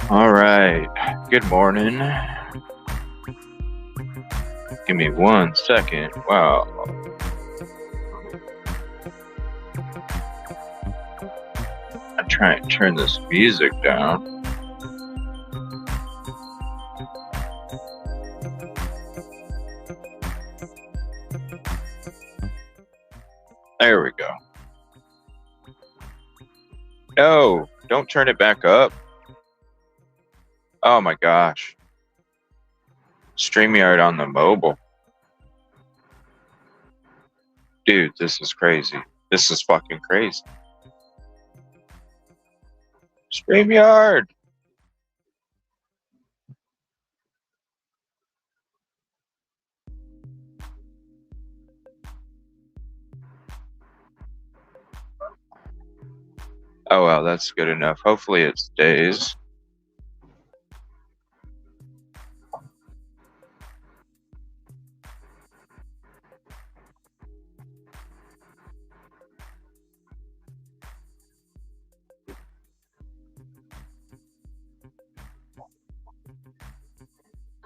All right. Good morning. Give me 1 second. Wow. I'm trying to turn this music down. There we go. No, don't turn it back up. Oh my gosh. StreamYard on the mobile. Dude, this is crazy. This is fucking crazy. StreamYard. Oh well, that's good enough. Hopefully it stays.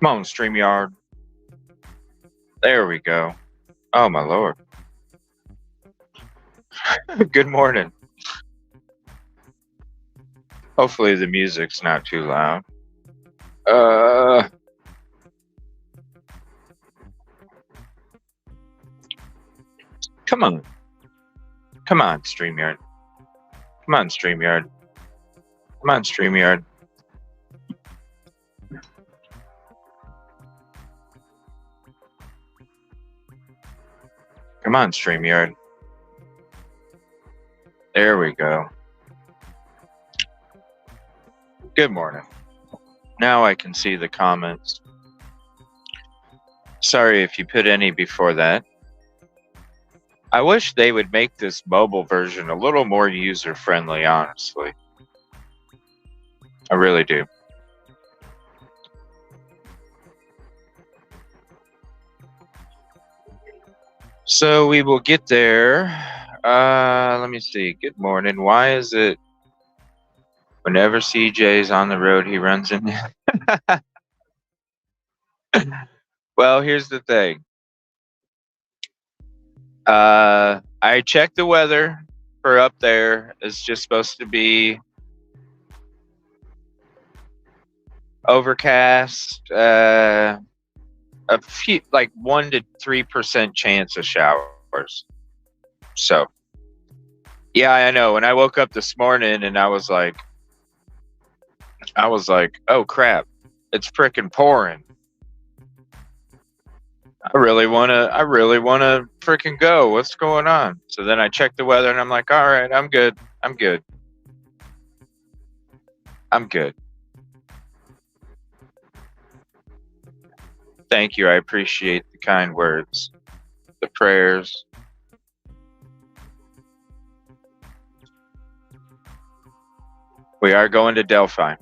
Come on, StreamYard. There we go. Oh my lord. Good morning. Hopefully the music's not too loud. Come on. Come on, StreamYard. Come on, StreamYard. Come on, StreamYard. Come on, StreamYard. There we go. Good morning. Now I can see the comments. Sorry if you put any before that. I wish they would make this mobile version a little more user-friendly, honestly. I really do. So we will get there. Let me see. Good morning. Why is it whenever CJ's on the road, he runs in? Well, here's the thing. I checked the weather for up there. It's just supposed to be overcast, a few, like 1 to 3% chance of showers. So, yeah, I know. When I woke up this morning and I was like, oh crap, it's frickin' pouring. I really wanna frickin' go. What's going on? So then I checked the weather and I'm like, all right, I'm good. Thank you. I appreciate the kind words, the prayers. We are going to Delphi.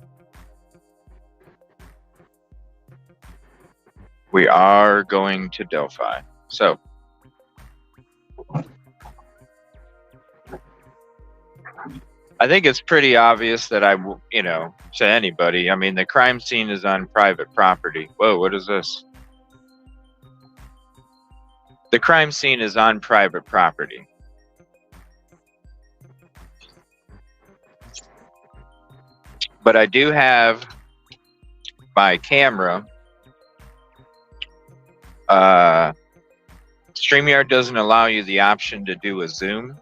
We are going to Delphi. So, I think it's pretty obvious that to anybody, I mean, the crime scene is on private property. Whoa, what is this? The crime scene is on private property. But I do have my camera. StreamYard doesn't allow you the option to do a zoom.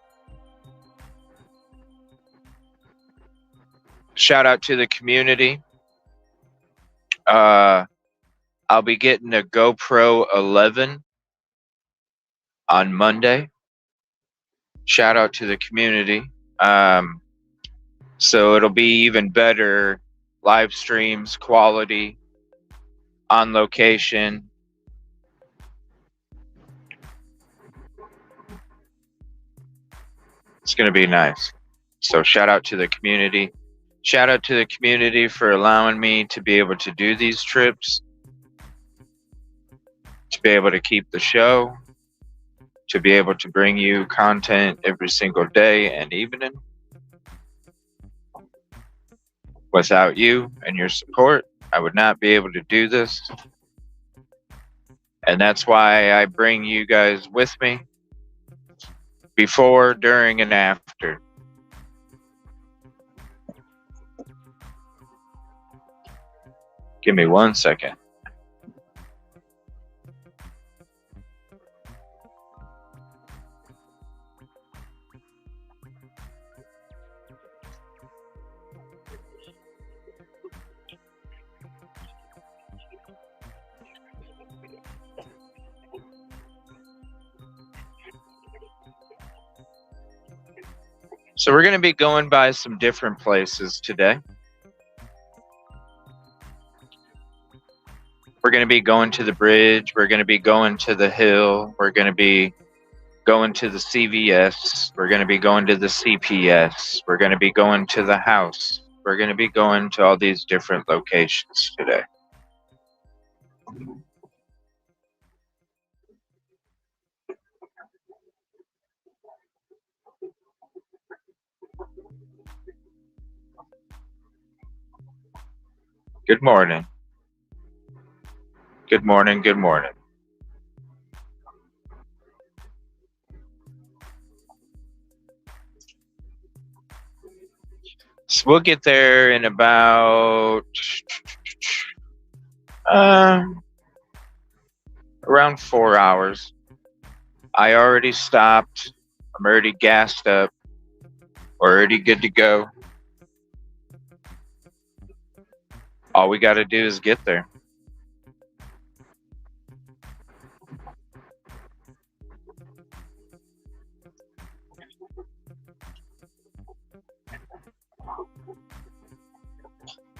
Shout out to the community. I'll be getting a GoPro 11 on Monday. Shout out to the community. So it'll be even better live streams, quality, on location. It's going to be nice. So shout out to the community. Shout out to the community for allowing me to be able to do these trips, to be able to keep the show, to be able to bring you content every single day and evening. Without you and your support, I would not be able to do this. And that's why I bring you guys with me before, during, and after. Give me 1 second. So we're going to be going by some different places today. We're going to be going to the bridge. We're going to be going to the hill. We're going to be going to the CVS. We're going to be going to the CPS. We're going to be going to the house. We're going to be going to all these different locations today. Good morning. Good morning. Good morning. So we'll get there in about around 4 hours. I already stopped. I'm already gassed up. Already good to go. All we got to do is get there.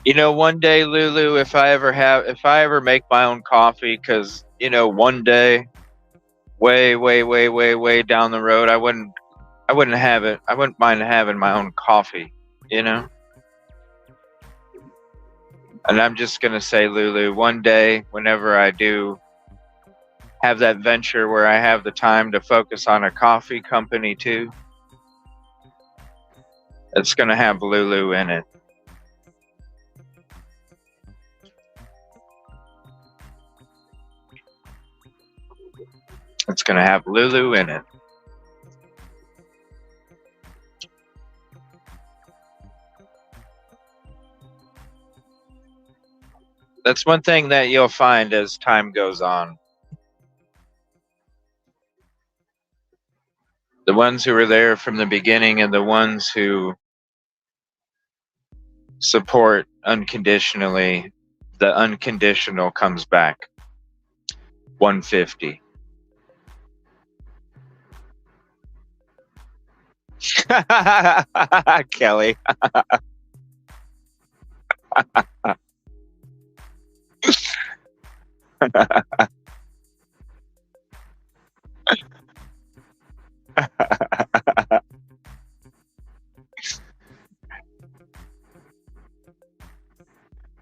You know, one day, Lulu, if I ever make my own coffee, because, you know, one day, way down the road, I wouldn't have it. I wouldn't mind having my own coffee, you know? And I'm just going to say, Lulu, one day, whenever I do have that venture where I have the time to focus on a coffee company too, it's going to have Lulu in it. It's going to have Lulu in it. That's one thing that you'll find as time goes on. The ones who were there from the beginning and the ones who support unconditionally, the unconditional comes back. 150. Kelly.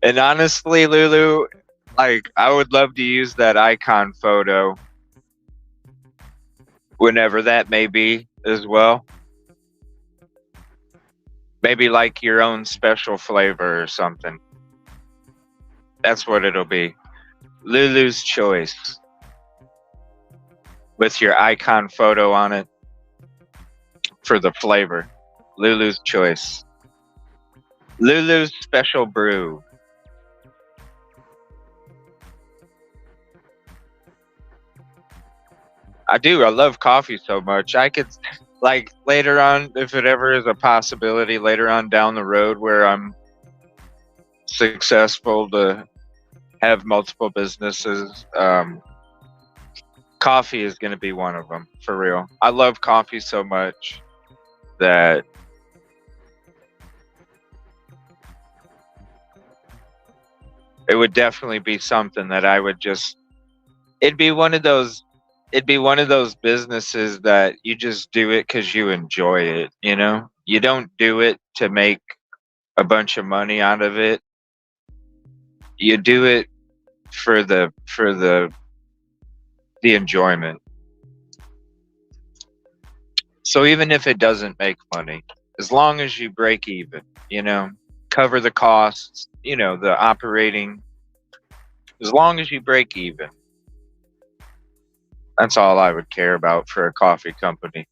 And honestly, Lulu, like, I would love to use that icon photo whenever that may be as well. Maybe like your own special flavor or something. That's what it'll be. Lulu's Choice. With your icon photo on it for the flavor. Lulu's Choice. Lulu's Special Brew. I do. I love coffee so much. I could, like, later on, if it ever is a possibility, later on down the road where I'm successful to have multiple businesses, coffee is going to be one of them, for real. I love coffee so much that it would definitely be something that I would just, it'd be one of those businesses that you just do it because you enjoy it, you know? You don't do it to make a bunch of money out of it. You do it for the enjoyment. So even if it doesn't make money, as long as you break even, you know, cover the costs, the operating, as long as you break even. That's all I would care about for a coffee company.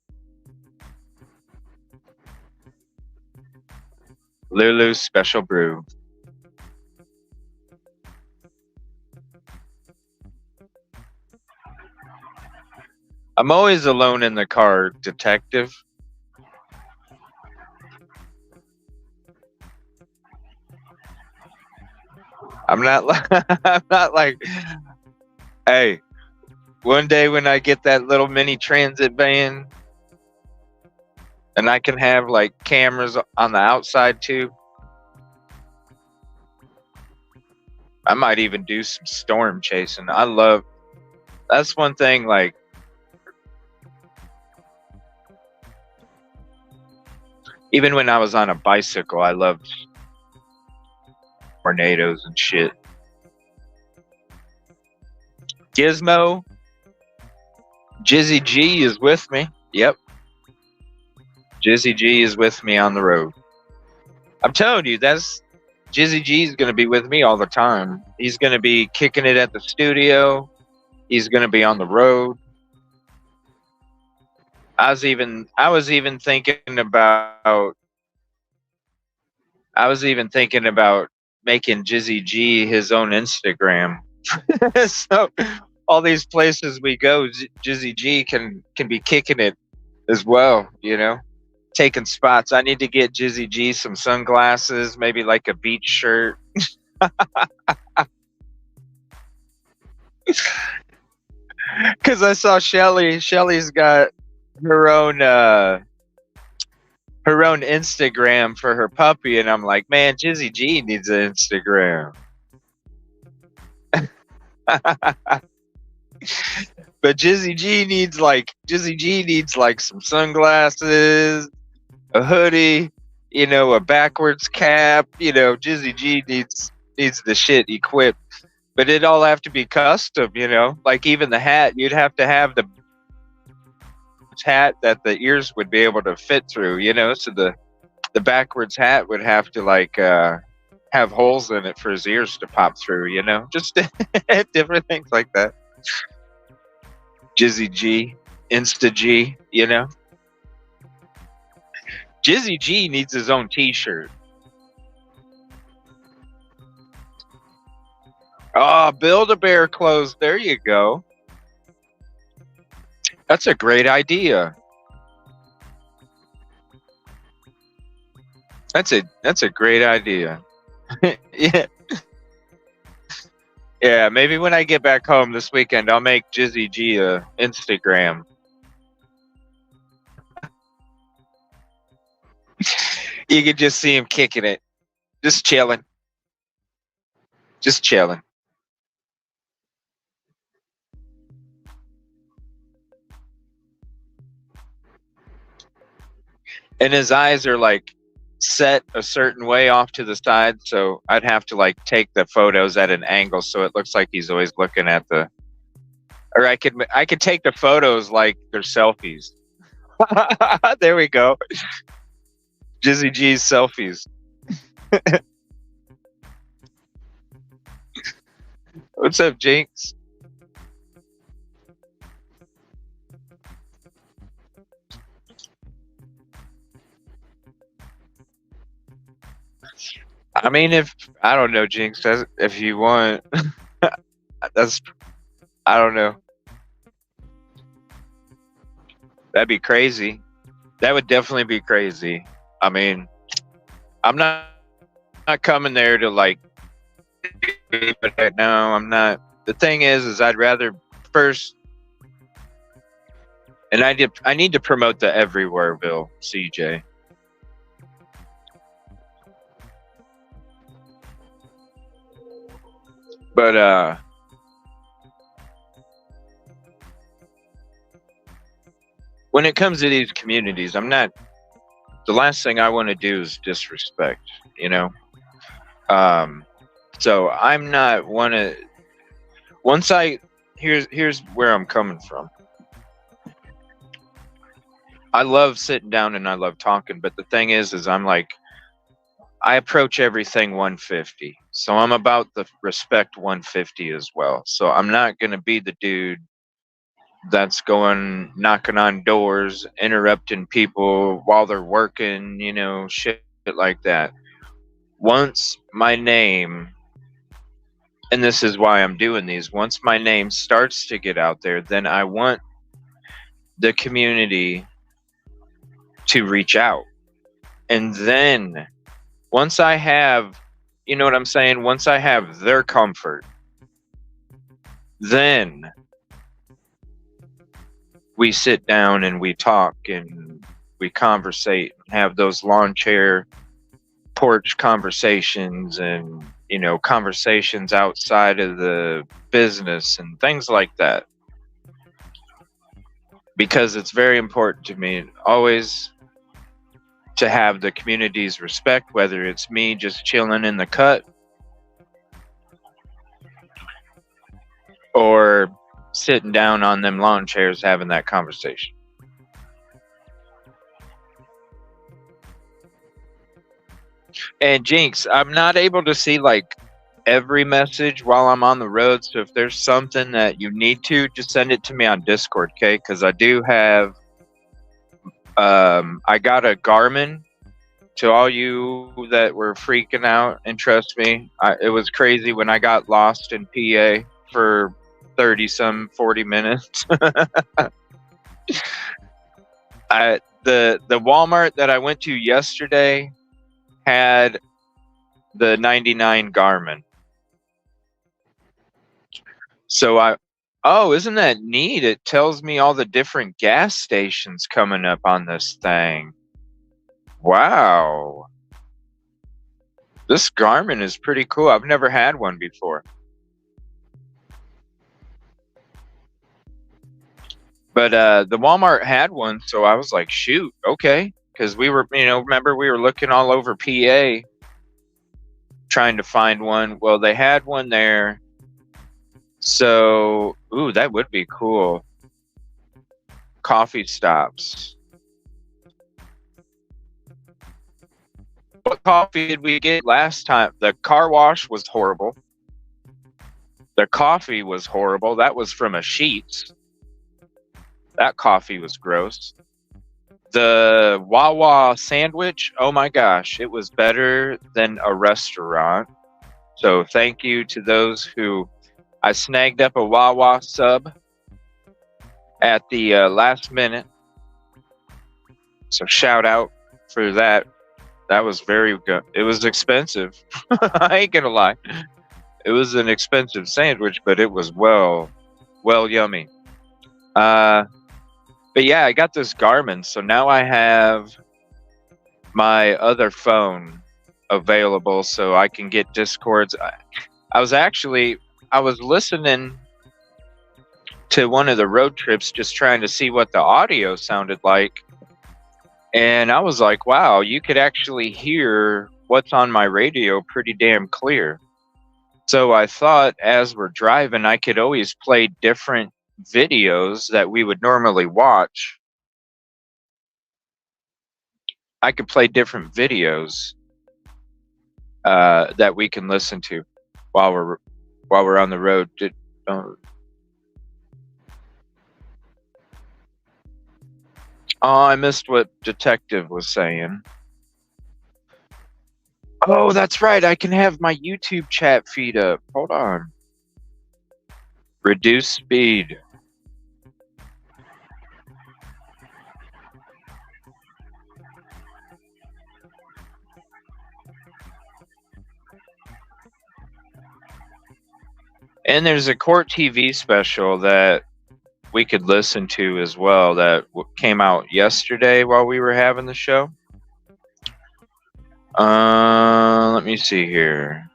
Lulu's Special Brew. I'm always alone in the car, detective. I'm not I'm not like, hey, one day when I get that little mini transit van and I can have like cameras on the outside too, I might even do some storm chasing. That's one thing, like, even when I was on a bicycle, I loved tornadoes and shit. Gizmo, Jizzy G is with me. Yep. Jizzy G is with me on the road. I'm telling you, Jizzy G is going to be with me all the time. He's going to be kicking it at the studio. He's going to be on the road. I was even thinking about making Jizzy G his own Instagram. So all these places we go, Jizzy G can be kicking it as well, taking spots. I need to get Jizzy G some sunglasses, maybe like a beach shirt. Because I saw Shelly. Shelly's got her own Instagram for her puppy, and I'm like, man, Jizzy G needs an Instagram. But Jizzy G needs like some sunglasses, a hoodie, a backwards cap. Jizzy G needs the shit equipped. But it'd all have to be custom, like even the hat, you'd have to have the hat that the ears would be able to fit through, so the backwards hat would have to like have holes in it for his ears to pop through, just different things like that. Jizzy G, Insta G, Jizzy G needs his own t-shirt. Oh, Build-A-Bear clothes. There you go. That's a great idea. That's a great idea. Yeah. Yeah, maybe when I get back home this weekend, I'll make Jizzy G a Instagram. You can just see him kicking it. Just chilling. Just chilling. And his eyes are like set a certain way off to the side, so I'd have to like take the photos at an angle so it looks like he's always looking at or I could take the photos like they're selfies. There we go. Jizzy G's selfies. What's up, Jinx? I mean, I don't know, Jinx, if you want, I don't know. That'd be crazy. That would definitely be crazy. I mean, I'm not coming there to like, but no, I'm not. The thing is I'd rather first, and I need to promote the Everywhereville CJ. But when it comes to these communities, the last thing I want to do is disrespect, so I'm not here's where I'm coming from. I love sitting down and I love talking, but the thing is I'm like, I approach everything 150. So I'm about the respect 150 as well. So I'm not going to be the dude that's going knocking on doors, interrupting people while they're working, shit like that. Once my name, and this is why I'm doing these, once my name starts to get out there, then I want the community to reach out. And then once I have, you know what I'm saying? Once I have their comfort, then we sit down and we talk and we conversate, have those lawn chair porch conversations and, conversations outside of the business and things like that. Because it's very important to me always to have the community's respect, whether it's me just chilling in the cut or sitting down on them lawn chairs having that conversation. And Jinx, I'm not able to see like every message while I'm on the road. So if there's something that you need to, just send it to me on Discord, okay? Because I do have, I got a Garmin. To all you that were freaking out, and trust me, it was crazy when I got lost in PA for 40 minutes. The Walmart that I went to yesterday had the 99 Garmin. So isn't that neat? It tells me all the different gas stations coming up on this thing. Wow. This Garmin is pretty cool. I've never had one before. But the Walmart had one, so I was like, shoot, okay. Because we were, remember we were looking all over PA trying to find one. Well, they had one there. So, that would be cool. Coffee stops. What coffee did we get last time? The car wash was horrible. The coffee was horrible. That was from a Sheetz. That coffee was gross. The Wawa sandwich, oh my gosh, it was better than a restaurant. So thank you to those who I snagged up a Wawa sub at the last minute. So shout out for that. That was very good. It was expensive. I ain't gonna lie. It was an expensive sandwich, but it was well yummy. But yeah, I got this Garmin, so now I have my other phone available, so I can get Discords. I was listening to one of the road trips, just trying to see what the audio sounded like. And I was like, wow, you could actually hear what's on my radio pretty damn clear. So I thought as we're driving, I could always play different videos that we would normally watch. I could play different videos that we can listen to while we're on the road. Oh, I missed what Detective was saying. Oh, that's right. I can have my YouTube chat feed up. Hold on. Reduce speed. And there's a Court TV special that we could listen to as well that came out yesterday while we were having the show. Let me see here.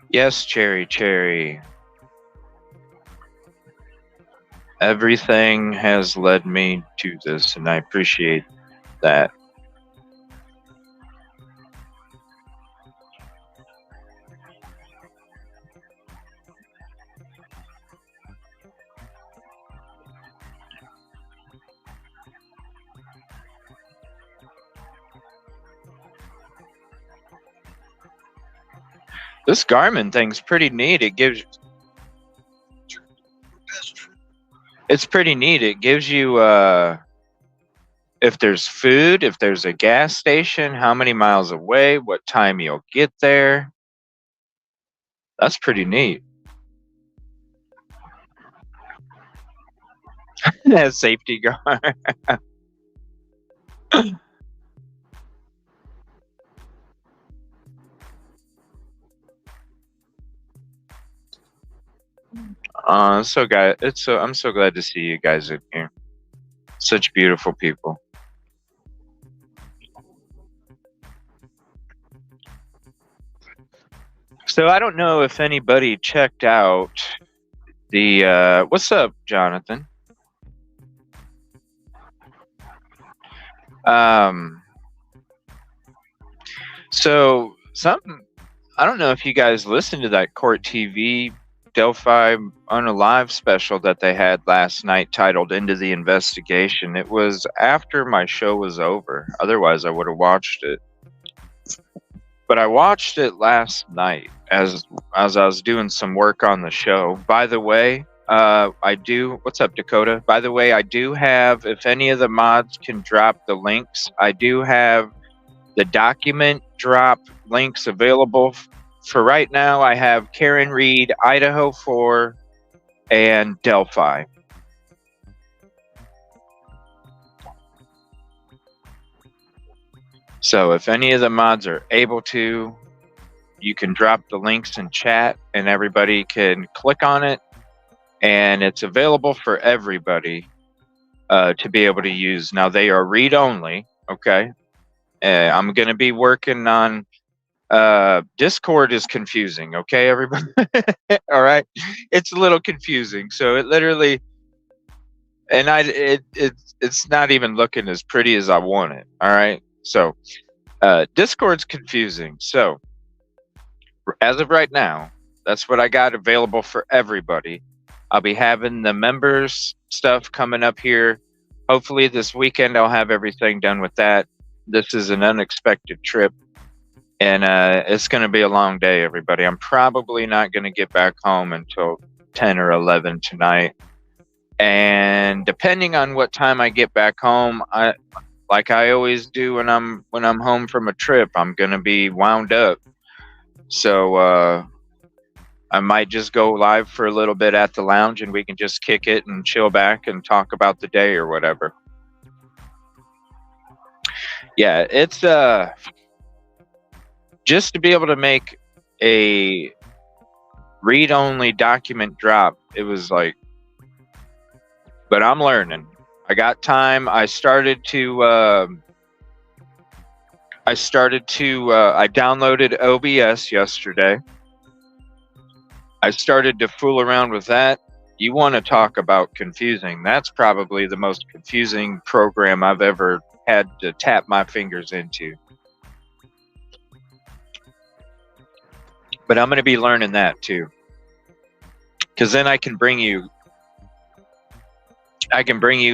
Yes, Cherry. Everything has led me to this, and I appreciate that. This Garmin thing's pretty neat. It's pretty neat. It gives you if there's food, if there's a gas station, how many miles away, what time you'll get there. That's pretty neat. Safety guard. I'm so glad to see you guys in here. Such beautiful people. So I don't know if anybody checked out the what's up, Jonathan? So something, I don't know if you guys listened to that Court TV Delphi on a live special that they had last night titled Into the Investigation. It was after my show was over. Otherwise, I would have watched it. But I watched it last night as I was doing some work on the show. By the way, what's up, Dakota? By the way, I do have, if any of the mods can drop the links, I do have the document drop links available. For right now, I have Karen Reed, Idaho 4, and Delphi. So if any of the mods are able to, you can drop the links in chat and everybody can click on it. And it's available for everybody to be able to use. Now, they are read-only, okay? I'm going to be working on... Discord is confusing, okay, everybody? All right? It's a little confusing. So it literally... And it's not even looking as pretty as I want it, all right? So Discord's confusing. So as of right now, that's what I got available for everybody. I'll be having the members stuff coming up here. Hopefully this weekend I'll have everything done with that. This is an unexpected trip, and it's going to be a long day, everybody. I'm probably not going to get back home until 10 or 11 tonight. And depending on what time I get back home, like I always do when I'm home from a trip, I'm going to be wound up. So I might just go live for a little bit at the lounge and we can just kick it and chill back and talk about the day or whatever. Yeah, it's just to be able to make a read-only document drop. It was like, but I'm learning. I got time. I downloaded OBS yesterday. I started to fool around with that. You want to talk about confusing. That's probably the most confusing program I've ever had to tap my fingers into. But I'm going to be learning that too. Because then I can bring you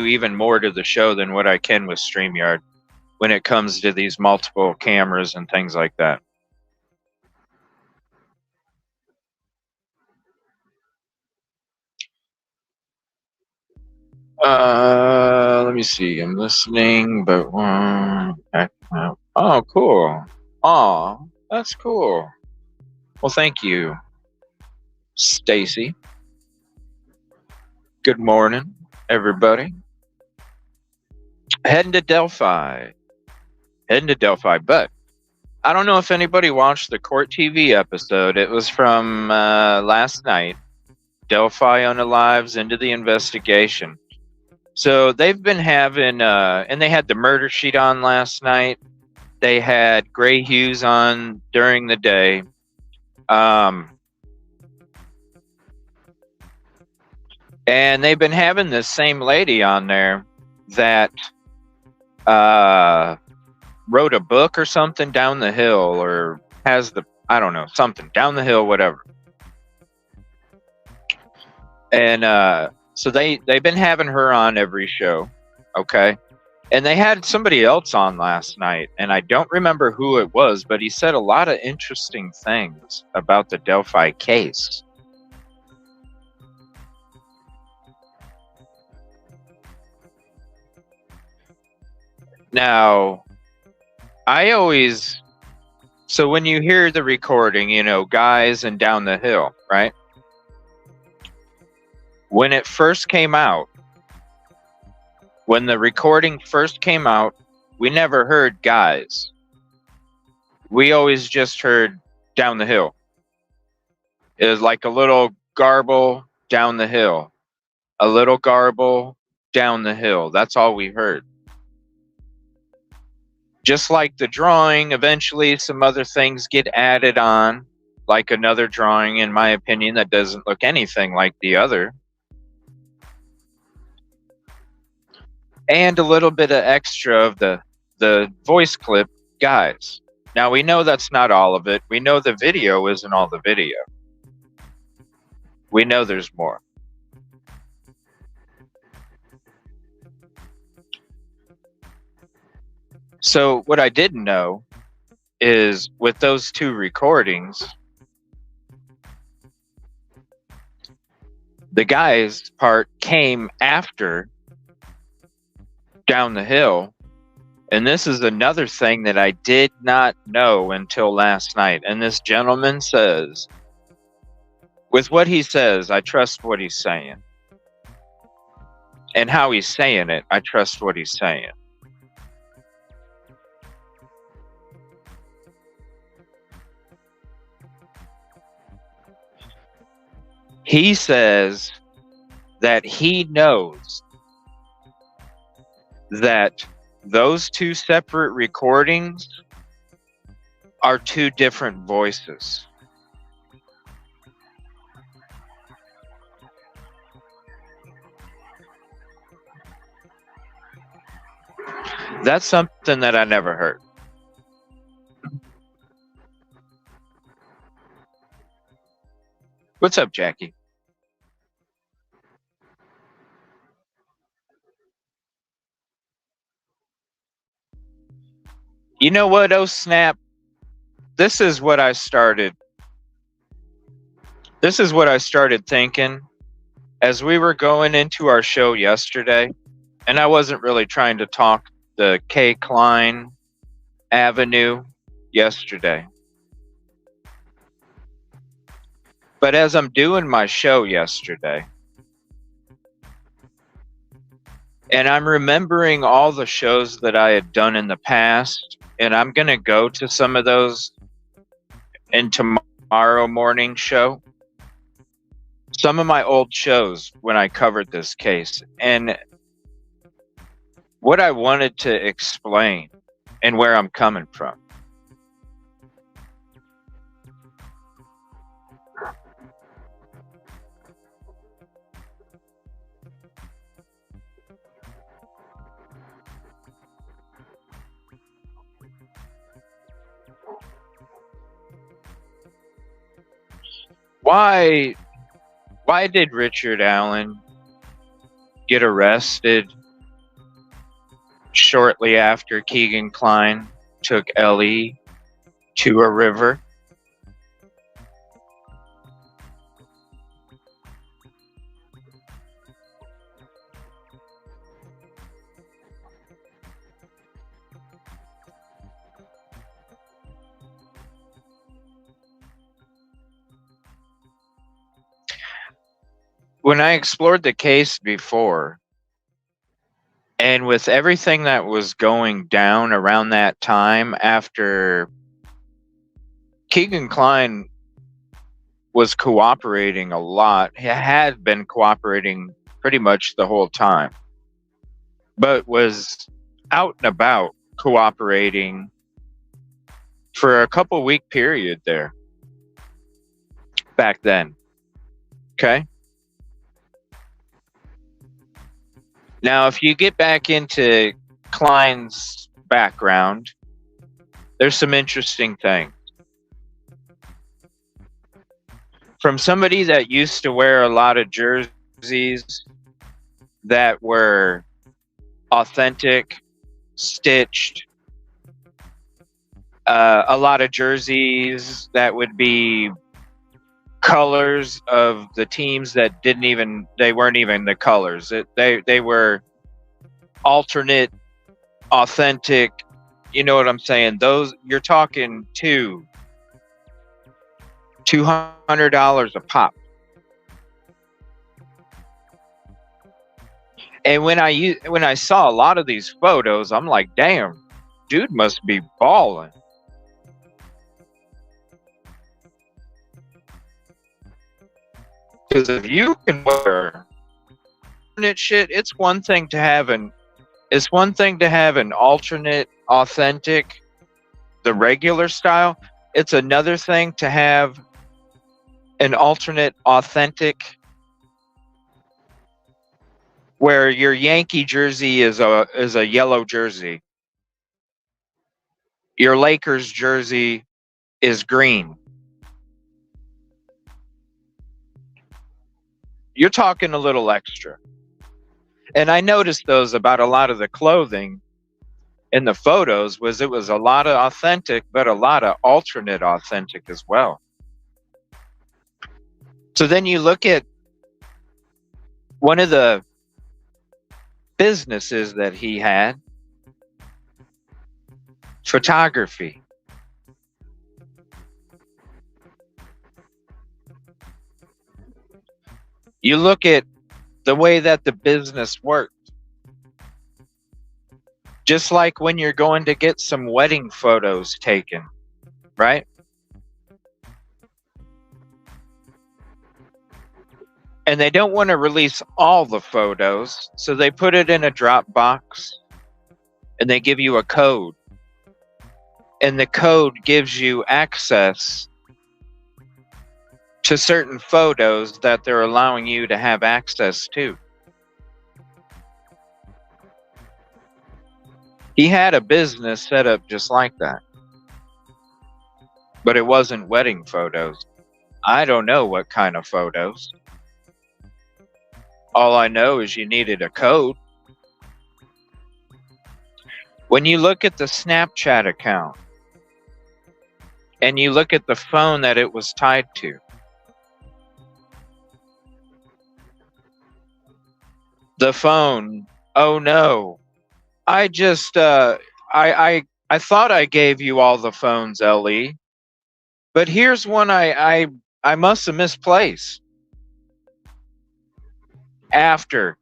even more to the show than what I can with StreamYard when it comes to these multiple cameras and things like that. Let me see. I'm listening, but oh, cool. Oh, that's cool. Well, thank you, Stacy. Good morning, everybody. Heading to Delphi, but I don't know if anybody watched the Court TV episode. It was from last night. Delphi Unalives Into the Investigation. So they've been having, and they had the murder sheet on last night. They had Gray Hughes on during the day. And they've been having this same lady on there that wrote a book or something down the hill, or has I don't know, something down the hill, whatever. And so they've been having her on every show, okay? And they had somebody else on last night, and I don't remember who it was, but he said a lot of interesting things about the Delphi case. Now, so when you hear the recording, guys and down the hill, right? When it first came out, when the recording first came out, we never heard guys. We always just heard down the hill. It was like a little garble down the hill, a little garble down the hill. That's all we heard. Just like the drawing, eventually some other things get added on, like another drawing, in my opinion, that doesn't look anything like the other. And a little bit of extra of the voice clip guys. Now, we know that's not all of it. We know the video isn't all the video. We know there's more. So what I didn't know is with those two recordings, the guy's part came after down the hill. And this is another thing that I did not know until last night. And this gentleman says, with what he says, I trust what he's saying. And how he's saying it, I trust what he's saying. He says that he knows that those two separate recordings are two different voices. That's something that I never heard. What's up, Jackie? You know what, oh snap? This is what I started thinking as we were going into our show yesterday, and I wasn't really trying to talk the K. Klein Avenue yesterday. But as I'm doing my show yesterday, and I'm remembering all the shows that I had done in the past, and I'm going to go to some of those in tomorrow morning show. Some of my old shows when I covered this case. And what I wanted to explain and where I'm coming from. Why did Richard Allen get arrested shortly after Keegan Kline took Ellie to a river? When I explored the case before, and with everything that was going down around that time after Keegan Kline was cooperating a lot, he had been cooperating pretty much the whole time, but was out and about cooperating for a couple week period there back then. Okay. Now, if you get back into Kline's background, there's some interesting things. From somebody that used to wear a lot of jerseys that were authentic stitched, a lot of jerseys that would be colors of the teams that they weren't even the colors. They were alternate, authentic. You know what I'm saying? Those you're talking $200 a pop. And when I saw a lot of these photos, I'm like, damn, dude must be balling. Because if you can wear alternate shit, it's one thing to have an alternate, authentic, the regular style. It's another thing to have an alternate, authentic, where your Yankee jersey is a yellow jersey. Your Lakers jersey is green. You're talking a little extra. And I noticed those about a lot of the clothing in the photos it was a lot of authentic, but a lot of alternate authentic as well. So then you look at one of the businesses that he had, photography. You look at the way that the business worked. Just like when you're going to get some wedding photos taken, right? And they don't want to release all the photos, so they put it in a Dropbox and they give you a code. And the code gives you access to certain photos that they're allowing you to have access to. He had a business set up just like that. But it wasn't wedding photos. I don't know what kind of photos. All I know is you needed a code. When you look at the Snapchat account and you look at the phone that it was tied to, the phone, oh no, I just I thought I gave you all the phones, LE, but here's one I must have misplaced. After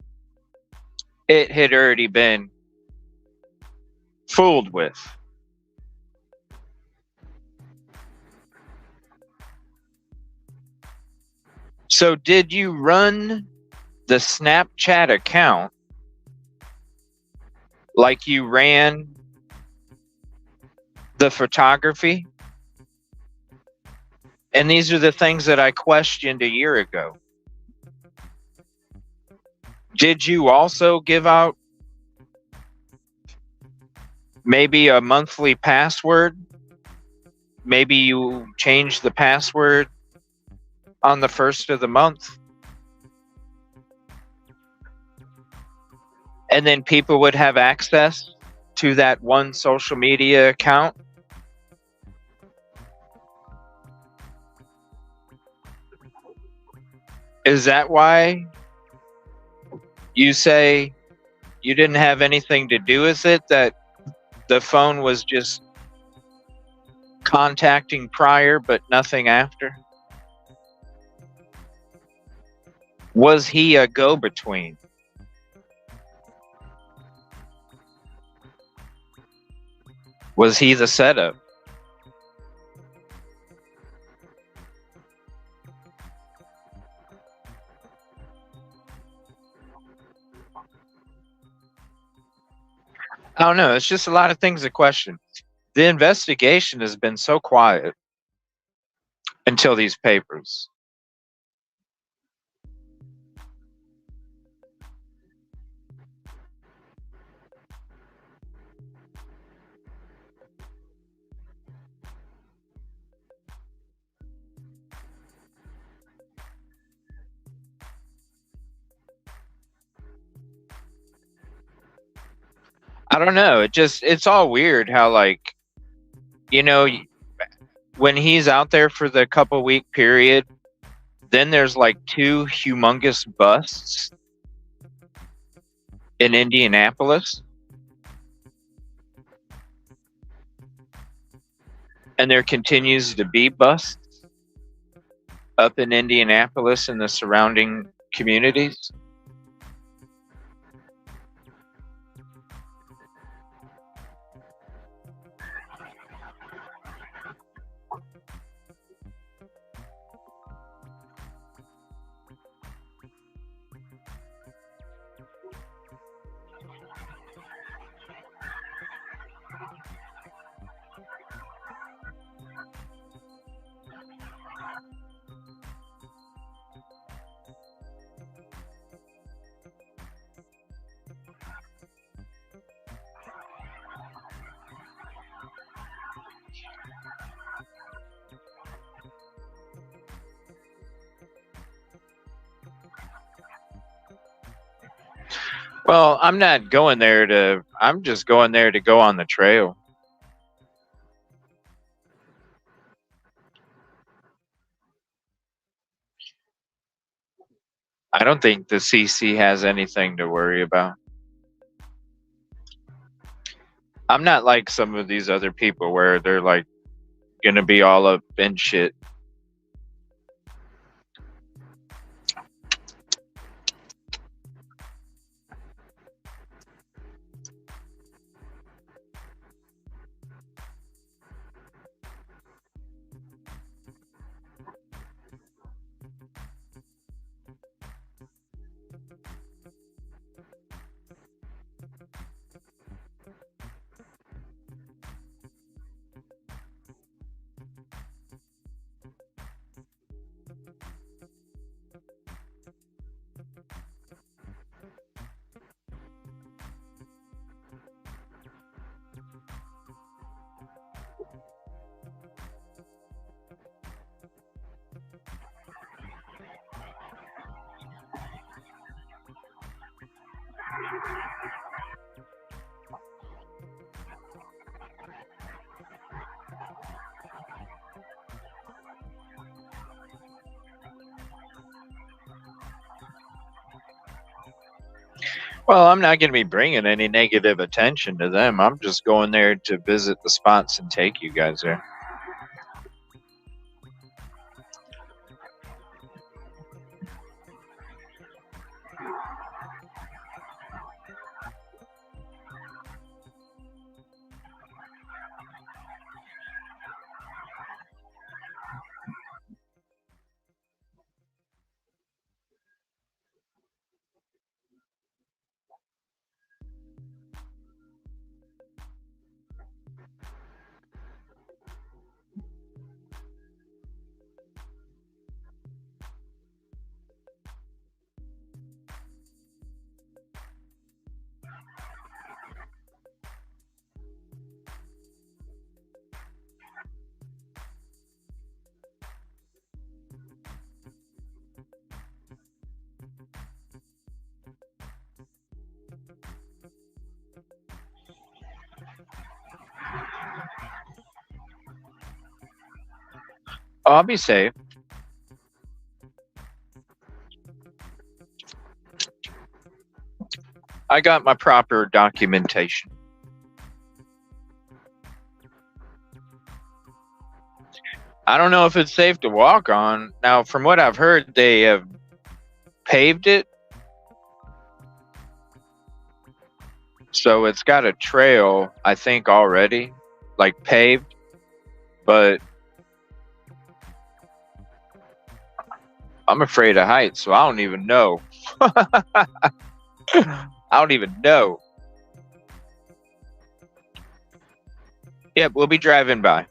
it had already been fooled with. So did you run the Snapchat account like you ran the photography? And these are the things that I questioned a year ago. Did you also give out maybe a monthly password? Maybe you changed the password on the first of the month. And then people would have access to that one social media account. Is that why you say you didn't have anything to do with it, that the phone was just contacting prior but nothing after? Was he a go-between? Was he the setup? I don't know. It's just a lot of things to question. The investigation has been so quiet until these papers. I don't know. It's all weird how, like, you know, when he's out there for the couple week period, then there's like two humongous busts in Indianapolis, and there continues to be busts up in Indianapolis and the surrounding communities. Well, I'm not going there to, I'm just going there to go on the trail. I don't think the CC has anything to worry about. I'm not like some of these other people where they're like going to be all up in shit. Well, I'm not going to be bringing any negative attention to them. I'm just going there to visit the spots and take you guys there. Oh, I'll be safe. I got my proper documentation. I don't know if it's safe to walk on. Now, from what I've heard, they have paved it. So it's got a trail, I think, already, like paved. But I'm afraid of heights, so I don't even know. I don't even know. Yep, we'll be driving by.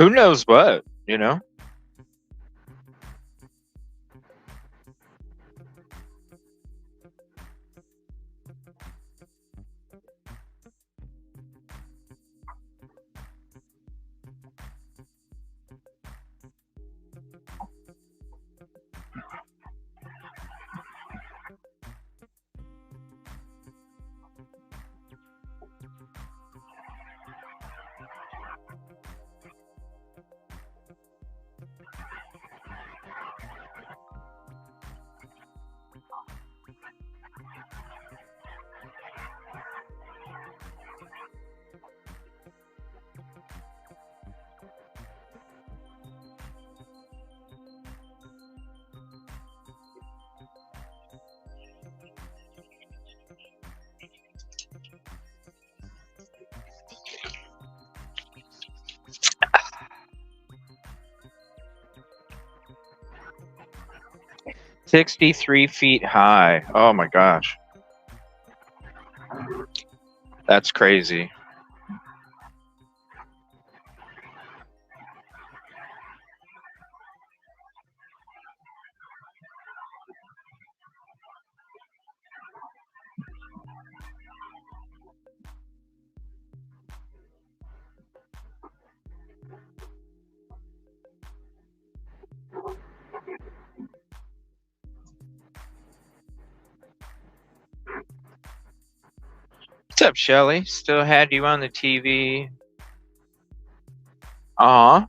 Who knows what, you know? $63 feet high. Oh my gosh. That's crazy. What's up, Shelly? Still had you on the TV. Aw.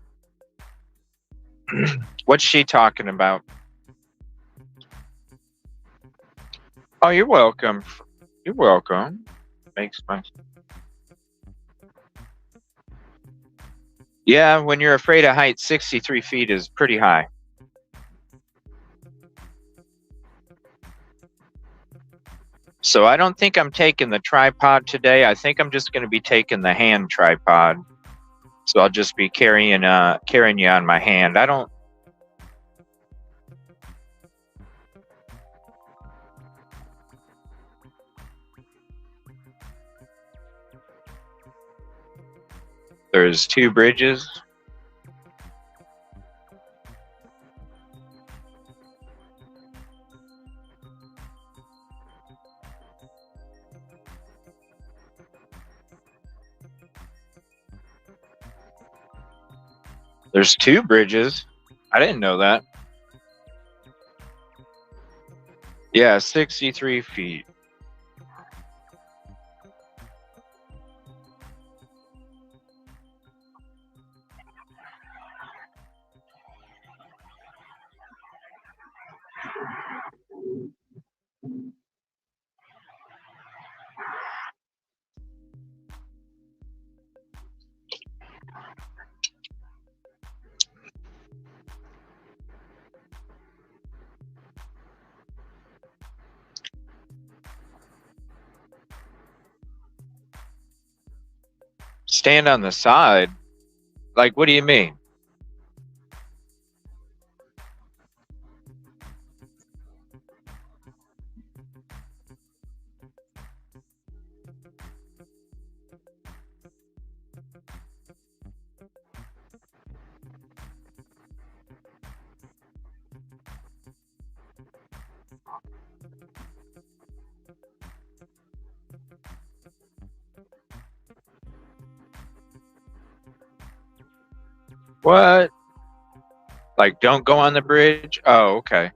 What's she talking about? Oh, you're welcome. You're welcome. Makes my... Yeah, when you're afraid of heights, 63 feet is pretty high. So I don't think I'm taking the tripod today. I think I'm just going to be taking the hand tripod. So I'll just be carrying you on my hand. I don't... There's 2 bridges. There's 2 bridges. I didn't know that. Yeah, 63 feet. Stand on the side? Like, what do you mean? What? Like, don't go on the bridge? Oh, okay.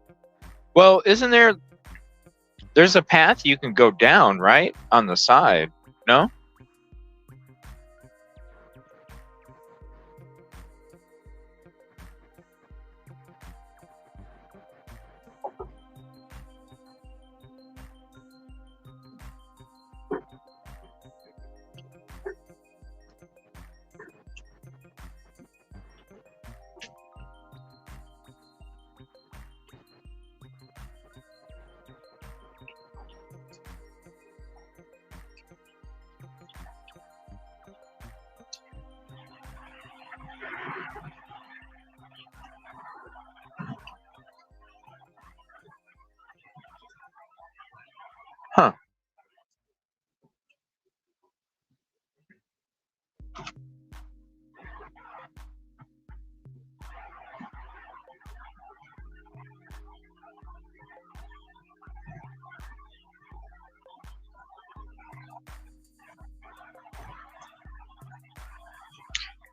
Well, isn't there's a path you can go down, right? On the side, no?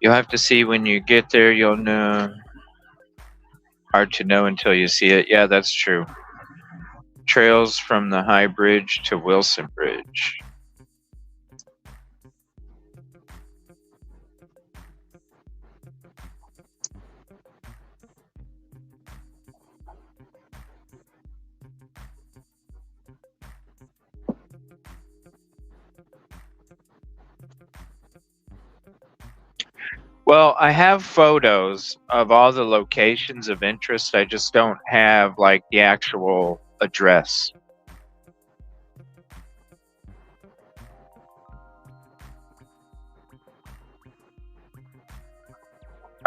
You'll have to see when you get there. You'll know. Hard to know until you see it. Yeah, that's true. Trails from the High Bridge to Wilson Bridge. Well, I have photos of all the locations of interest. I just don't have like the actual address.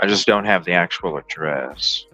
I just don't have the actual address.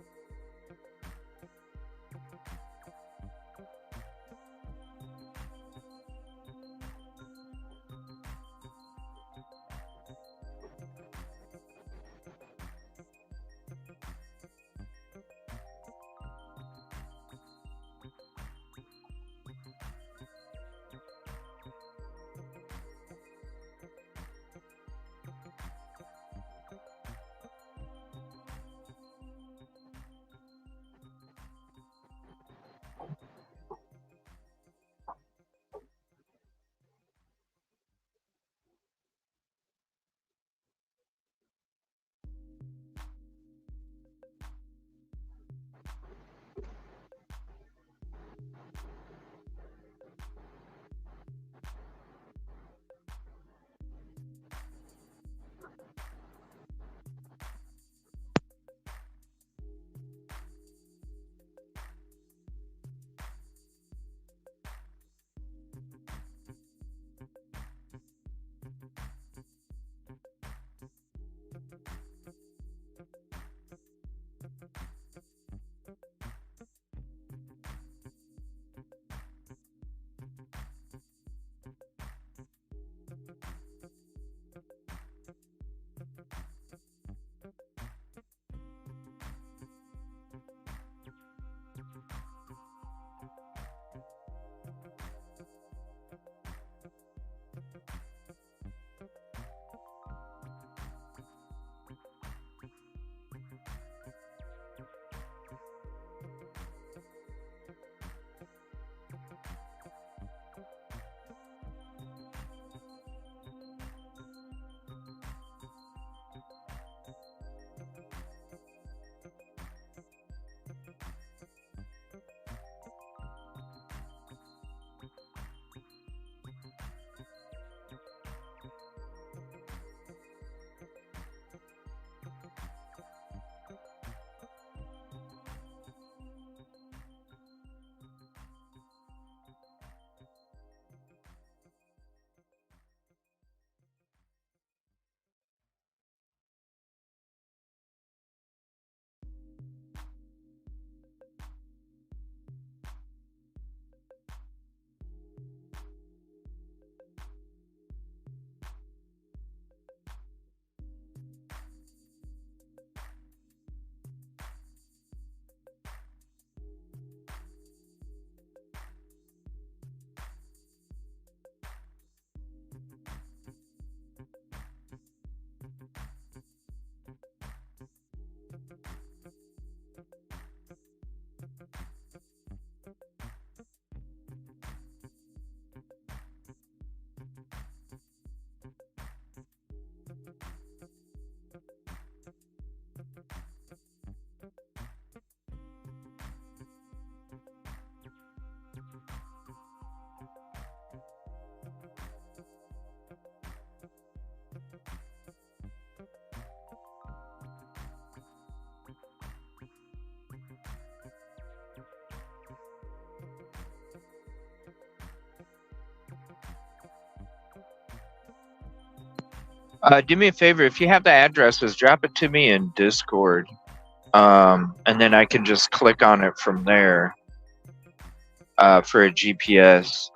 Do me a favor, if you have the addresses, drop it to me in Discord, and then I can just click on it from there for a GPS.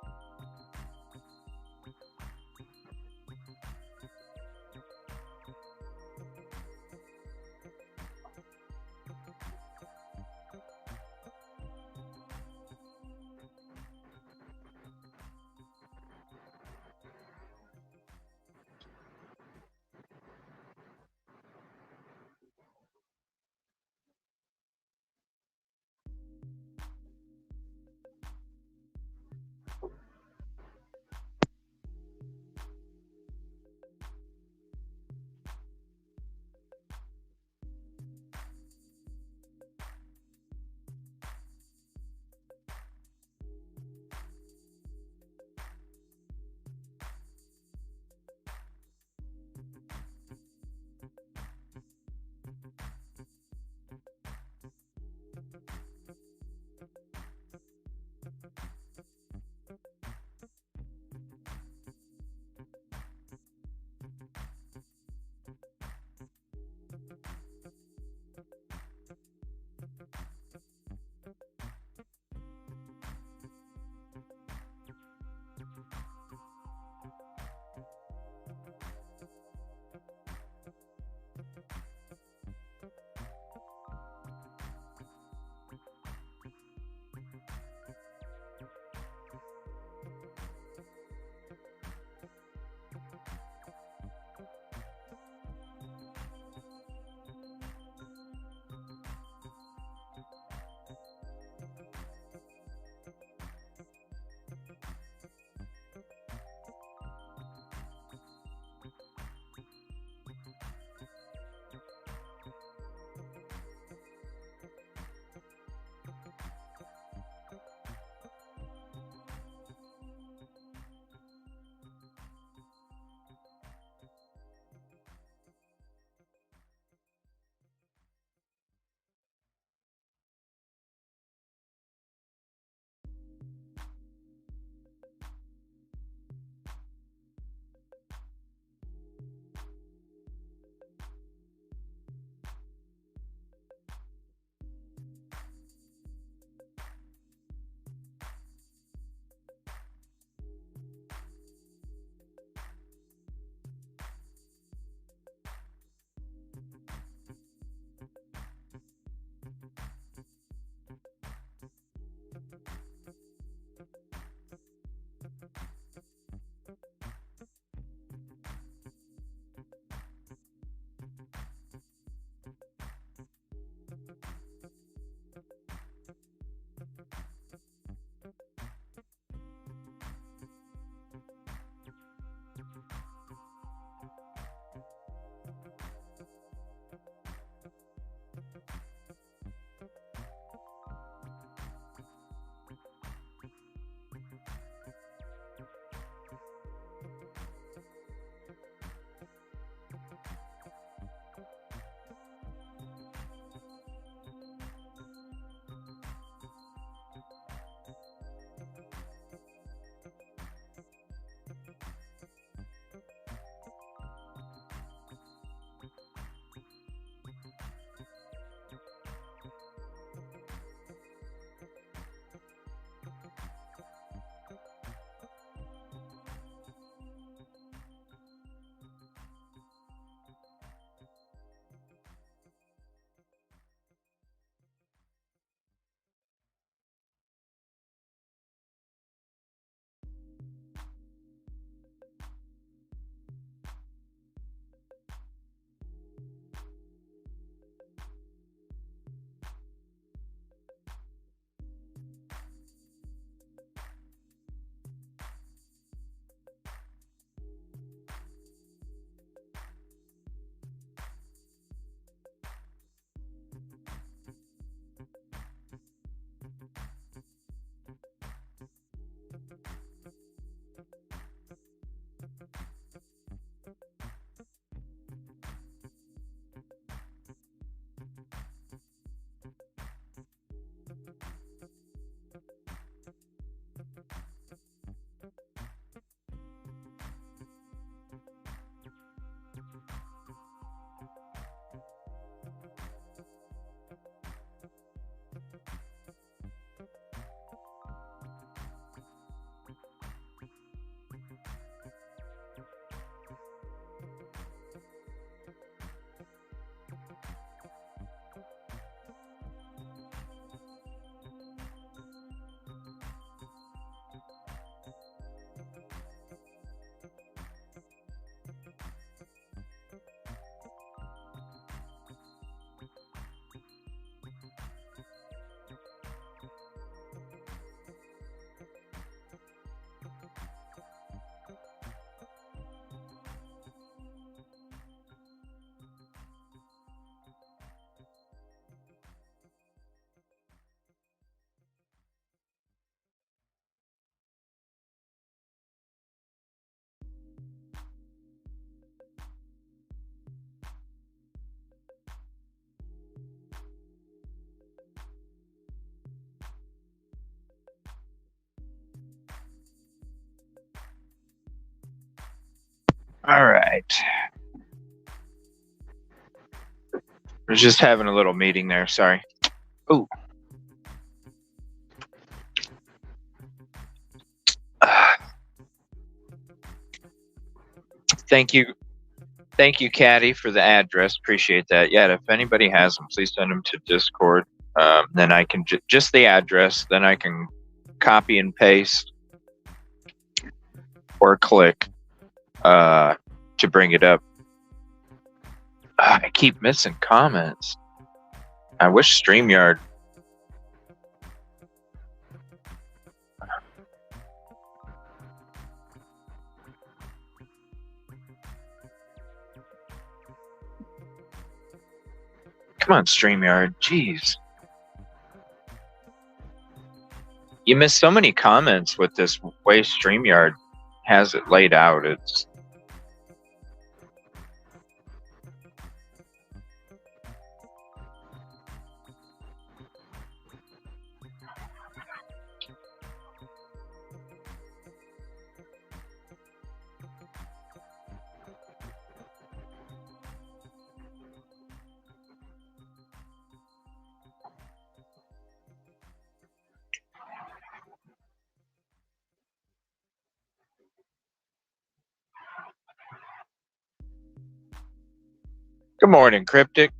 All right. We're just having a little meeting there. Sorry. Oh. Thank you. Thank you, Caddy, for the address. Appreciate that. Yeah, if anybody has them, please send them to Discord. Then I can just the address. Then I can copy and paste or click to bring it up. I keep missing comments. I wish StreamYard. Come on, StreamYard. Jeez. You miss so many comments with this way StreamYard has it laid out. It's good morning, Cryptic.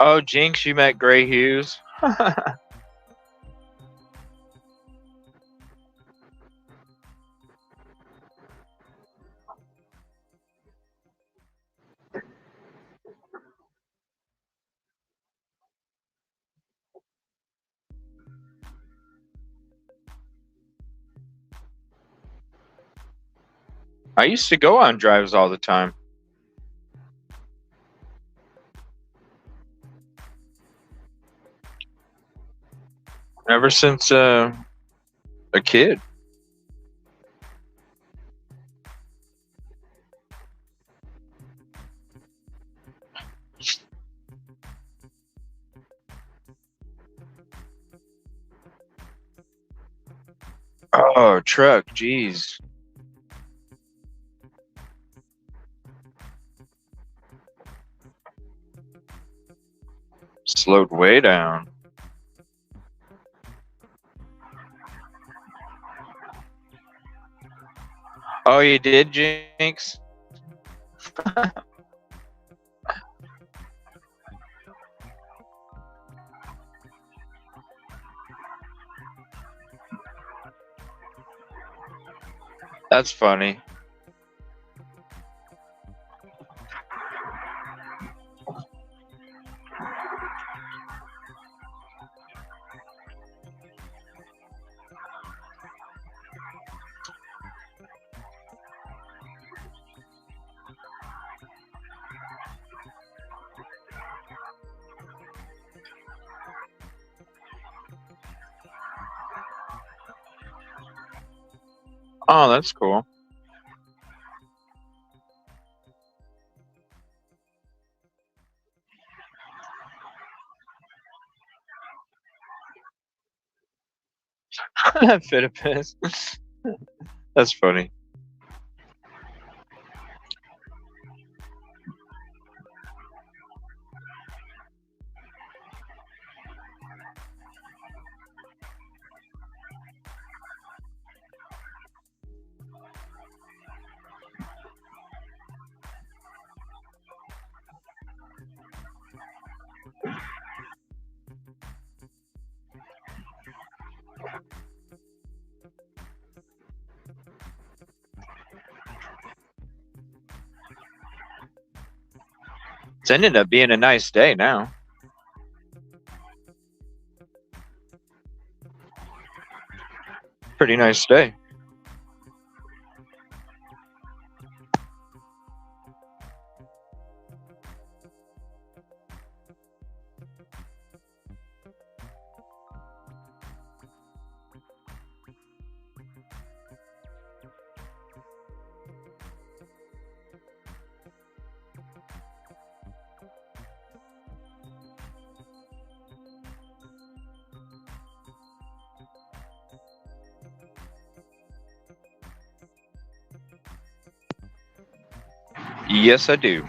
Oh, Jinx, you met Gray Hughes. I used to go on drives all the time. Ever since a kid. Oh, truck, jeez. Slowed way down. Oh, you did, Jinx? That's funny. Oh, that's cool. Fit a piss. That's funny. It's ended up being a nice day now. Pretty nice day. Yes, I do.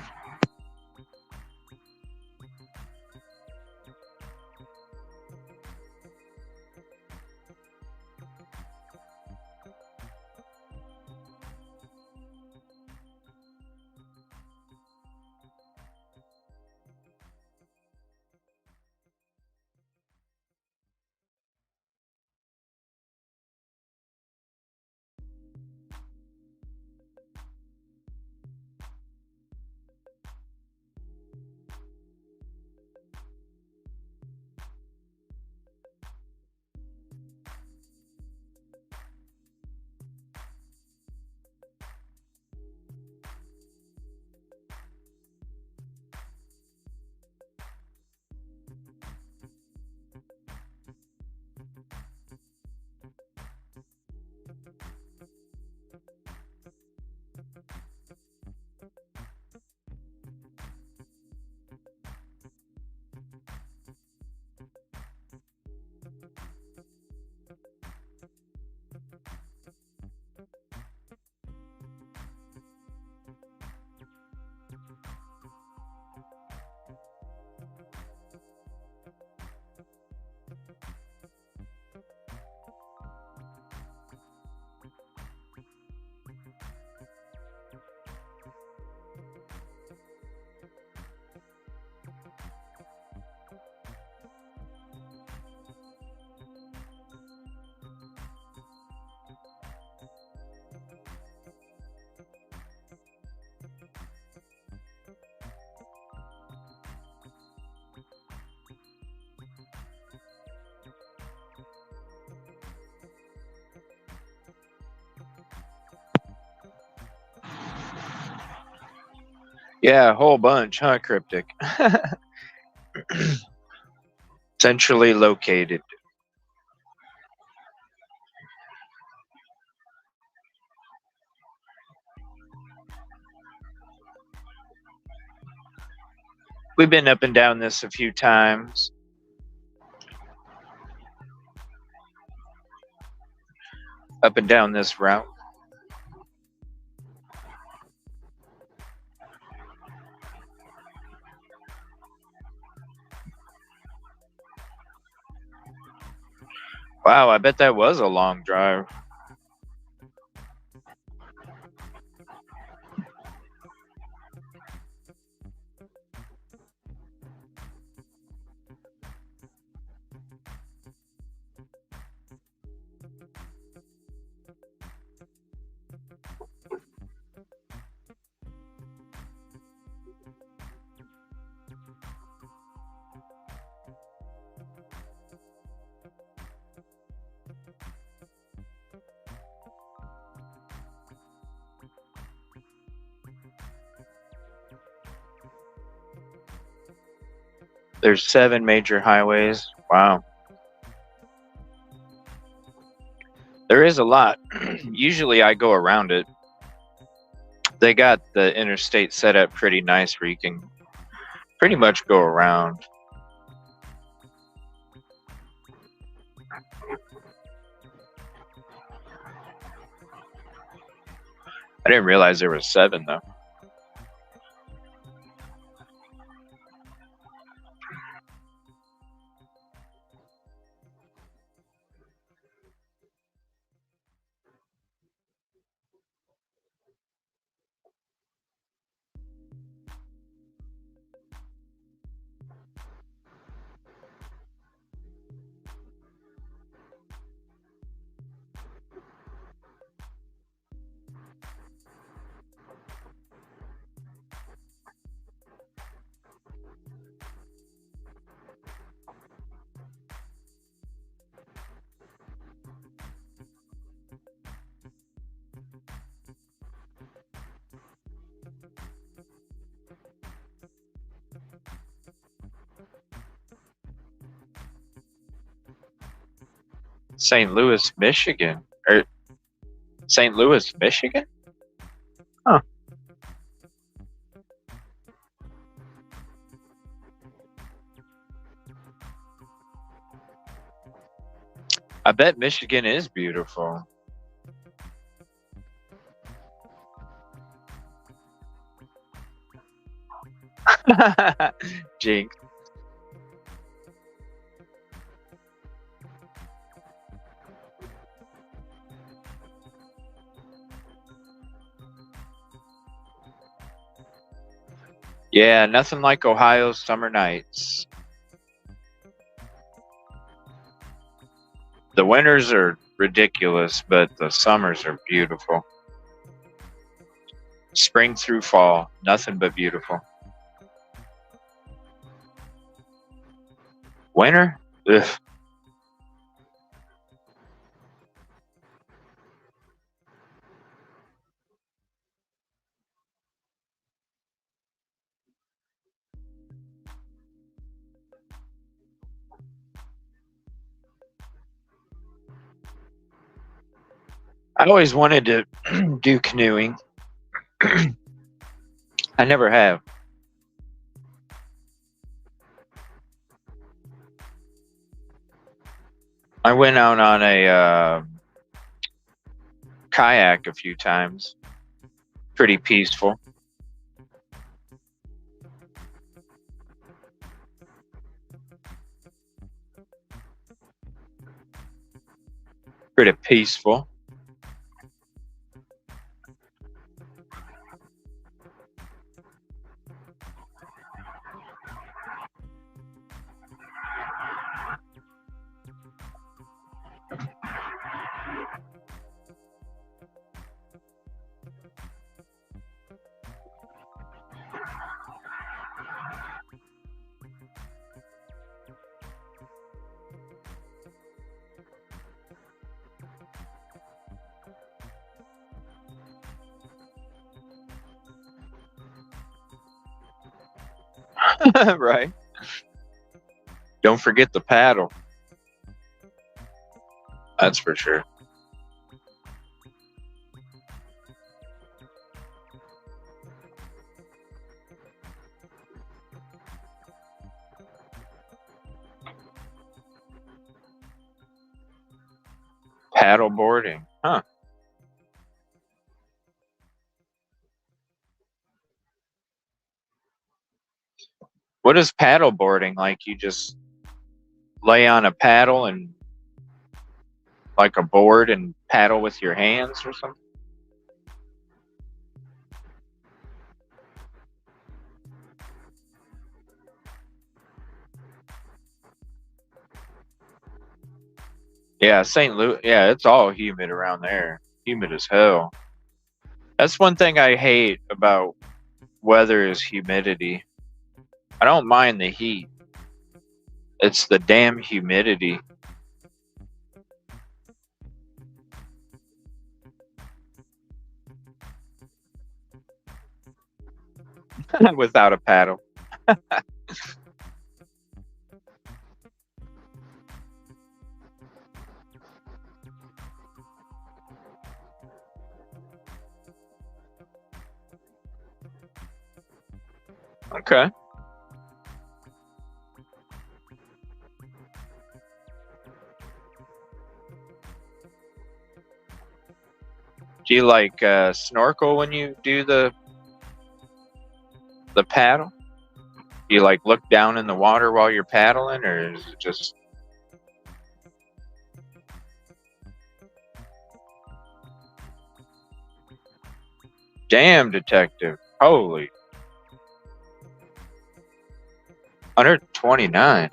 Yeah, a whole bunch, huh, Cryptic? Centrally located. We've been up and down this a few times. Up and down this route. Wow, I bet that was a long drive. There's 7 major highways. Wow. There is a lot. Usually I go around it. They got the interstate set up pretty nice where you can pretty much go around. I didn't realize there was 7 though. St. Louis, Michigan. Or St. Louis, Michigan? Huh. I bet Michigan is beautiful. Jinx. Yeah, nothing like Ohio's summer nights. The winters are ridiculous, but the summers are beautiful. Spring through fall, nothing but beautiful. Winter? Ugh. I always wanted to do canoeing. I never have. I went out on a kayak a few times. Pretty peaceful. Pretty peaceful. Right. Don't forget the paddle. That's for sure. Paddle boarding. Huh. What is paddle boarding? Like you just lay on a paddle and like a board and paddle with your hands or something? Yeah, St. Louis. Yeah, it's all humid around there. Humid as hell. That's one thing I hate about weather is humidity. I don't mind the heat. It's the damn humidity. Without a paddle. Okay. Do you like snorkel when you do the paddle? Do you like look down in the water while you're paddling, or is it just damn detective? Holy 129.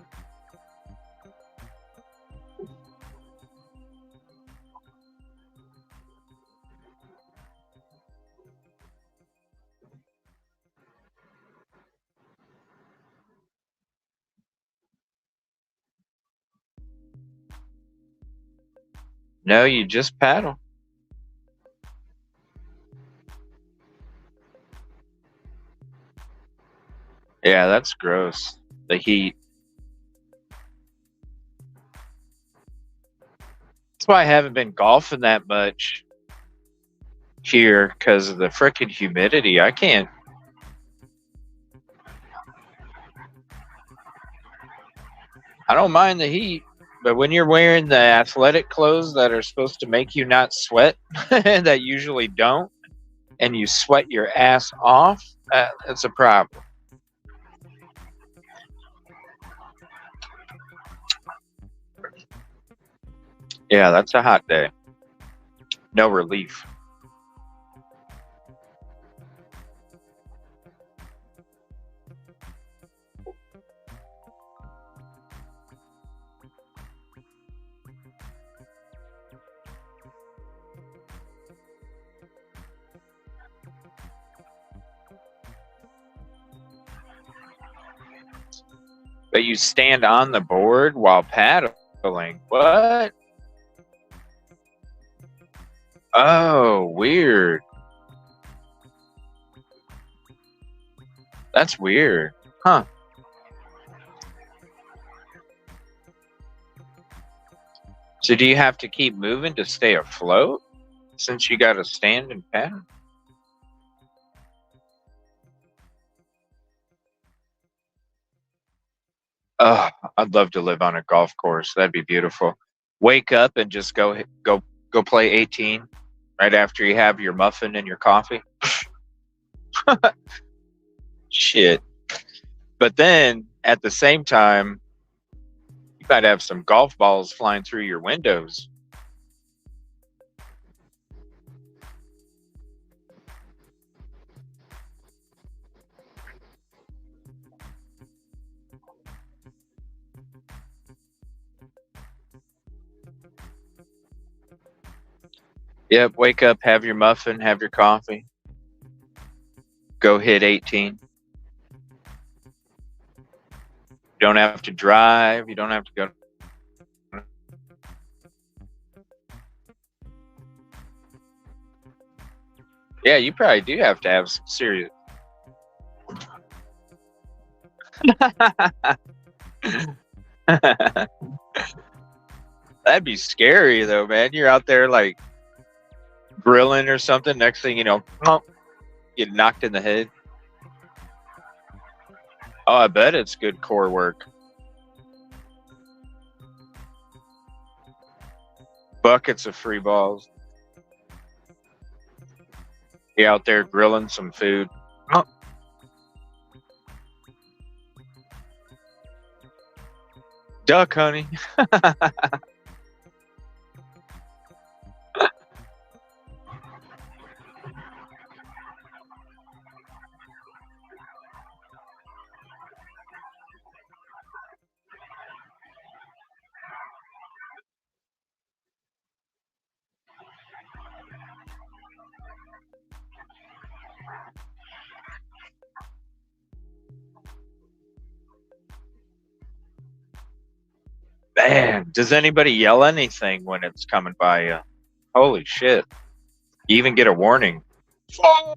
No, you just paddle. Yeah, that's gross. The heat. That's why I haven't been golfing that much here because of the frickin' humidity. I can't. I don't mind the heat, but when you're wearing the athletic clothes that are supposed to make you not sweat, that usually don't, and you sweat your ass off, that's a problem. Yeah, that's a hot day. No relief. But you stand on the board while paddling. What? Oh, weird. That's weird. Huh. So do you have to keep moving to stay afloat since you got to stand and paddle? Oh, I'd love to live on a golf course. That'd be beautiful. Wake up and just go play 18 right after you have your muffin and your coffee. Shit. But then at the same time, you might have some golf balls flying through your windows. Yep, wake up, have your muffin, have your coffee, go hit 18. You don't have to drive. You don't have to go. Yeah, you probably do have to have some serious. That'd be scary though, man. You're out there like grilling or something. Next thing you know, get knocked in the head. Oh, I bet it's good core work. Buckets of free balls. You out there grilling some food. Oh. Duck, honey. Man, does anybody yell anything when it's coming by you? Holy shit. You even get a warning. Far!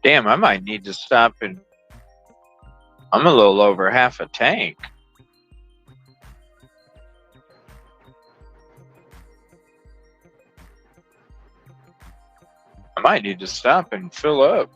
Damn, I might need to stop and... I'm a little over half a tank. I might need to stop and fill up.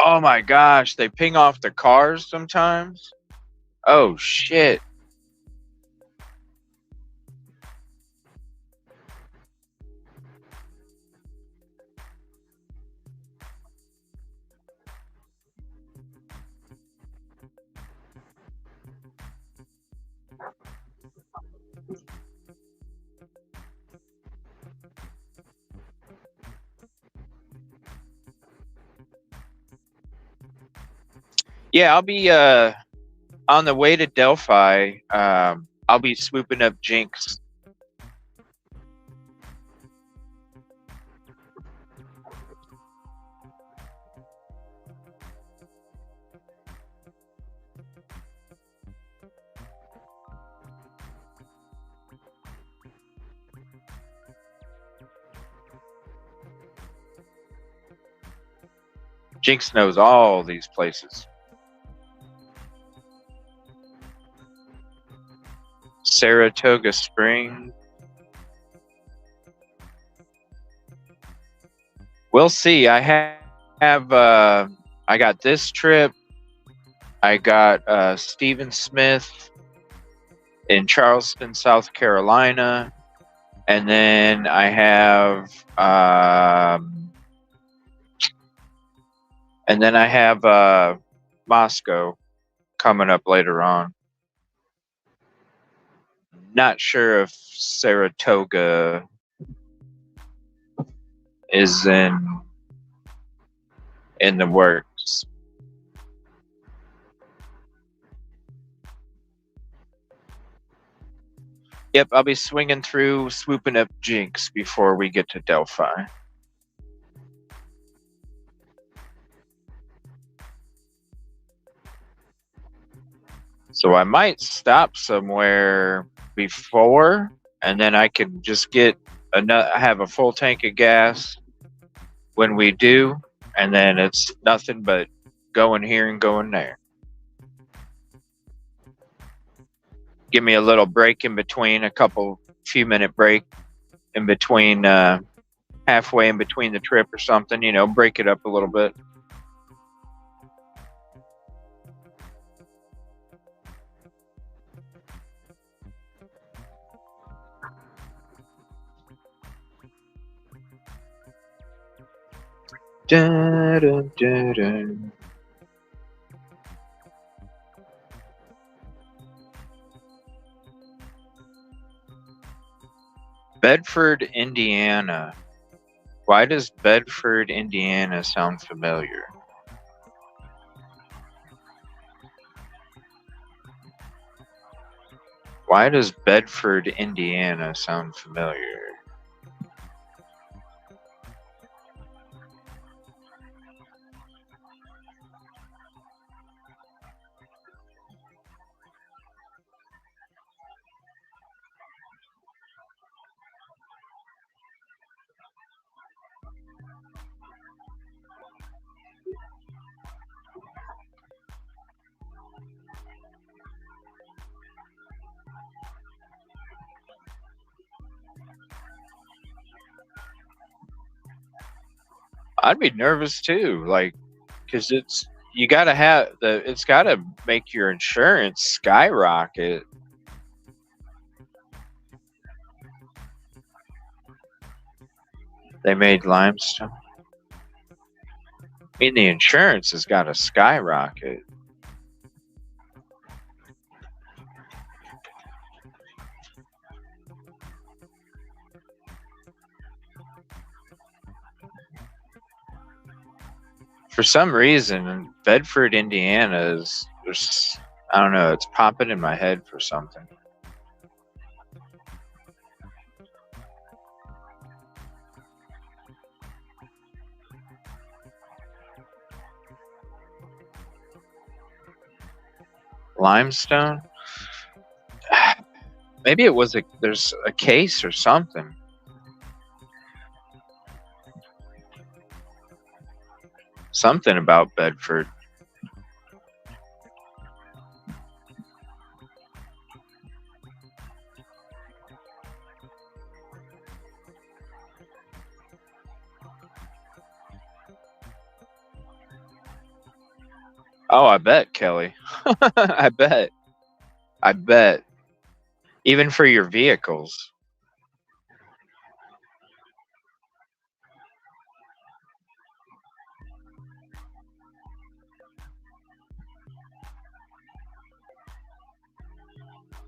Oh my gosh, they ping off the cars sometimes? Oh shit. Yeah, I'll be on the way to Delphi. I'll be swooping up Jinx. Jinx knows all these places. Saratoga Springs. We'll see. I got this trip. I got Stephen Smith in Charleston, South Carolina, and then I have Moscow coming up later on. Not sure if Saratoga is in the works. Yep, I'll be swinging through, swooping up Jinx before we get to Delphi. So I might stop somewhere before, and then I can just have a full tank of gas when we do, and then it's nothing but going here and going there. Give me a little break in between, few minute break in between, halfway in between the trip or something, break it up a little bit. Dun, dun, dun, dun. Bedford, Indiana. Why does Bedford, Indiana sound familiar? Why does Bedford, Indiana sound familiar? I'd be nervous too, because it's got to make your insurance skyrocket. They made limestone. I mean, the insurance has got to skyrocket. For some reason, Bedford, Indiana I don't know, it's popping in my head for something. Limestone? Maybe it was there's a case or something. Something about Bedford. Oh, I bet, Kelly. I bet. I bet. Even for your vehicles.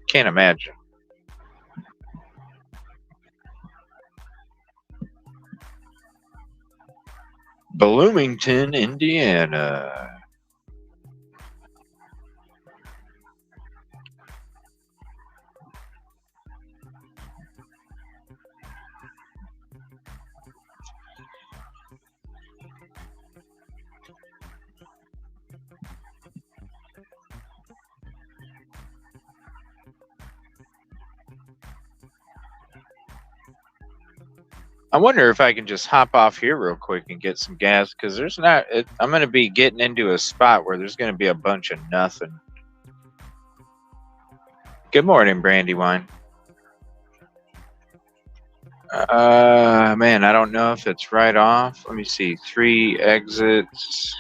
Can't imagine. Bloomington, Indiana. I wonder if I can just hop off here real quick and get some gas, because there's not. I'm going to be getting into a spot where there's going to be a bunch of nothing. Good morning, Brandywine. Man, I don't know if it's right off. Let me see. 3 exits.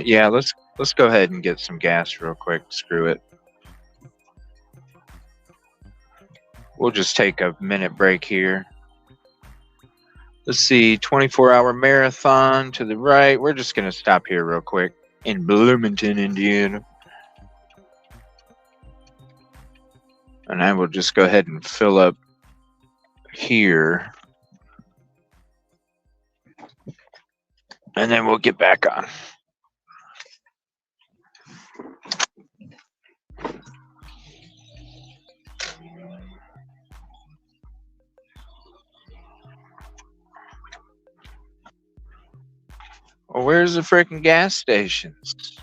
Yeah, let's go ahead and get some gas real quick. Screw it. We'll just take a minute break here. Let's see, 24-hour marathon to the right. We're just going to stop here real quick in Bloomington, Indiana. And I will just go ahead and fill up here. And then we'll get back on. Well, where's the freaking gas stations?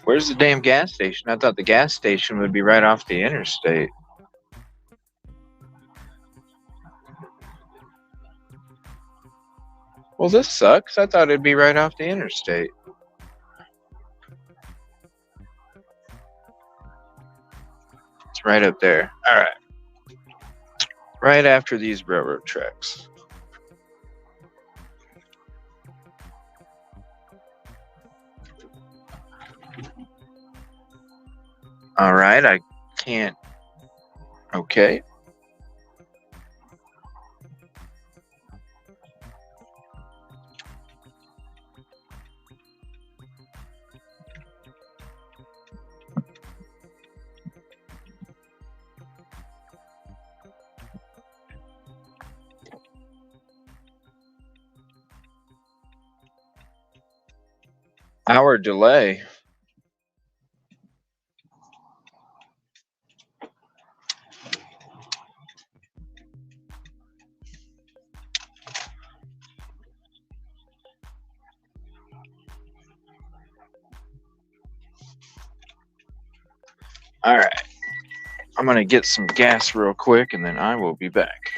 Where's the damn gas station? I thought the gas station would be right off the interstate. Well, this sucks. I thought it'd be right off the interstate. It's right up there. All right. Right after these railroad tracks. All right, I can't. Okay. Hour delay. All right. I'm going to get some gas real quick and then I will be back.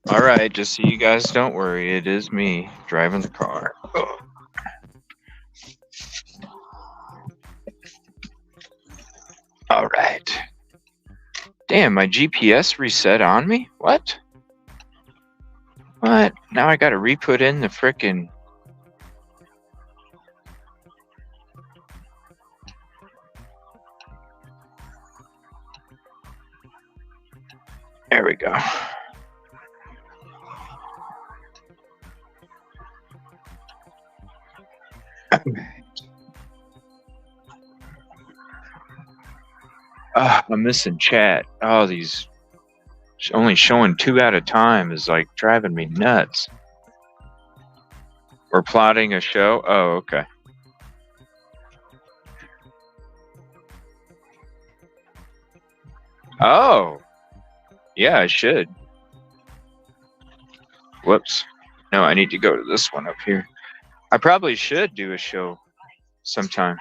All right, just so you guys don't worry, it is me driving the car. Oh. All right. Damn, my GPS reset on me? What? What? Now I gotta re-put in the frickin'... There we go. I'm missing chat. Oh, these only showing 2 at a time is like driving me nuts. We're plotting a show? Oh, okay. Oh, yeah, I should. Whoops. No, I need to go to this one up here. I probably should do a show sometime.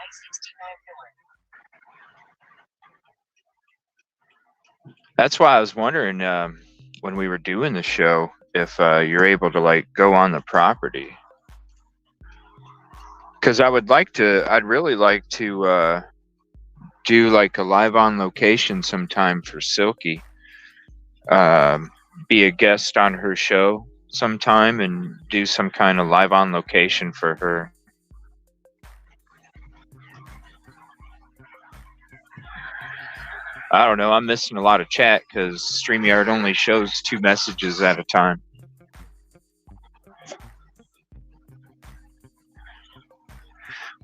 That's why I was wondering when we were doing the show if you're able to like go on the property. Because I'd really like to do like a live on location sometime for Silky. Be a guest on her show sometime and do some kind of live on location for her. I don't know. I'm missing a lot of chat because StreamYard only shows 2 messages at a time.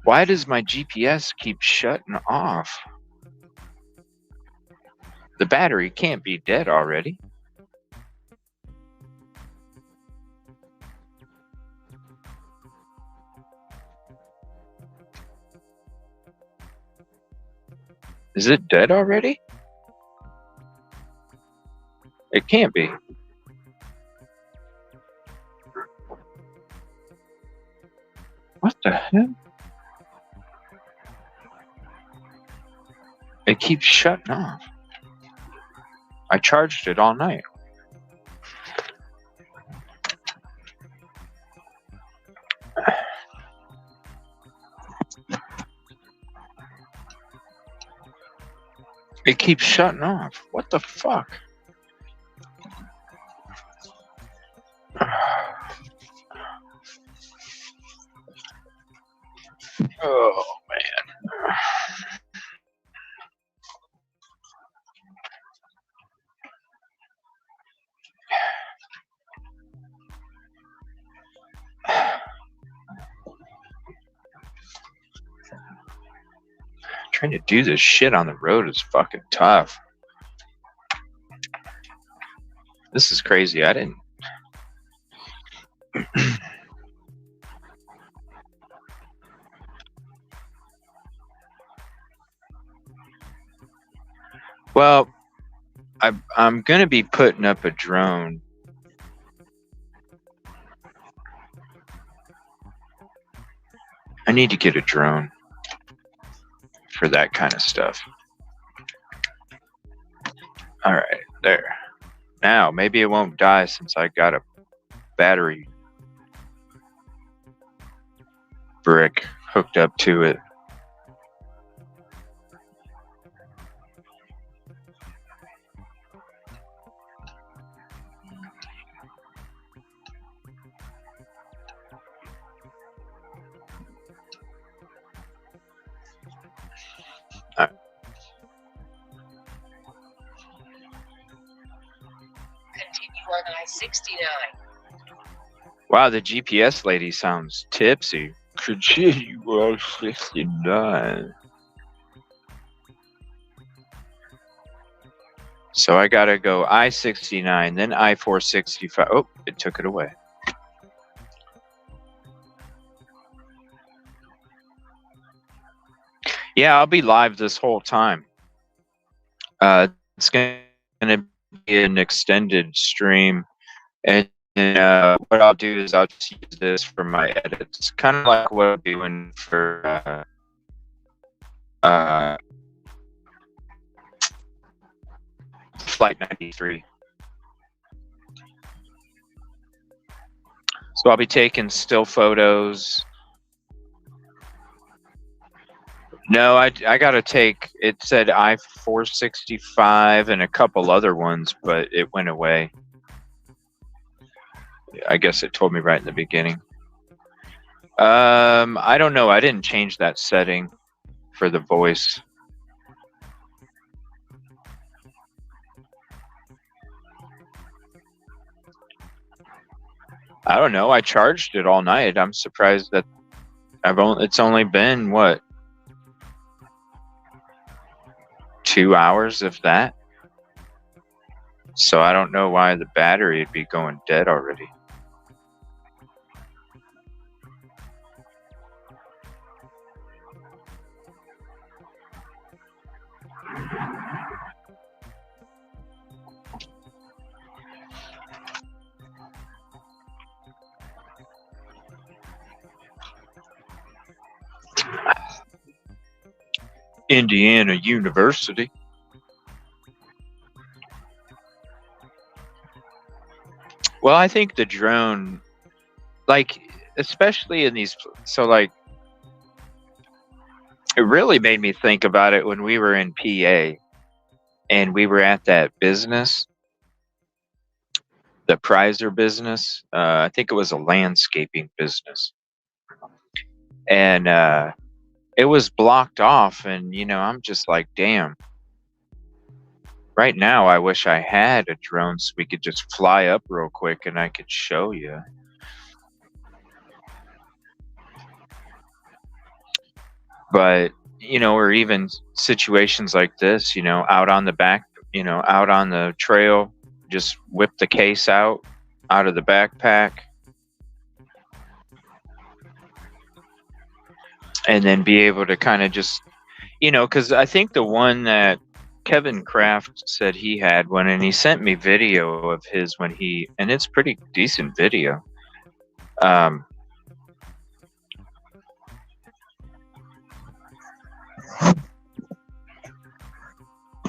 Why does my GPS keep shutting off? The battery can't be dead already. Is it dead already? It can't be. What the hell? It keeps shutting off. I charged it all night. It keeps shutting off. What the fuck? Oh, man. Trying to do this shit on the road is fucking tough. This is crazy. I didn't... Well, I'm going to be putting up a drone. I need to get a drone for that kind of stuff. All right, there. Now, maybe it won't die since I got a battery brick hooked up to it. On I-69. Wow, the GPS lady sounds tipsy. Continue on 69. So I gotta go I-69, then I-465. Oh, it took it away. Yeah, I'll be live this whole time. It's gonna be an extended stream, and what I'll do is I'll just use this for my edits, kind of like what I'm doing for Flight 93. So I'll be taking still photos. No, I got to take, it said I-465 and a couple other ones, but it went away. I guess it told me right in the beginning. I don't know. I didn't change that setting for the voice. I don't know. I charged it all night. I'm surprised that it's only been what, 2 hours, if that. So I don't know why the battery would be going dead already. Indiana University. Well, I think the drone, like, especially in these, so like, it really made me think about it when we were in PA and we were at that business, the Prizer business. I think it was a landscaping business. And it was blocked off. And, I'm just like, damn. Right now, I wish I had a drone so we could just fly up real quick and I could show you. But, or even situations like this, out on the back, out on the trail, just whip the case out of the backpack and then be able to kind of just, because I think the one that Kevin Kraft said he had one, and he sent me video of his and it's pretty decent video. And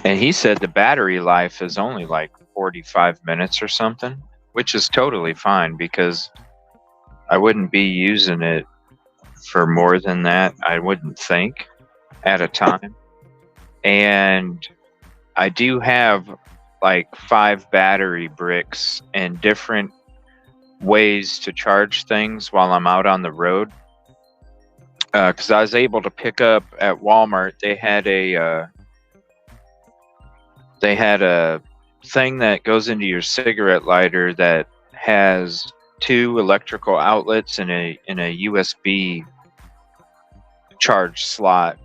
he said the battery life is only like 45 minutes or something, which is totally fine because I wouldn't be using it for more than that, I wouldn't think, at a time. And I do have like 5 battery bricks and different ways to charge things while I'm out on the road. Because I was able to pick up at Walmart, they had a thing that goes into your cigarette lighter that has 2 electrical outlets and a USB charge slot.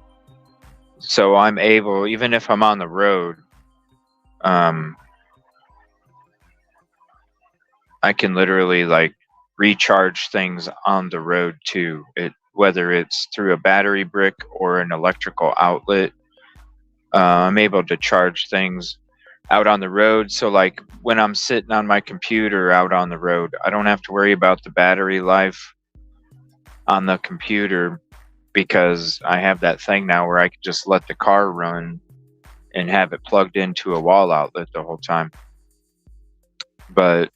So I'm able, even if I'm on the road, I can literally like recharge things on the road too. Whether it's through a battery brick or an electrical outlet, I'm able to charge things out on the road. So like when I'm sitting on my computer out on the road, I don't have to worry about the battery life on the computer because I have that thing now where I can just let the car run and have it plugged into a wall outlet the whole time. But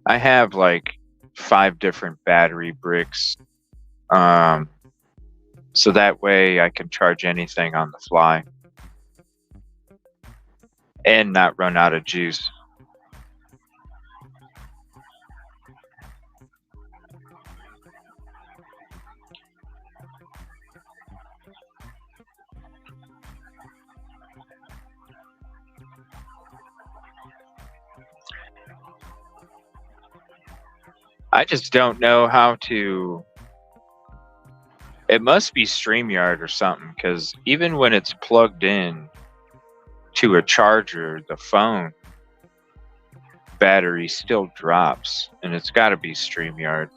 I have like 5 different battery bricks. So that way I can charge anything on the fly and not run out of juice. I just don't know how to. It must be StreamYard or something, because even when it's plugged in to a charger, the phone battery still drops, and it's got to be StreamYard.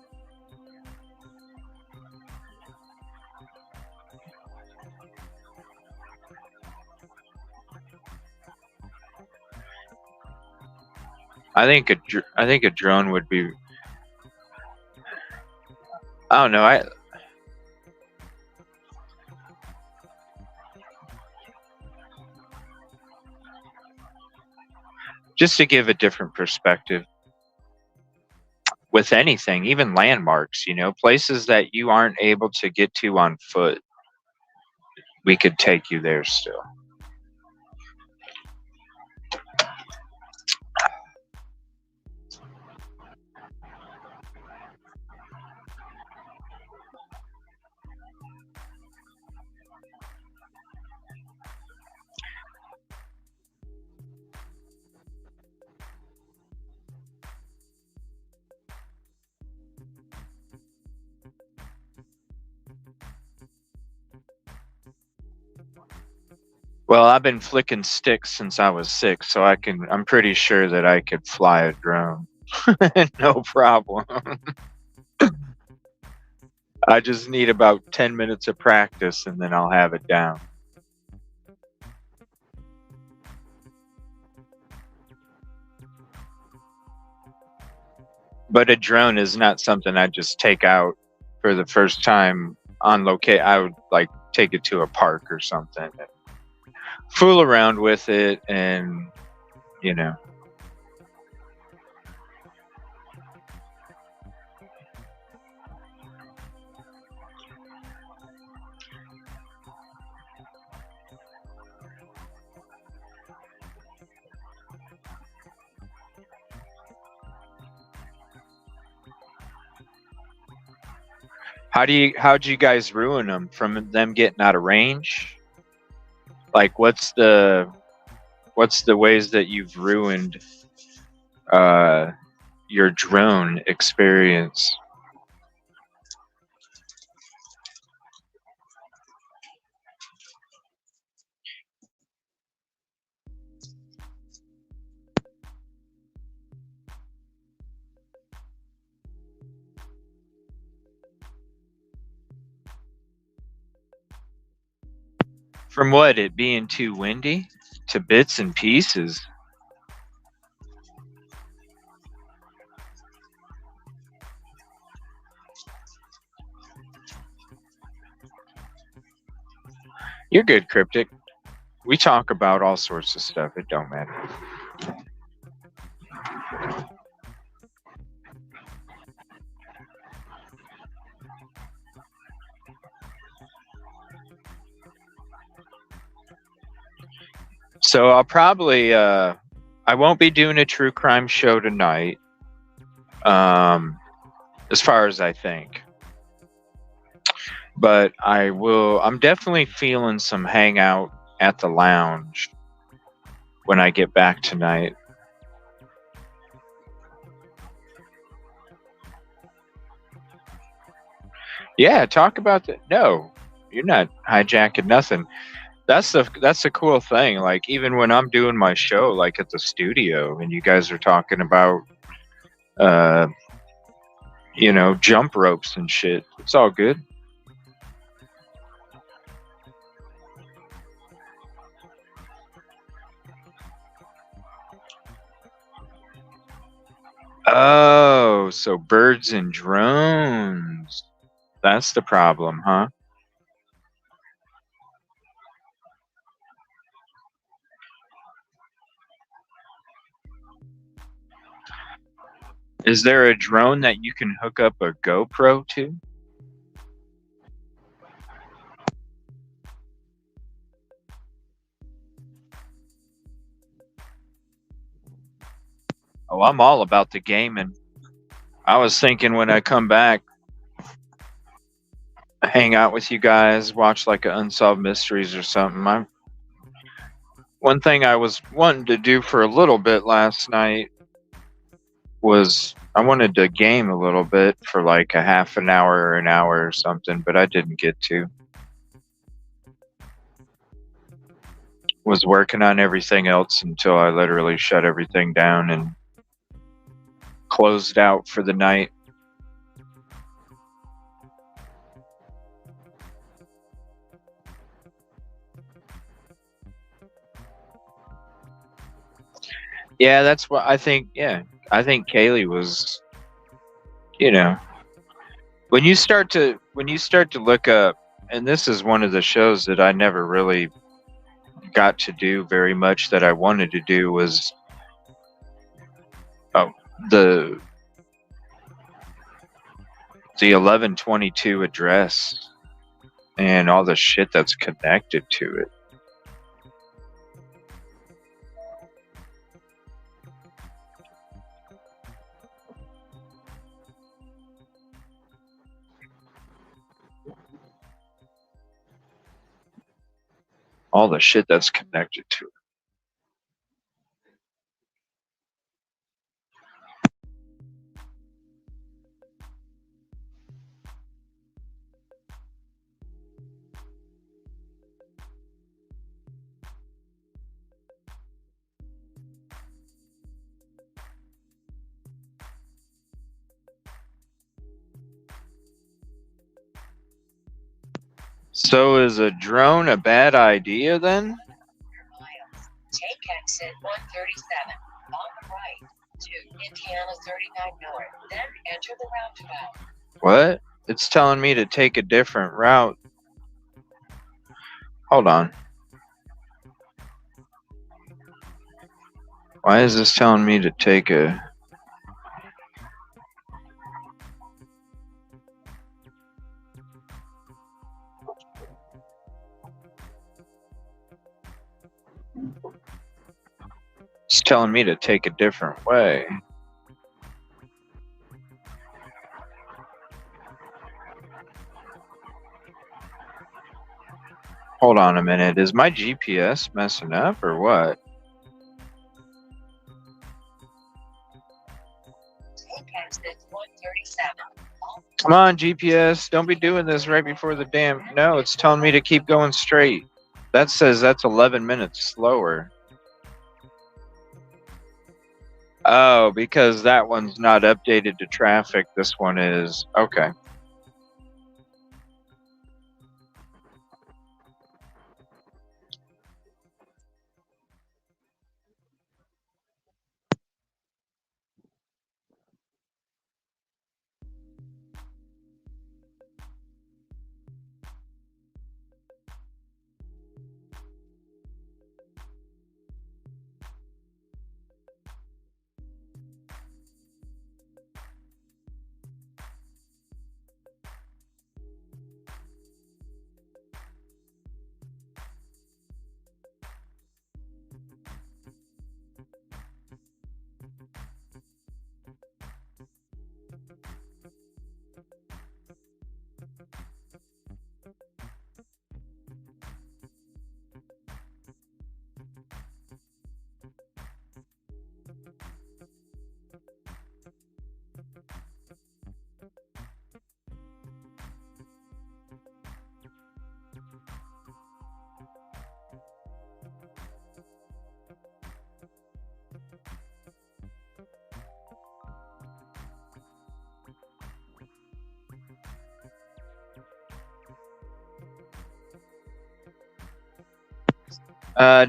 I think a drone would be. I don't know. Just to give a different perspective. with anything, even landmarks, places that you aren't able to get to on foot. We could take you there still. Well, I've been flicking sticks since I was 6, so I'm pretty sure that I could fly a drone. No problem. I just need about 10 minutes of practice and then I'll have it down. But a drone is not something I just take out for the first time on location. I would like take it to a park or something and fool around with it and, how'd you guys ruin them from them getting out of range? Like what's the ways that you've ruined your drone experience? From what, it being too windy to bits and pieces? You're good, Cryptic. We talk about all sorts of stuff. It don't matter. So I'll probably I won't be doing a true crime show tonight. As far as I think. But I'm definitely feeling some hangout at the lounge when I get back tonight. Yeah, talk about that. No, you're not hijacking nothing. That's the cool thing. Like even when I'm doing my show, like at the studio, and you guys are talking about, jump ropes and shit. It's all good. Oh, so birds and drones. That's the problem, huh? Is there a drone that you can hook up a GoPro to? Oh, I'm all about the gaming. I was thinking when I come back, hang out with you guys, watch like a Unsolved Mysteries or something. One thing I was wanting to do for a little bit last night was I wanted to game a little bit for like a half an hour or an hour or something, but I didn't get to. Was working on everything else until I literally shut everything down and closed out for the night. Yeah, that's what I think. Yeah, I think Kaylee was, when you start to look up, and this is one of the shows that I never really got to do very much that I wanted to do was the the 1122 address and all the shit that's connected to it. All the shit that's connected to it. So is a drone a bad idea then? Miles. Take exit 137 on the right to Indiana 39 North. Then enter the roundabout. What? It's telling me to take a different route. Hold on. Why is this telling me to take a... It's telling me to take a different way. Hold on a minute. Is my GPS messing up or what? Take exit 137. Come on, GPS. Don't be doing this right before the damn... No, it's telling me to keep going straight. That says that's 11 minutes slower. Oh, because that one's not updated to traffic. This one is. Okay.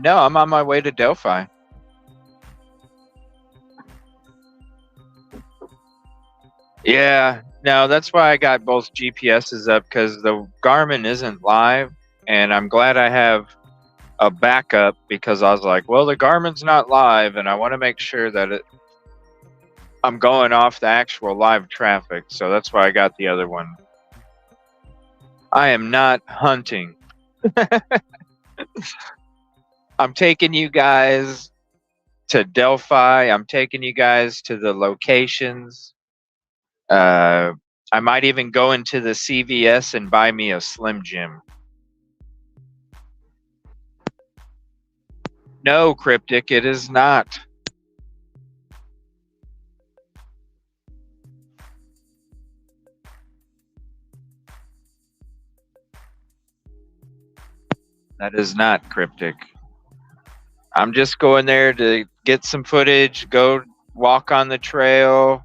No, I'm on my way to Delphi. Yeah, no, that's why I got both GPSs up, because the Garmin isn't live, and I'm glad I have a backup, because I was like, well, the Garmin's not live, and I want to make sure that I'm going off the actual live traffic, so that's why I got the other one. I am not hunting. I'm taking you guys to Delphi. I'm taking you guys to the locations. I might even go into the CVS and buy me a Slim Jim. No, Cryptic, it is not. That is not Cryptic. I'm just going there to get some footage, go walk on the trail,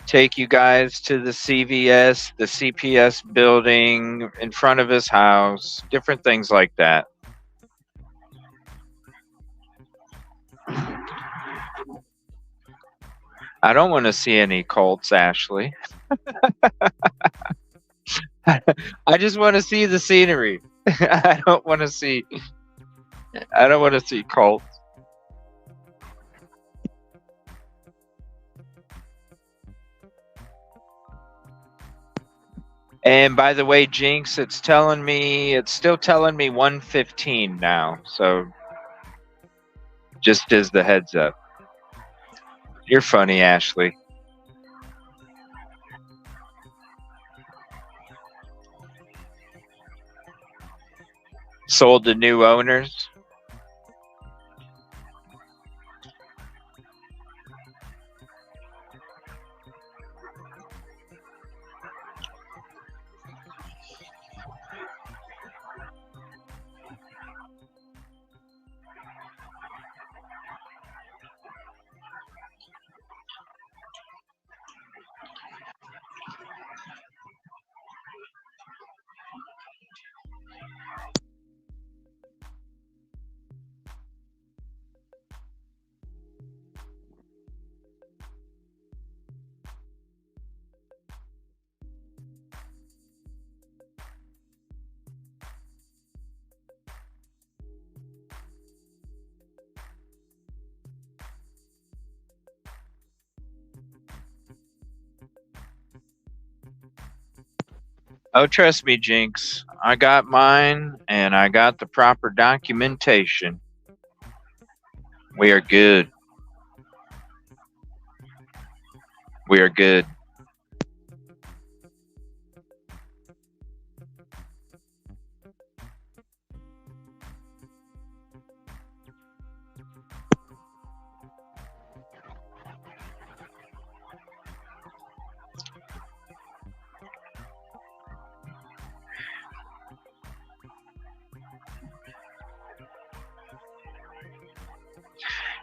take you guys to the CVS, the CPS building in front of his house, different things like that. I don't want to see any cults, Ashley. I just want to see the scenery. I don't want to see cults. And by the way, Jinx, it's still telling me 115 now. So just as the heads up. You're funny, Ashley. Sold to new owners. Oh, trust me, Jinx. I got mine and I got the proper documentation. We are good. We are good.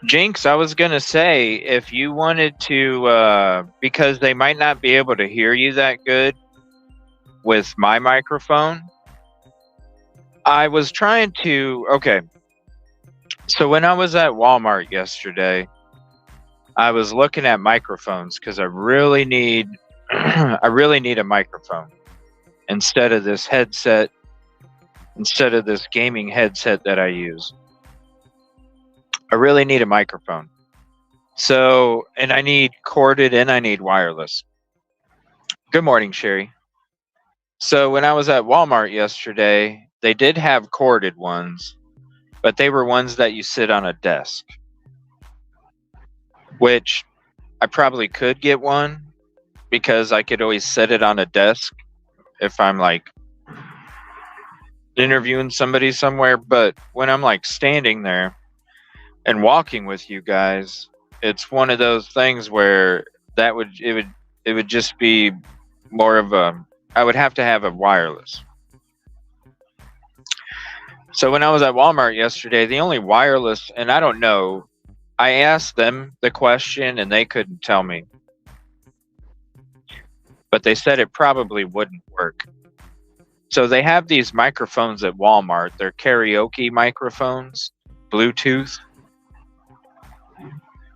Jinx, I was going to say, if you wanted to, because they might not be able to hear you that good with my microphone, I was trying to. Okay. So when I was at Walmart yesterday, I was looking at microphones because I really need, I really need a microphone instead of this headset, instead of this gaming headset that I use. I really need a microphone. So, and I need corded and I need wireless. Good morning, Sherry. So when I was at Walmart yesterday, they did have corded ones, but they were ones that you sit on a desk, which I probably could get one because I could always set it on a desk if I'm like interviewing somebody somewhere. But when I'm like standing there and walking with you guys, it's one of those things where it would just be more of a, I would have to have a wireless. So when I was at Walmart yesterday, the only wireless, and I don't know, I asked them the question and they couldn't tell me. But they said it probably wouldn't work. So they have these microphones at Walmart. They're karaoke microphones, Bluetooth.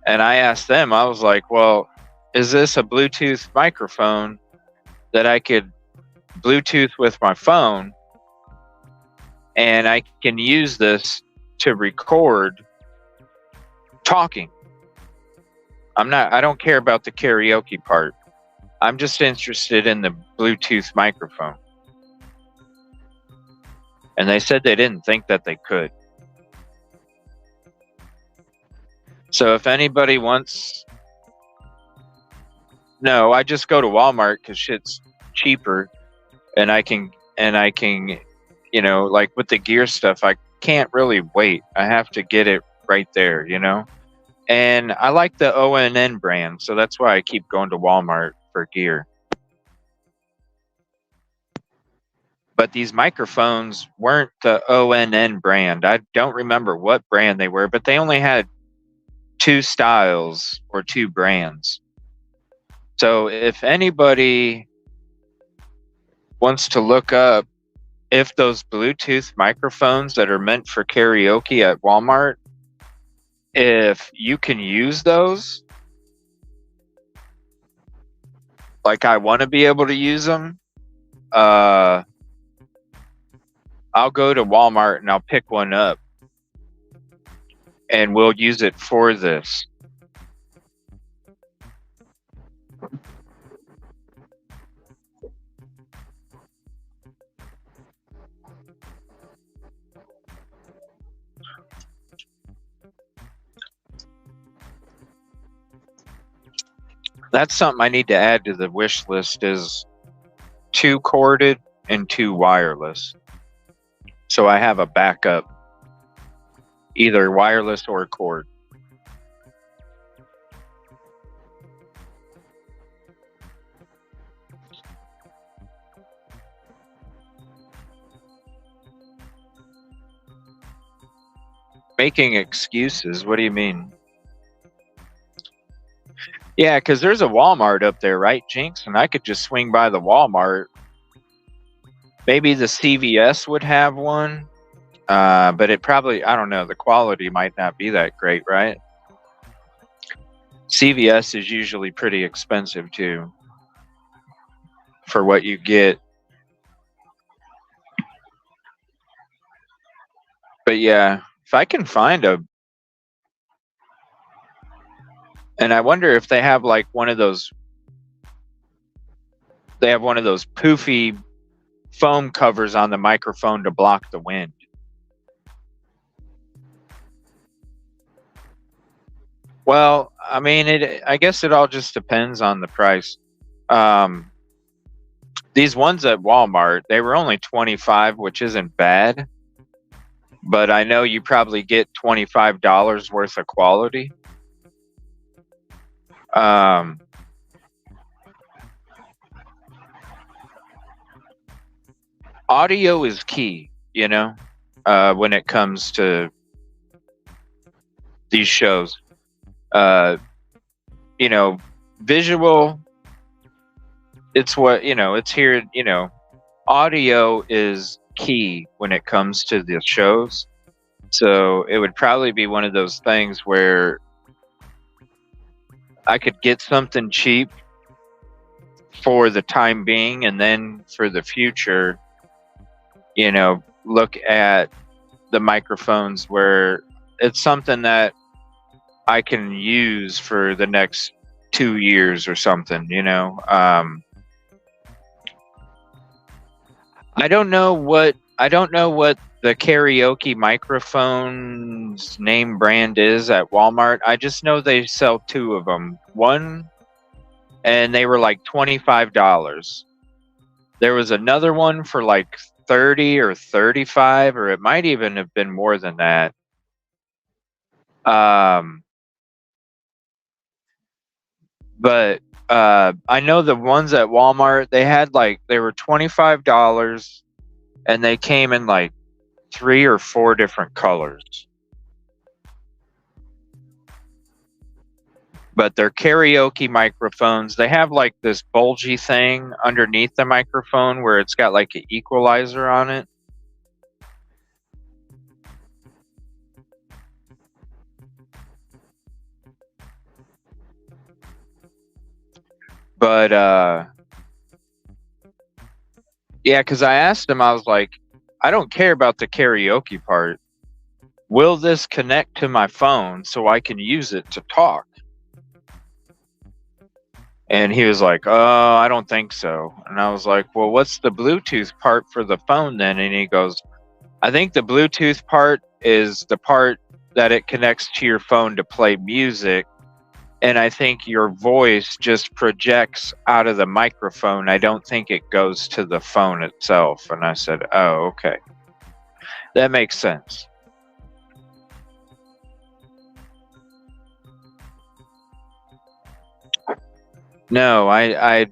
And I asked them, I was like, well, is this a Bluetooth microphone that I could Bluetooth with my phone and I can use this to record talking? I don't care about the karaoke part. I'm just interested in the Bluetooth microphone. And they said they didn't think that they could. So if anybody wants, no, I just go to Walmart because shit's cheaper, and I can, you know, like with the gear stuff, I can't really wait. I have to get it right there, you know. And I like the ONN brand, so that's why I keep going to Walmart for gear. But these microphones weren't the ONN brand. I don't remember what brand they were, but they only had 2 styles or 2 brands. So if anybody wants to look up if those Bluetooth microphones that are meant for karaoke at Walmart, if you can use those, like I want to be able to use them, I'll go to Walmart and I'll pick one up and we'll use it for this. That's something I need to add to the wish list is 2 corded and 2 wireless. So I have a backup, either wireless or cord. Making excuses? What do you mean? Yeah, because there's a Walmart up there, right, Jinx? And I could just swing by the Walmart. Maybe the CVS would have one, but it probably, I don't know, the quality might not be that great, right? CVS is usually pretty expensive too for what you get. But yeah, if I can find a, and I wonder if they have like one of those, they have one of those poofy foam covers on the microphone to block the wind. Well, I mean, I guess it all just depends on the price. These ones at Walmart, they were only 25, which isn't bad. But I know you probably get $25 worth of quality. Audio is key, you know, when it comes to these shows. You know, visual, it's what, you know, it's here, you know, audio is key when it comes to the shows. So it would probably be one of those things where I could get something cheap for the time being, and then for the future, you know, look at the microphones where it's something that I can use for the next 2 years or something, you know. I don't know what the karaoke microphone's name brand is at Walmart. I just know they sell 2 of them. One, and they were like $25. There was another one for like 30 or 35, or it might even have been more than that. But I know the ones at Walmart, they were $25, and they came in like 3 or 4 different colors. But they're karaoke microphones. They have like this bulgy thing underneath the microphone where it's got like an equalizer on it. But yeah, because I asked him, I was like, I don't care about the karaoke part. Will this connect to my phone so I can use it to talk? And he was like, oh, I don't think so. And I was like, well, what's the Bluetooth part for the phone then? And he goes, I think the Bluetooth part is the part that it connects to your phone to play music. And I think your voice just projects out of the microphone. I don't think it goes to the phone itself. And I said, oh, okay. That makes sense. No, I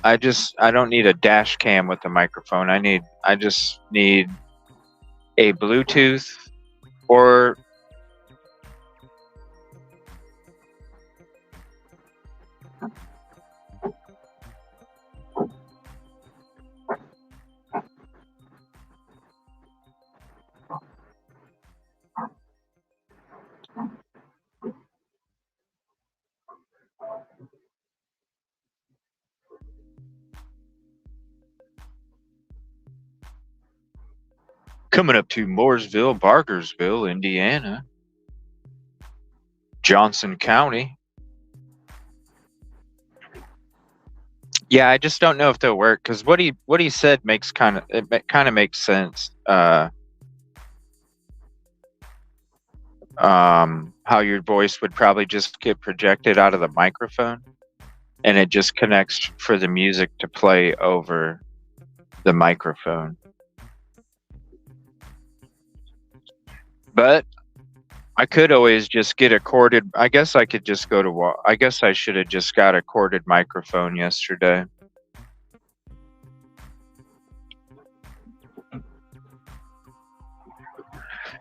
don't need a dash cam with the microphone. I just need a Bluetooth or coming up to Mooresville, Barkersville, Indiana, Johnson County. Yeah, I just don't know if they'll work because what he said makes kind of makes sense. How your voice would probably just get projected out of the microphone. and it just connects for the music to play over the microphone. But I could always just get a corded. I guess I could just go to. I guess I should have just got a corded microphone yesterday.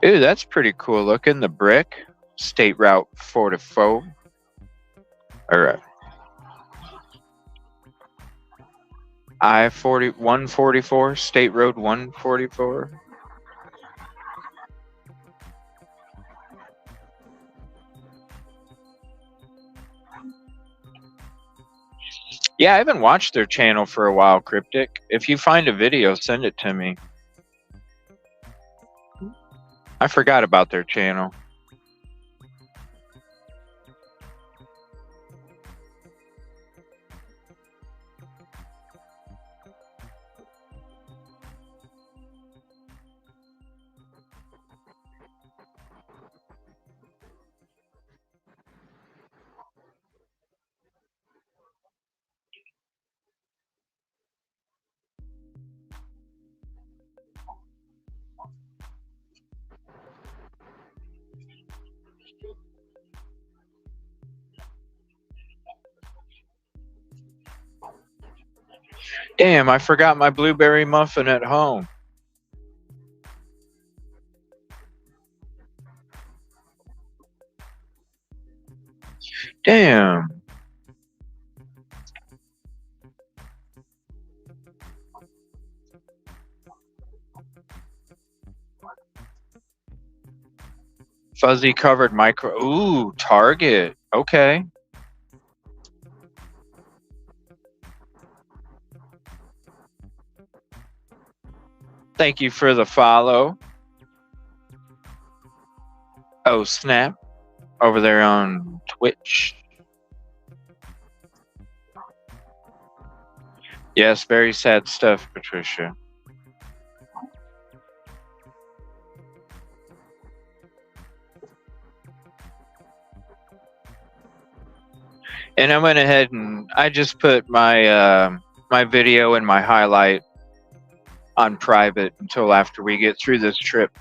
Ooh, that's pretty cool looking. The brick, State Route 44. All right. I-40 144, State Road 144. Yeah, I haven't watched their channel for a while, Cryptic. If you find a video, send it to me. I forgot about their channel. Damn, I forgot my blueberry muffin at home. Damn. Fuzzy covered micro. Ooh, Target. Okay. Thank you for the follow. Oh, snap. Over there on Twitch. Yes, very sad stuff, Patricia. And I went ahead and I just put my my video and my highlight on private until after we get through this trip.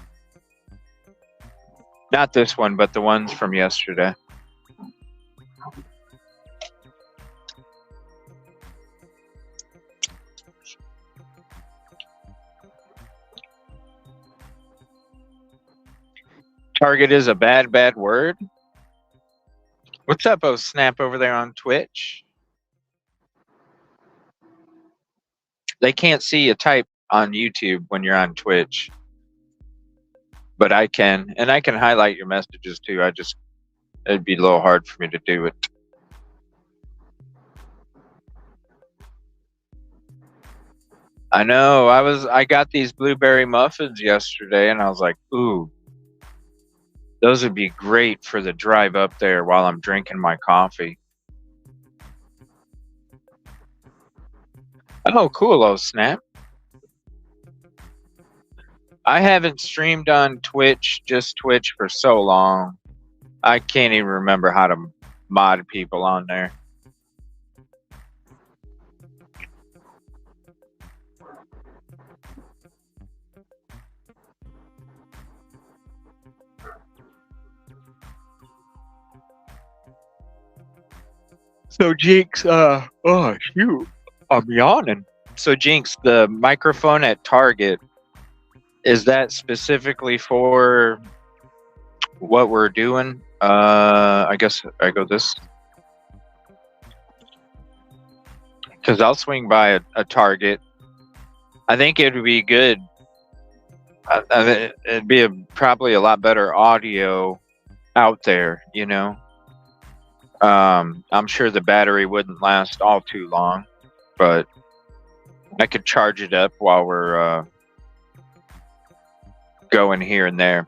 Not this one, but the ones from yesterday. Target is a bad, bad word. What's up, oh snap over there on Twitch? They can't see you type on YouTube when you're on Twitch. But I can, and I can highlight your messages too. It'd be a little hard for me to do it. I know. I got these blueberry muffins yesterday, and I was like, ooh, those would be great for the drive up there while I'm drinking my coffee. Oh, cool, oh snap. I haven't streamed on Twitch, just Twitch, for so long. I can't even remember how to mod people on there. So Jinx, oh shoot, I'm yawning. So Jinx, the microphone at Target, is that specifically for what we're doing? I guess I go this, because I'll swing by a Target. I think it would be good. It'd be probably a lot better audio out there, you know. I'm sure the battery wouldn't last all too long, but I could charge it up while we're going here and there.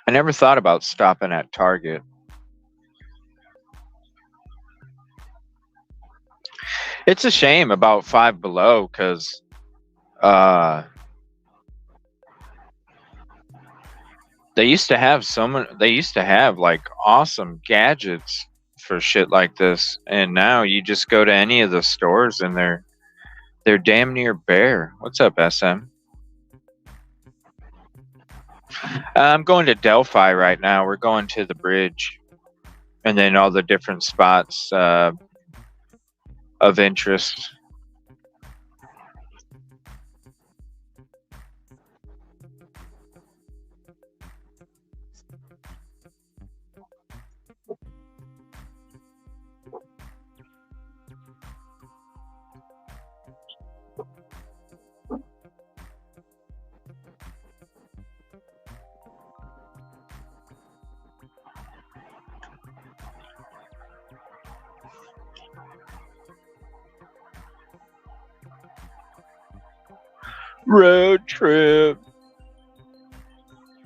I never thought about stopping at Target. It's a shame about Five Below because they used to have they used to have like awesome gadgets for shit like this, and now you just go to any of the stores and they're damn near bare. What's up, SM? I'm going to Delphi right now. We're going to the bridge, and then all the different spots of interest. Road trip.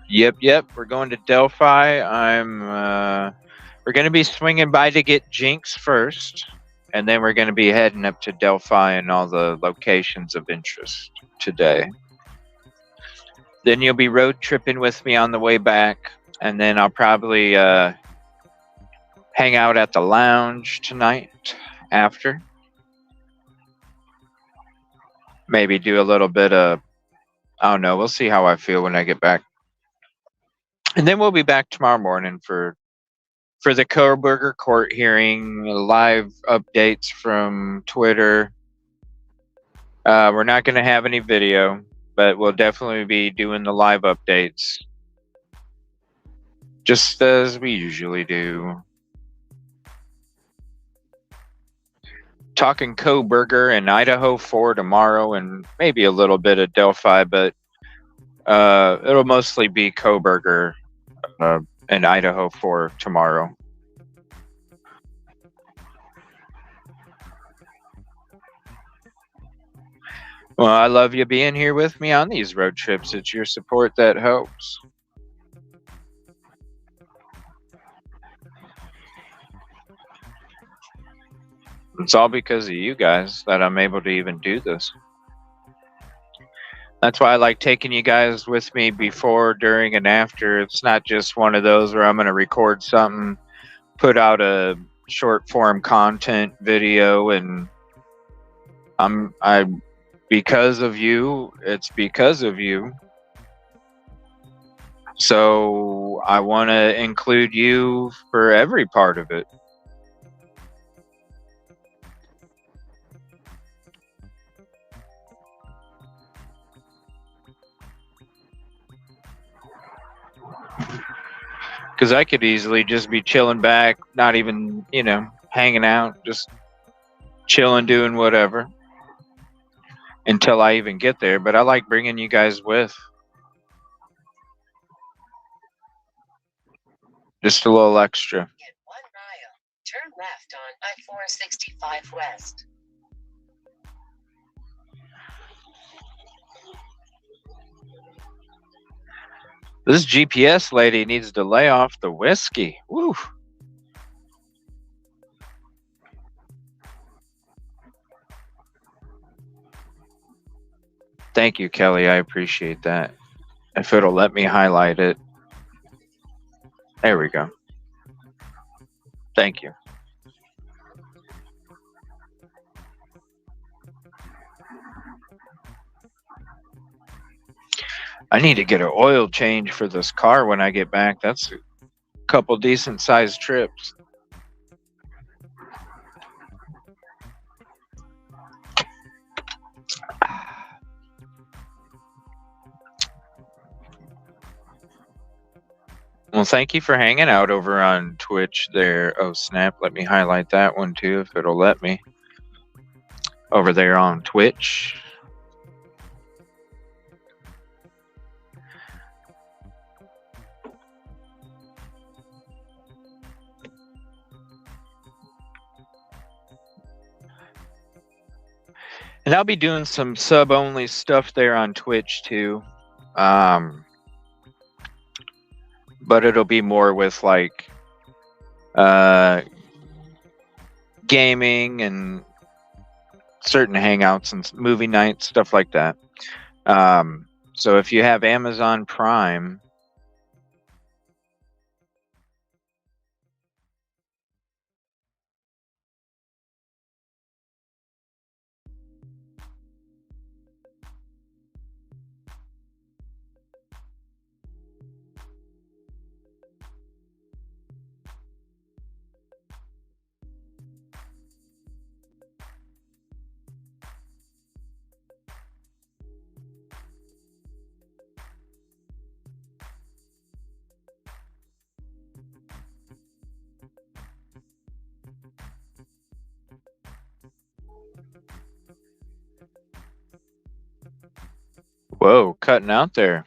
Yep. We're going to Delphi. We're going to be swinging by to get Jinx first, and then we're going to be heading up to Delphi and all the locations of interest today. Then you'll be road tripping with me on the way back, and then I'll probably hang out at the lounge tonight after. Maybe do a little bit of, I don't know, we'll see how I feel when I get back. And then we'll be back tomorrow morning for the Coburger court hearing, live updates from Twitter. We're not going to have any video, but we'll definitely be doing the live updates just as we usually do. Talking Coburger and Idaho 4 tomorrow, and maybe a little bit of Delphi, but it'll mostly be Coburger and Idaho 4 tomorrow. Well, I love you being here with me on these road trips. It's your support that helps. It's all because of you guys that I'm able to even do this. That's why I like taking you guys with me before, during, and after. It's not just one of those where I'm going to record something, put out a short form content video, and I because of you, it's because of you. So I want to include you for every part of it. Because I could easily just be chilling back, not even, hanging out, just chilling, doing whatever until I even get there. But I like bringing you guys with. Just a little extra. In 1 mile, turn left on I-465 West. This GPS lady needs to lay off the whiskey. Woo. Thank you, Kelly. I appreciate that. If it'll let me highlight it. There we go. Thank you. I need to get an oil change for this car when I get back. That's a couple decent sized trips. Well, thank you for hanging out over on Twitch there. Oh, snap. Let me highlight that one too, if it'll let me. Over there on Twitch. And I'll be doing some sub-only stuff there on Twitch too. But it'll be more with like gaming and certain hangouts and movie nights, stuff like that. So if you have Amazon Prime, whoa, cutting out there.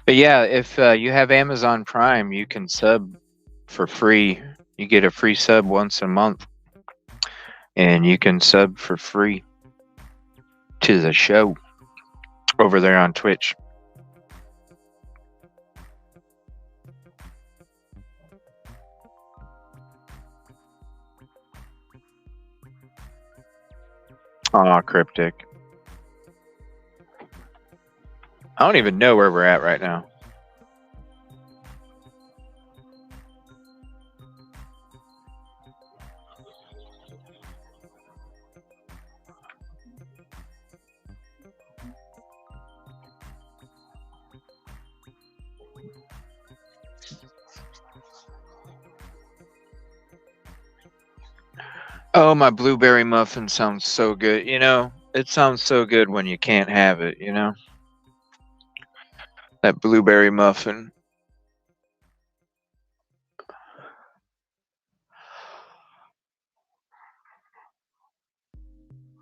But yeah, if you have Amazon Prime, you can sub for free. You get a free sub once a month, and you can sub for free to the show over there on Twitch. Aw, Cryptic. I don't even know where we're at right now. Oh, my blueberry muffin sounds so good. You know, it sounds so good when you can't have it, you know? That blueberry muffin.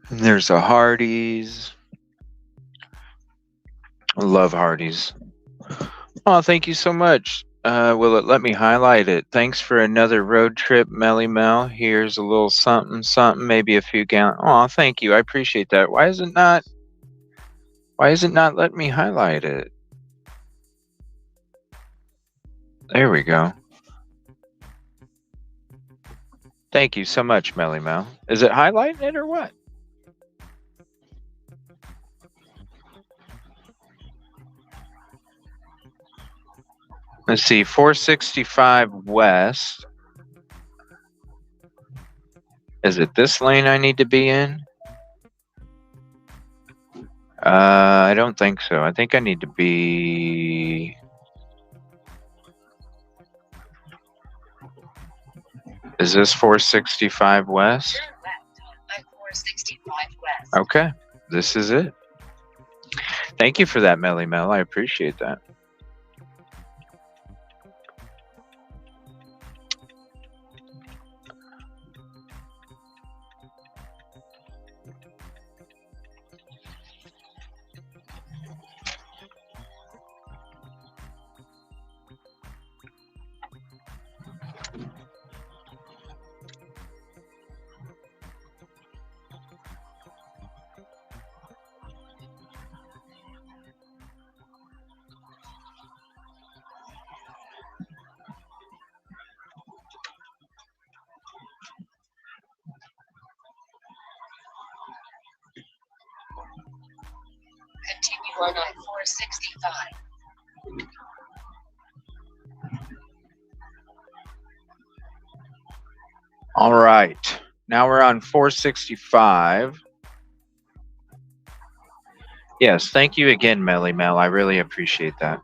And there's a Hardee's. I love Hardee's. Oh, thank you so much. Will it let me highlight it? Thanks for another road trip, Melly Mel. Here's a little something, something, maybe a few gallons. Oh, thank you. I appreciate that. Why is it not letting me highlight it? There we go. Thank you so much, Melly Mel. Is it highlighting it or what? Let's see, 465 West. Is it this lane I need to be in? I don't think so. I think I need to be... Is this 465 West? Turn left on I-465 West. Okay, this is it. Thank you for that, Melly Mel. I appreciate that. Continue on I-465. All right. Now we're on 465. Yes, thank you again, Melly Mel. I really appreciate that.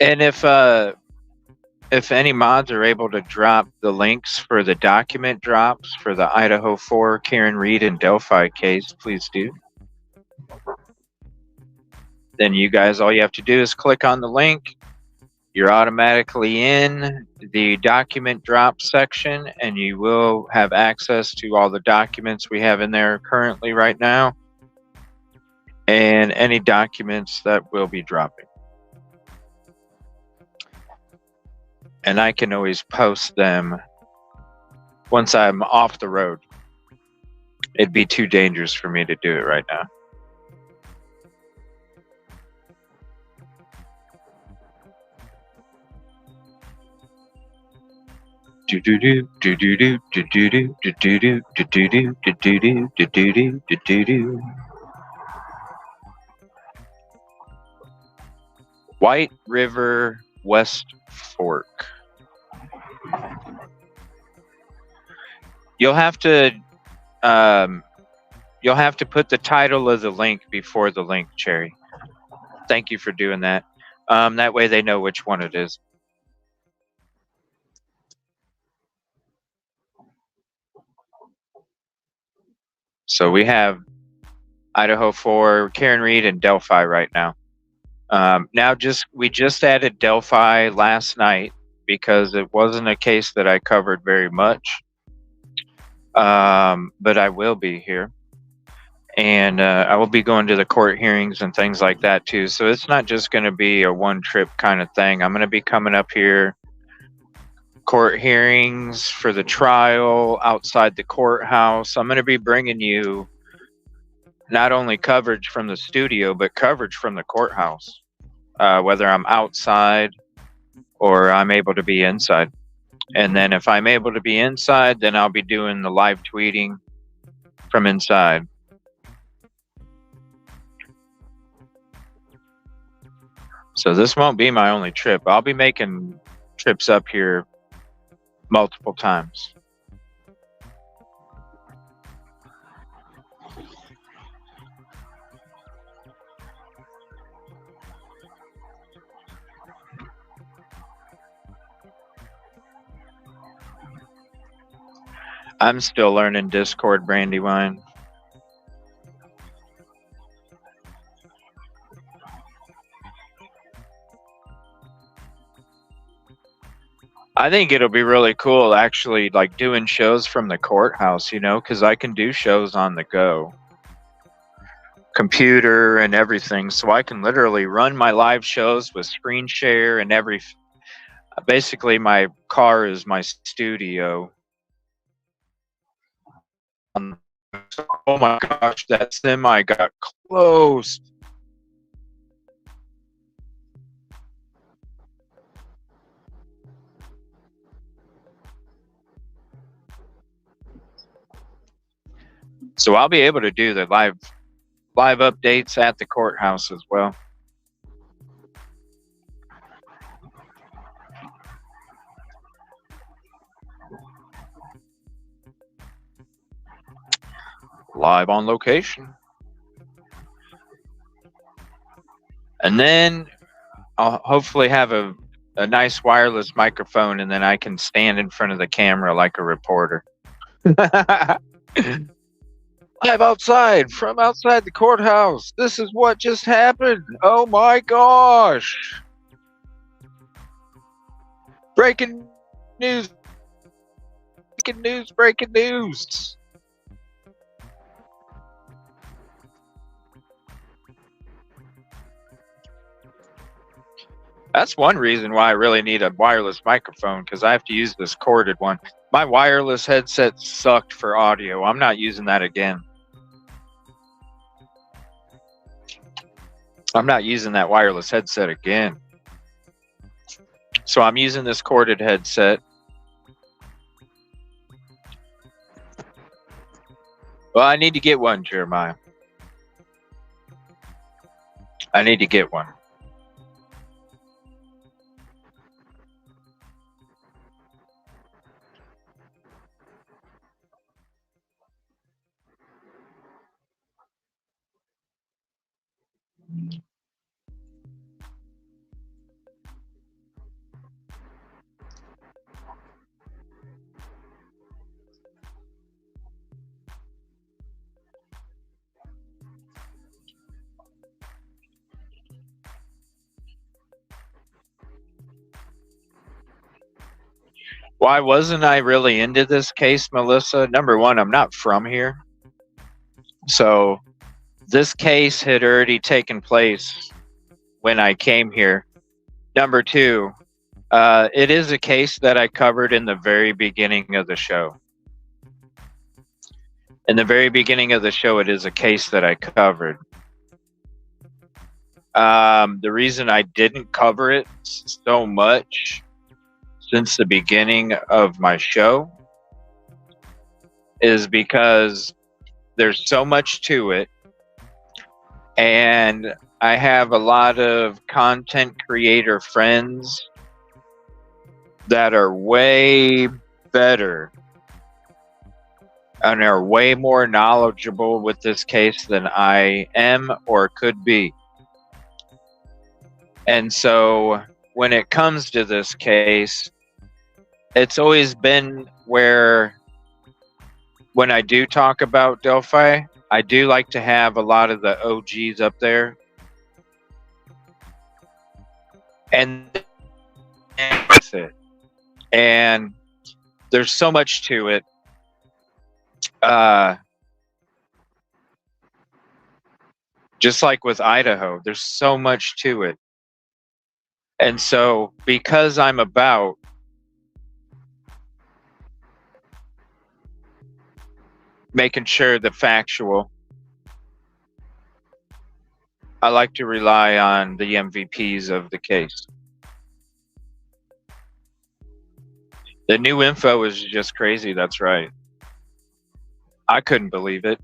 And if any mods are able to drop the links for the document drops for the Idaho 4, Karen Reed, and Delphi case, please do. Then you guys, all you have to do is click on the link. You're automatically in the document drop section, and you will have access to all the documents we have in there currently right now, and any documents that will be dropping. And I can always post them once I'm off the road. It'd be too dangerous for me to do it right now. White River West Fork. You'll have to put the title of the link before the link, Cherry. Thank you for doing that. That way they know which one it is. So we have Idaho 4, Karen Reed, and Delphi right now. We just added Delphi last night because it wasn't a case that I covered very much. But I will be here. And I will be going to the court hearings and things like that too. So it's not just going to be a one trip kind of thing. I'm going to be coming up here, court hearings for the trial outside the courthouse. I'm going to be bringing you not only coverage from the studio, but coverage from the courthouse, whether I'm outside or I'm able to be inside. And then if I'm able to be inside, then I'll be doing the live tweeting from inside. So this won't be my only trip. I'll be making trips up here multiple times. I'm still learning Discord, Brandywine. I think it'll be really cool actually, like doing shows from the courthouse, because I can do shows on the go. Computer and everything. So I can literally run my live shows with screen share and basically my car is my studio. Oh my gosh, that semi got close. So I'll be able to do the live updates at the courthouse as well. Live on location. And then I'll hopefully have a nice wireless microphone, and then I can stand in front of the camera like a reporter. Live outside, from outside the courthouse. This is what just happened. Oh my gosh. Breaking news. Breaking news. That's one reason why I really need a wireless microphone, because I have to use this corded one. My wireless headset sucked for audio. I'm not using that again. I'm not using that wireless headset again. So I'm using this corded headset. Well, I need to get one, Jeremiah. I need to get one. Why wasn't I really into this case, Melissa? Number one, I'm not from here. So this case had already taken place when I came here. Number two, it is a case that I covered in the very beginning of the show. In the very beginning of the show, it is a case that I covered. The reason I didn't cover it so much since the beginning of my show is because there's so much to it, and I have a lot of content creator friends that are way better and are way more knowledgeable with this case than I am or could be. And so when it comes to this case, it's always been where when I do talk about Delphi, I do like to have a lot of the OGs up there. And that's it. And there's so much to it. Just like with Idaho, there's so much to it. And so because I'm about making sure the factual, I like to rely on the MVPs of the case. The new info is just crazy. That's right. I couldn't believe it.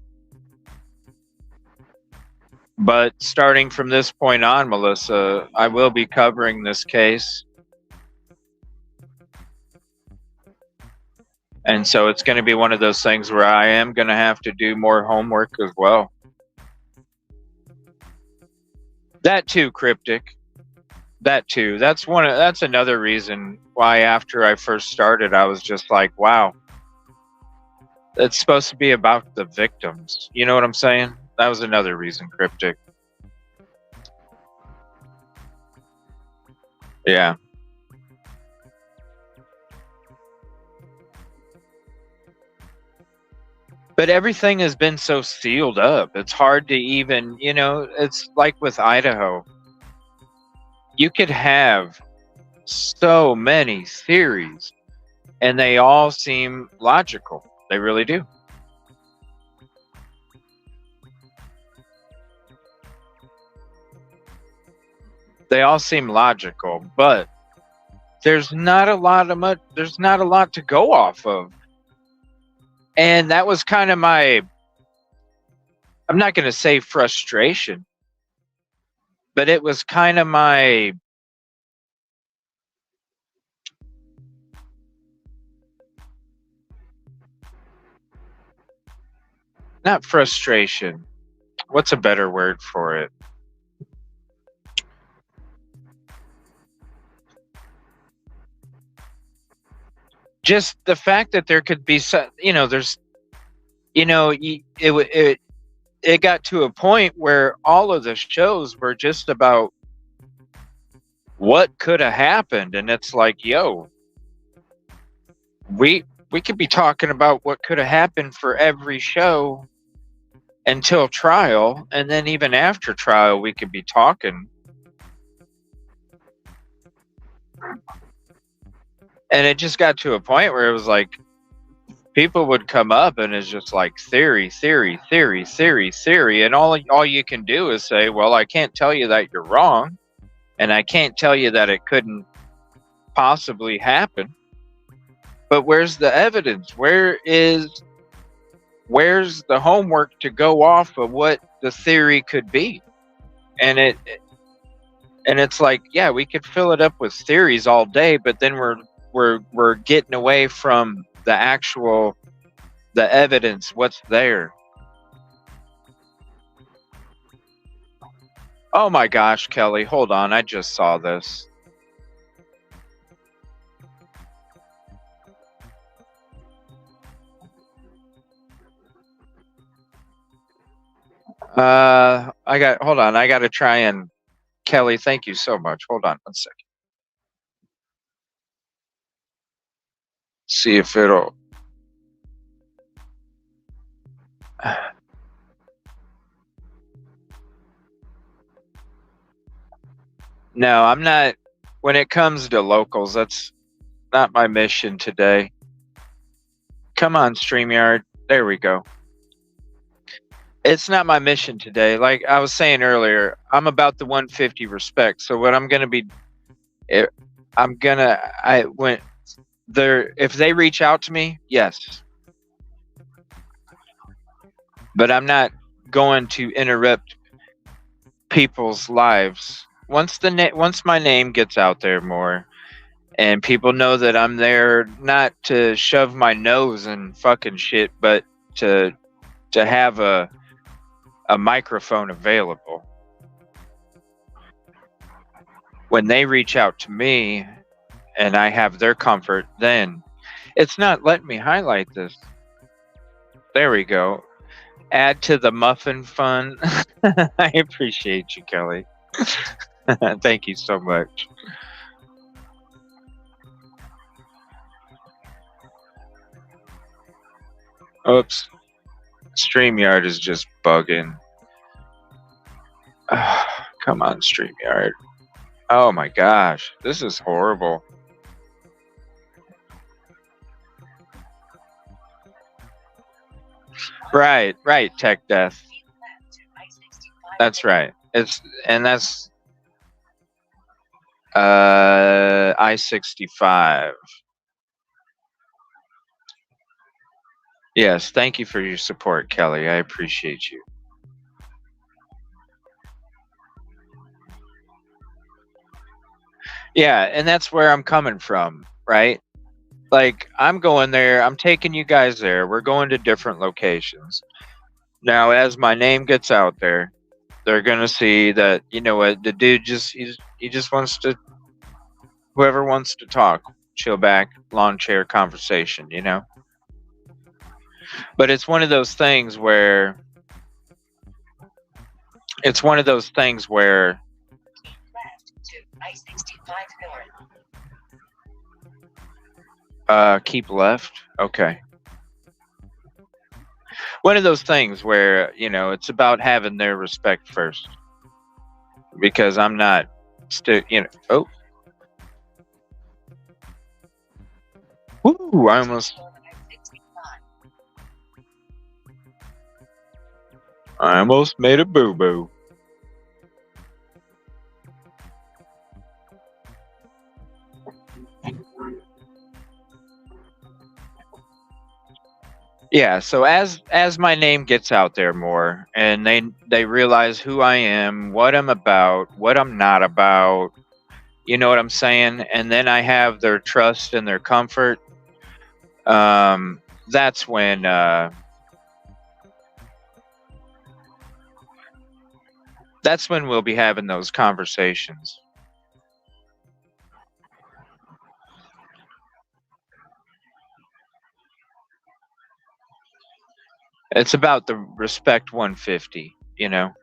But starting from this point on, Melissa, I will be covering this case. And so it's going to be one of those things where I am going to have to do more homework as well. That too, Cryptic. That too. That's another reason why after I first started, I was just like, wow, it's supposed to be about the victims. You know what I'm saying? That was another reason, Cryptic. Yeah. But everything has been so sealed up. It's hard to even, it's like with Idaho. You could have so many theories, and they all seem logical. They really do. They all seem logical, but there's not a lot to go off of. And that was kind of I'm not going to say frustration, but it was kind of my not frustration. What's a better word for it? Just the fact that there could be some, it got to a point where all of the shows were just about what could have happened, and it's like, yo, we could be talking about what could have happened for every show until trial, and then even after trial we could be talking. And it just got to a point where it was like people would come up and it's just like theory, and all you can do is say, well, I can't tell you that you're wrong, and I can't tell you that it couldn't possibly happen. But where's the evidence? Where's the homework to go off of what the theory could be? And it's like, yeah, we could fill it up with theories all day, but then we're getting away from the evidence, what's there. Oh my gosh, Kelly, hold on, I just saw this. Hold on, I got to try and, Kelly, thank you so much. Hold on 1 second. See if it'll. No, I'm not. When it comes to locals, that's not my mission today. Come on, StreamYard. There we go. It's not my mission today. Like I was saying earlier, I'm about the 150 respect. So what I'm going to be, if they reach out to me, yes, but I'm not going to interrupt people's lives. Once my name gets out there more, and people know that I'm there not to shove my nose in fucking shit, but to have a microphone available. When they reach out to me and I have their comfort, then it's not letting me highlight this. There we go. Add to the muffin fun. I appreciate you, Kelly. Thank you so much. Oops. StreamYard is just bugging. Come on, StreamYard. Oh my gosh. This is horrible. Right, Tech Death. That's right. That's I-65. Yes, thank you for your support, Kelly. I appreciate you. Yeah, and that's where I'm coming from, right? Like, I'm going there, I'm taking you guys there. We're going to different locations. Now, as my name gets out there, they're going to see that, you know what, the dude he just wants to, whoever wants to talk, chill back, lawn chair conversation, you know? But it's one of those things where it's one of those things where left to I-65 north. keep left. Okay. One of those things where, you know, it's about having their respect first. Because I'm not still, you know, oh. Woo, I almost made a boo-boo. Yeah, so as my name gets out there more and they realize who I am, what I'm about, what I'm not about, you know what I'm saying? And then I have their trust and their comfort. That's when we'll be having those conversations. It's about the respect 150, you know.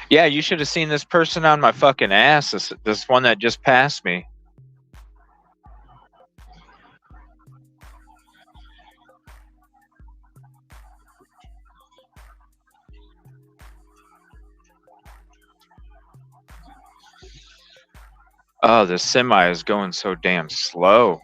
Yeah, you should have seen this person on my fucking ass. This one that just passed me. Oh, the semi is going so damn slow.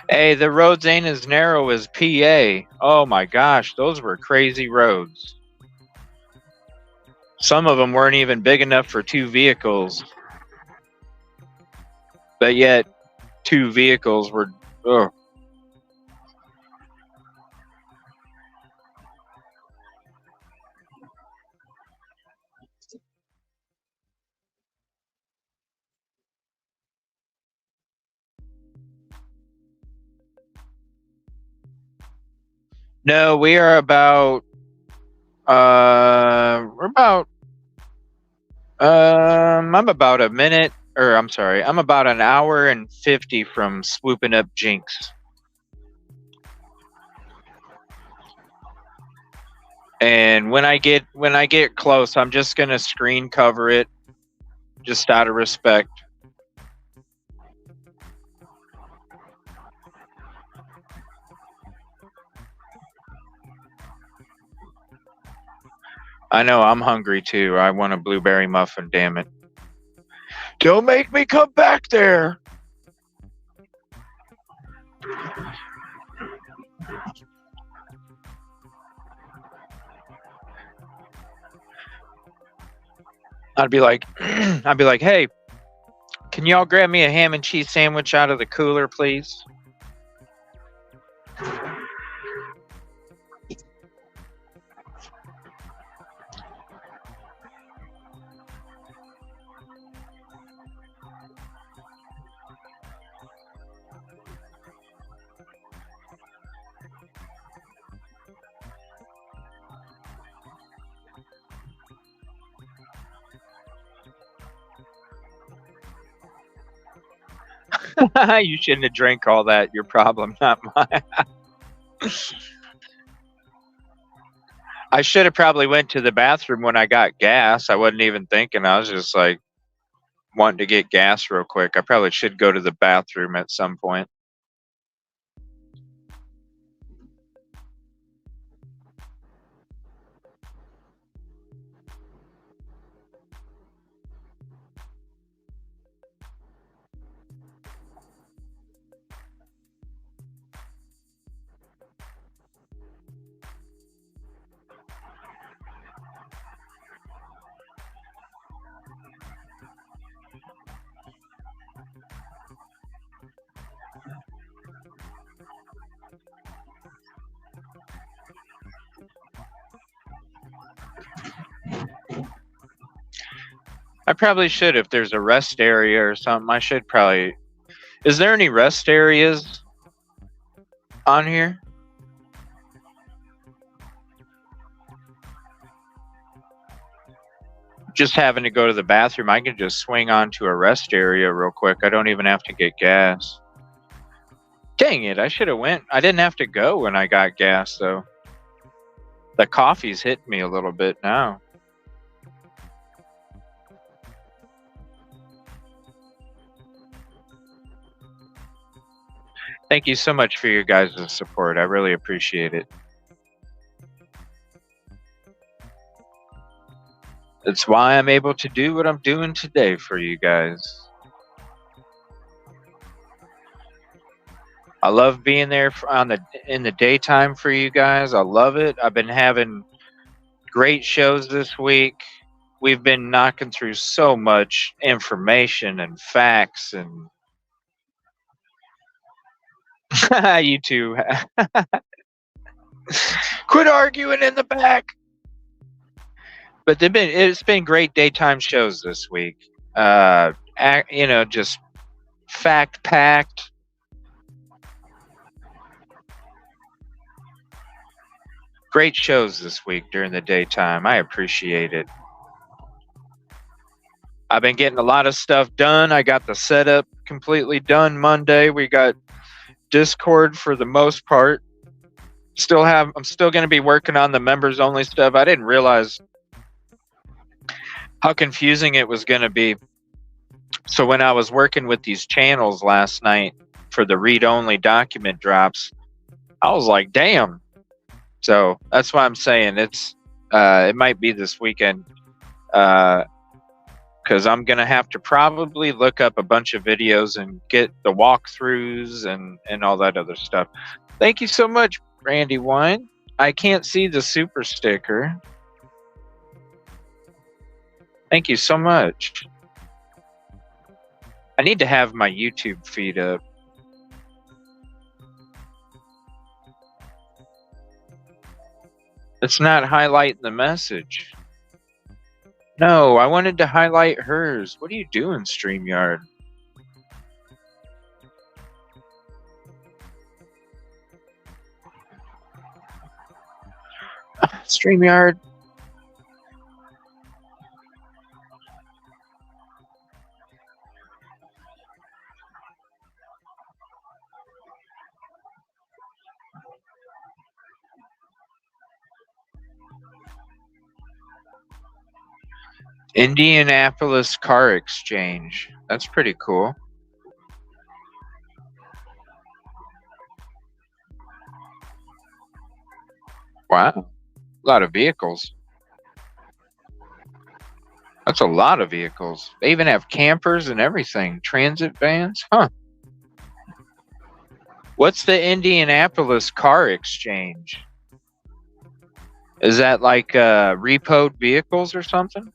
Hey, the roads ain't as narrow as PA. Oh my gosh, those were crazy roads. Some of them weren't even big enough for two vehicles. But yet, two vehicles were. Oh. No, we are about We're about I'm about a minute, or I'm sorry, I'm about an hour and 50 from swooping up Jinx. And when I get close, I'm just gonna screen cover it, just out of respect. I know I'm hungry too. I want a blueberry muffin, damn it. Don't make me come back there. I'd be like, hey, can y'all grab me a ham and cheese sandwich out of the cooler, please? You shouldn't have drank all that. Your problem, not mine. I should have probably went to the bathroom when I got gas. I wasn't even thinking. I was just like wanting to get gas real quick. I probably should go to the bathroom at some point. I probably should, if there's a rest area or something. I should probably. Is there any rest areas on here? Just having to go to the bathroom, I can just swing onto a rest area real quick. I don't even have to get gas. Dang it, I should have went. I didn't have to go when I got gas, though. The coffee's hitting me a little bit now. Thank you so much for your guys' support. I really appreciate it. It's why I'm able to do what I'm doing today for you guys. I love being there in the daytime for you guys. I love it. I've been having great shows this week. We've been knocking through so much information and facts, and you two. Quit arguing in the back. But it's been great daytime shows this week. Just fact packed. Great shows this week during the daytime. I appreciate it. I've been getting a lot of stuff done. I got the setup completely done Monday. We got Discord for the most part. I'm still going to be working on the members only stuff. I didn't realize how confusing it was going to be. So when I was working with these channels last night for the read-only document drops, I was like, damn. So that's why I'm saying it might be this weekend, because I'm going to have to probably look up a bunch of videos and get the walkthroughs and all that other stuff. Thank you so much, Randy Wine. I can't see the super sticker. Thank you so much. I need to have my YouTube feed up. It's not highlighting the message. No, I wanted to highlight hers. What are you doing, StreamYard? StreamYard, Indianapolis Car Exchange. That's pretty cool. Wow. A lot of vehicles. That's a lot of vehicles. They even have campers and everything. Transit vans? Huh. What's the Indianapolis Car Exchange? Is that like repoed vehicles or something?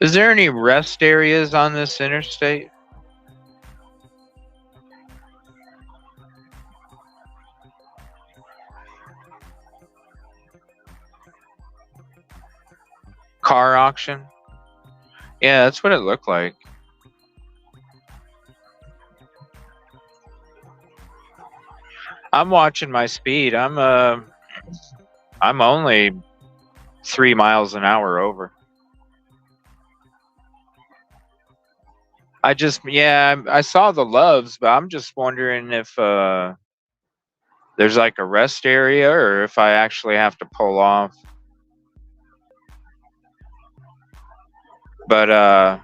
Is there any rest areas on this interstate? Car auction? Yeah, that's what it looked like. I'm watching my speed. I'm only 3 miles an hour over. I saw the loves, but I'm just wondering if there's like a rest area or if I actually have to pull off. But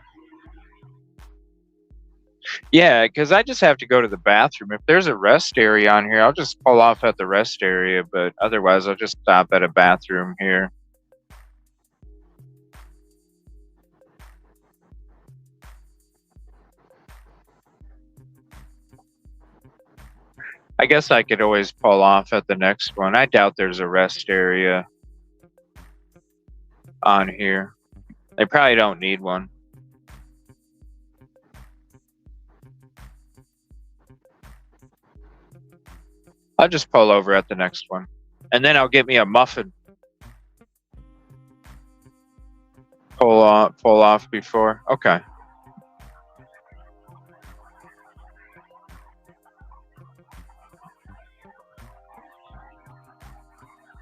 yeah, because I just have to go to the bathroom. If there's a rest area on here, I'll just pull off at the rest area, but otherwise I'll just stop at a bathroom here. I guess I could always pull off at the next one. I doubt there's a rest area on here. They probably don't need one. I'll just pull over at the next one. And then I'll get me a muffin. Pull off before. Okay.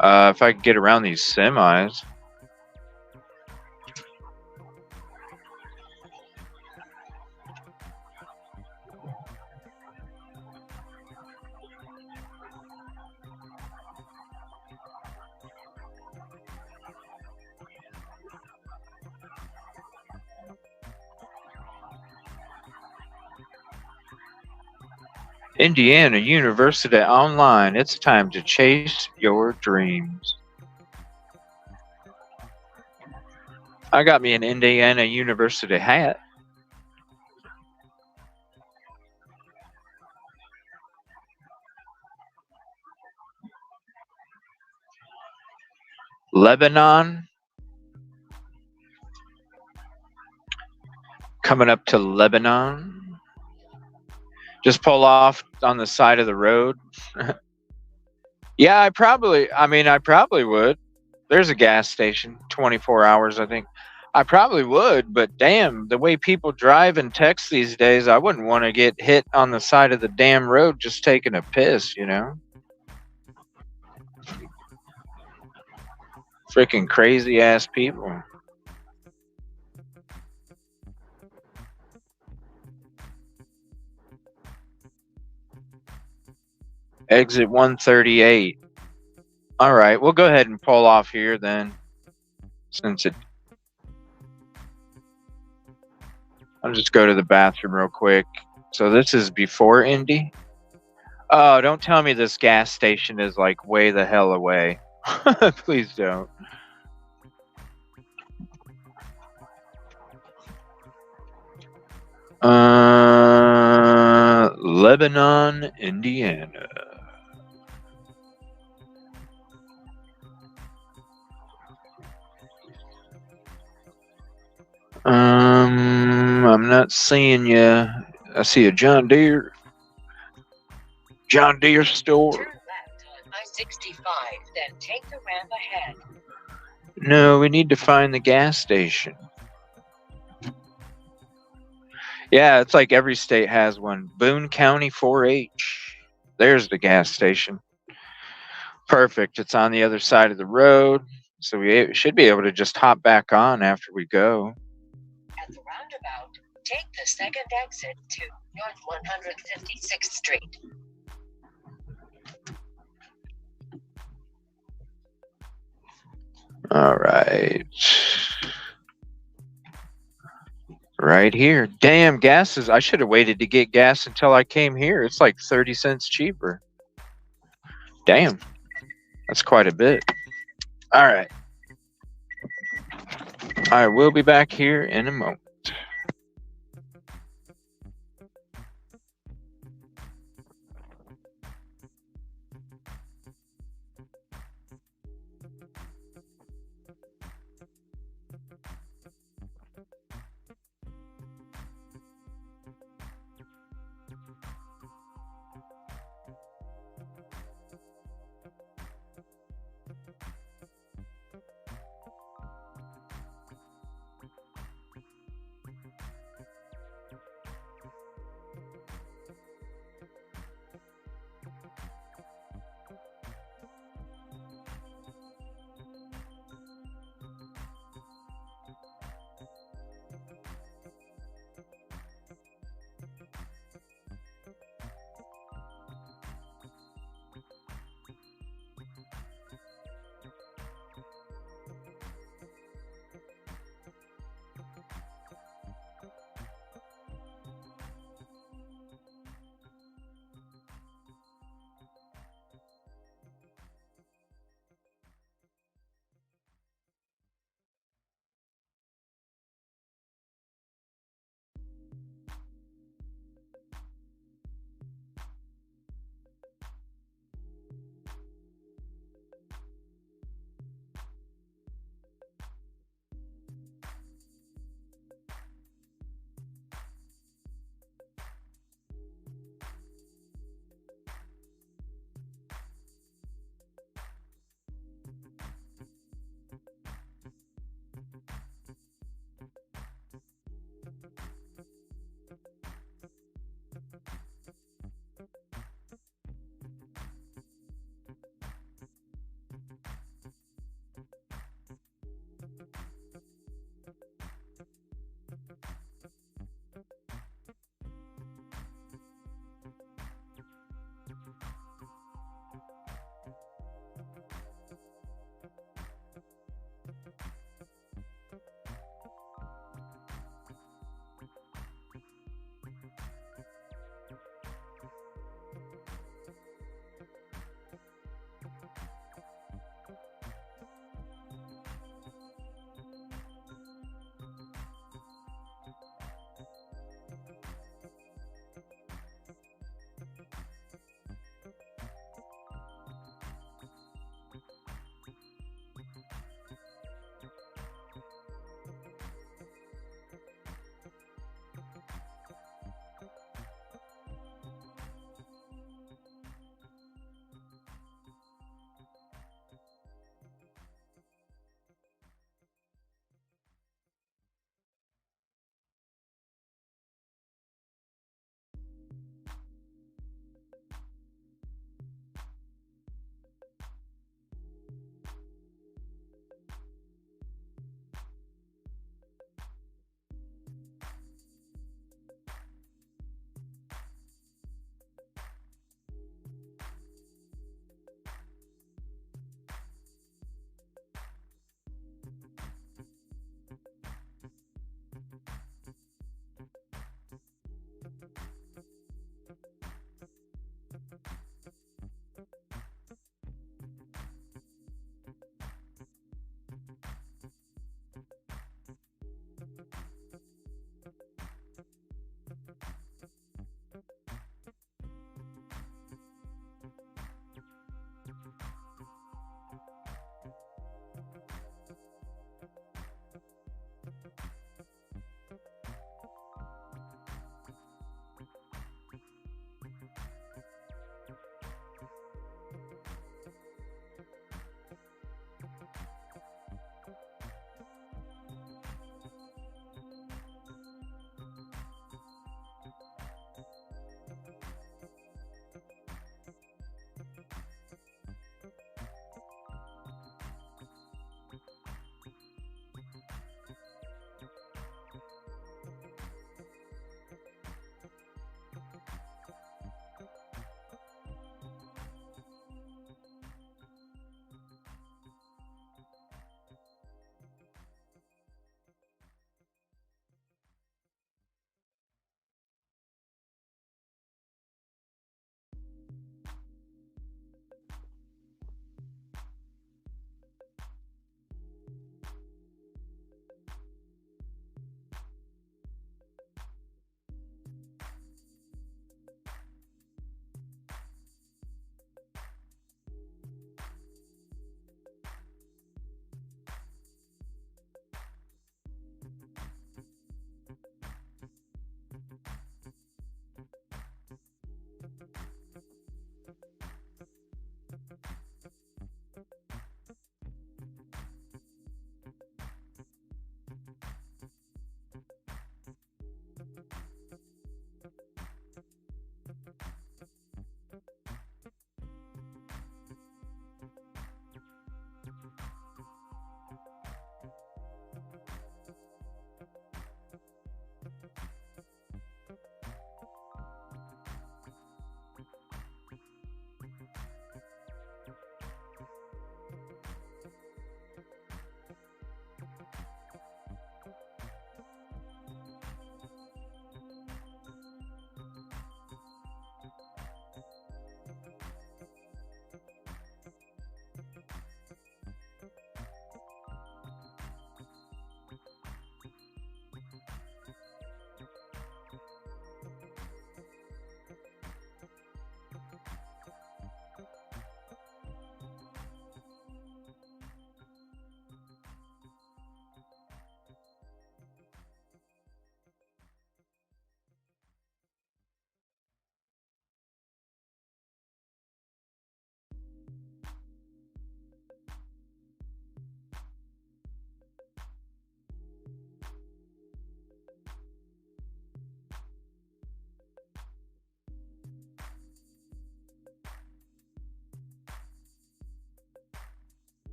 If I can get around these semis. Indiana University Online. It's time to chase your dreams. I got me an Indiana University hat. Lebanon. Coming up to Lebanon. Just pull off on the side of the road. Yeah, I probably would. There's a gas station, 24 hours, I think. I probably would, but damn, the way people drive and text these days, I wouldn't want to get hit on the side of the damn road just taking a piss, you know? Freaking crazy ass people. Exit 138. All right, we'll go ahead and pull off here then. I'll just go to the bathroom real quick. So this is before Indy. Oh, don't tell me this gas station is like way the hell away. Please don't. Lebanon, Indiana. I'm not seeing you. I see a John Deere store. Turn left on I-65, then take the ramp ahead. No, we need to find the gas station. Yeah, it's like every state has one. Boone County 4-H. There's the gas station. Perfect. It's on the other side of the road, so we should be able to just hop back on after we go. At the roundabout, take the second exit to North 156th Street. All right. Right here. Damn, gas is. I should have waited to get gas until I came here. It's like 30 cents cheaper. Damn. That's quite a bit. All right. I will be back here in a moment.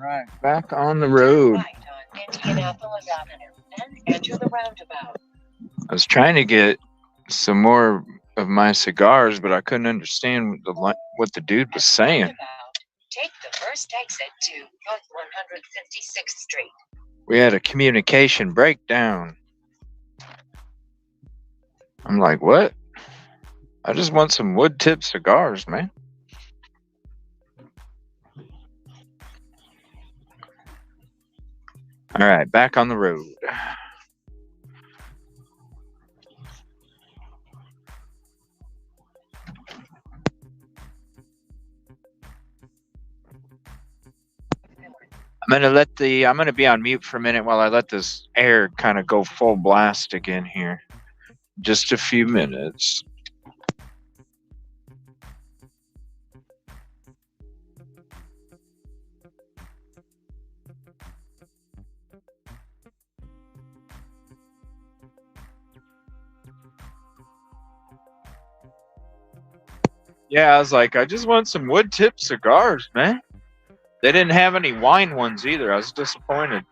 Right, back on the road. Right on Indianapolis Avenue, then enter the roundabout. I was trying to get some more of my cigars, but I couldn't understand what the dude was saying. Take the first exit to North 156th Street. We had a communication breakdown. I'm like, what? I just want some wood tip cigars, man. All right, back on the road. I'm gonna be on mute for a minute while I let this air kind of go full blast again here. Just a few minutes. Yeah, I was like, I just want some wood tip cigars, man. They didn't have any wine ones either. I was disappointed.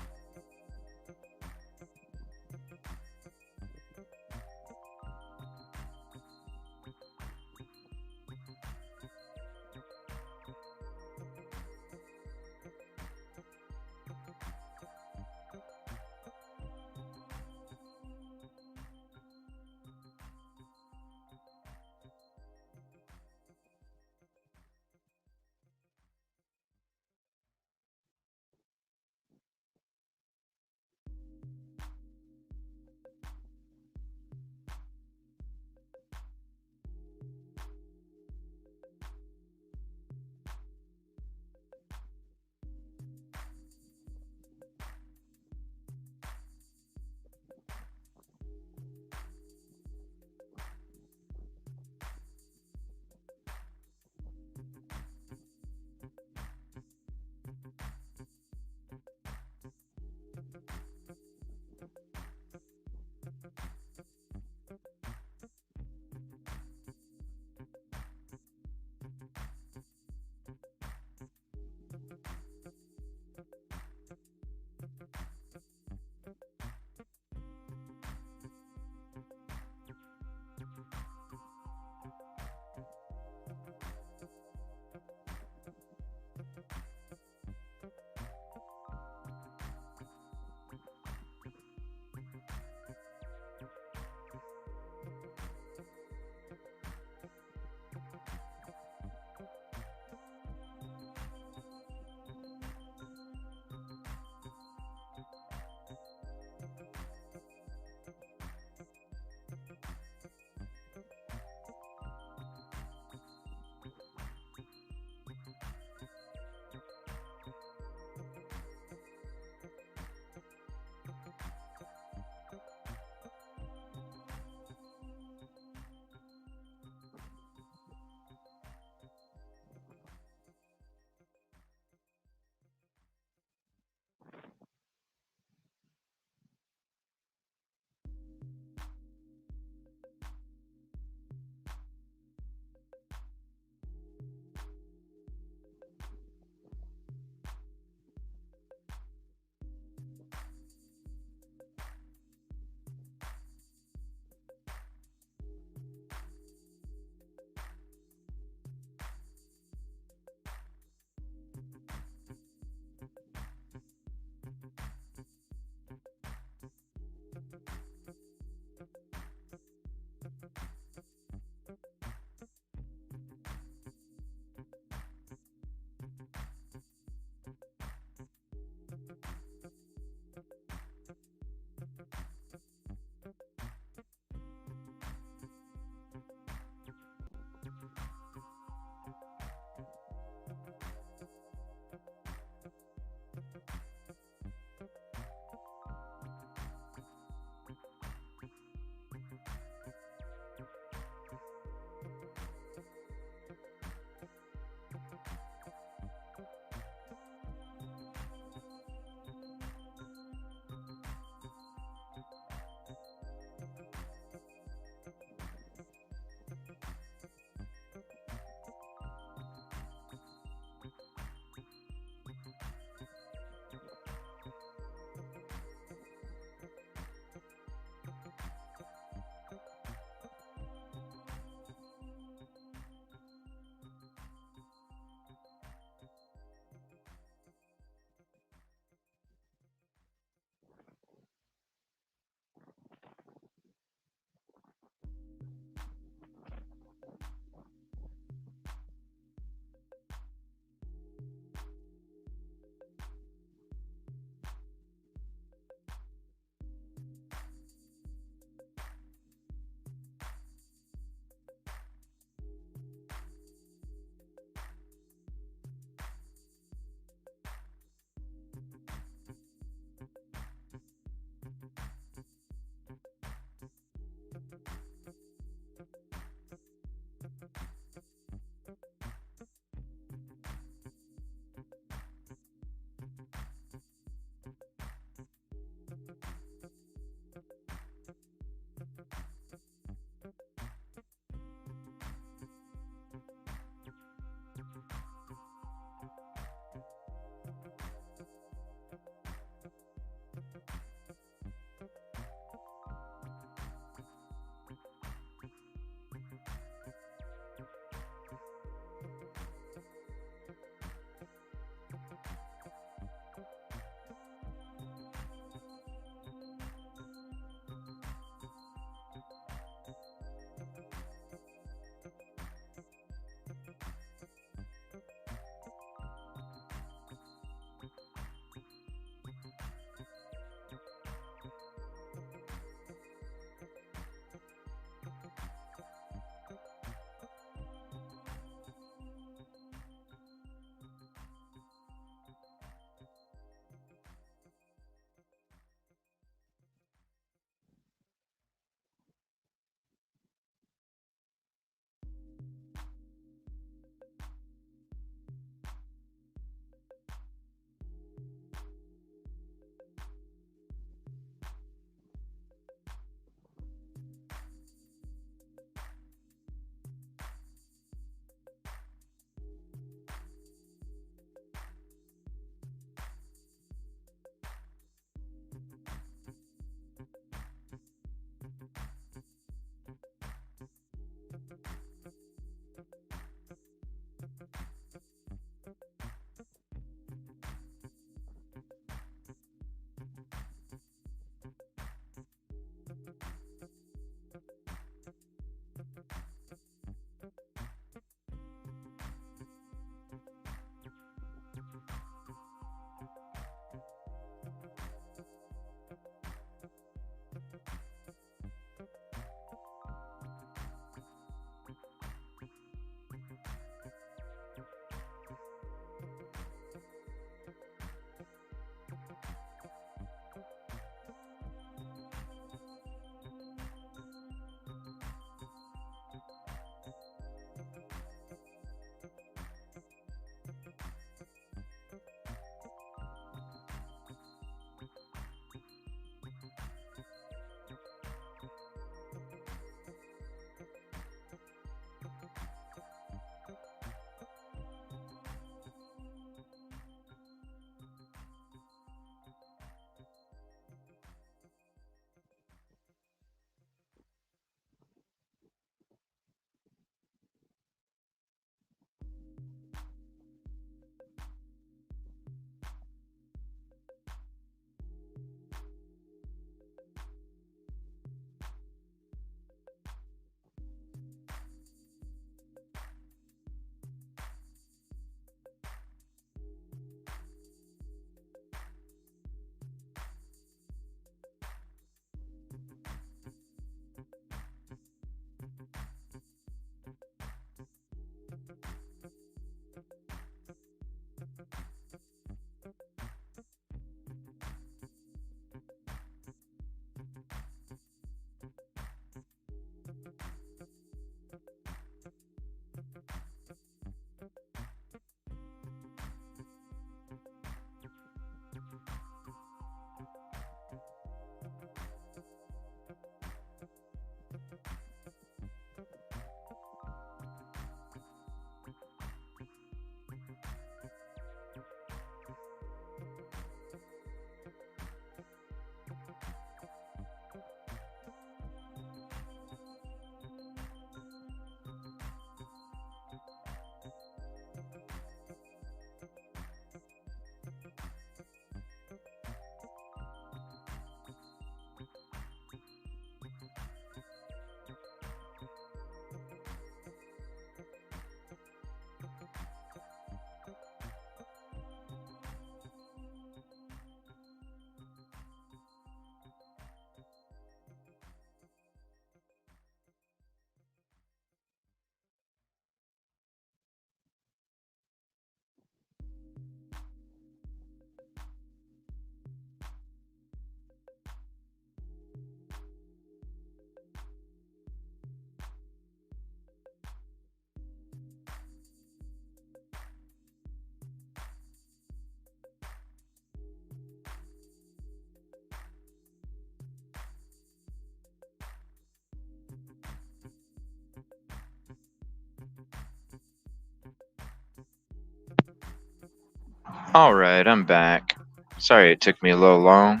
All right, I'm back. Sorry it took me a little long.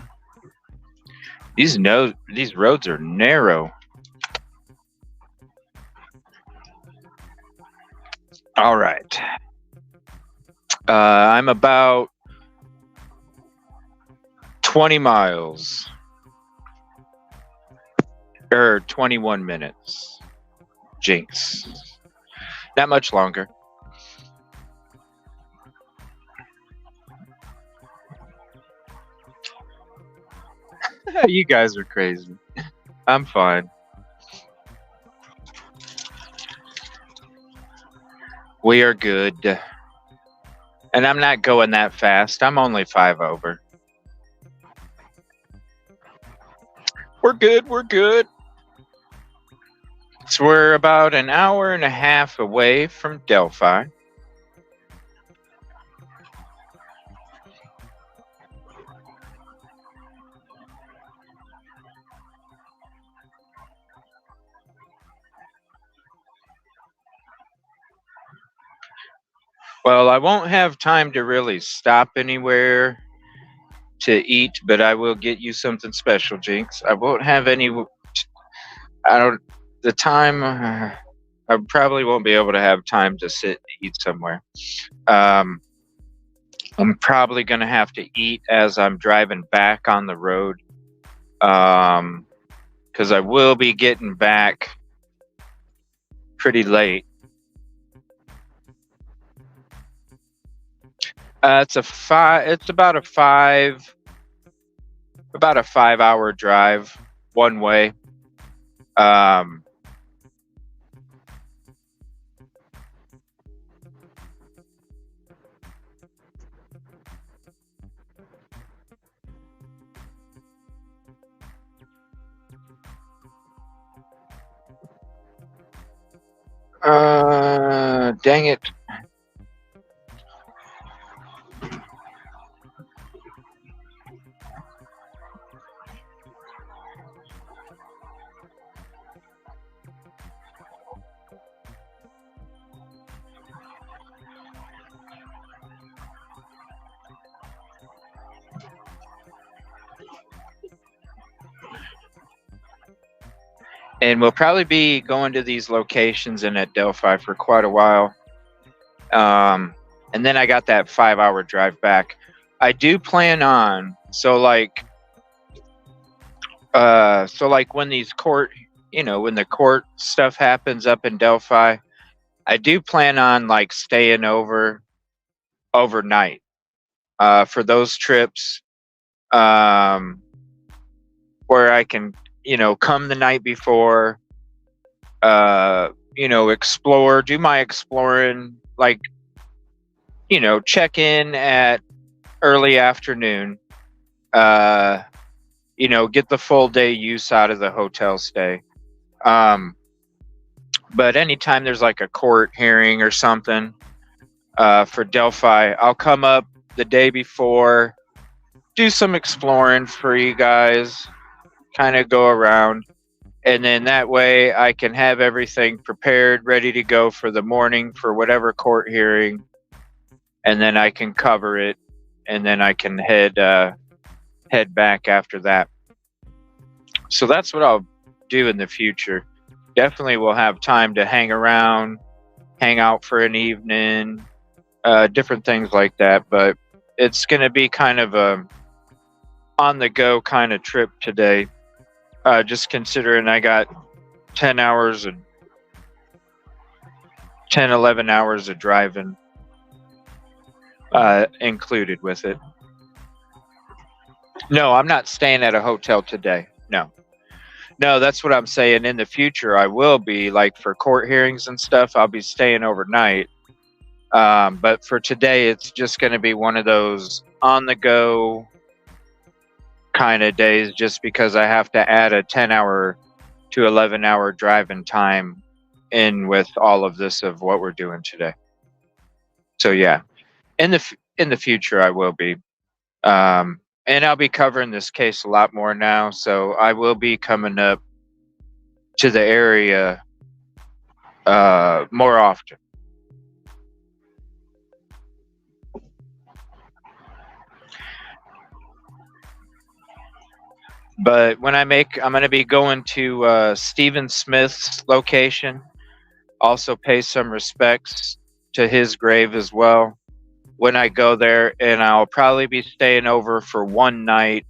These roads are narrow. All right. I'm about 20 miles or 21 minutes. Jinx. Not much longer. You guys are crazy. I'm fine. We are good. And I'm not going that fast. I'm only 5 over. We're good. We're good. So we're about an hour and a half away from Delphi. Well, I won't have time to really stop anywhere to eat, but I will get you something special, Jinx. I won't have any. I don't. The time. I probably won't be able to have time to sit and eat somewhere. I'm probably going to have to eat as I'm driving back on the road. Because I will be getting back pretty late. It's about a 5 hour drive one way. Um, Dang it. And we'll probably be going to these locations and at Delphi for quite a while. And then I got that 5 hour drive back. I do plan on when these when the court stuff happens up in Delphi, I do plan on like staying overnight for those trips, where I can come the night before, explore, do my exploring, like check in at early afternoon, get the full day use out of the hotel stay. But anytime there's like a court hearing or something for Delphi, I'll come up the day before, do some exploring for you guys, kind of go around. And then that way I can have everything prepared, ready to go for the morning for whatever court hearing. And then I can cover it. And then I can head back after that. So that's what I'll do in the future. Definitely will have time to hang around, hang out for an evening, different things like that. But it's going to be kind of a on the go kind of trip today. Just considering I got 10, 11 hours of driving included with it. No, I'm not staying at a hotel today. No, that's what I'm saying. In the future, I will be, like for court hearings and stuff, I'll be staying overnight. But for today, it's just going to be one of those on the go kind of days, just because I have to add a 10-hour to 11-hour driving time in with all of this of what we're doing today. So yeah, in the future, I will be. And I'll be covering this case a lot more now, so I will be coming up to the area more often. But I'm going to be going to Stephen Smith's location. Also, pay some respects to his grave as well when I go there, and I'll probably be staying over for one night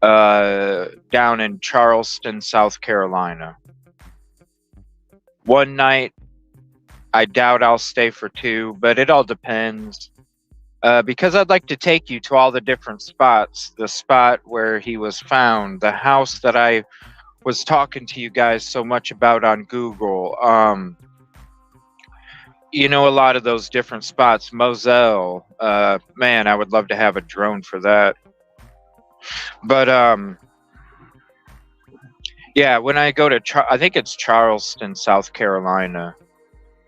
down in Charleston, South Carolina. One night. I doubt I'll stay for two, but it all depends. Because I'd like to take you to all the different spots. The spot where he was found, the house that I was talking to you guys so much about on Google. A lot of those different spots. Moselle. Man, I would love to have a drone for that. But yeah, when I go to, I think it's Charleston, South Carolina,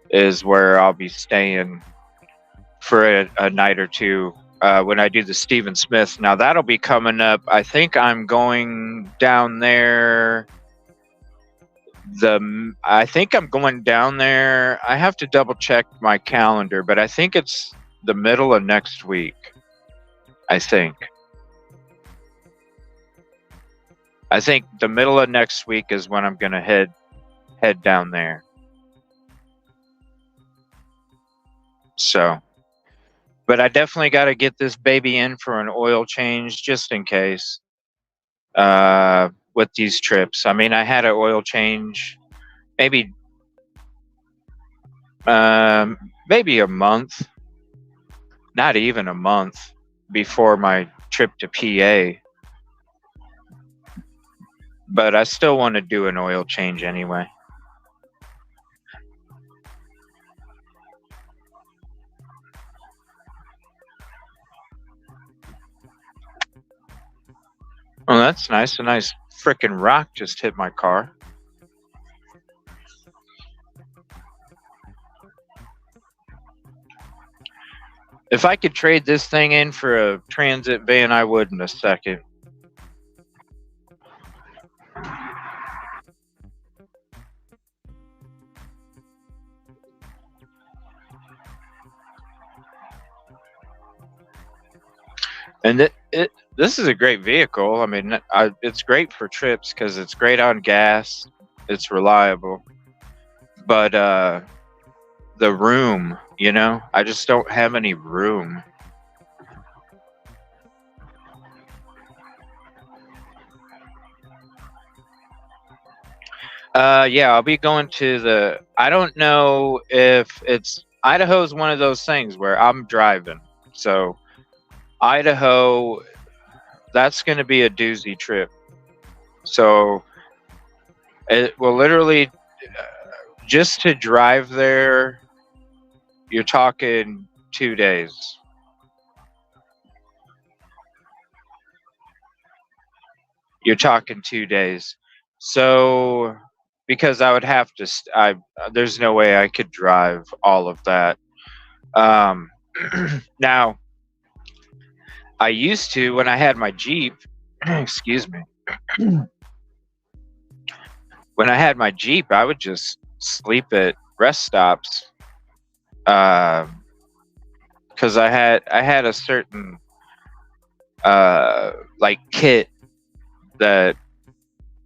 is where I'll be staying for a night or two when I do the Stephen Smith. Now that'll be coming up. I think I'm going down there. I think I'm going down there. I have to double check my calendar, but I think it's the middle of next week. I think the middle of next week is when I'm gonna head down there. So, but I definitely got to get this baby in for an oil change just in case. With these trips, I mean, I had an oil change maybe a month, not even a month before my trip to PA. But I still want to do an oil change anyway. Oh, that's nice. A nice frickin' rock just hit my car. If I could trade this thing in for a transit van, I would in a second. And this is a great vehicle. I mean, it's great for trips because it's great on gas. It's reliable. But the room, I just don't have any room. Yeah, I'll be going to I don't know if Idaho's one of those things where I'm driving. So Idaho, that's going to be a doozy trip. So it will literally, just to drive there, you're talking 2 days. You're talking 2 days. So, because I would have to, there's no way I could drive all of that. Now, I used to, when I had my Jeep, excuse me. When I had my Jeep, I would just sleep at rest stops. Because I had a certain like kit that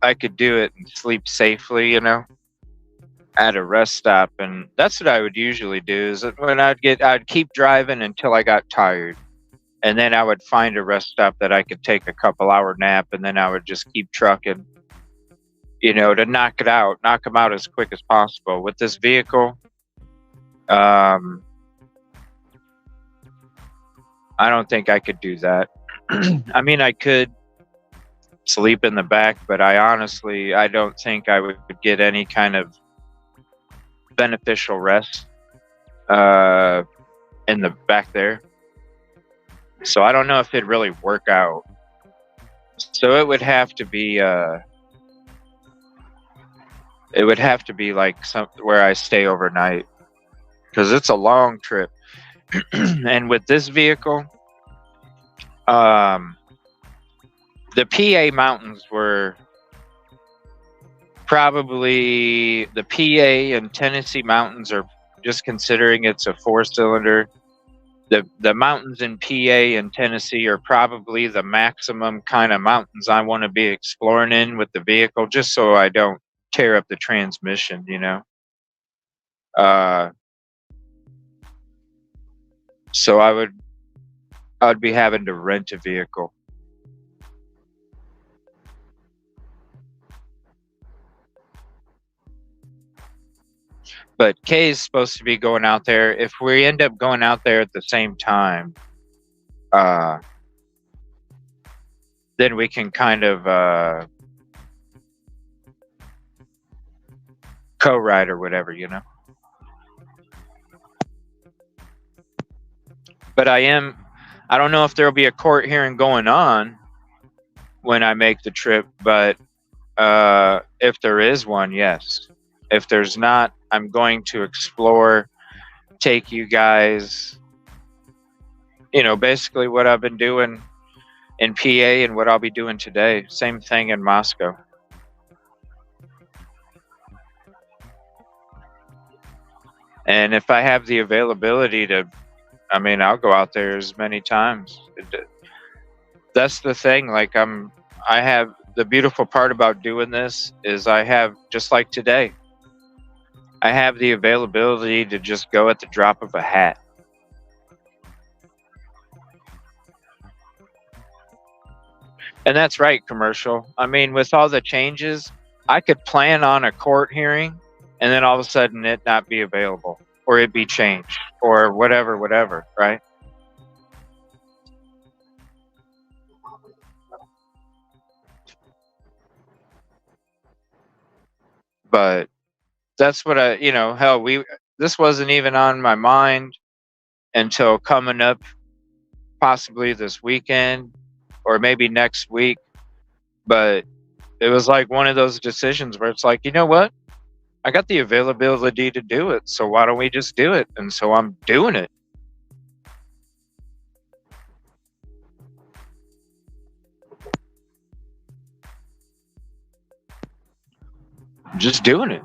I could do it and sleep safely, at a rest stop. And that's what I would usually do, is that when I'd keep driving until I got tired. And then I would find a rest stop that I could take a couple hour nap, and then I would just keep trucking, to knock them out as quick as possible. With this vehicle, I don't think I could do that. I mean, I could sleep in the back, but I don't think I would get any kind of beneficial rest in the back there. So I don't know if it'd really work out. So it would have to be like where I stay overnight, because it's a long trip. And with this vehicle, the PA mountains were probably, the PA and Tennessee mountains are, just considering it's a 4-cylinder, the mountains in PA and Tennessee are probably the maximum kind of mountains I want to be exploring in with the vehicle, just so I don't tear up the transmission, you know. So I'd be having to rent a vehicle. But Kay is supposed to be going out there. If we end up going out there at the same time, then we can kind of co-ride or whatever, you know. But I don't know if there'll be a court hearing going on when I make the trip, but if there is one, yes. If there's not, I'm going to explore, take you guys, you know, basically what I've been doing in PA and what I'll be doing today. Same thing in Moscow. And if I have the availability to, I mean, I'll go out there as many times. That's the thing. Like I have the beautiful part about doing this is I have, just like today, I have the availability to just go at the drop of a hat. And that's right, commercial. I mean, with all the changes, I could plan on a court hearing and then all of a sudden it not be available or it be changed or whatever, right? But that's what you know, hell, this wasn't even on my mind until coming up possibly this weekend or maybe next week. But it was like one of those decisions where it's like, you know what? I got the availability to do it, so why don't we just do it? And so I'm doing it. I'm just doing it.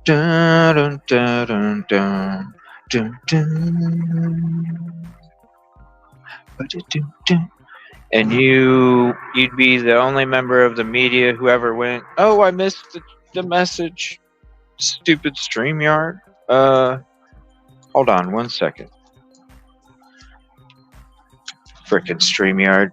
Dun, dun, dun, dun, dun, dun, dun. And you'd be the only member of the media who ever went, oh, I missed the message. Stupid StreamYard. Hold on 1 second. Frickin' StreamYard.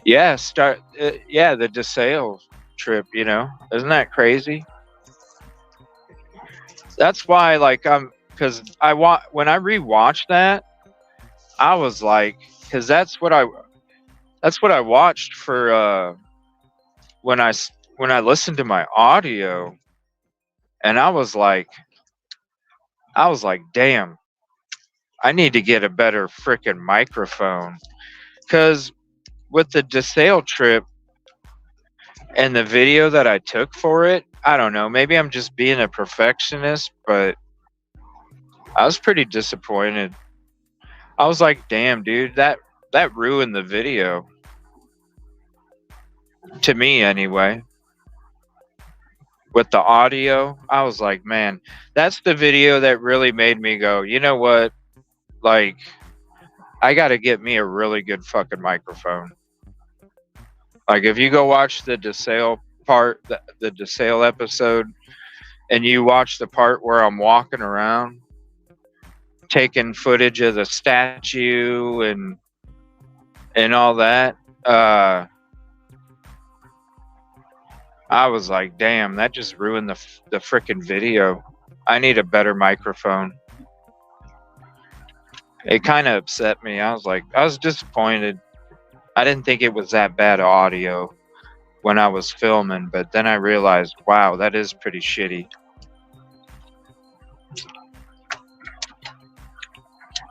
Yeah, the DeSale trip, you know. Isn't that crazy? That's why, like, because when I rewatched that, I was like, because that's what I watched for when I listened to my audio, and I was like, damn, I need to get a better frickin' microphone, because with the DeSale trip and the video that I took for it, I don't know, maybe I'm just being a perfectionist, but I was pretty disappointed. I was like, damn, dude, that ruined the video. To me, anyway. With the audio, I was like, man, that's the video that really made me go, you know what? Like, I got to get me a really good fucking microphone. Like, if you go watch the DeSale part, the DeSale episode, and you watch the part where I'm walking around, taking footage of the statue and all that, I was like, damn, that just ruined the frickin' video. I need a better microphone. It kind of upset me. I was disappointed. I didn't think it was that bad audio when I was filming, but then I realized, wow, that is pretty shitty.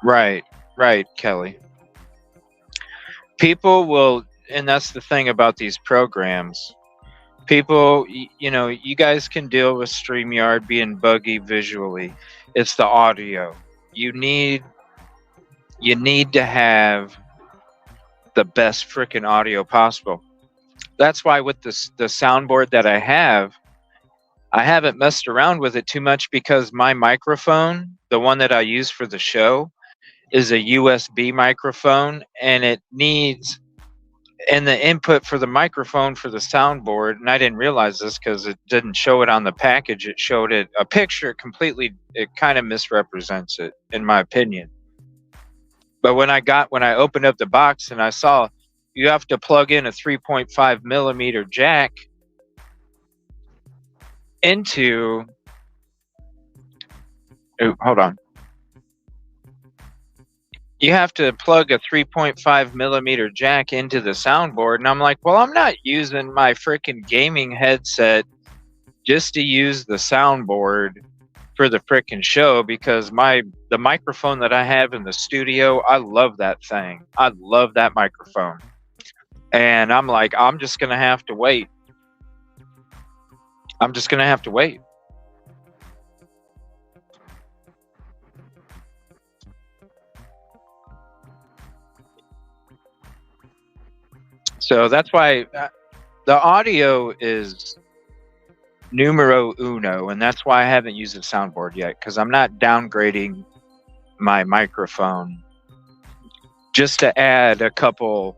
Right, right, Kelly. People will, and that's the thing about these programs. People, you guys can deal with StreamYard being buggy visually. It's the audio. You need you need to have the best freaking audio possible. That's why with the soundboard that I haven't messed around with it too much because my microphone, the one that I use for the show, is a USB microphone, and it needs, and the input for the microphone for the soundboard, and I didn't realize this because it didn't show it on the package. It showed it a picture completely. It kind of misrepresents it, in my opinion. But when I opened up the box and I saw you have to plug in a 3.5 millimeter jack into. Oh, hold on. You have to plug a 3.5 millimeter jack into the soundboard, and I'm like, well, I'm not using my freaking gaming headset just to use the soundboard for the freaking show because the microphone that I have in the studio, I love that thing. I love that microphone. And I'm like, I'm just going to have to wait. I'm just going to have to wait. So that's why the audio is numero uno, and that's why I haven't used the soundboard yet, because I'm not downgrading my microphone just to add a couple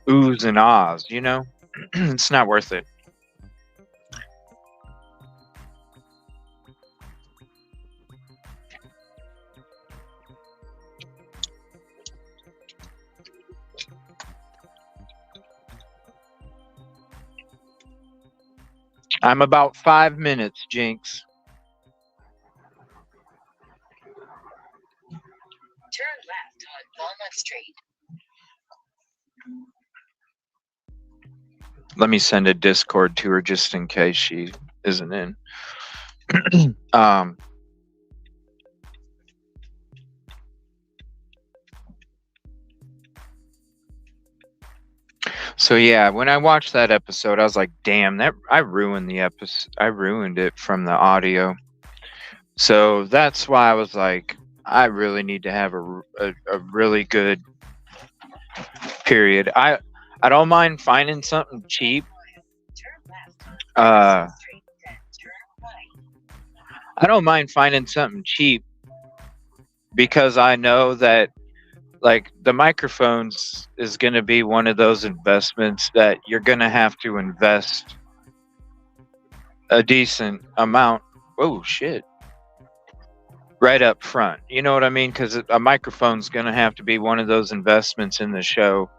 oohs and ahs, It's not worth it. I'm about 5 minutes, Jinx. Turn left on Walnut Street. Let me send a Discord to her just in case she isn't in. So yeah, when I watched that episode, I was like, "Damn, that I ruined the episode. I ruined it from the audio." So that's why I was like, I really need to have a really good period. I don't mind finding something cheap. I don't mind finding something cheap because I know that like the microphones is going to be one of those investments that you're going to have to invest a decent amount. Oh shit. Right up front. You know what I mean? Because a microphone's going to have to be one of those investments in the show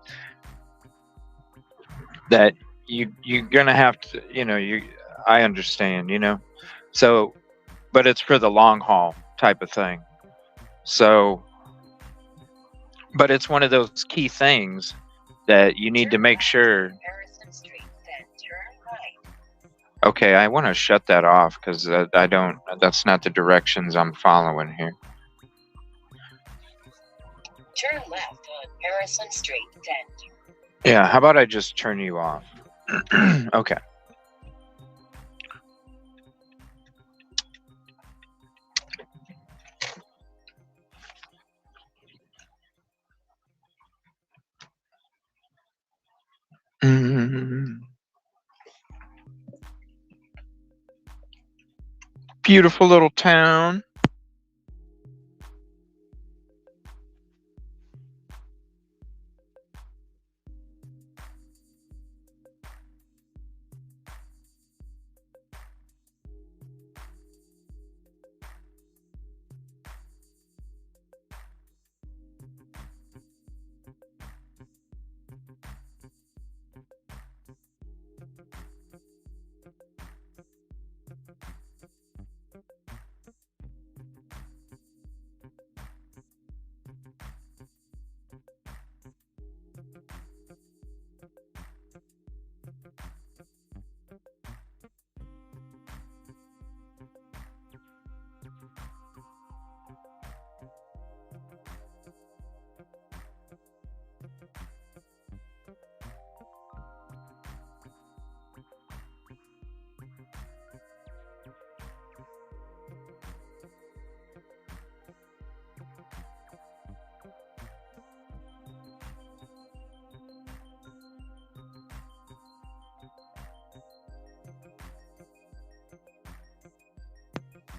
that you're going to have to, I understand, So, but it's for the long haul type of thing. So, but it's one of those key things that you need to make sure. Okay, I want to shut that off because I don't. That's not the directions I'm following here. Turn left on Harrison Street, then. Yeah, how about I just turn you off? Okay. Beautiful little town.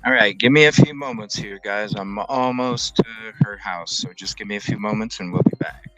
All right, give me a few moments here, guys. I'm almost to her house, so just give me a few moments and we'll be back.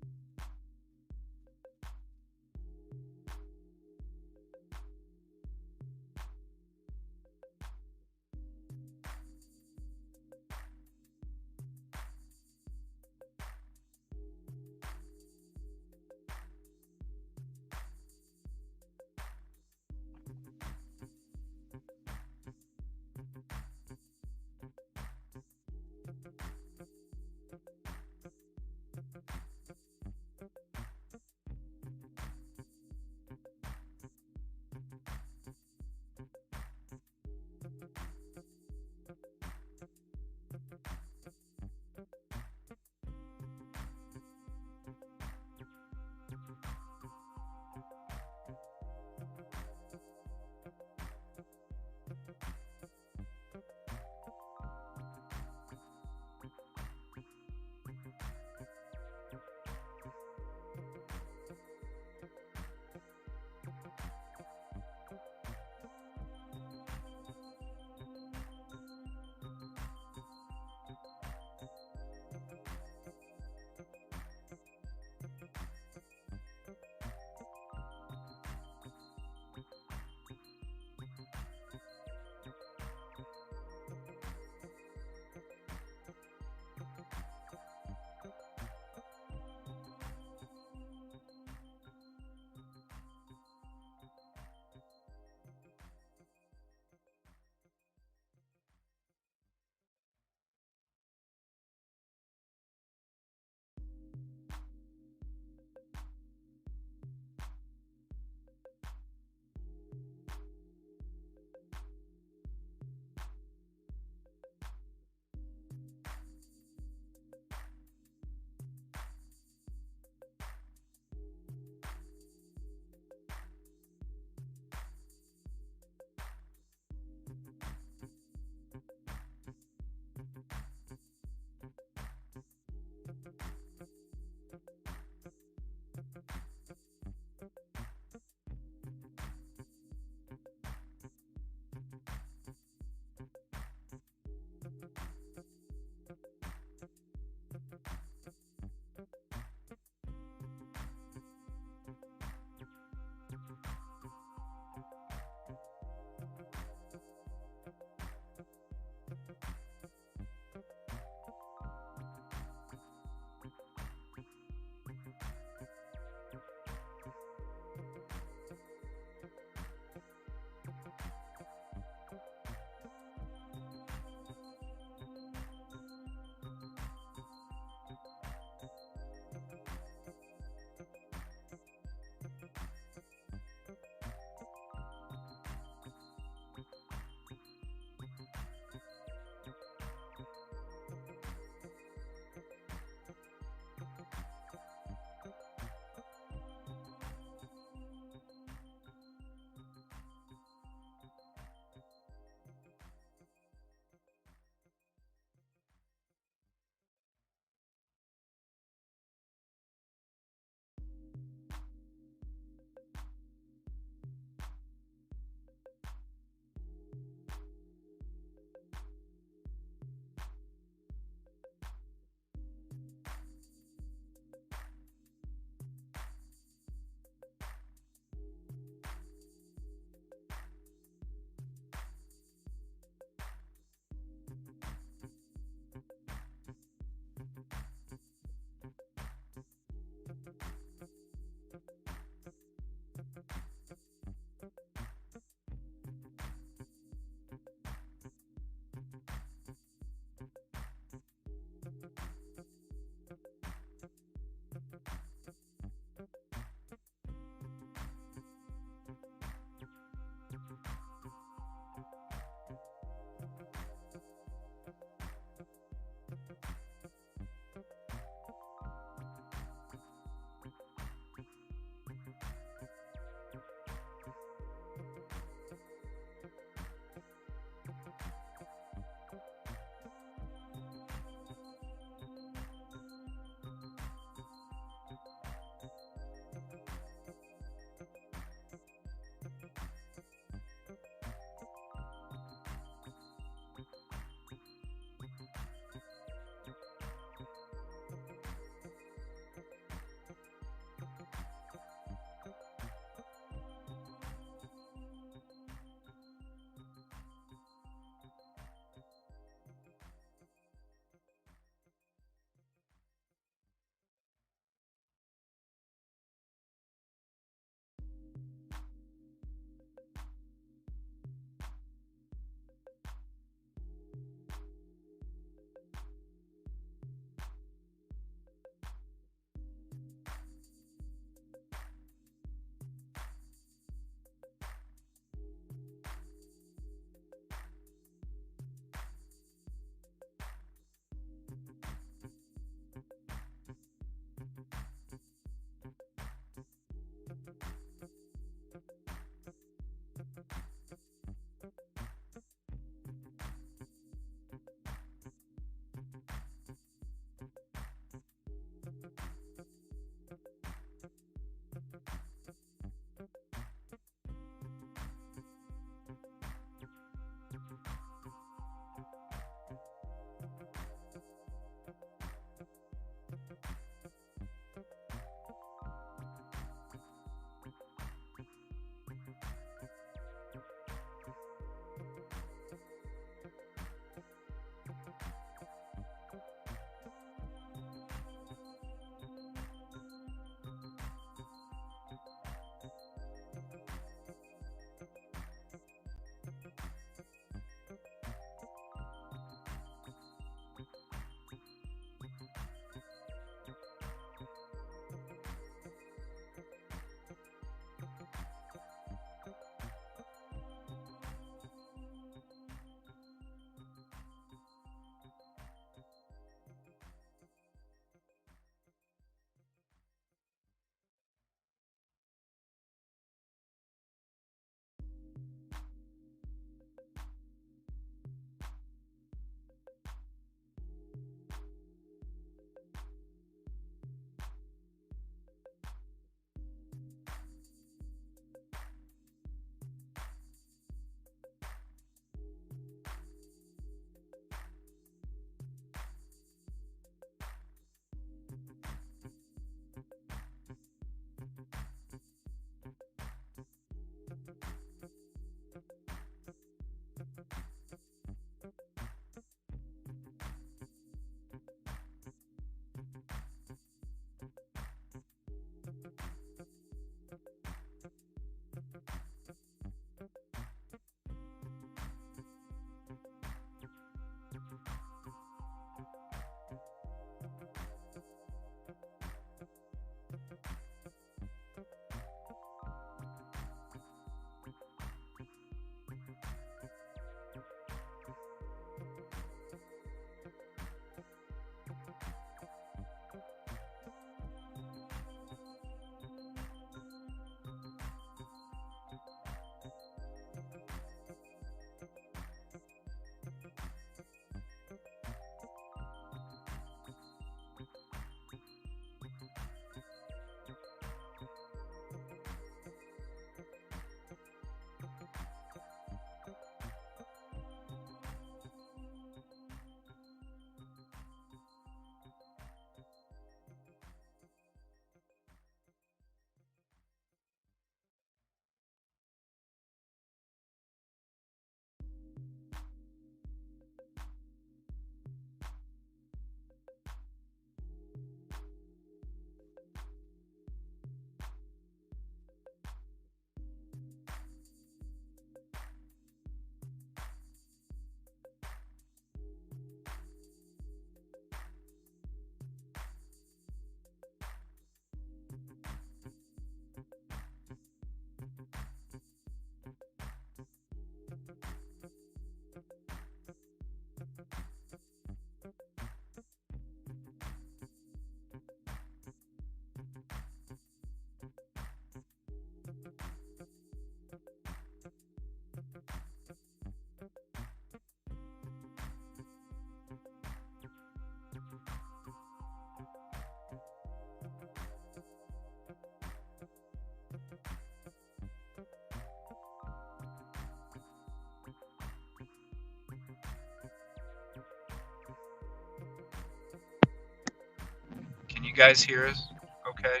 guys hear us? Okay.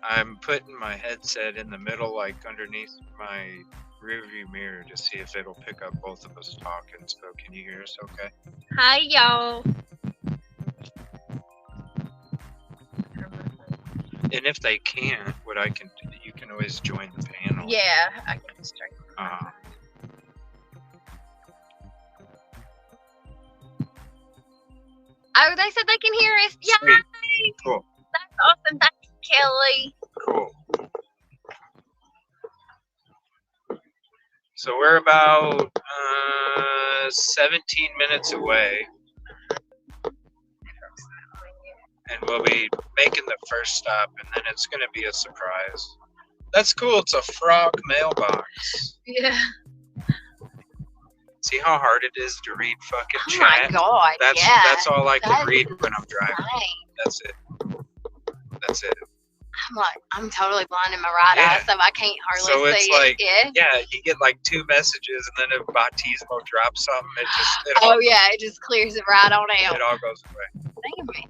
I'm putting my headset in the middle, like underneath my rearview mirror, to see if it'll pick up both of us talking. So can you hear us? Okay. Hi, y'all. And if they can't, what I can do, you can always join the panel. Yeah, I can start. Oh, they said they can hear us. Sweet. Yay! Cool. That's awesome. Thanks, Kelly. Cool. So we're about 17 minutes away, and we'll be making the first stop, and then it's going to be a surprise. That's cool. It's a frog mailbox. Yeah. See how hard it is to read fucking Oh chat? my God. That's yeah. that's all I can That read is when I'm driving. insane. That's it. That's it. I'm like, I'm totally blind in my right eye, so I can't hardly So it's see like, it. Yeah. yeah, you get like 2 messages, and then if Bautismo drops something, it Oh all, yeah, it just clears it right on out. it all goes away. Damn it.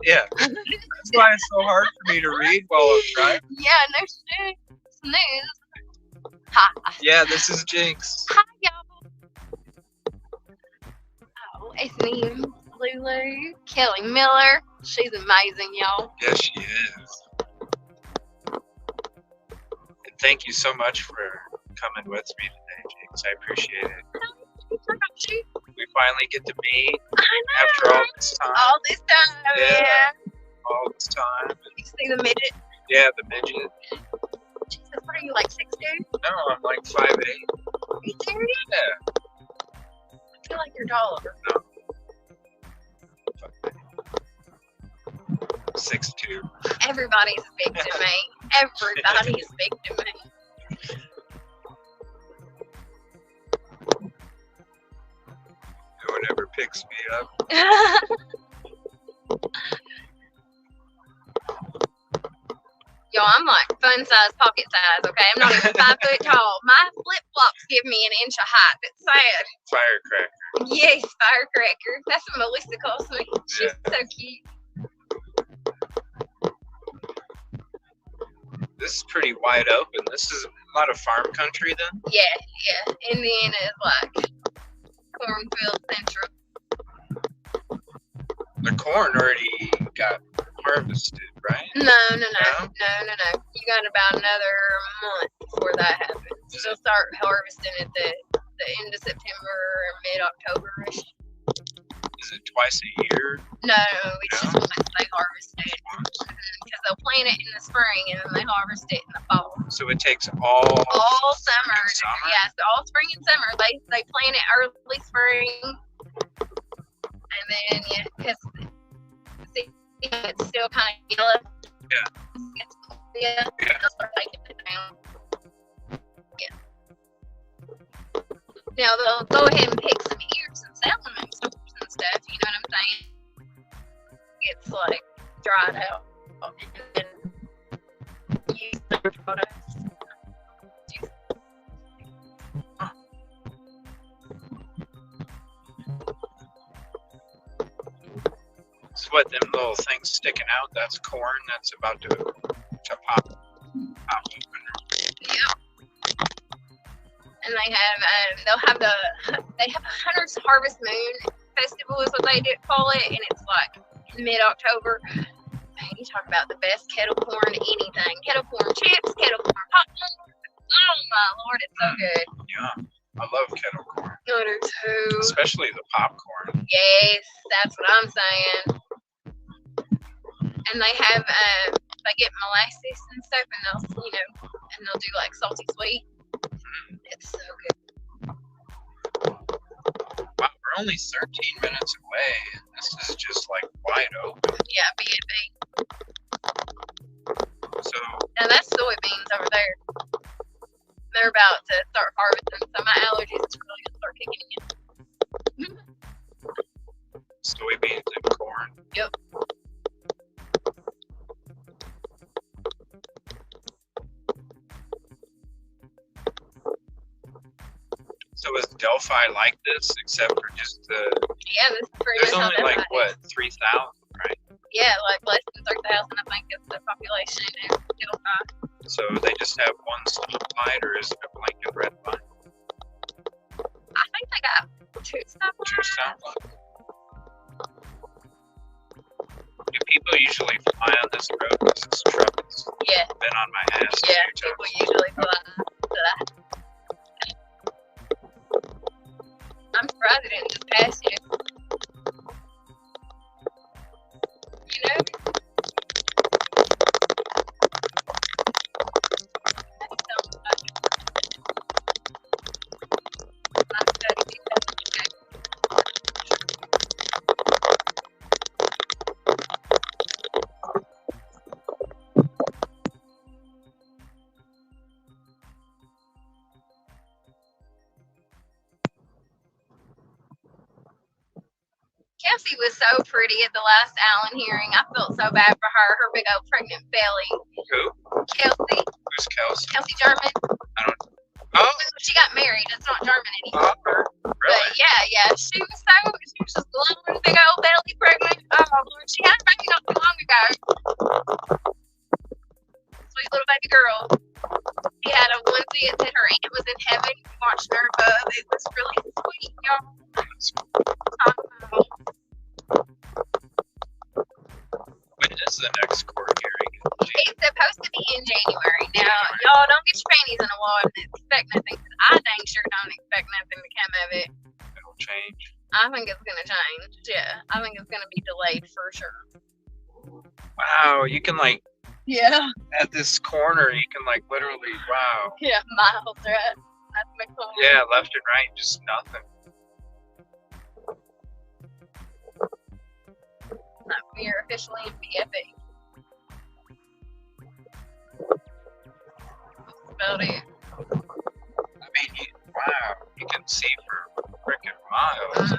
Yeah, that's why it's so hard for me to read while I'm driving. Yeah, no shit. Snooze. Hi. Yeah, this is Jinx. Hi, y'all. Oh, it's me, Lulu. Kelly Miller. She's amazing, y'all. Yes, she is. And thank you so much for coming with me today, Jinx. I appreciate it. We finally get to meet I know. after all this time. All this time, Yeah. yeah. All this time. You see the midget? Yeah, the midget. Jesus, what are you, like 6'2"? No, I'm like 5'8". Are you serious? Yeah. I feel like you're taller. 6'2". Everybody's big to me. Everybody's big to me. No one ever picks me up. Yo, I'm like fun size, pocket size, okay? I'm not even 5 foot tall. My flip flops give me an inch of height. It's sad. Firecracker. Yes, firecracker. That's what Melissa calls me. She's so cute. This is pretty wide open. This is a lot of farm country then? Yeah. Indiana is like cornfield central. The corn already got harvested, right? No. You got about another month before that happens. They'll start harvesting at the end of September or mid-October-ish. Is it twice a year? No, it's just once they harvest it. Because they'll plant it in the spring and then they harvest it in the fall. So it takes all Summer. summer? Yeah, so all spring and summer. They plant it early spring. And then, yeah, because it's still kind of yellow. Yeah. They'll start taking it down. Yeah. Now they'll go ahead and pick some ears and sell them in stores and stuff. You know what I'm saying? It's like dried out and then use their products. So what, them little things sticking out, that's corn that's about to pop open. Yeah. And they'll have a Hunter's Harvest Moon Festival is what they call it, and it's like mid-October. Man, you talk about the best kettle corn anything. Kettle corn chips, kettle corn popcorn. Oh my Lord, it's so good. Yeah, I love kettle corn. I do too. Especially the popcorn. Yes, that's what I'm saying. And they have, they get molasses and stuff, and they'll do like salty sweet. It's so good. Wow, we're only 13 minutes away, and this is just like wide open. Yeah, B&B. So, Now that's soybeans over there. They're about to start harvesting, so my allergies are really gonna start kicking in. soybeans and corn. Yep. So is Delphi like this, except for just the? Yeah, this is pretty There's much only how like that what is. 3,000, right? Yeah, like less than 3,000, I think, is the population in Delphi. So they just have one stoplight, or is it a blanket red line? I think they got 2 stoplights. 2 stoplights. Do people usually fly on this road? Because this truck has Yeah, been on my ass. yeah, a few people times. usually fly to that. I'm surprised it didn't just pass you. You know? Kelsey was so pretty at the last Allen hearing. I felt so bad for her, her big old pregnant belly. Who? Kelsey, Who's Kelsey? Kelsey German. Oh, She got married. It's not German anymore. really? But yeah, she was just glowing, big old belly pregnant. Oh, Lord, she had a baby not too long ago. Sweet little baby girl. She had a onesie that said her aunt was in heaven watching her above. It was really sweet, y'all. When is the next court hearing? It's supposed to be in January. Now, y'all don't get your panties in a wad and expect nothing, 'cause I dang sure don't expect nothing to come of it. It'll change. I think it's going to change. Yeah, I think it's going to be delayed for sure. Wow, you can like Yeah. at this corner, you can like literally, wow. Yeah, miles, right? That's my point. Yeah, left and right, just nothing. We are officially in BFA. That's about it. I mean, wow, you can see for freaking miles.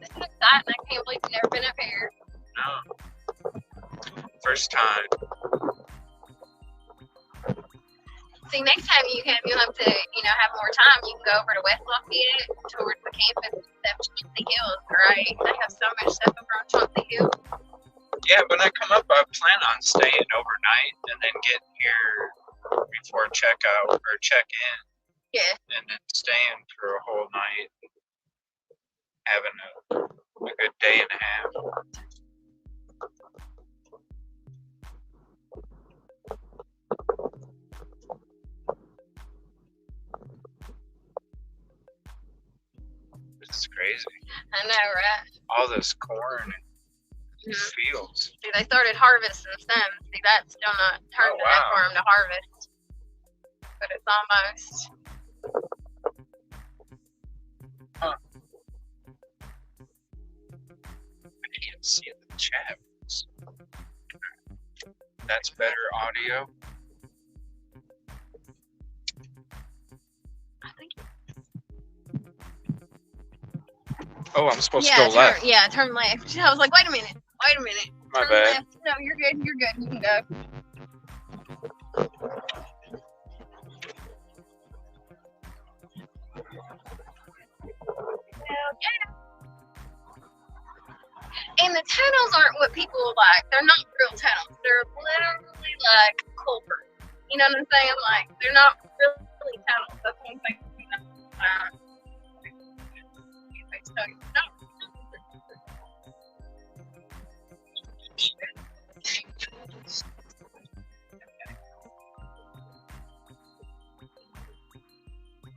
This is exciting. I can't believe you've never been up here. No. First time. See, next time you'll have to, have more time. You can go over to West Lafayette towards the campus and stuff, Chauncey Hills, right? They have so much stuff over on Chauncey Hills. Yeah, when I come up, I plan on staying overnight and then getting here before checkout or check in, Yeah. and then staying for a whole night, having a good day and a half. It's crazy. I know, right? All this corn and fields. See, they started harvesting some. See, that's still not turned enough wow. for them to harvest. But it's almost. Huh. I can't see the chat. That's better audio. I think. Oh, I'm supposed to go left. Turn left. I was like, wait a minute. My Turn bad. left. No, you're good. You can go. Hell yeah. And the tunnels aren't what people like. They're not real tunnels. They're literally like culverts. You know what I'm saying? Like, they're not really tunnels. That's one thing.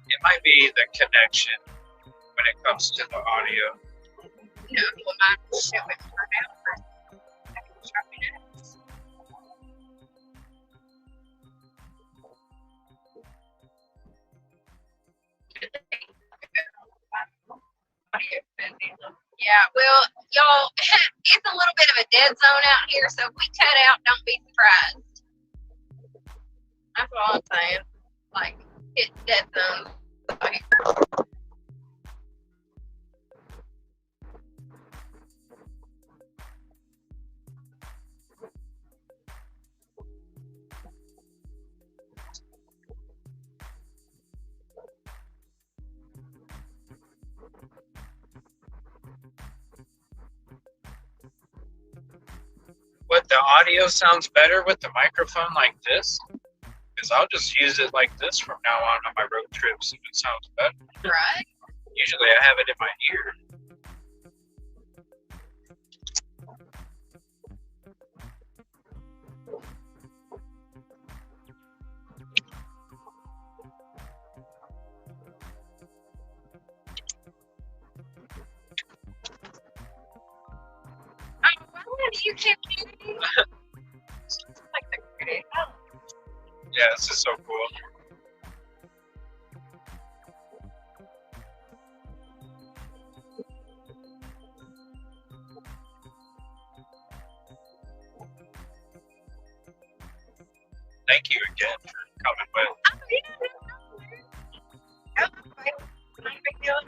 It might be the connection when it comes to the audio. No, well, my shit went down for I can try minutes. Yeah, well, y'all, it's a little bit of a dead zone out here, so if we cut out, don't be surprised. That's all I'm saying. Like, it's dead zone out here. the audio sounds better with the microphone like this. Because I'll just use it like this from now on my road trips if it sounds better. Right? Usually I have it in my ear. You can't do like the critic. Oh. Yeah, this is so cool. Thank you again for coming with. Oh, yeah. No big deal.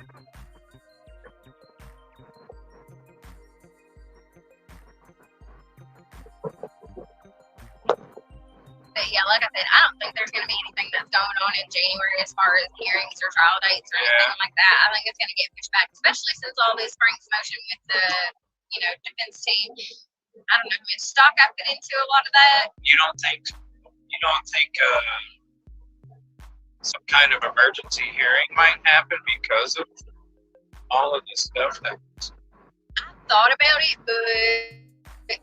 But yeah, like I said, I don't think there's going to be anything that's going on in January as far as hearings or trial dates or anything like that. I think it's going to get pushed back, especially since all this brings motion with the, defense team. I don't know, is stock I put into a lot of that? You don't think some kind of emergency hearing might happen because of all of this stuff that I thought about it, but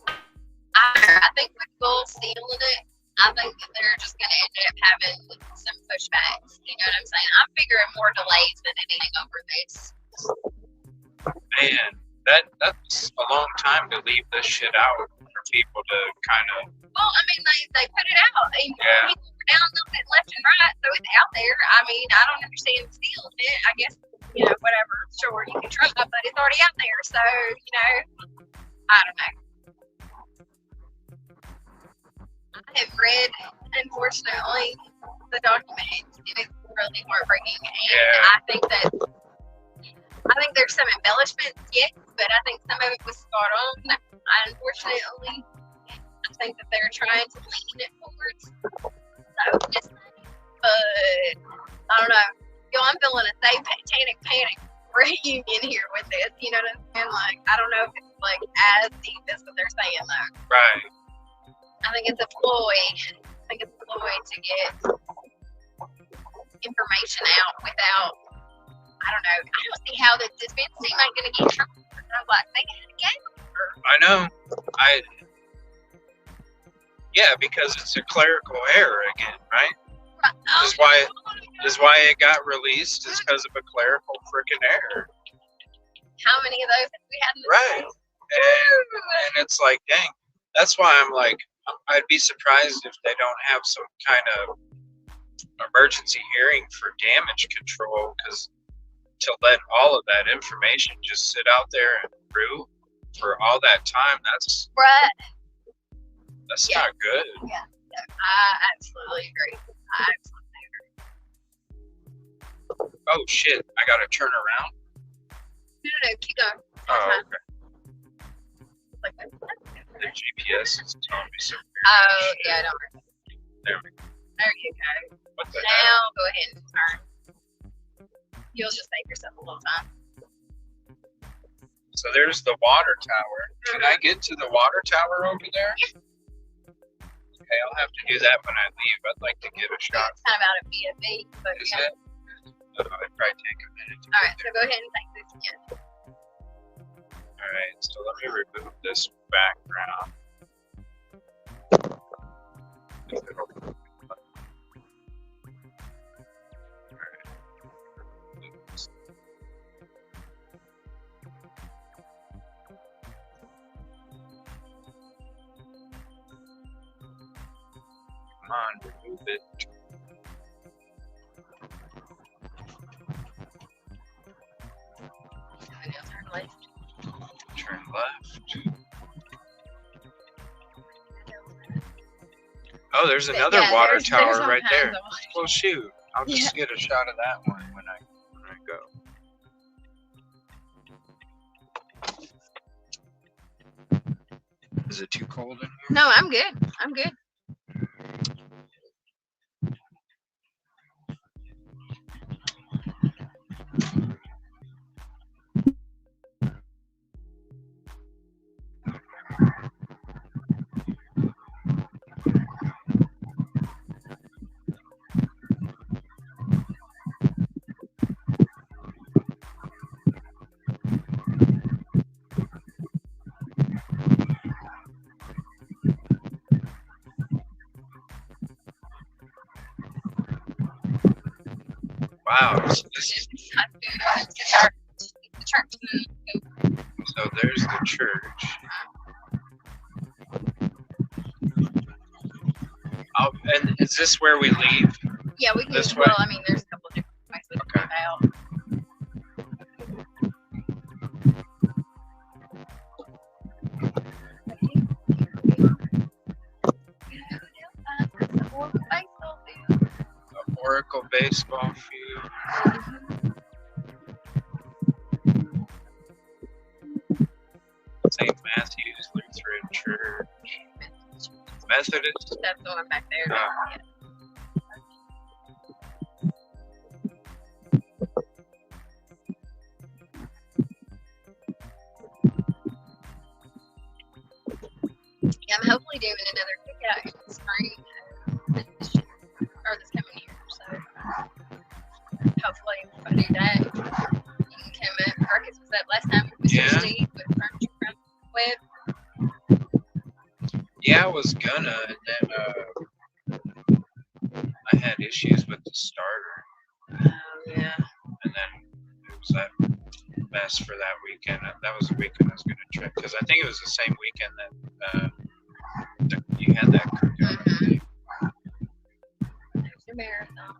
I think with Bull sealing it, I think that they're just going to end up having some pushbacks. You know what I'm saying? I'm figuring more delays than anything over this. Man, that's a long time to leave this shit out for people to kind of. Well, I mean, they put it out. And Yeah. people were downloading it left and right, so it's out there. I mean, I don't understand stealing it. I guess, whatever. Sure, you can try, but it's already out there. So, I don't know. I have read, unfortunately, the document, and it's really heartbreaking. And I think there's some embellishments, yes, but I think some of it was spot on. Unfortunately, I think that they're trying to lean it towards softness, but I don't know. I'm feeling a panic reunion here with this. You know what I'm saying? Like, I don't know if it's like as deep as what they're saying though. Right. I think it's a ploy. To get information out without. I don't know. I don't see how the defense team ain't gonna get trouble. Like they had a game. I know. Yeah, because it's a clerical error again, right? This is why it got released. Is because of a clerical freaking error. How many of those have we had in the Right. And it's like, dang. That's why I'm like, I'd be surprised if they don't have some kind of emergency hearing for damage control, because to let all of that information just sit out there and brew for all that time, that's not good. Yeah, I absolutely agree. Oh shit, I gotta turn around. No, keep going. Oh, okay. Like that. The GPS is telling me some weird Oh, shit. yeah, don't worry. There we go. There you go. What the Now hell? go ahead and turn. You'll just save yourself a little time. So there's the water tower. Can I get to the water tower over there? Okay, I'll have to do that when I leave. I'd like to give a shot. It's kind of out of BFE, but Is yeah. it? It'd probably take a minute. All right, so go ahead and take this again. All right, so let me remove this background. Come on, remove it. And now turn left. Turn left. Oh, there's another water there's tower all right kinds there. of water. Well, shoot. I'll just get a shot of that one when I go. Is it too cold in here? No, I'm good. I'm good. Wow. So, It's not food. It's the church food. so there's the church. Oh, and is this where we leave? Yeah, we can. This way? Well, I mean, there's a couple of different ways we can move out. Oracle baseball field. St. Matthew's Lutheran Church. Methodist. That's the one back there. Oh. Yeah, I'm hopefully doing another cookout in the spring, this year, or this coming year. So hopefully, if I do that, you can come up. Marcus was up last time with Mr. Yeah. Steve with Furniture from Web. Yeah, I was gonna, and then I had issues with the starter, Yeah. and then it was that mess for that weekend. That was the weekend I was gonna trip because I think it was the same weekend that you had that cookout. Mm-hmm. There's your marathon.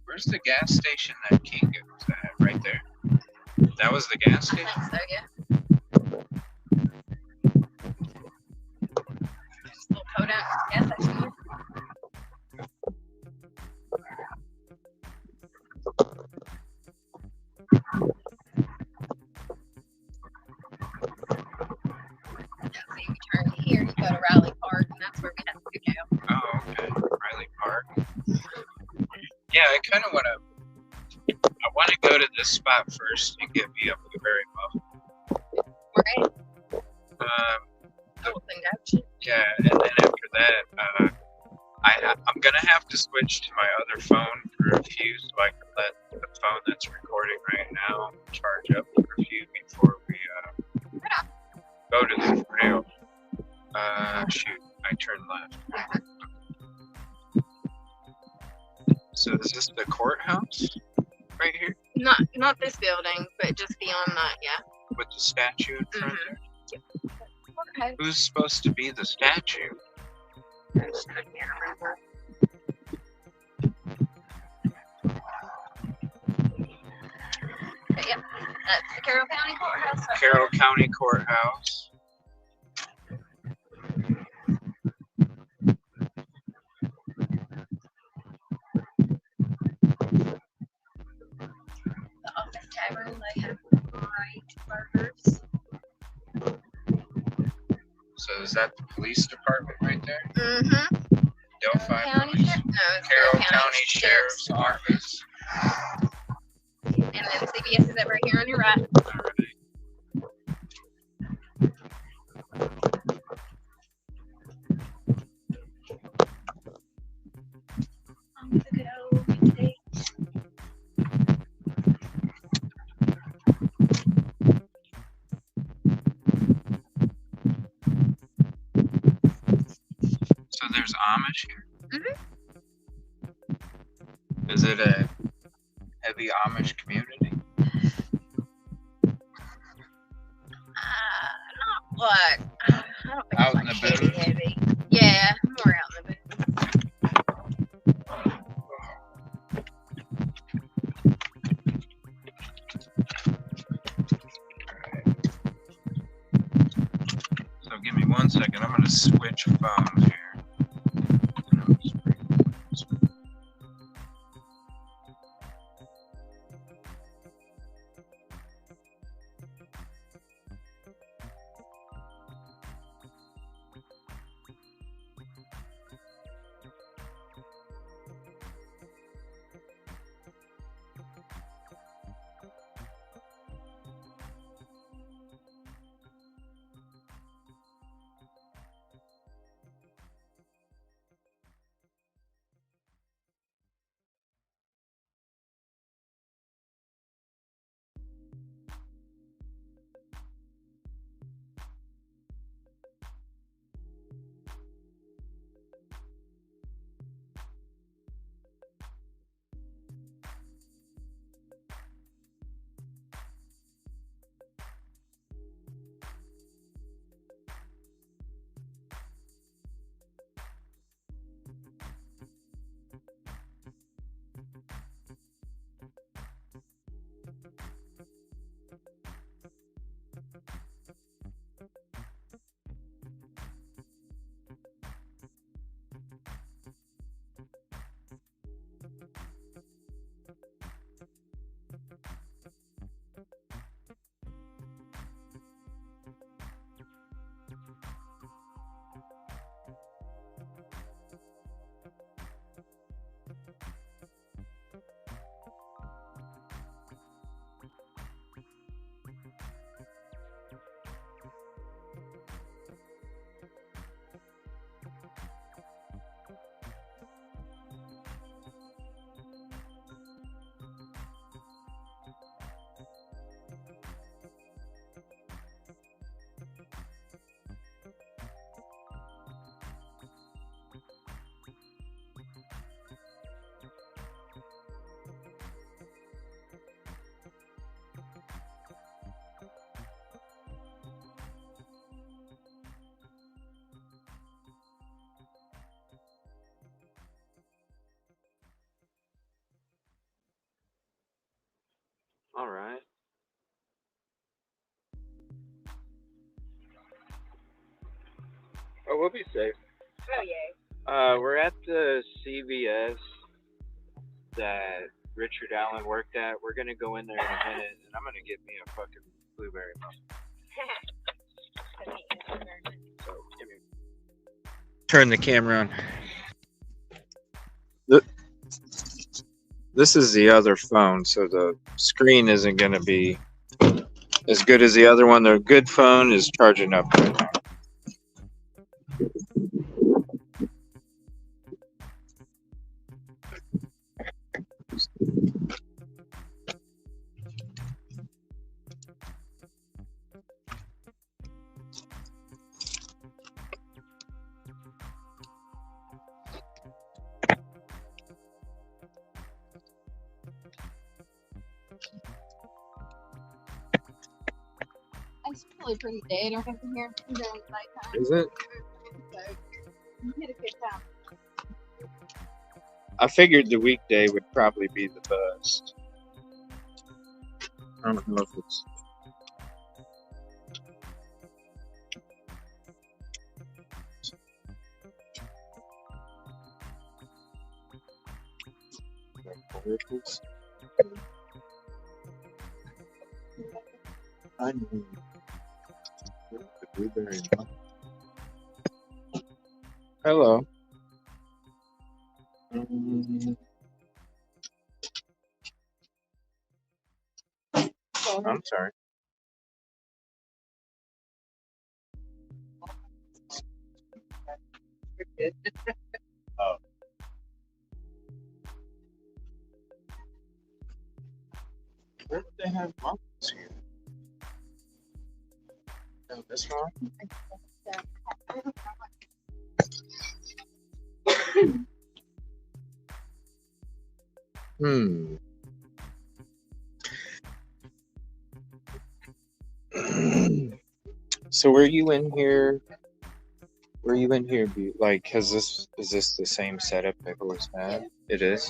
Where's the gas station that King was at? Right there. That was the gas I station. think so, yeah. Just a little coat out gas station. So you turn here, you go to Raleigh Park, and that's where we had the cookout. Oh, okay. Riley Park. Yeah, I kind of want to. I want to go to this spot first and get me a blueberry muffin. Right? Um, Old thing, don't you? yeah, and then after that, I'm gonna have to switch to my other phone for a few, so I can let the phone that's recording right now charge up for a few before we go to the trail. Shoot, I turned left. So is this the courthouse right here Not this building, but just beyond that, yeah. with the statue in front Mhm. there? Okay. Who's supposed to be the statue? I just can't remember. But yep, that's the Carroll County Courthouse. Carroll County Courthouse. The Office Tavern, they have great burgers. So is that the police department right there? Mm-hmm. Delphi County Police? Sheriff? No, it's Carroll County Sheriff's Office. And then CBS is over here on your right. Alright. The good old Tuesday. So there's Amish here? Mhm. Is it a heavy Amish community? Not like, I don't think Out it's in like the heavy, booth? heavy. Yeah, more out in the booth. So give me 1 second. I'm going to switch phones here. All right. Oh, we'll be safe. Oh yeah. We're at the CVS that Richard Allen worked at. We're gonna go in there in a minute, and I'm gonna get me a fucking blueberry muffin. So, give me. Turn the camera on. This is the other phone, so the screen isn't gonna be as good as the other one. The good phone is charging up right now. It's really pretty dead over here. Is it? You had a good time. I figured the weekday would probably be the best. I don't know if it's. I need the blueberry muffin. Hello. I'm sorry. Oh. Where do they have muffins here? Oh, this one? Hmm. So were you in here? Were you in here? Like, is this the same setup they've always had? It is.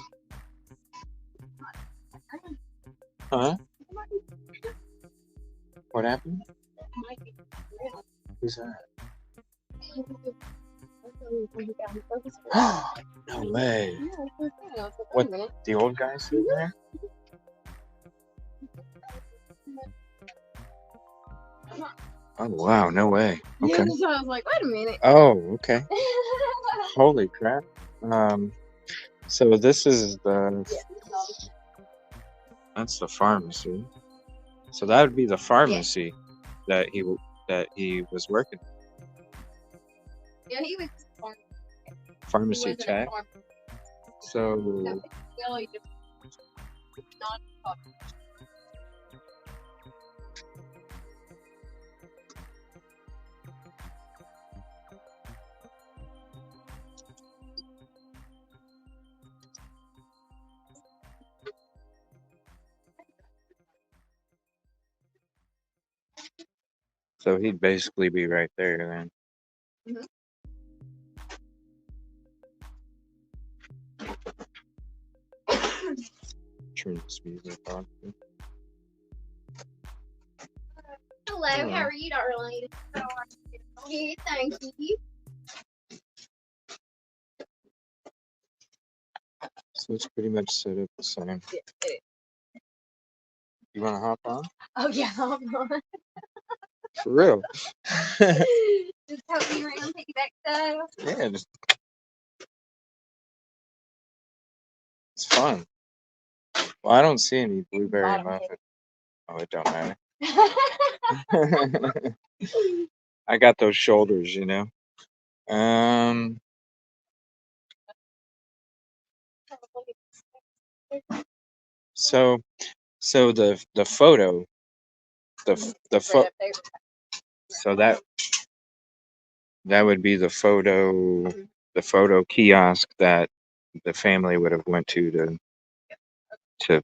Huh? What happened? Who's that? No way. What? The old guy sitting there? Oh wow, no way. Okay. Yeah, so I was like, wait a minute. Oh, okay. Holy crap. So this is that's the pharmacy. So that would be the pharmacy that he was working. Yeah, he was Pharmacy tech. So Billy just not so he'd basically be right there then. Mhm. Turn this music on. Hello, how are you, darling? Okay, thank you. So it's pretty much set up the same. Yeah, it is. You want to hop on? Oh yeah, hold on. For real? Just help me around, piggyback style. Yeah, it's fun. Well, I don't see any blueberry muffin. Oh, it don't matter. I got those shoulders, you know. So the photo, the so that would be the photo kiosk that the family would have went to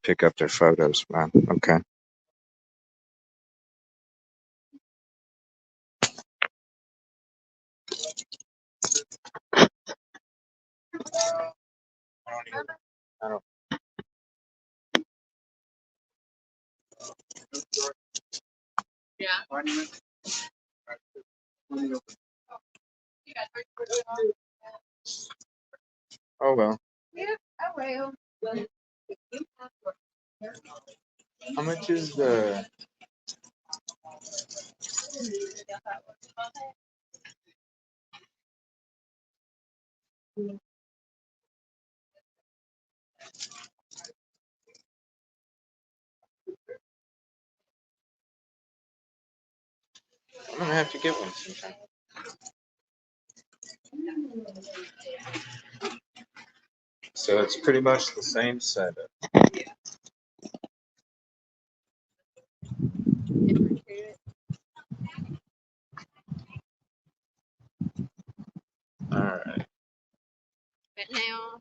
pick up their photos. Wow. Okay. I don't. Yeah. Oh well. Yeah. Oh well. How much is the? I'm gonna have to get one sometime. So it's pretty much the same setup. All right. But now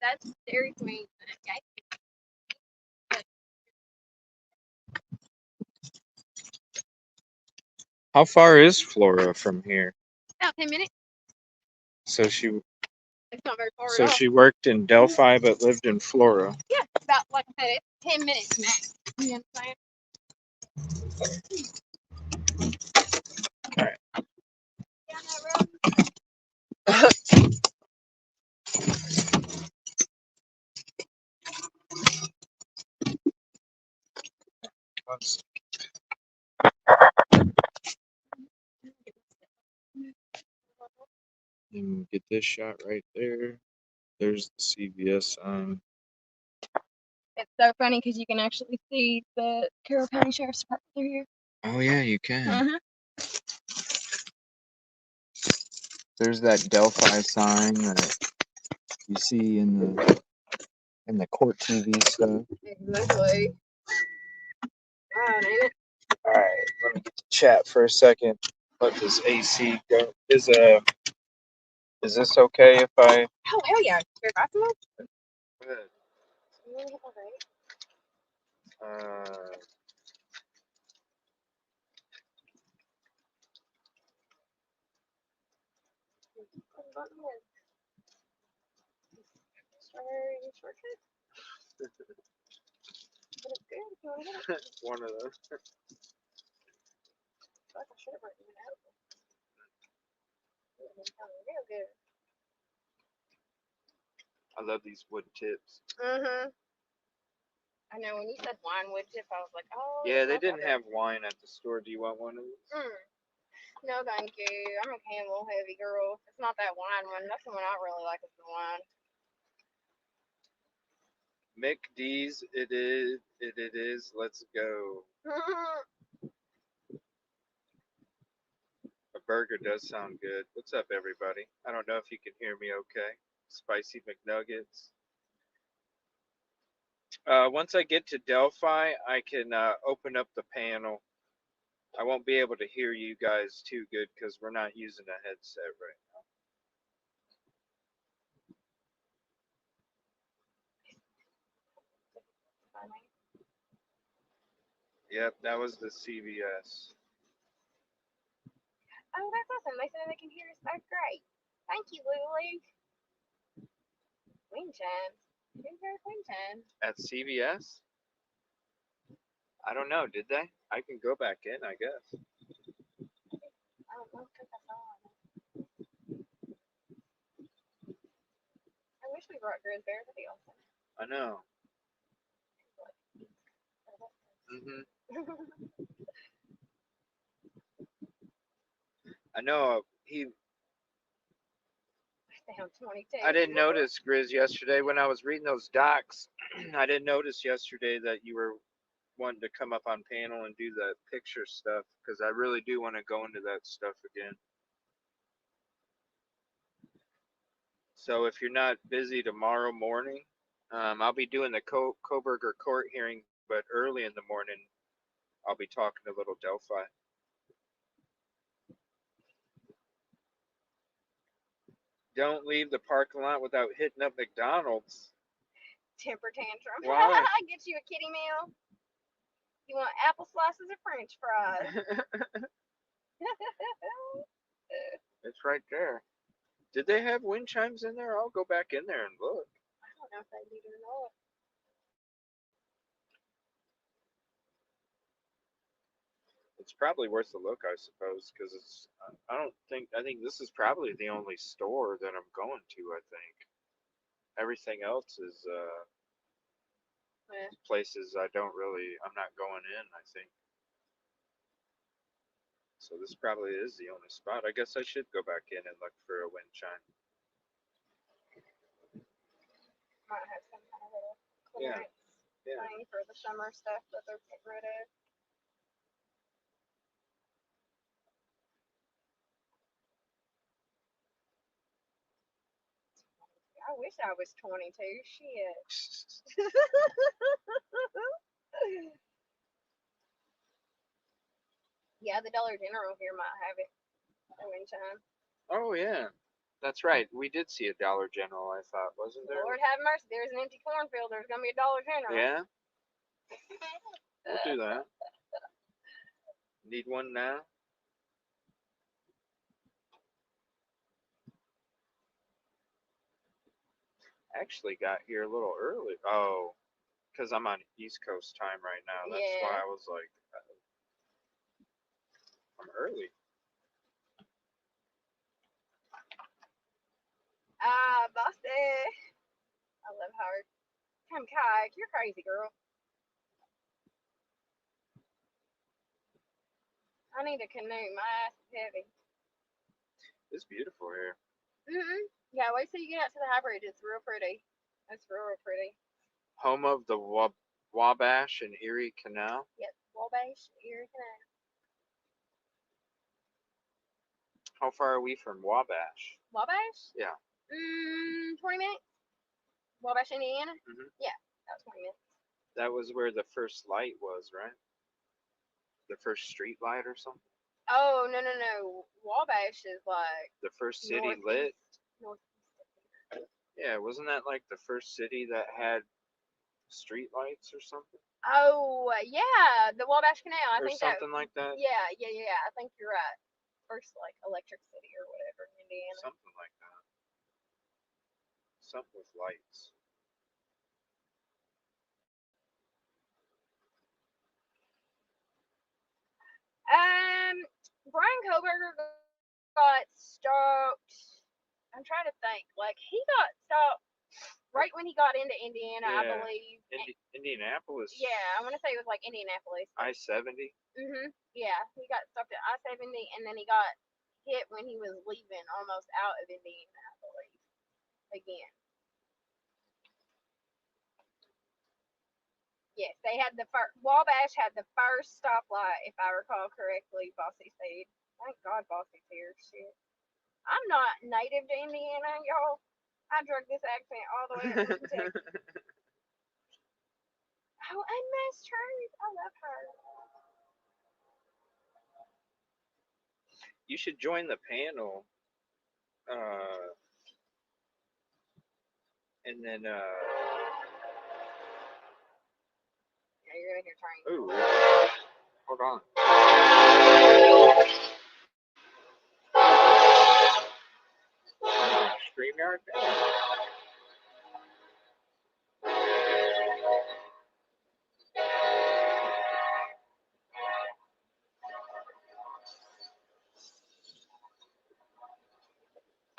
that's Dairy Queen. Okay. How far is Flora from here? About 10 minutes. So she It's not very far so at all. she worked in Delphi but lived in Flora. Yeah, about like I said, it's 10 minutes max. You understand? All right. Down that road. And get this shot right there. There's the CVS sign. It's so funny because you can actually see the Carroll County Sheriff's Department through here. Oh yeah, you can. Uh-huh. There's that Delphi sign that you see in the court TV stuff. Exactly. Wow, ain't it? All right, let me get to chat for a second. Let this AC go. Is this okay if I? Oh, hell yeah. Very possible. Good. Uh, one of those. I love these wood tips. I know when you said wine wood tip, I was like, oh. Yeah, they didn't have wine at the store. Do you want one of these? No, thank you. I'm a Camel heavy girl. It's not that wine one. That's the one I really like is the wine. Mick D's, it is. It is. Let's go. A burger does sound good. What's up, everybody? I don't know if you can hear me okay. Spicy McNuggets. Once I get to Delphi, I can open up the panel. I won't be able to hear you guys too good because we're not using a headset right now. Yep, that was the CVS. Oh, that's awesome. They said they can hear us. That's great. Thank you, Lily. Wind chimes. Wind chimes. At CVS? I don't know. Did they? I can go back in, I guess. I don't know because that's on. I wish we brought Grizz Bear to the office. I know. I know. Down 22. I didn't notice, Grizz, yesterday when I was reading those docs. I didn't notice yesterday that you were wanting to come up on panel and do the picture stuff because I really do want to go into that stuff again. So if you're not busy tomorrow morning, I'll be doing the Coburger court hearing, but early in the morning, I'll be talking to little Delphi. Don't leave the parking lot without hitting up McDonald's. Temper tantrum. Why? Get you a kitty meal. You want apple slices or French fries? It's right there. Did they have wind chimes in there? I'll go back in there and look. I don't know if they do or not. It's probably worth a look, I suppose, because it's. I think this is probably the only store that I'm going to. I think everything else is Yeah. places I'm not going in. I think. So this probably is the only spot. I guess I should go back in and look for a wind chime. Might have some kind of little Yeah. clearance thing for the summer stuff that they're getting rid of. I wish I was 22. Shit. Yeah, the Dollar General here might have it. Wind chime. Oh yeah, that's right. We did see a Dollar General. I thought, wasn't there? Lord have mercy. There's an empty cornfield. There's gonna be a Dollar General. Yeah. We'll do that. Need one now? Actually got here a little early. Oh, because I'm on East Coast time right now. That's why I was like, I'm early. Bossy. I love Howard. Come kayak. You're crazy, girl. I need a canoe. My ass is heavy. It's beautiful here. Yeah, wait till you get out to the high bridge. It's real pretty. It's real pretty. Home of the Wabash and Erie Canal. Yep, Wabash, Erie Canal. How far are we from Wabash? Wabash? Yeah. 20 minutes. Wabash, Indiana? Yeah, about 20 minutes. That was where the first light was, right? The first street light or something? Oh, no. Wabash is like the first city lit. Northeast. Yeah, wasn't that like the first city that had street lights or something? Oh, yeah, the Wabash Canal. I or think something like that? Yeah. I think you're right. First, like, electric city or whatever in Indiana. Something like that. Something with lights. Brian Koberger got stopped. I'm trying to think. Like, he got stopped right when he got into Indiana, I believe. Indianapolis. Yeah, I want to say it was like Indianapolis. I-70. Yeah, he got stopped at I-70, and then he got hit when he was leaving, almost out of Indiana, I believe. Again. Yes, they had the first. Wabash had the first stoplight, if I recall correctly. Bossy said, "Thank God, Bossy's here." Shit, I'm not native to Indiana, y'all. I drug this accent all the way up to Kentucky. Oh, and Miss Truth, I love her. You should join the panel. And then. Yeah, you're gonna hear trains. Ooh. Hold on. StreamYard?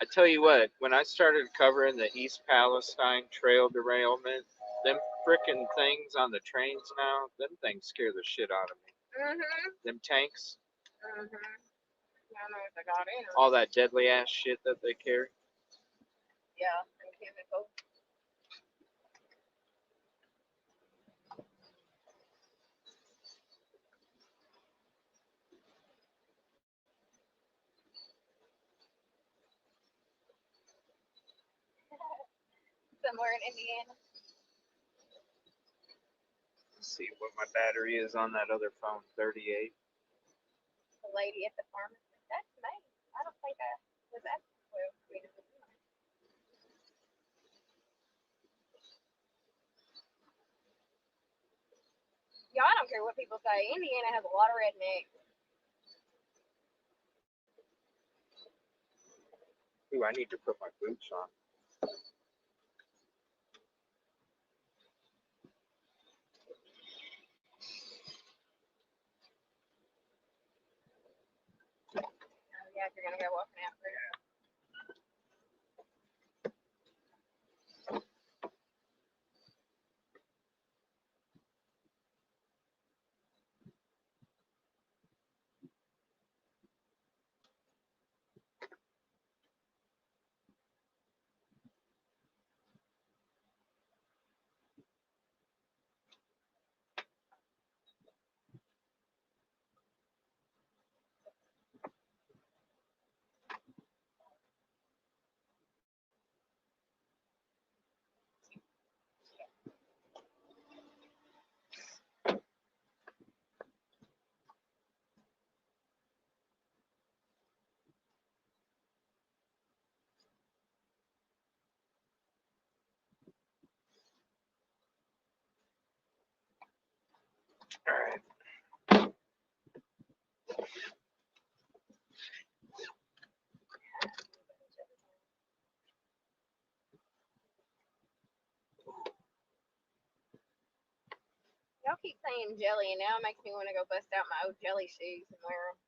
I tell you what, when I started covering the East Palestine trail derailment, them frickin' things on the trains now, them things scare the shit out of me. Them tanks. I don't know if I got in or all that deadly ass shit that they carry. Yeah, and chemical. Somewhere in Indiana. Let's see what my battery is on that other phone. 38. The lady at the pharmacy. That's me. I don't think I was at. Well, I mean, yeah, I don't care what people say. Indiana has a lot of rednecks. Ooh, I need to put my boots on. Yeah, if you're gonna go walking out there. All right. Y'all keep saying jelly, and now it makes me want to go bust out my old jelly shoes and wear them.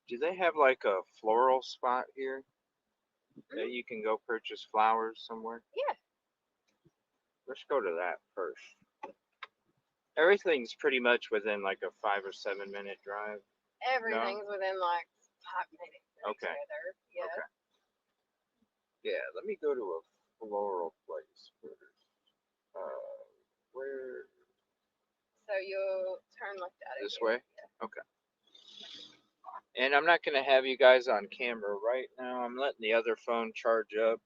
Do they have like a floral spot here that you can go purchase flowers somewhere? Yeah. Let's go to that first. Everything's pretty much within like a 5 or 7 minute drive. Everything's within like 5 minutes of Okay. each other. Yeah. Okay. Yeah, let me go to a floral place first. Where? So you'll turn left out of This here. way? Okay. And I'm not going to have you guys on camera right now. I'm letting the other phone charge up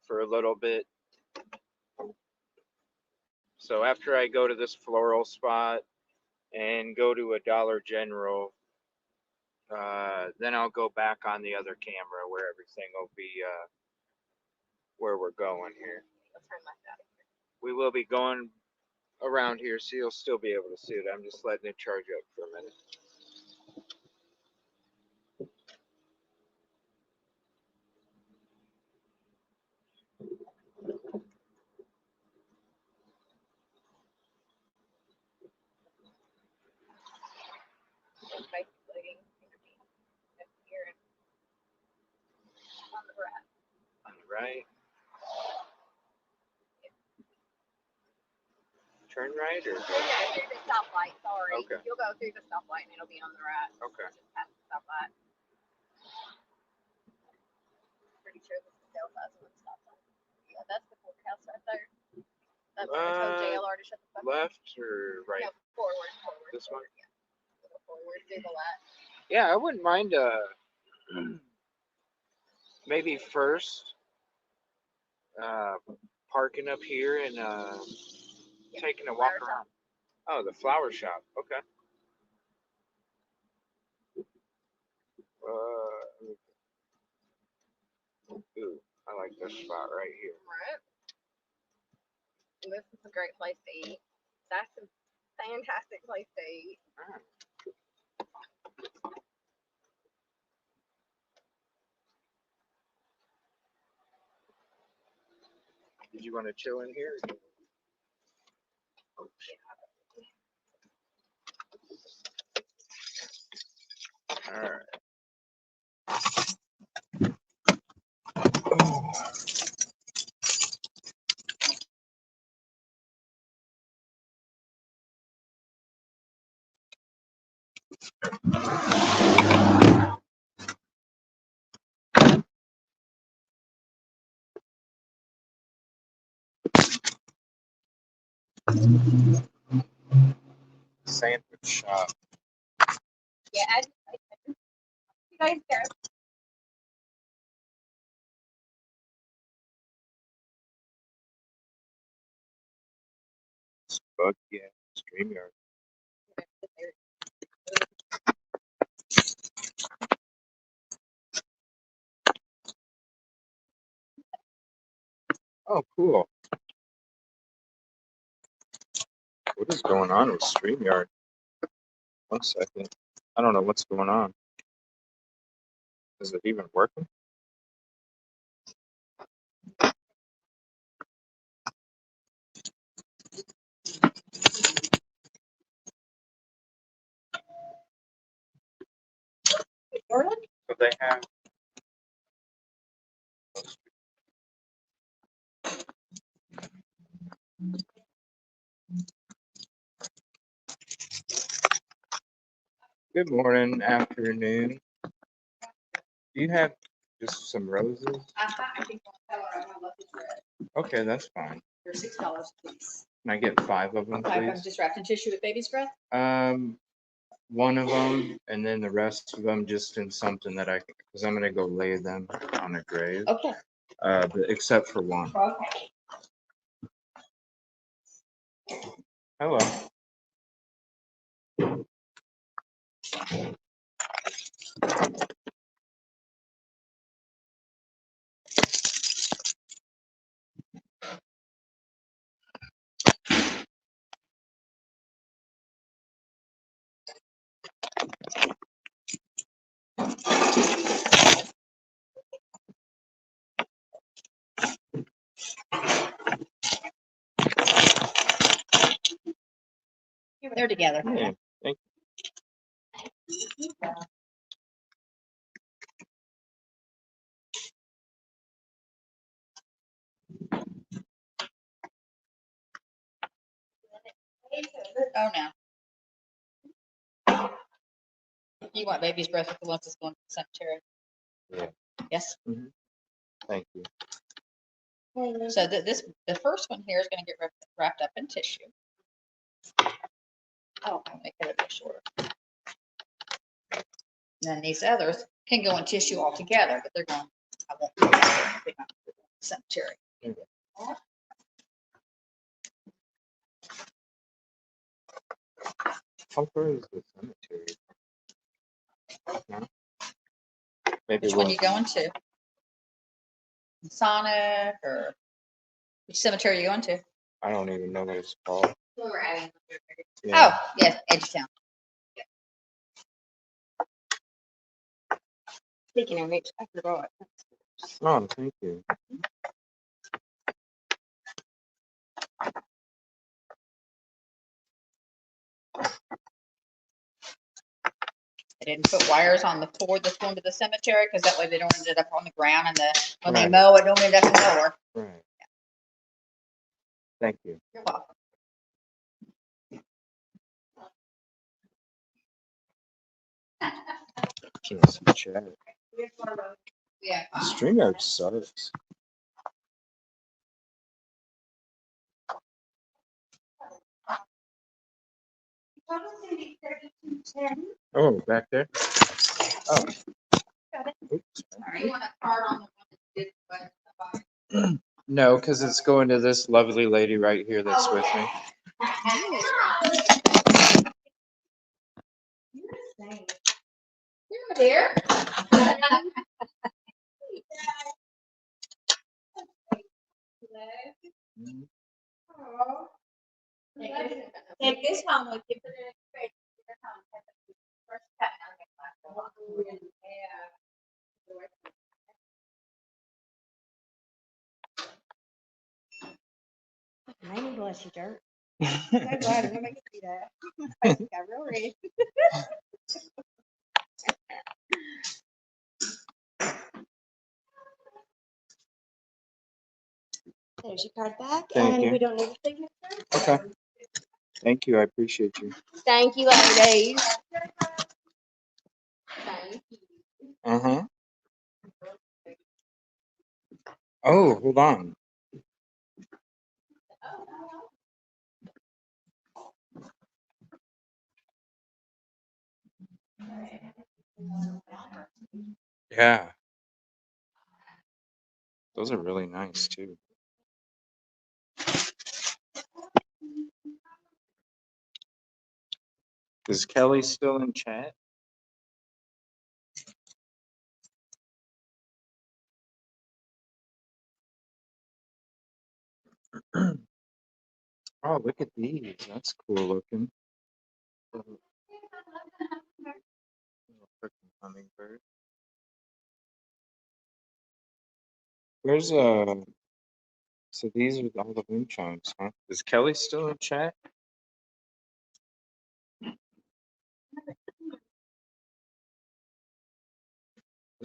for a little bit. So after I go to this floral spot and go to a Dollar General, then I'll go back on the other camera where everything will be where we're going here. You'll turn left out of here. We will be going around here, so you'll still be able to see it. I'm just letting it charge up for a minute. It's basically going to be up here and on the right. On the right. Turn right or? You'll go through the stoplight, sorry. Okay. You'll go through the stoplight and it'll be on the right. Okay. Just past the stoplight. Pretty sure this is Delphi's one stoplight. Yeah, that's the courthouse right there. That's where I told JLR to shut the fuck up. Left or right? No, forward. This one? Yeah. Go forward, do the light. Yeah, I wouldn't mind maybe first parking up here and taking a walk Flower around. Oh, the flower shop. Okay. Ooh, I like this spot right here. Right. This is a great place to eat. That's a fantastic place to eat. Did you want to chill in here? Oh, shit. All right. Oh. Sandwich shop. Yeah, you guys go. Bug, yeah, StreamYard. Oh, cool. What is going on with StreamYard? 1 second. I don't know what's going on. Is it even working? Jordan? what they have. Good morning, afternoon. Do you have just some roses? I think one color I want to look is red. Okay, that's fine. They're $6 a piece. Can I get 5 of them, Five of them please? just wrapped in tissue with baby's breath. One of them, and then the rest of them just in something that because I'm gonna go lay them on a grave. Okay. But except for one. Okay. Hello. They're together. Yeah, thank Oh, no. You want baby's breath with the ones that's going to the cemetery? Yeah. Yes. Thank you. So the first one here is going to get wrapped up in tissue. Oh, I'll make it a bit shorter. And then these others can go in tissue altogether, but they're going, I won't put them in the cemetery. How far is the cemetery? No? Maybe Which one you going to? Sonic or which cemetery you going to? I don't even know what it's called. We're adding. Yeah. Oh, yes, Edgetown. Speaking of which, I forgot. Oh, thank you. I didn't put wires on the cord that's going to the cemetery because that way they don't end up on the ground and when they Right. mow, it don't end up in nowhere. Right. Thank you. You're welcome. Can't see chat. Yeah. StreamYard sucks. Oh, back there? Oh. Oops. You want a card on the one that did No, because it's going to this lovely lady right here that's with me. You're there. Take this home with you. Put it in the fridge. Maybe bless you, jerk. So glad nobody can see that. My face got real red. There's your card back, Thank and you. we don't need a signature. Okay. Thank you. I appreciate you. Thank you, ladies. Uh-huh. Oh, hold on. Yeah. Those are really nice too. Is Kelly still in chat? Oh, look at these. That's cool looking. Little freaking hummingbird. Where's so these are all the wind chimes, huh? Is Kelly still in chat?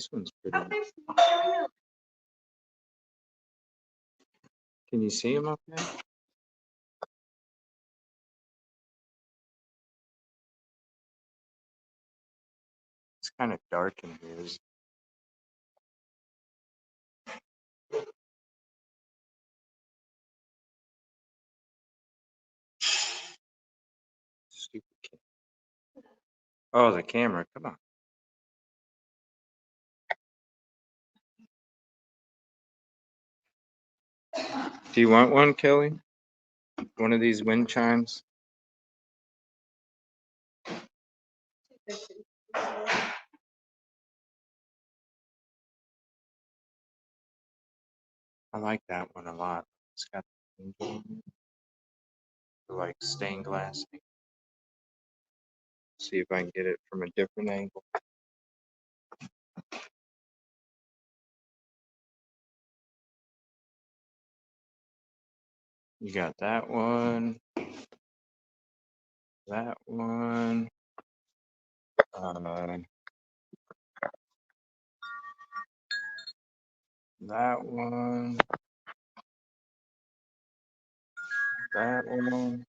This one's pretty. Can you see him up there? It's kind of dark in here. Stupid kid. Oh, the camera. Come on. Do you want one, Kelly? One of these wind chimes? I like that one a lot. It's got the, like stained glass. See if I can get it from a different angle. You got that one. That one. That one. That one.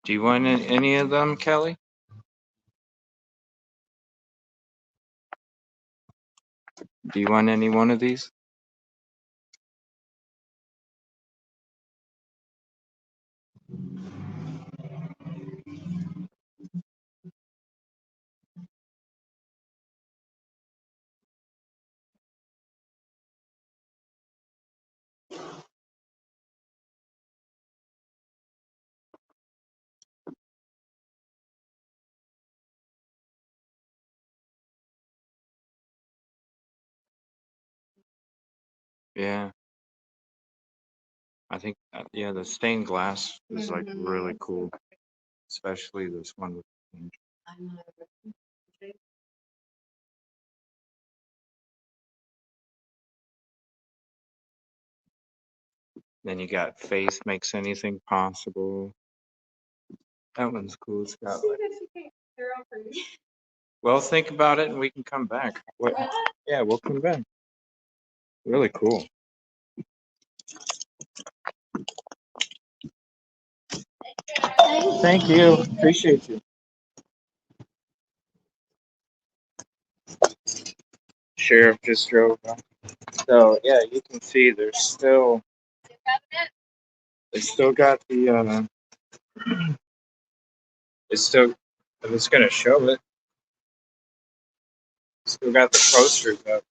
Do you want any of them, Kelly? Do you want any one of these? Yeah. I think, yeah, the stained glass is like really cool, especially this one with the angel. I know. Then you got faith makes anything possible. That one's cool. It's got like, well, think about it and we can come back. What? Yeah, we'll come back. Really cool. Thank you. Appreciate you. Sheriff just drove by. So yeah, you can see there's still they still got the it's still it's gonna show it. Still got the posters up.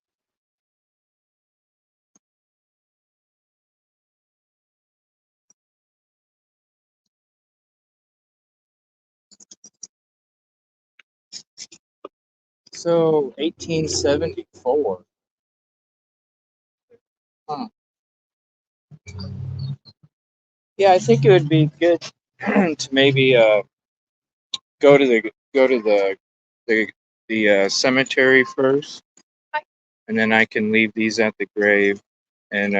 So 1874. Huh. Yeah, I think it would be good to maybe go to the cemetery first, and then I can leave these at the grave. And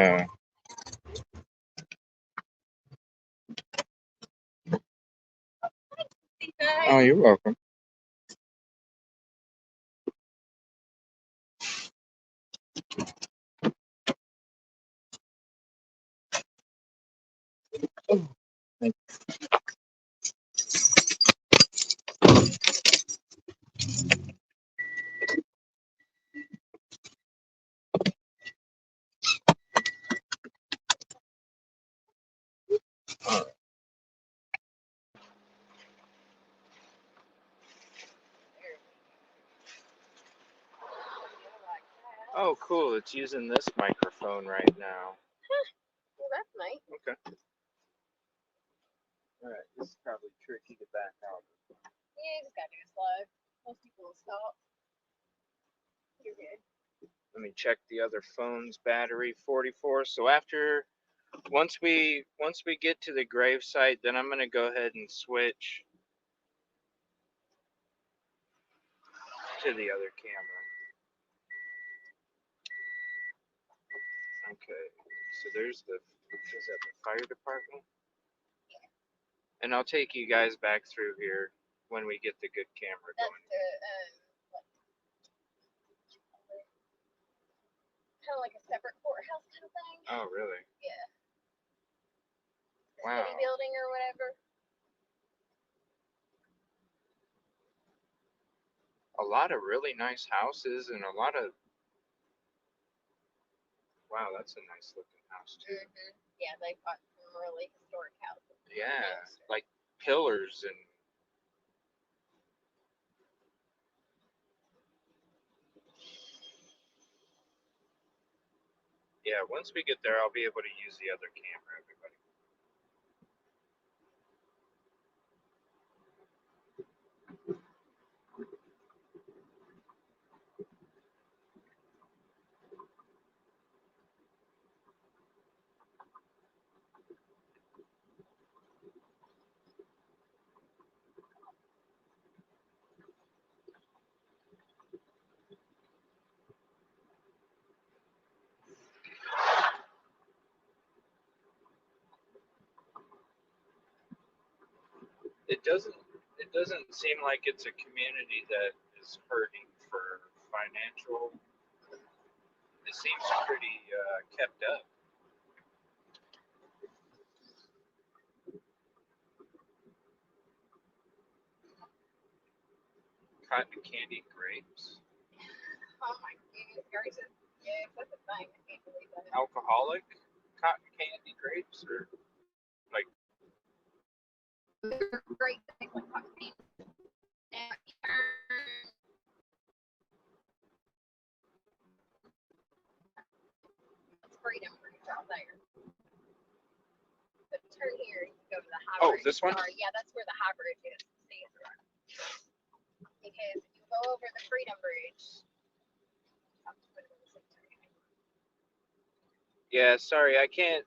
oh, you're welcome. Oh, thank you. Oh, cool. It's using this microphone right now. Well, that's nice. Okay. All right. This is probably tricky to back out. Yeah, you just gotta do it slow. Most people will stop. You're good. Let me check the other phone's battery. 44. So after Once we get to the grave site, then I'm gonna go ahead and switch to the other camera. Okay, so there's the, is that the fire department? And I'll take you guys back through here when we get the good camera That's going. Kind of like a separate courthouse kind of thing. Oh, really? Yeah. The Wow. city building or whatever. A lot of really nice houses and a lot of, wow, that's a nice looking house too. Mm-hmm. Yeah, they've got some really historic houses. Yeah, like pillars and yeah, once we get there, I'll be able to use the other camera, everybody. It doesn't seem like it's a community that is hurting for financial. It seems pretty kept up. Cotton candy grapes. Oh my goodness, gracious. Yeah, that's a thing. I can't believe that. Alcoholic cotton candy grapes, or like They're great things like cotton candy. It's freedom for you out there. But turn here, you can go to the high oh, bridge. this one? Sorry, yeah, that's where the high bridge is. See, it's right. Because if you go over the Freedom Bridge, I'll just put it in the cemetery. Yeah, sorry, I can't.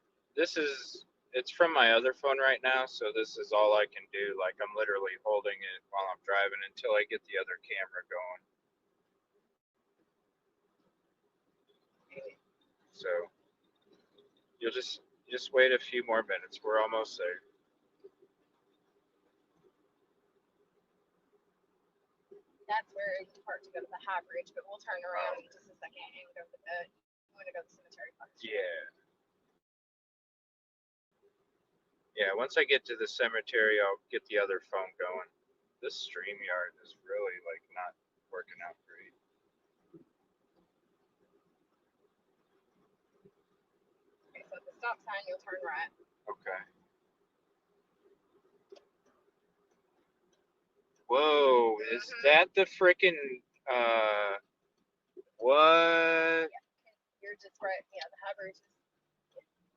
It's from my other phone right now, so this is all I can do. Like, I'm literally holding it while I'm driving until I get the other camera going. So, you'll just wait a few more minutes. We're almost there. That's where you park to go to the high bridge, but we'll turn around in just a second and go to the. You want to go to the cemetery first? Yeah. Yeah, once I get to the cemetery, I'll get the other phone going. This StreamYard is really, like, not working out great. Okay, so at the stop sign, you'll turn right. Okay. Whoa, is that the frickin', what? You're just right. Yeah, the high bridge is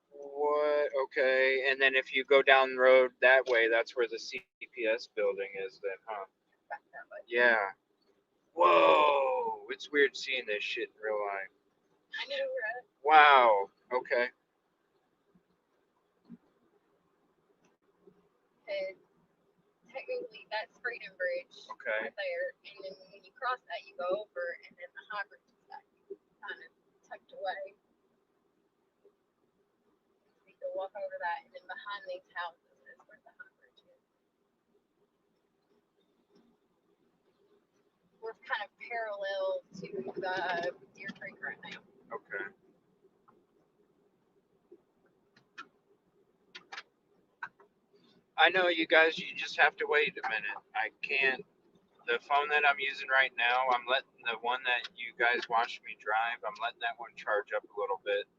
What? Okay, and then if you go down the road that way, that's where the CPS building is then, huh? back that way. Yeah. Whoa, it's weird seeing this shit in real life. I know, right? Wow, okay. And technically, that's Freedom Bridge Okay. right there. And then when you cross that, you go over, and then the high bridge is back, kind of tucked away. So you can walk over that, and then behind these houses is where the high bridge is. We're kind of parallel to the Deer Creek right now. Okay. I know you guys, you just have to wait a minute. I can't. The phone that I'm using right now, I'm letting the one that you guys watched me drive, I'm letting that one charge up a little bit.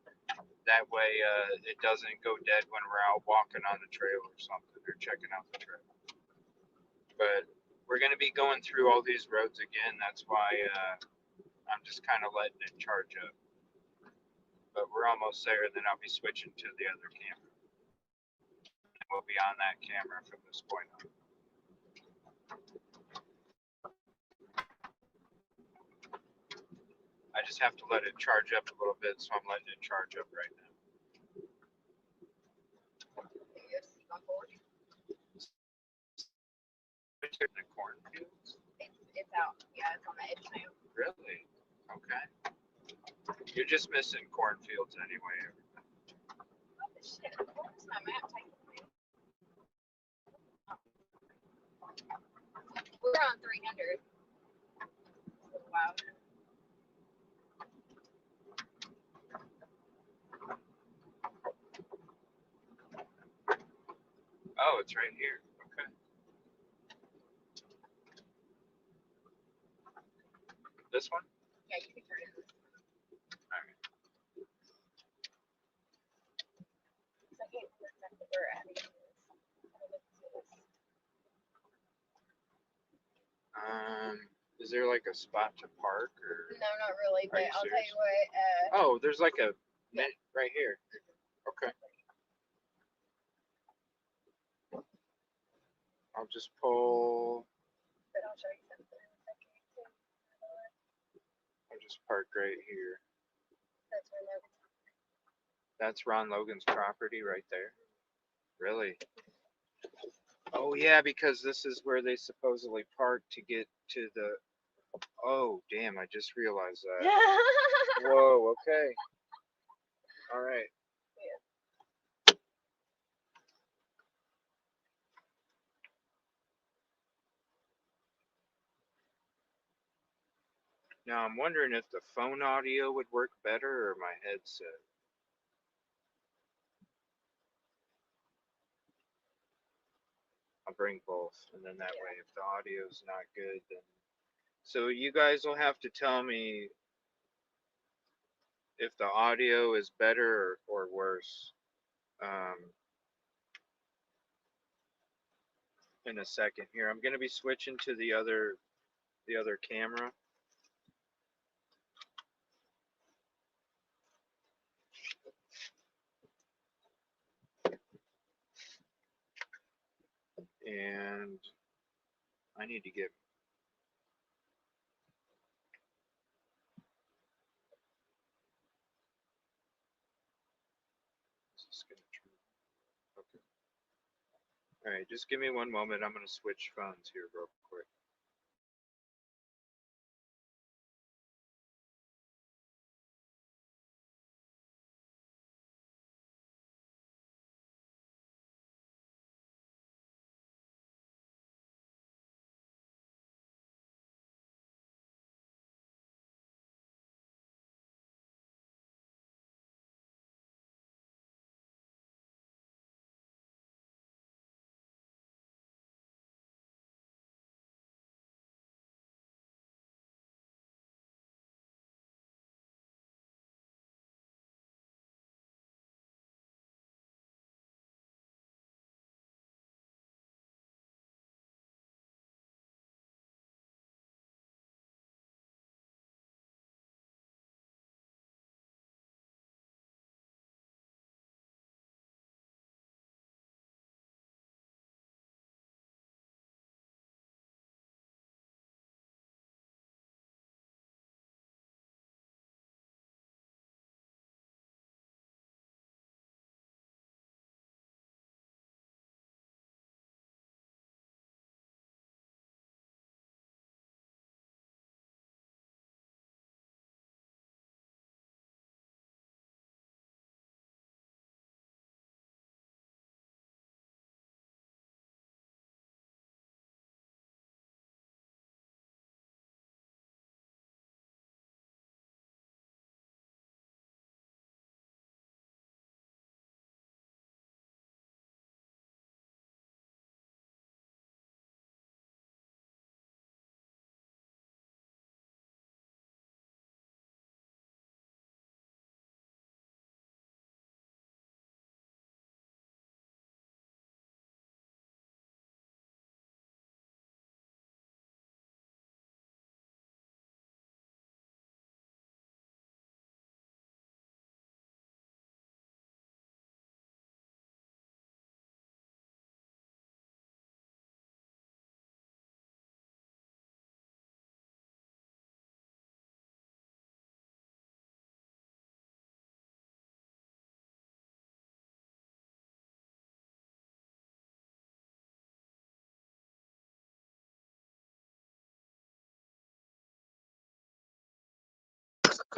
That way it doesn't go dead when we're out walking on the trail or something, or checking out the trail. But we're going to be going through all these roads again. That's why I'm just kind of letting it charge up. But we're almost there, and then I'll be switching to the other camera. And we'll be on that camera from this point on. I just have to let it charge up a little bit, so I'm letting it charge up right now. on porch. It's in the cornfields. It's out. Yeah, it's on the edge now. Really? Okay. You're just missing cornfields anyway. What the shit? Where's my map taking me? We're on 300. Wow. Oh, it's right here. Okay. This one? Yeah, you can turn it. All right. So I can't look exactly where Abigail is. Is there like a spot to park or? No, not really, Are but you I'll tell serious? you what, Oh, there's like a net right here. Okay. I'll just pull. but I'll show you something in a second too. I'll just park right here. That's where Logan's. That's Ron Logan's property right there. Really? Oh yeah, because this is where they supposedly park to get to the. Oh damn! I just realized that. Whoa. Okay. All right. Now I'm wondering if the phone audio would work better or my headset. I'll bring both, and then that way, if the audio's not good, then. So you guys will have to tell me if the audio is better or worse. In a second here, I'm gonna be switching to the other camera. And I need to get. Okay. All right, just give me one moment. I'm gonna switch phones here real quick.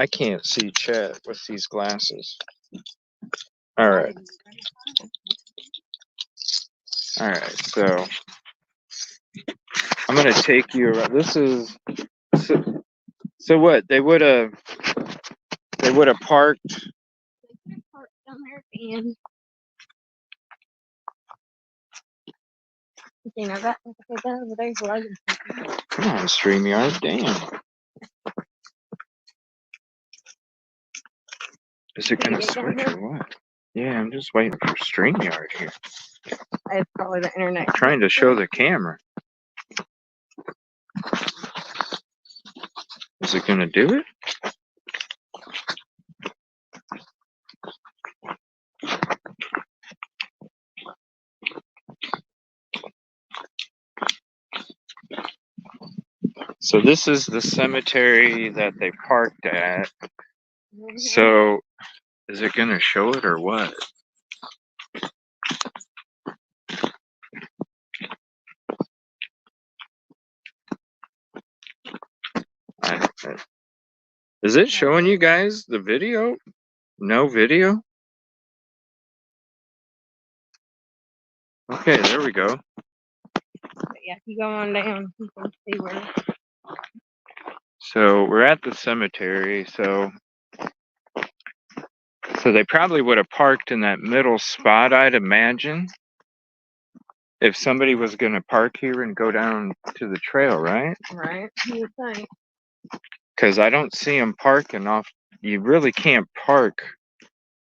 I can't see chat with these glasses. All right. All right. So I'm gonna take you around. This is so what they would have parked. Down there, and you know that over there's Logan. Come on, StreamYard. Damn. Is it gonna switch or what? Yeah, I'm just waiting for StreamYard here. It's probably the internet. I'm trying to show the camera. Is it gonna do it? So this is the cemetery that they parked at. So is it gonna show it or what? Is it showing you guys the video? No video? Okay, there we go. But yeah, if you go on down, you can see where. So we're at the cemetery, so they probably would have parked in that middle spot, I'd imagine. If somebody was going to park here and go down to the trail, right? Right, you would think. Because I don't see them parking off. You really can't park.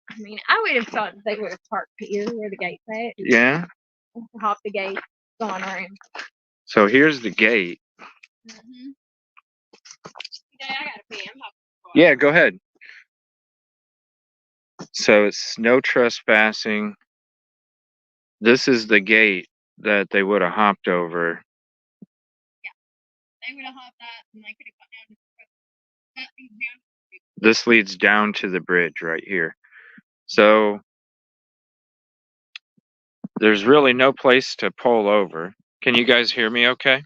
I mean, I would have thought they would have parked here where the gate's at. Yeah. Hop the gate, going around. So here's the gate. Mm-hmm. Yeah, I gotta pee. I'm not. Yeah, go ahead. So it's no trespassing. This is the gate that they would have hopped over. Yeah, they would have hopped that, and they could have got down to that leads down. This leads down to the bridge right here. So there's really no place to pull over. Can you guys hear me okay?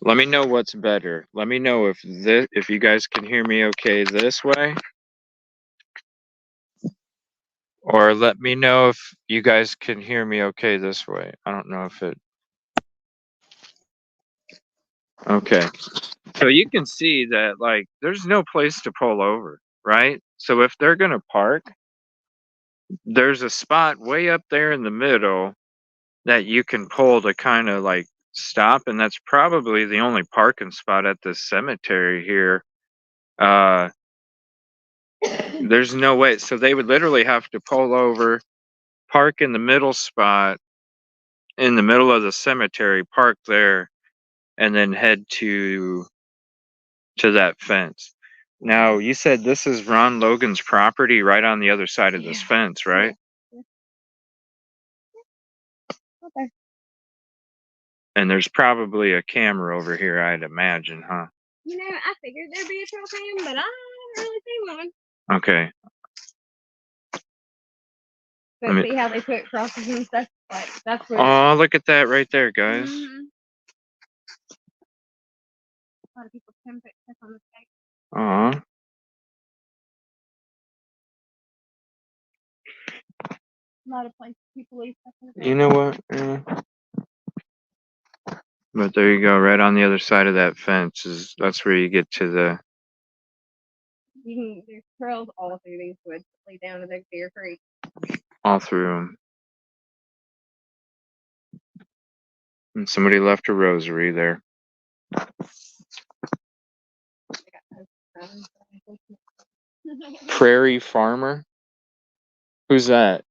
Let me know what's better. Let me know if you guys can hear me okay this way. Or let me know if you guys can hear me okay this way. I don't know if it... Okay. So you can see that, like, there's no place to pull over, right? So if they're going to park, there's a spot way up there in the middle that you can pull to kind of, like, stop. And that's probably the only parking spot at this cemetery here. There's no way. So they would literally have to pull over, park in the middle spot, in the middle of the cemetery, park there, and then head to that fence. Now, you said this is Ron Logan's property right on the other side of this fence, right? Okay. And there's probably a camera over here, I'd imagine, huh? You know, I figured there'd be a trail cam, but I didn't really see one. Okay. But see how they put crosses and stuff? Like, that's where. Oh, look at that right there, guys. Mm-hmm. A lot of people can put stuff on the site. Aw. A lot of places people leave stuff on the site. You know what? But there you go, right on the other side of that fence that's where you get to the... There's trails all through these woods that lead down to the Deer Creek. All through them. And somebody left a rosary there. Prairie Farmer? Who's that?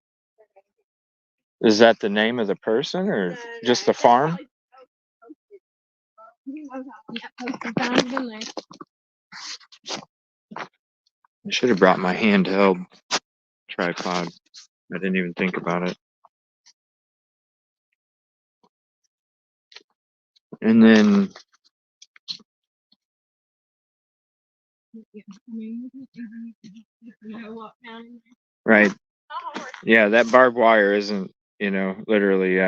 Is that the name of the person or just the farm? I should have brought my handheld tripod. I didn't even think about it. And then... Right. Yeah, that barbed wire isn't, literally,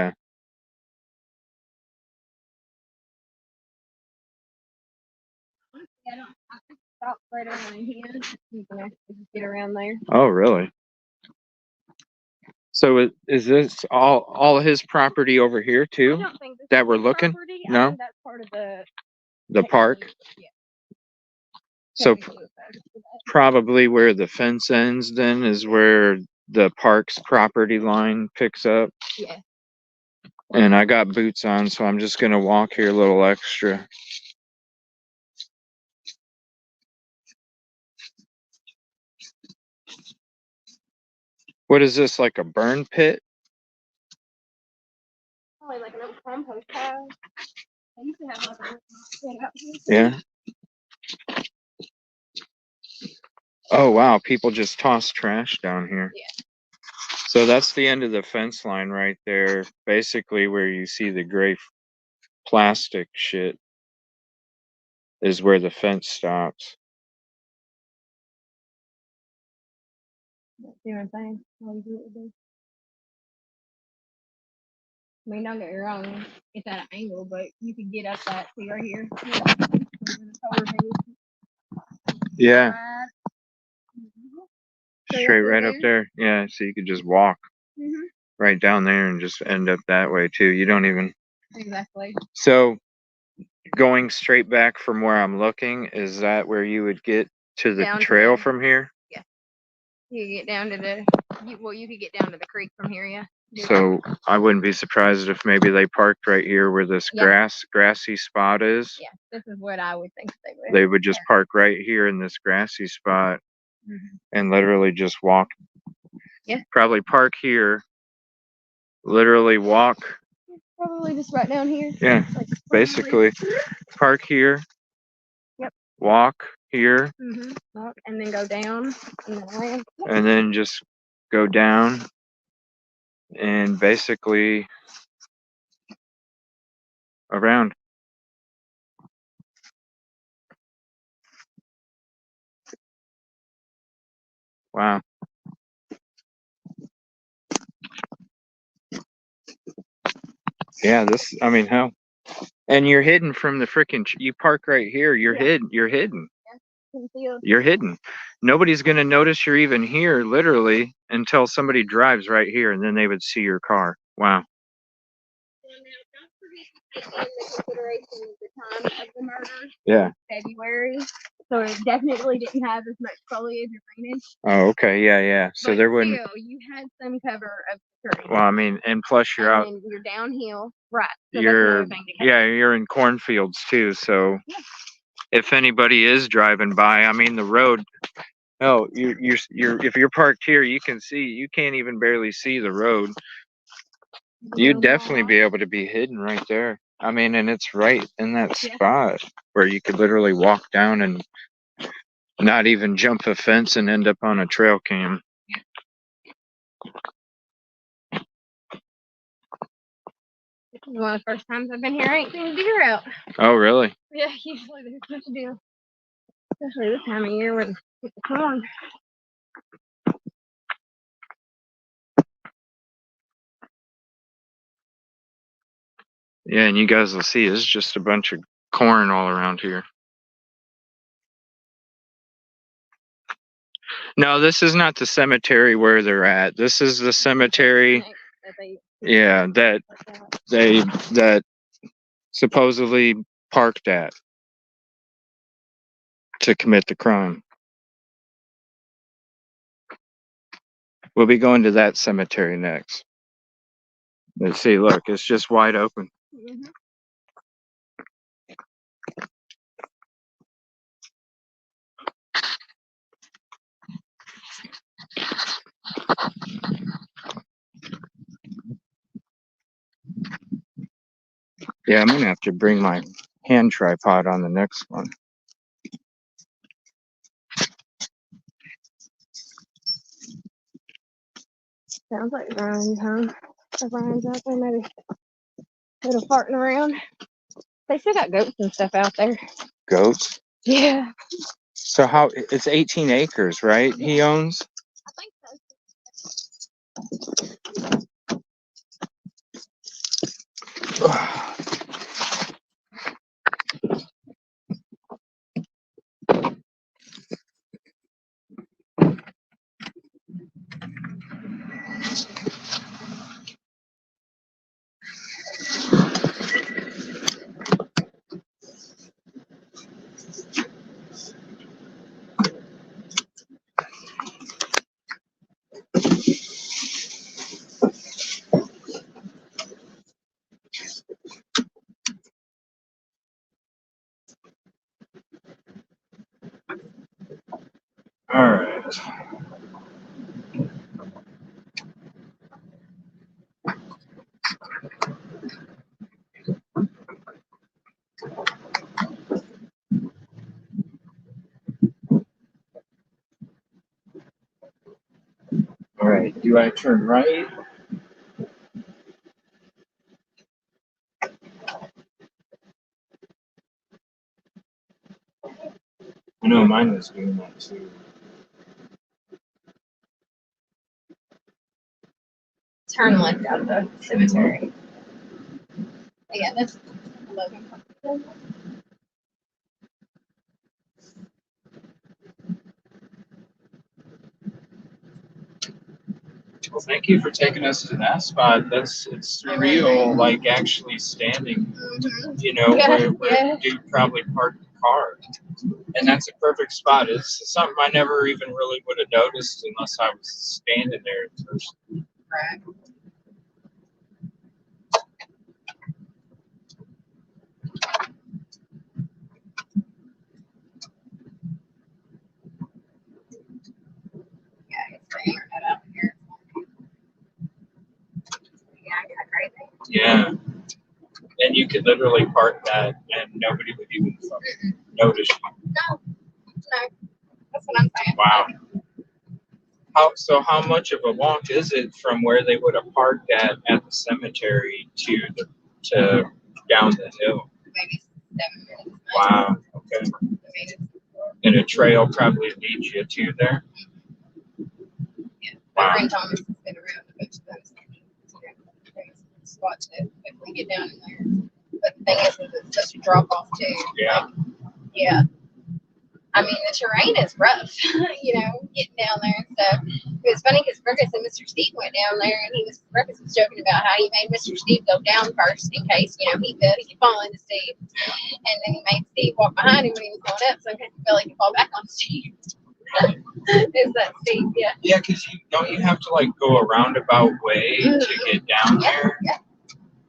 Yeah, I don't have to stop right around here. You can actually just get around there. Oh, really? So is this all his property over here I too? don't think this That is we're his looking? property. No? I think that's part of The park? Yeah. So technically it's ours for that. probably where the fence ends then is where the park's property line picks up. Yeah. And I got boots on, so I'm just gonna walk here a little extra. What is this, like a burn pit? Probably like an old compost pile. I used to have like a little pit out here. Yeah. Oh wow, people just toss trash down here. Yeah. So that's the end of the fence line right there. Basically where you see the gray plastic shit is where the fence stops. See what I'm saying? How you do it with this. I mean, don't get me wrong, it's at an angle, but you could get up that see right here. Yeah, Straight straight up right up there. Yeah, so you could just walk Mm-hmm. right down there and just end up that way too. You don't even. Exactly. So going straight back from where I'm looking, is that where you would get to the Down to trail the- from here? You could get down to the, you could get down to the creek from here, yeah. So I wouldn't be surprised if maybe they parked right here where this Yeah. grassy spot is. Yeah, this is what I would think they would. They would just park right here in this grassy spot Mhm. and literally just walk. Yeah. Probably park here, literally walk. Probably just right down here. Yeah, Like, basically park here. Yep. Walk here. Mm-hmm. And then go down and then land. Yep. And then just go down and basically around. Wow. Yeah, this, I mean, hell. And you're hidden from the freaking, you park right here, you're hidden, you're hidden. Concealed. You're hidden. Nobody's going to notice you're even here, literally, until somebody drives right here and then they would see your car. Wow. Take into consideration the time of the murder, Yeah. February, so it definitely didn't have as much foliage or drainage. Oh, okay. Yeah, yeah. So But there wouldn't. still, you had some cover of the tree. Well, I mean, and plus you're out. And then you're downhill, right? So You're, that's another thing to yeah, you're in cornfields too. So Yeah. if anybody is driving by, I mean, the road. No, you're if you're parked here, you can see. You can't even barely see the road. You'd definitely be able to be hidden right there. I mean, and it's right in that spot where you could literally walk down and not even jump a fence and end up on a trail cam. This is one of the first times I've been here. I ain't seen a deer out. Oh, really? Yeah, usually there's such a deer. Especially this time of year with the corn. Yeah, and you guys will see it's just a bunch of corn all around here. No, this is not the cemetery where they're at. This is the cemetery, yeah, that supposedly parked at to commit the crime. We'll be going to that cemetery next. Let's see, look, it's just wide open. Mm-hmm. Yeah, I'm gonna have to bring my hand tripod on the next one. Sounds like Ryan's home. If Ryan's out there, maybe little farting around. They still got goats and stuff out there. Goats? Yeah. So how, it's 18 acres, right? He owns? I think so. right. All right, do I turn right? I know mine was doing that too. Turn left out of the cemetery. Yeah, that's 11. Well, thank you for taking us to that spot. It's surreal, like actually standing, you know, Yeah, where the dude probably parked the car. And that's a perfect spot. It's something I never even really would have noticed unless I was standing there at first. Right. Yeah, it's the internet out here. Yeah, I got crazy. Yeah. And you could literally park that and nobody would even notice you. No, that's what I'm saying. Wow. How much of a walk is it from where they would have parked at the cemetery to down the hill? Maybe 7 minutes. Wow. Okay. And a trail probably leads you to there. Yeah. Wow. My friend Thomas has been around a bunch of those. Just watch it if we get down in there. But the thing is it's such a drop off too. Yeah. Like, yeah. I mean, the terrain is rough, you know, getting down there and stuff. It was funny because Ruckus and Mr. Steve went down there, and Ruckus was joking about how he made Mr. Steve go down first in case, you know, he fell, he could fall into Steve. And then he made Steve walk behind him when he was going up, so in case he fell, he could fall back on Steve. Is that Steve? Yeah. Yeah, because don't you have to like go a roundabout way to get down there? Yeah.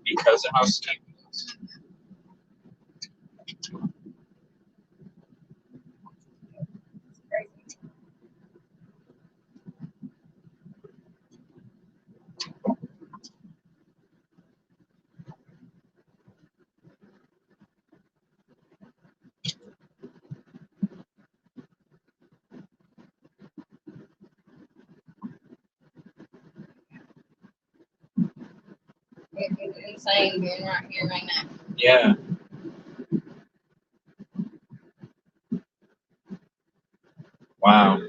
Because of how steep it is. It's insane being right here right now. Yeah. Wow.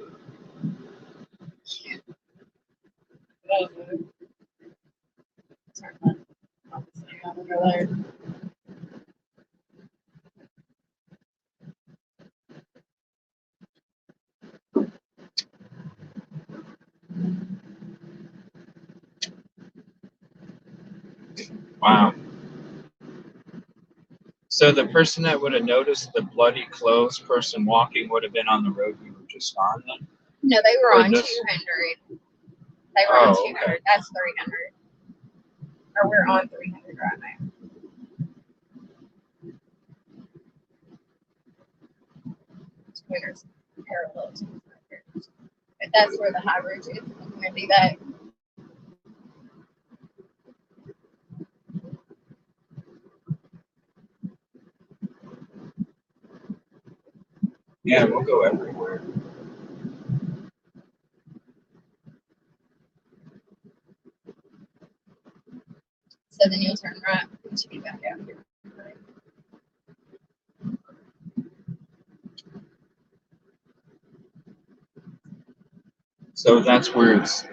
Wow. So the person that would have noticed the bloody clothes person walking would have been on the road we were just on then? No, they were on Goodness. 200. They were on Oh, 200. okay. That's 300. Or we're on 300 right now. Winners parallel to but that's where the high ridge is. I'm gonna do that. Yeah, we'll go everywhere. So then you'll turn right. We should be back out here. So that's where it's.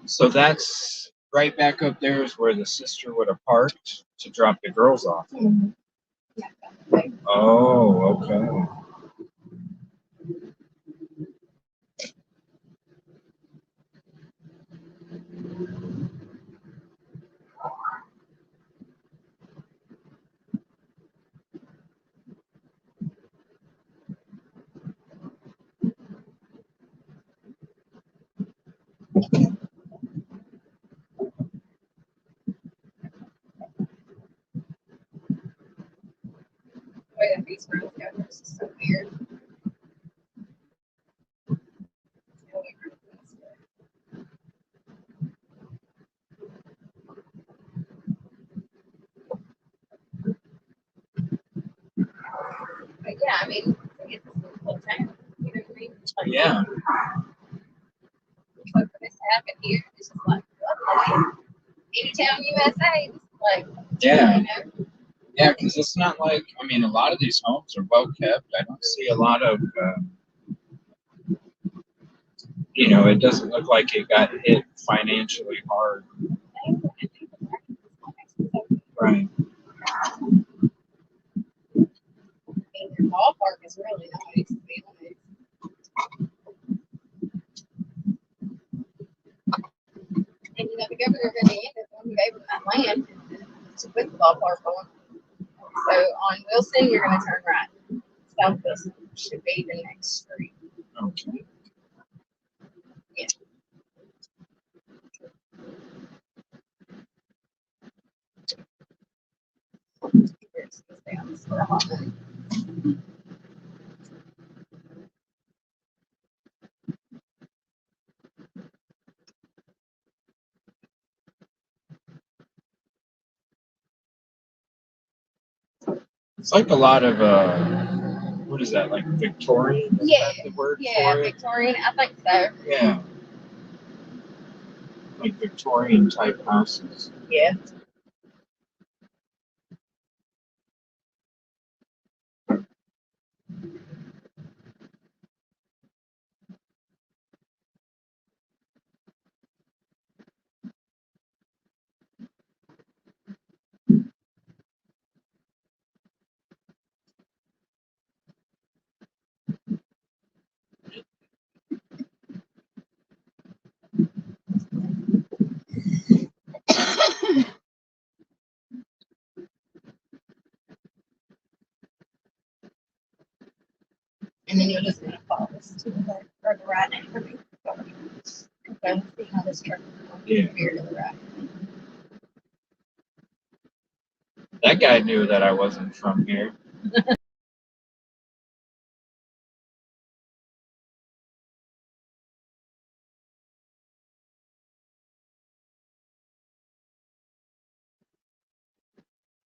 So that's right back up there is where the sister would have parked to drop the girls off. Mm-hmm. Yeah. Oh, okay. The way that these roads go, it's just so weird. Yeah. Wait for this to happen here. This is like, Anytown, USA. This is like, Yeah. you know, Yeah, because it's not like, I mean, a lot of these homes are well kept. I don't see a lot of, it doesn't look like it got hit financially hard. Right. and their ballpark is really nice, to be honest. And the governor of Indiana gave them that land to put the ballpark on. So on Wilson, you're going to turn right. Southwest should be the next street. Okay. Yeah. It's down for a hot minute. It's like a lot of, what is that, like Victorian? Is Yeah. that the word Yeah, for it? Victorian, I think so. Yeah. Like Victorian type houses. Yeah. And then you'll just kind of follow this to the left or the right now for me. Okay, see how this truck is going Yeah. here to the right. That guy knew that I wasn't from here.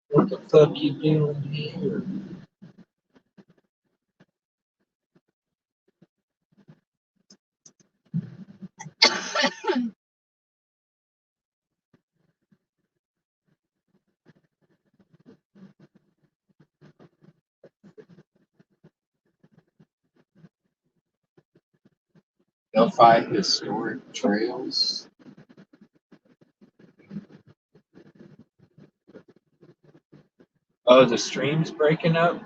What the fuck you doing here? Delphi Historic Trails. Oh, the stream's breaking up?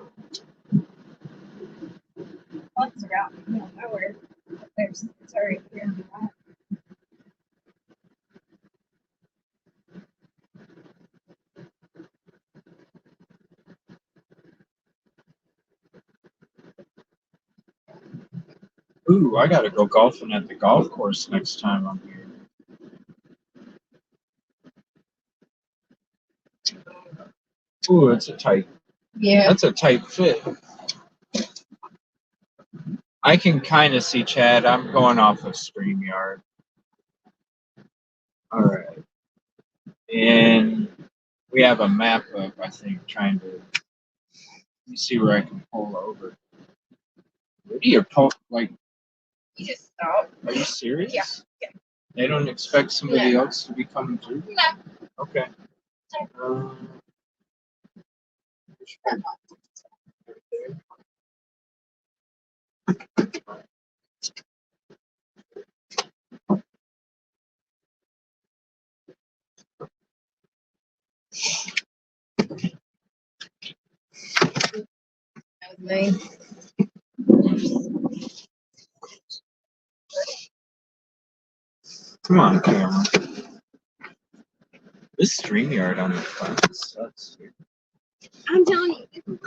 Lots are out in the middle of nowhere. There's, sorry, here on the right. Ooh, I gotta go golfing at the golf course next time I'm here. Ooh, it's a tight. Yeah. That's a tight fit. I can kind of see Chad. I'm going off of StreamYard. All right. And we have a map up, I think, trying to let me see where I can pull over. Where do you pull? Like, You just stop. are you serious? Yeah. They don't expect somebody No. else to be coming through? No. Okay. That was me. Come on, camera. This StreamYard on the phone sucks. I'm telling you.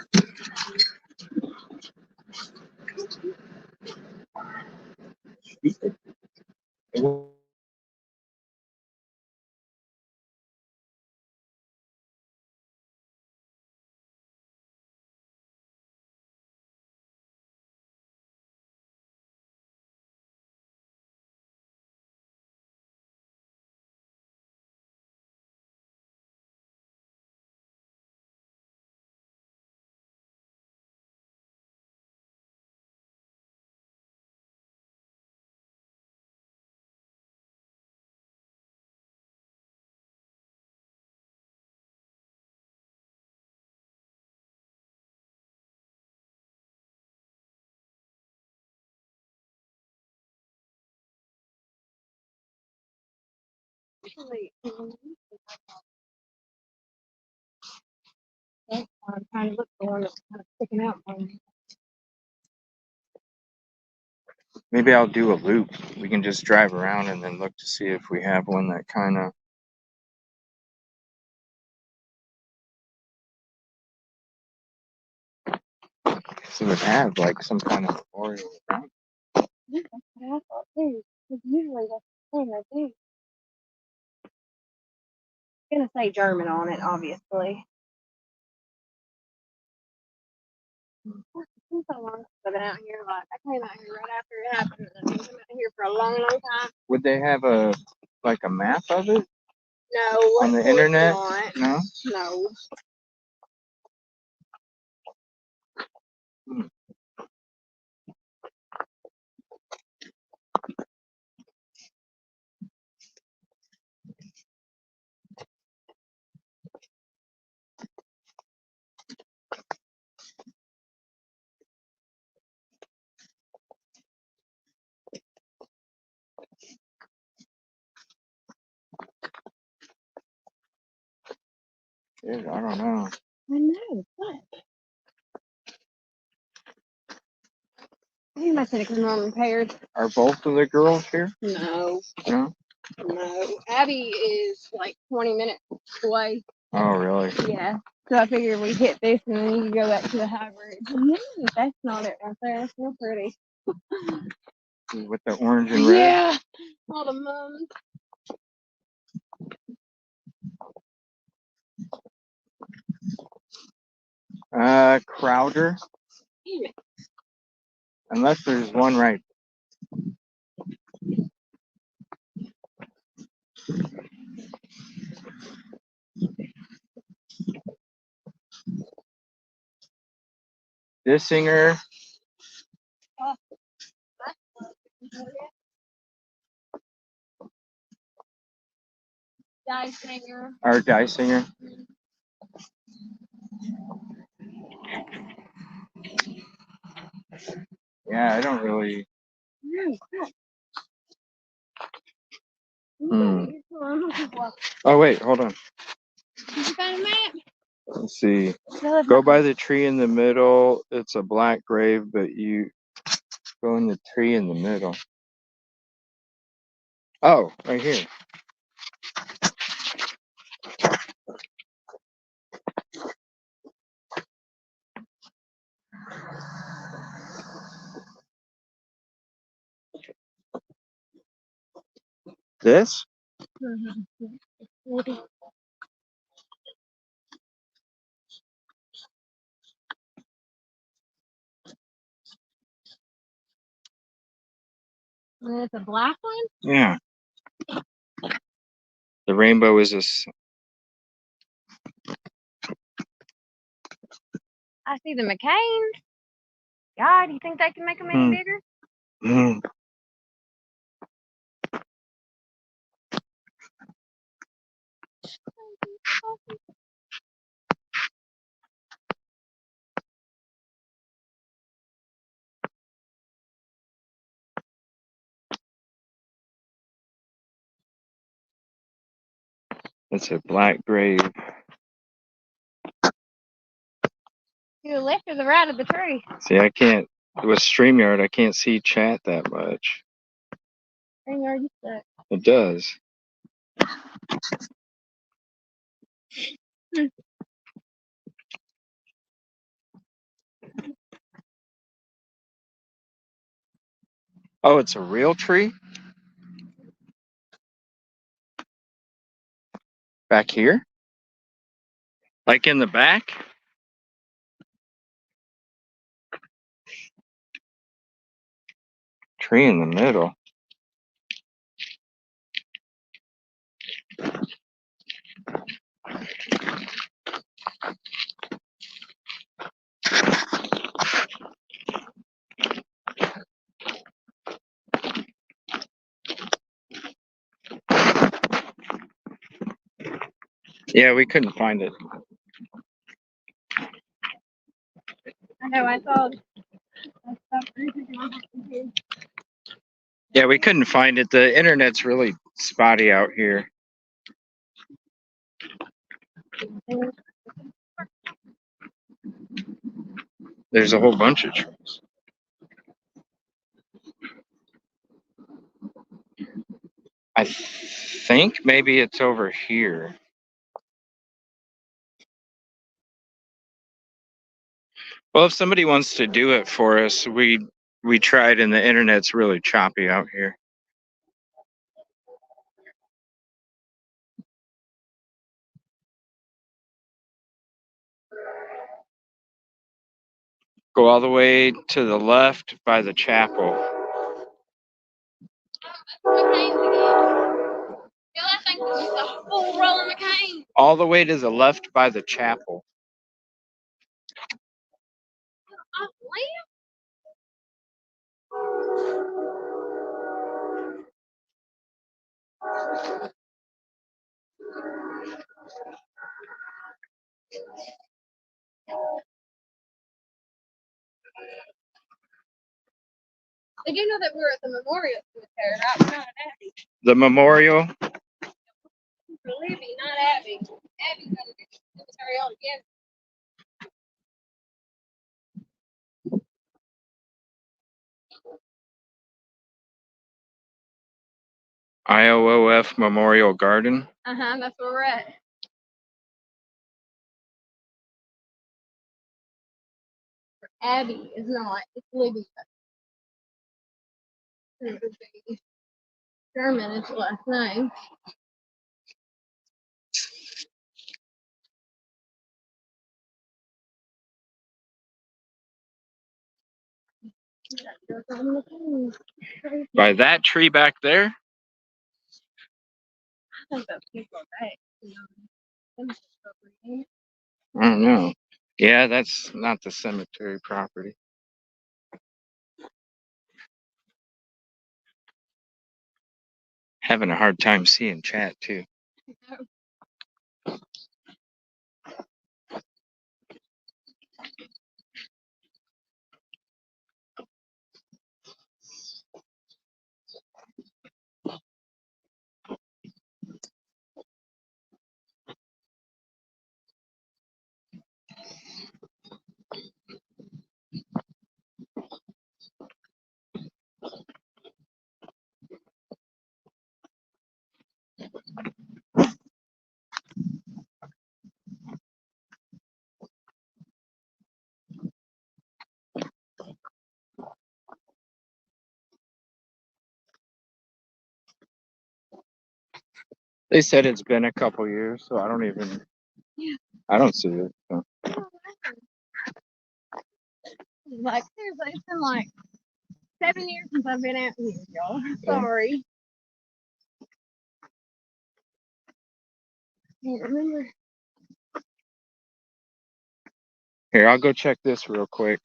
Actually, that's why I'm trying to look for one that's kind of sticking out for me. Maybe I'll do a loop. We can just drive around and then look to see if we have one that kind of. So it would have like some kind of memorial around. Yeah, that's what I thought too. Because usually that's the thing I do. It's gonna say German on it, obviously. Since so long since I've been out here, like I came out here right after it happened, and I've been out here for a long, long time. Would they have a map of it No, on the of course internet? not. No. No. Hmm. Dude, I don't know. I know, but he must have come home impaired. Are both of the girls here? No, No. no. Abby is like 20 minutes away. Oh, really? Yeah. So I figured we'd hit this and then you could go back to the high bridge. No, that's not it right there. It's real pretty. With the orange and red? Yeah. All the mums. Crowder. Damn it. Unless there's one right. This singer. Die singer. Our guy singer. Yeah, I don't really. Oh, wait, hold on. Did you find a map? Let's see. Go by the tree in the middle. It's a black grave, but you go in the tree in the middle. Oh, right here. This? Mm-hmm. And it's a black one? Yeah. The rainbow is this. I see the McCains. God, you think they can make them any bigger? Mm. It's a black grave. To the left or the right of the tree? See, I can't. With StreamYard, I can't see chat that much. StreamYard, you suck. It does. Oh, it's a real tree? Back here? Like in the back? Tree in the middle. Yeah, we couldn't find it. I know, I saw. Yeah, we couldn't find it. The internet's really spotty out here. There's a whole bunch of trees. I think maybe it's over here. Well, if somebody wants to do it for us, we tried, and the internet's really choppy out here. Go all the way to the left by the chapel. All the way to the left by the chapel. I do know that we were at the memorial cemetery, right? We're not at Abby. The memorial? For Libby, not Abby. Abby's at the cemetery altogether. IOOF Memorial Garden. That's where we're at. Abby is not. It's Libby. Sherman is the last name. By that tree back there? I think that's people back. I don't know. Yeah, that's not the cemetery property. Having a hard time seeing chat too. They said it's been a couple years, so I don't even. Yeah. I don't see it. So. Like seriously, it's been like 7 years since I've been out here, y'all. Sorry. Can't remember. Here, I'll go check this real quick.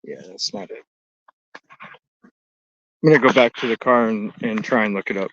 Yeah, that's not it. I'm gonna go back to the car and try and look it up.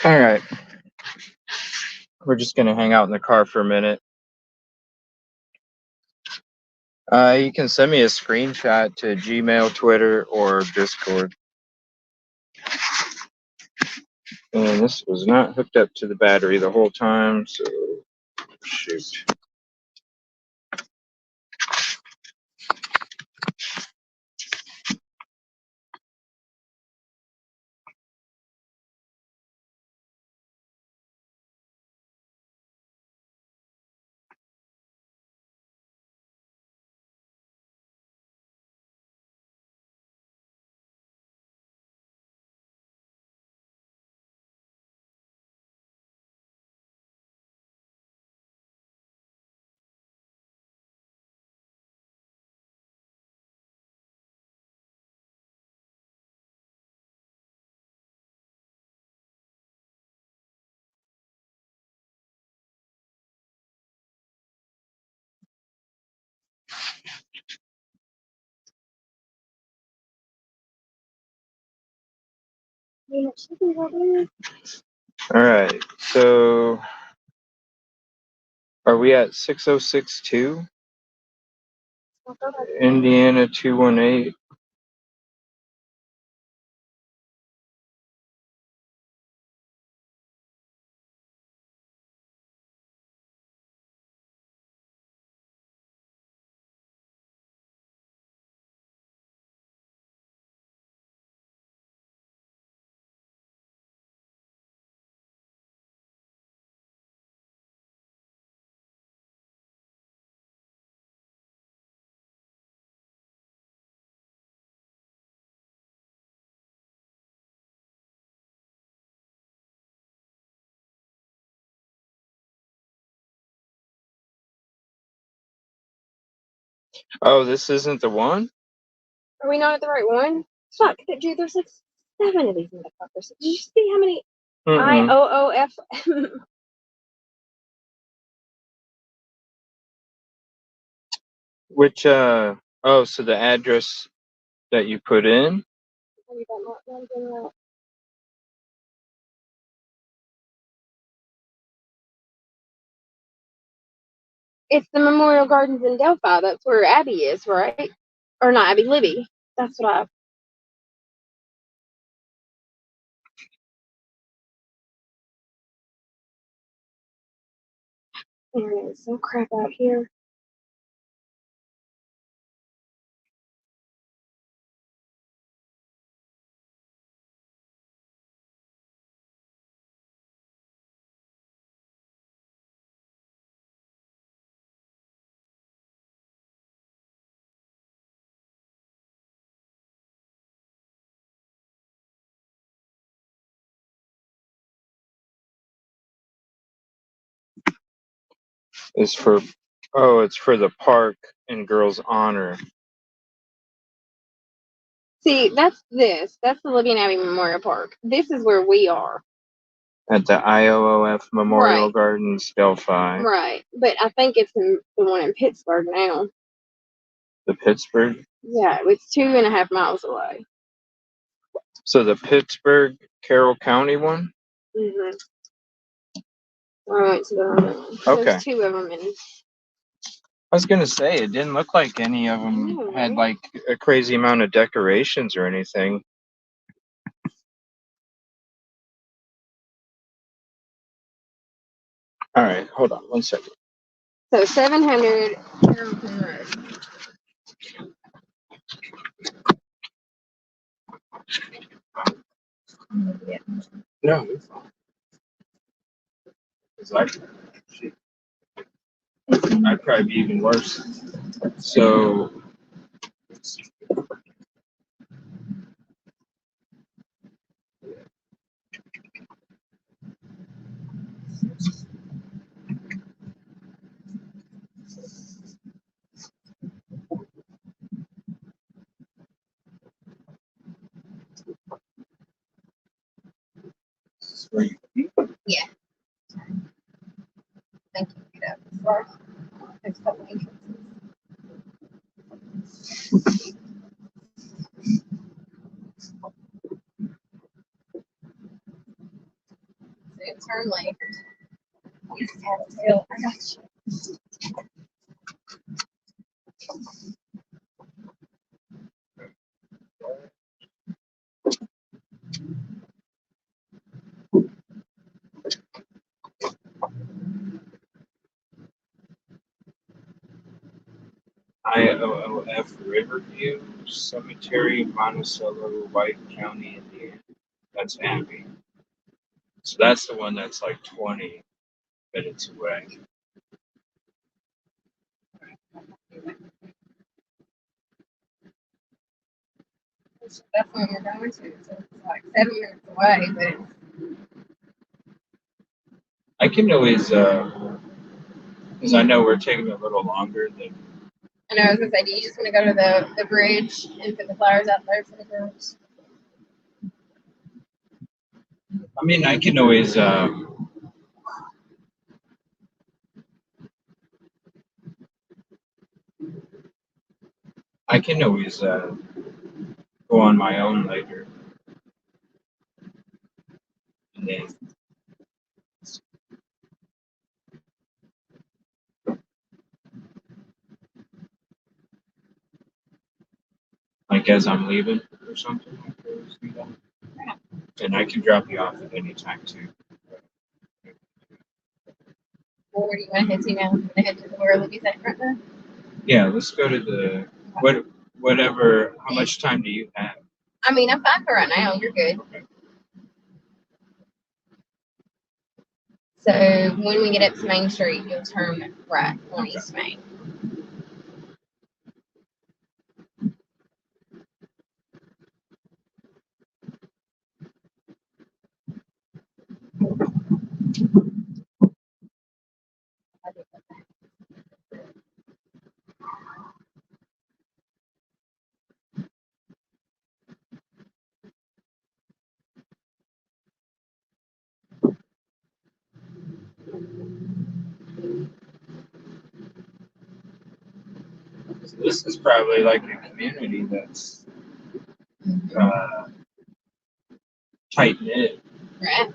All right. We're just going to hang out in the car for a minute. You can send me a screenshot to Gmail, Twitter, or Discord. And this was not hooked up to the battery the whole time, so shoot. All right, so are we at 6062? Indiana 218. Oh, this isn't the one? Are we not at the right one? Fuck, dude, there's like 7 of these motherfuckers. Did you see how many IOOF? Which, oh, so the address that you put in? It's the Memorial Gardens in Delphi. That's where Abby is, right? Or not Abby, Libby. That's what I. There is some crap out here. Is for, oh, it's for the park in Girls Honor. See, that's this. That's the Libby and Abby Memorial Park. This is where we are. At the IOOF Memorial Right. Gardens, Delphi. Right. But I think it's in the one in Pittsburgh now. The Pittsburgh? Yeah, it's 2.5 miles away. So the Pittsburgh, Carroll County one? Mm-hmm. I went to the Okay. There's 2 of them in. I was gonna say, it didn't look like any of them had like a crazy amount of decorations or anything. All right, hold on 1 second. So 700 Carrollton Road. No, you're fine. I'd probably be even worse. So. Yeah. Thank you. Yeah. Sorry. There's a couple entrances. turn left. You just have to feel. I got you. IOOF Riverview Cemetery, Monticello, White County, Indiana. That's Abby. So that's the one that's like 20 minutes away. That's when we're going to. So it's like 7 minutes away, but it's, I can always, because I know we're taking a little longer than. I know I was gonna say, do you just want to go to the bridge and put the flowers out there for the girls? I mean, I can always. I can always go on my own later. And then like as I'm leaving or something, I can always do that. And I can drop you off at any time too. Well, where do you want to head to now? Want to head to the where Libby's at right now? Yeah, let's go to the whatever. How much time do you have? I mean, I'm fine for right now. You're good. So when we get up to Main Street, you'll turn right on East Main. So this is probably like a community that's tight knit. Right.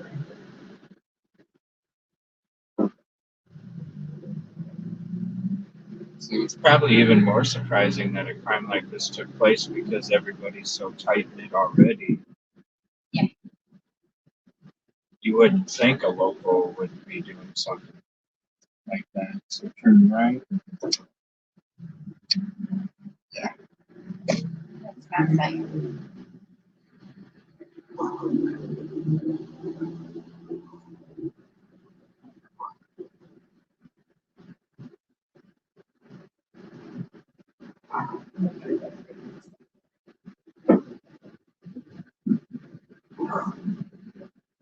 So it's probably even more surprising that a crime like this took place because everybody's so tight knit already. Yeah. You wouldn't think a local would be doing something like that. So turn right. Yeah. That's fascinating.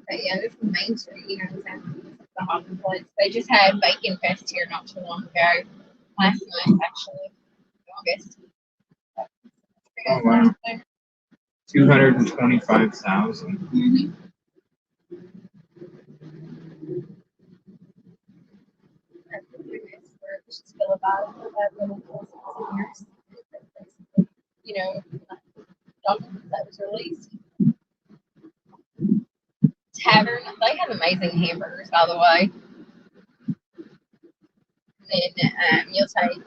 But yeah, this is Main Street, you know what I'm saying? The hopping place. They just had Bacon Fest here not too long ago. Last month, actually. August. Oh wow. 225,000. Mm-hmm. Just feel about it. That little seniors. You know, document that was released. Tavern, they have amazing hamburgers, by the way. And you'll take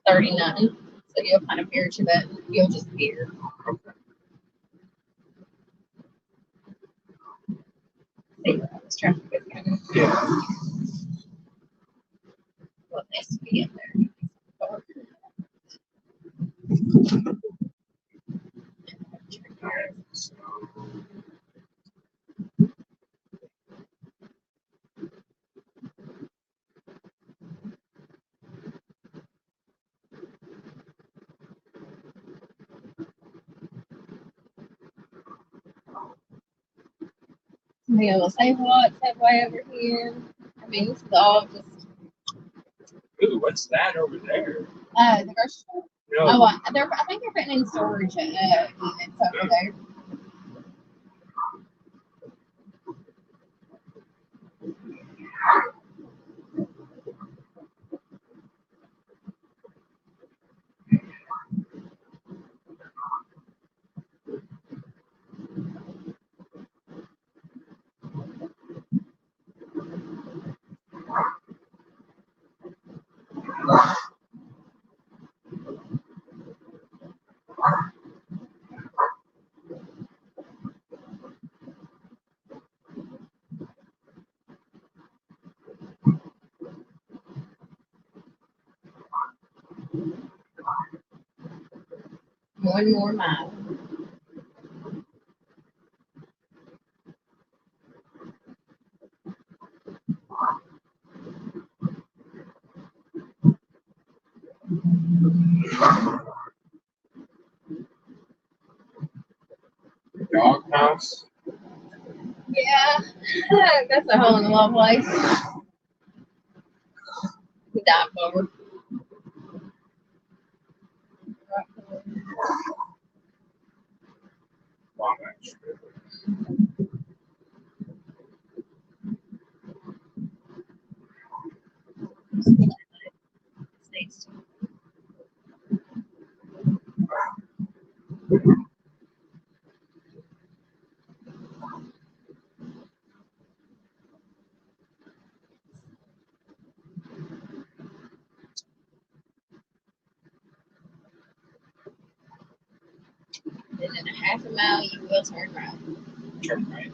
39. So you'll kind of pair to that. You'll just pair. See what this traffic is coming. Yeah. What needs to be in there. So, Somebody will say, what's that way over here? I mean, this is all just, ooh, what's that over there? the grocery store. No. Oh, I think they're putting in storage units over there. One more mile. Doghouse. Yeah, that's a hole in the wall place. Dive over. Wabash. States. And in a half a mile, you will turn right. Turn right.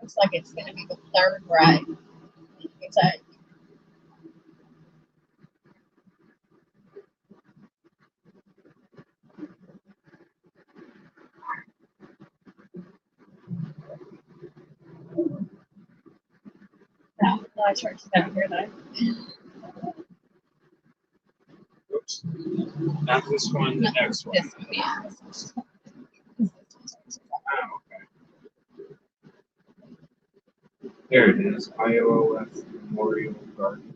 Looks like it's going to be the third right. It's a no, church is down here though. Oops. Not this one, the next one. This one, yeah. Ah, okay. There it is. IOF Memorial Garden.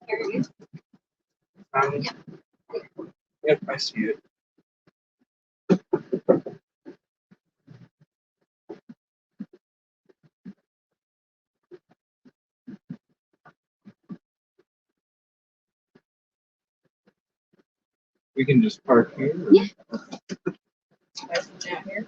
Here it is. Yep, I see it. We can just park here. Or? Yeah. Out here.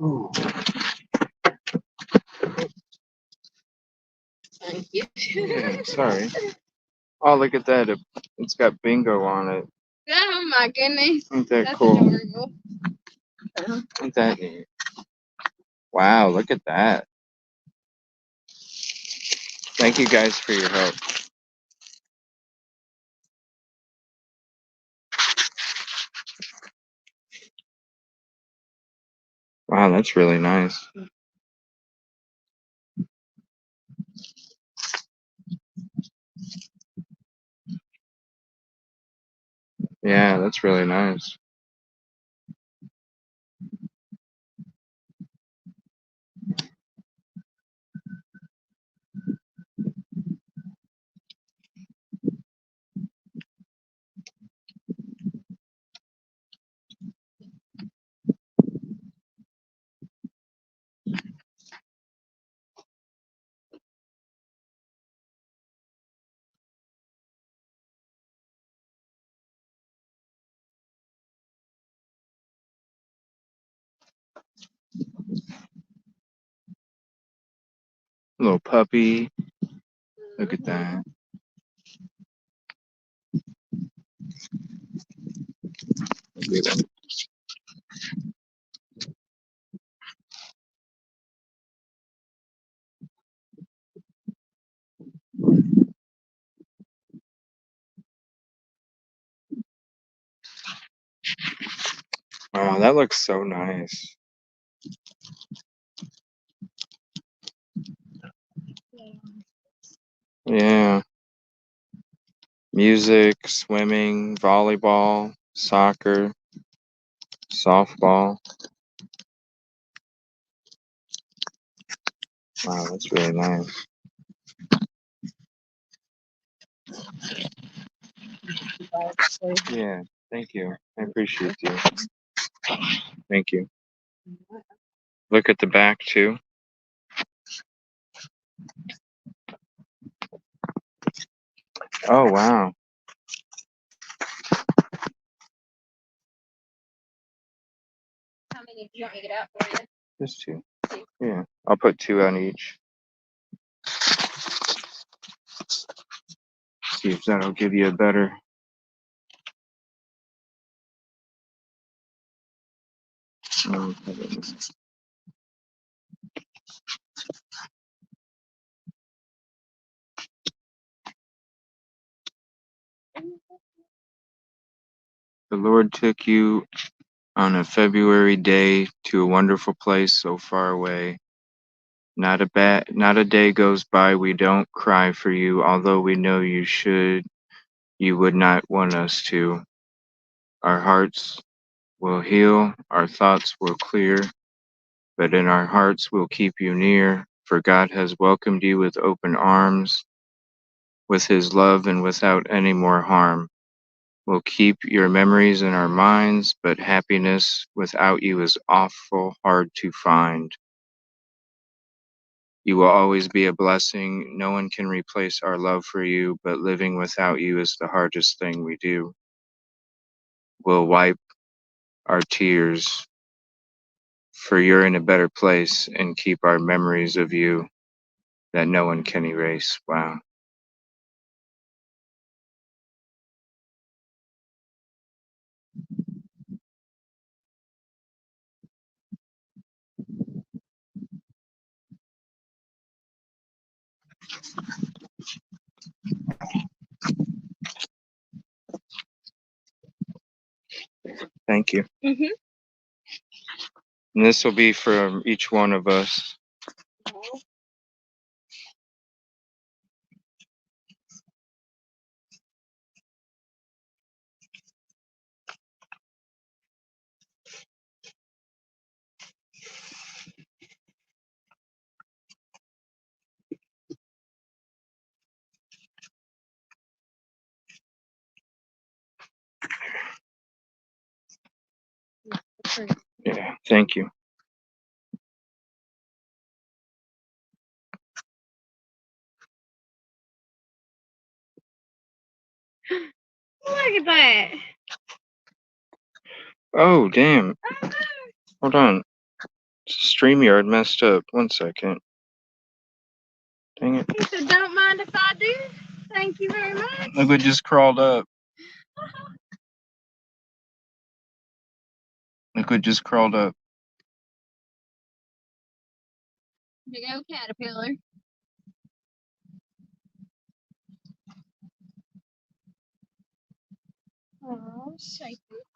Ooh. Thank you. Yeah, sorry. Oh, look at that. It's got bingo on it. Oh my goodness. Isn't that That's cool? adorable. Isn't that neat? Wow, look at that. Thank you guys for your help. Wow, that's really nice. Yeah, that's really nice. Little puppy. Look at that. you then. Wow, that looks so nice. Yeah. Music, swimming, volleyball, soccer, softball. Wow, that's really nice. Yeah, thank you. I appreciate you. Thank you. Look at the back too. Oh, wow. How many do you want me to get out for you? Just two. Yeah, I'll put two on each. See if that'll give you a better. The Lord took you on a February day to a wonderful place so far away. Not a day goes by we don't cry for you, although we know you would not want us to. Our hearts will heal, our thoughts will clear, but in our hearts we'll keep you near, for God has welcomed you with open arms, with his love and without any more harm. We'll keep your memories in our minds, but happiness without you is awful hard to find. You will always be a blessing. No one can replace our love for you, but living without you is the hardest thing we do. We'll wipe our tears, for you're in a better place, and keep our memories of you that no one can erase. Wow. Thank you. Mm-hmm. And this will be from each one of us. Yeah, thank you. Look at that. Oh, damn. Hold on. StreamYard messed up. 1 second. Dang it. He said, don't mind if I do. Thank you very much. Look what just crawled up. Look what just crawled up. Big old caterpillar. Oh, shake it.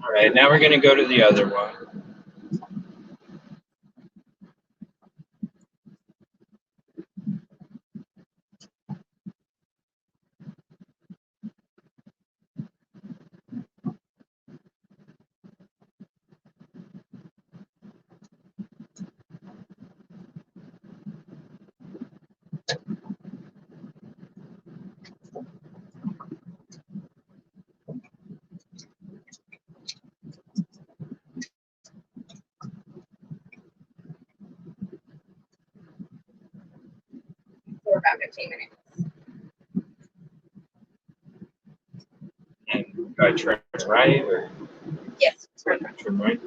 All right, now we're gonna go to the other one. For about 15 minutes. And do I turn right or Yes. turn right?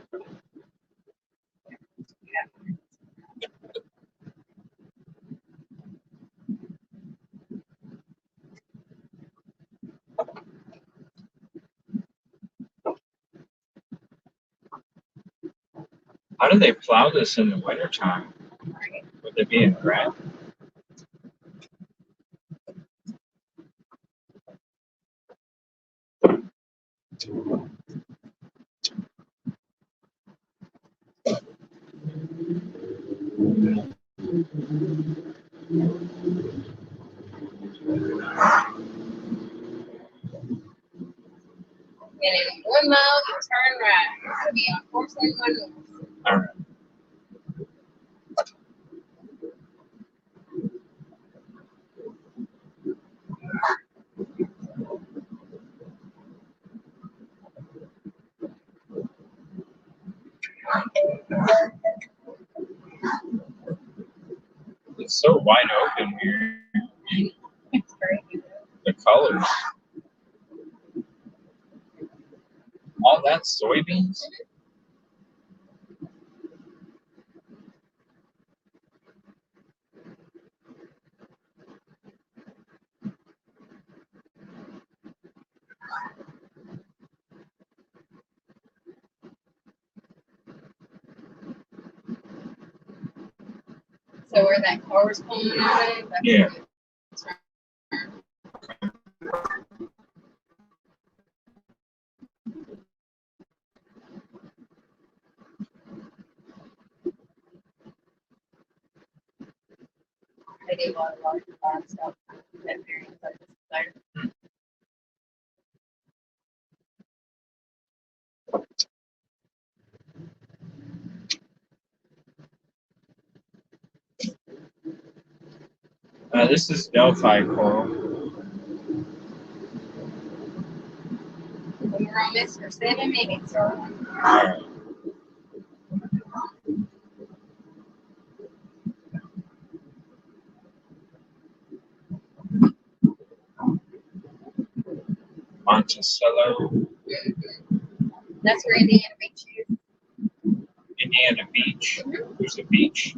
How do they plow this in the wintertime? Would they be in grass? And in 1 mile, you turn right. It'll be on 471 north. All right. It's so wide open here. It's crazy. The colors. All that soybeans? So where that car's pulling out of, that's Yeah. they do a lot of large farm stuff. That area, so it's there. This is Delphi coral. And we're on this for 7 minutes, or All right. Monticello, that's where Indiana Beach is. Indiana Beach. There's a beach.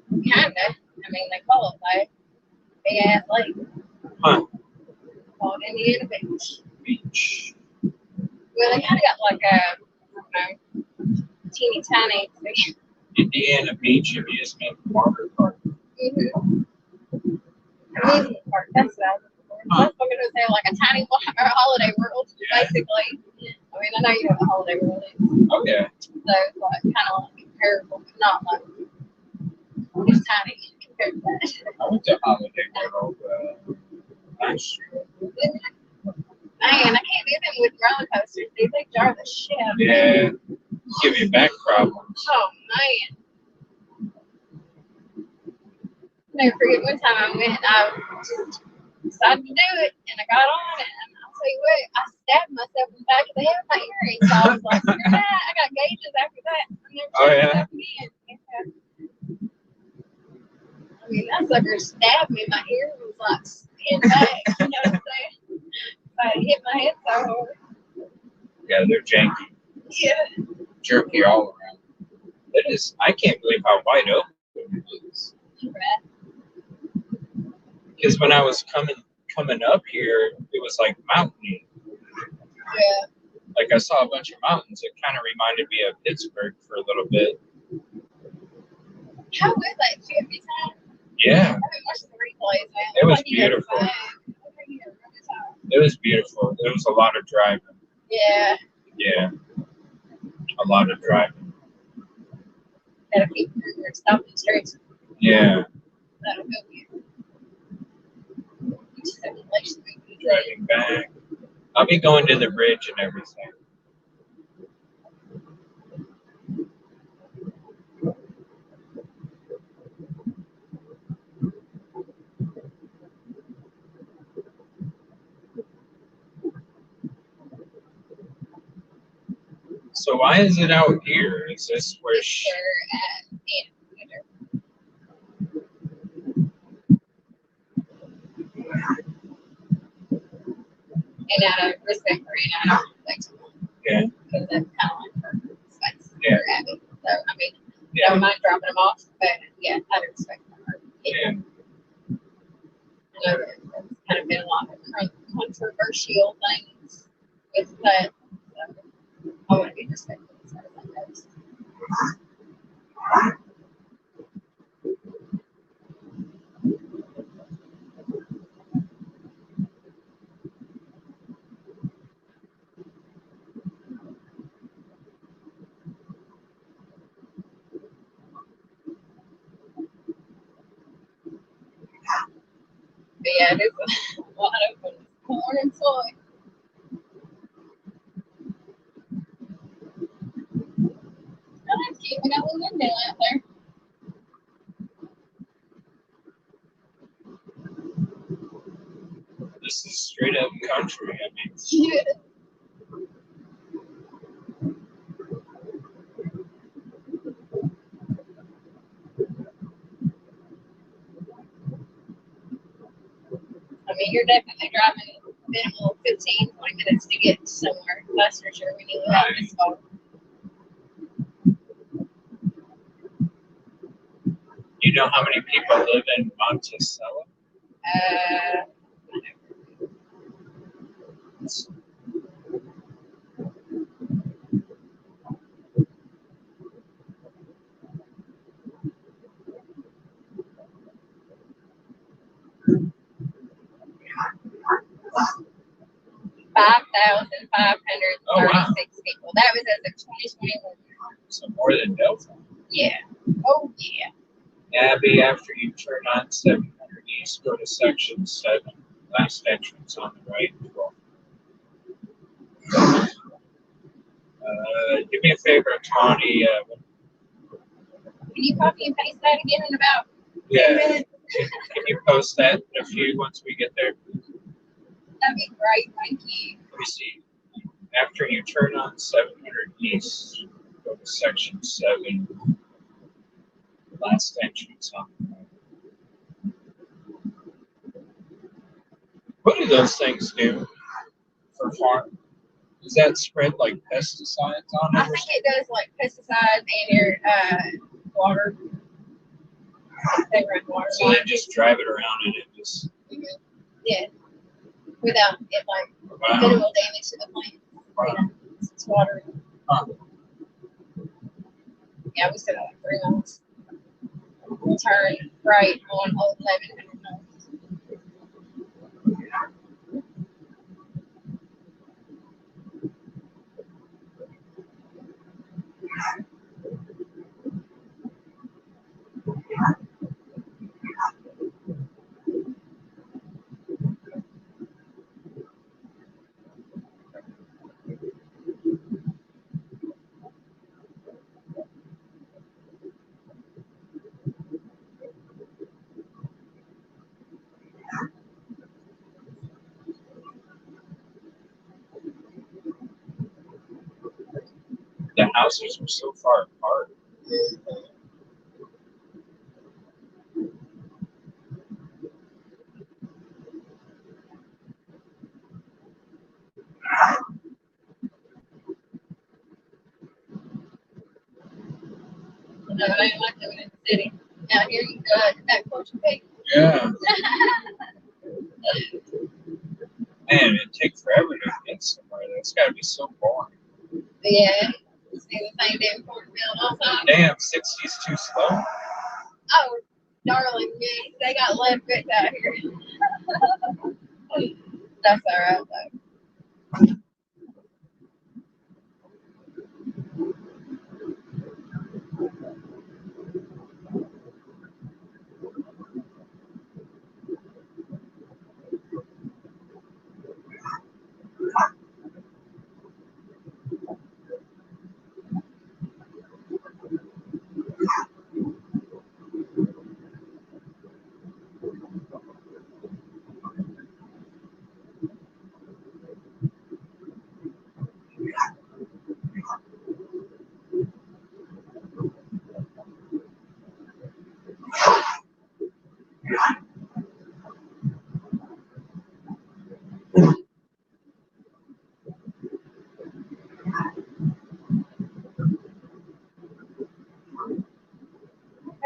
Kinda. I mean, they call it like big ass lake. Huh. Called Indiana Beach. Beach. Well, they kind of got like a, I don't know, teeny tiny. Indiana Beach Amusement Water Park. Amusement park. That's what I was looking for. I was going to say like a tiny holiday world, Yeah. basically. I mean, I know you know what a holiday world is. Oh yeah. So it's like kind of like comparable, but not like it's tiny compared to that. I went to Holiday World last year. Man, I can't do them with roller coasters, dude. They jar the shit out of me. Yeah. Give you back problems. Oh man. Never forget one time I went, I decided to do it, and I got on it, and I'll tell you what, I stabbed myself in the back of the head with my earring. So I was like, screw that. I got gauges after that. I never Oh, tried yeah? stuff again. Yeah. I mean, that sucker stabbed me. My ear was like spin back. You know what I'm saying? I hit my head so hard. Yeah, they're janky. Yeah. Jerky all around. It is. I can't believe how wide open it is. Because when I was coming up here, it was like mountainy. Yeah. Like I saw a bunch of mountains. It kind of reminded me of Pittsburgh for a little bit. How was that? Did you have a good time? Yeah, I've been watching the replays, man. It was Like, you know, beautiful. fun. Okay, you know, really time. it was beautiful. There was a lot of driving. Yeah. Yeah. a lot of driving. Gotta keep your stopping streets. Yeah, That'll go you. You just have to like driving back. I'll be going to the bridge and everything. So why is it out here? Is this where she... And out of respect for you, I don't respect someone. Yeah. Because that's kind of like her space. Yeah. For Abby. So, I mean, Yeah. I don't mind dropping them off, but yeah, out of respect for her. Yeah. I know that's kind of been a lot of controversial things with that. So I want to be respectful as far as that goes. But yeah, there's a lot of corn and soy. Oh, that's cute. We got a little window out there. This is straight up country. I mean, Yeah. I mean, you're definitely driving minimal 15, 20 minutes to get somewhere. That's for sure when you live out this far. you know how many people live in Monticello? Oh, wow. 36 people. That was as of 2021. So more than Delphi. Yeah. Oh, yeah. Abby, after you turn on 700 East, go to section 7. Last entrance on the right. Do me a favor, Tawny. Can you copy and paste that again in about 10 Yeah. minutes? Can you post that in a few once we get there? That'd be great. Thank you. Let me see. After you turn on 700 East, go to section 7. Last entrance on the right. What do those things do for farm? Does that spread like pesticides on it? I think it does like pesticides and your water. They run water. So they just drive it around and it just. Mm-hmm. Yeah. Without it like Wow. minimal damage to the plant. Wow. You know, it's water. Huh. Yeah, we still got like 3 months. We'll turn right on Old Lebanon. The houses were so far apart. No, I ain't like living in the city. Out here, you can go out to that porch and pick. Yeah. Man, it'd take forever to get somewhere. That's got to be so boring. Yeah. You see the same damn cornfield all the time. Damn, 60's too slow. Oh, darling, yeah, they got left bits out here. That's all right, though.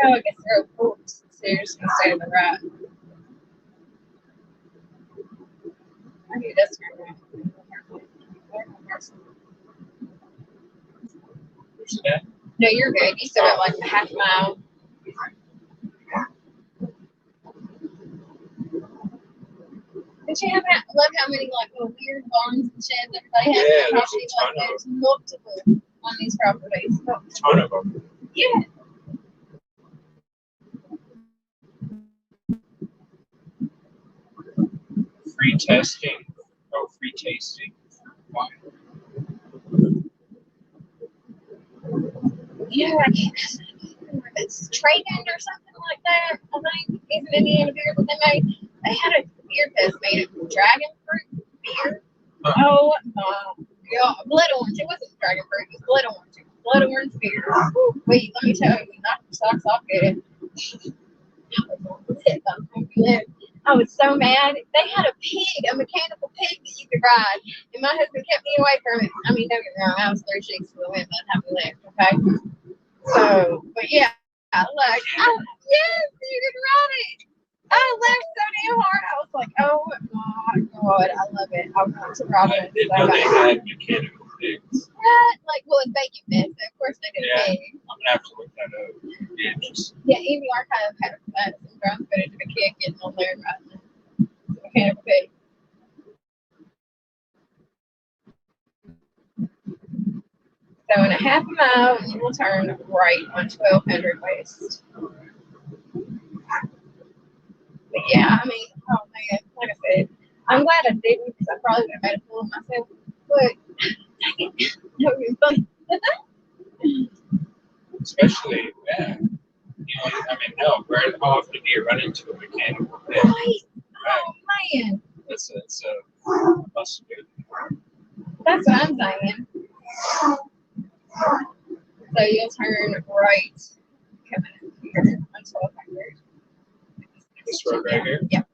Oh, I guess they're cool. So you're just gonna stay to the right. I knew that's right. Yeah. No, you're good. You still got like a half mile. But you have that, love how many like little weird barns and sheds everybody has. Yeah, on there's property. a ton Like of there's multiple on these properties. Ton of them. Yeah. Free testing. Oh, free tasting. Why? Yeah, I can't. It's Trading or something like that. I think it's an Indiana beer that they made. They had a beer test made of dragon fruit beer. Oh my god, blood orange. It wasn't dragon fruit. It was blood orange. It was blood orange beer. Whew, wait, let me tell you, we knocked the socks off good. I was so mad. They had a pig, a mechanical pig that you could ride, and my husband kept me away from it. I mean, don't get me wrong, I was 3 cheeks to the wind by the time we left. Okay, so, but yeah, like, oh, yes, you can ride it. I laughed so damn hard. I was like, oh my god, I love it. I want to ride I it. didn't So know they bad. had mechanical pigs. What? Like, well, it's bacon fest. So of course they did Yeah. a pig. I'm gonna have to look that up. Yeah, just Yeah, even archive had some drums footage of a kid getting on there and riding the mechanical pig. So in a half a mile, you will turn right on 1200 West. But yeah, I mean, oh man, like I said, I'm glad I didn't because I probably would have made a fool of myself. But dang it, that was fun. especially, yeah. You know, I mean, no, how often do you run into a mechanical pig? Right? Oh man, It's a must do. that's what I'm saying. So you'll turn right coming in here on 1200. This road right here. Yep.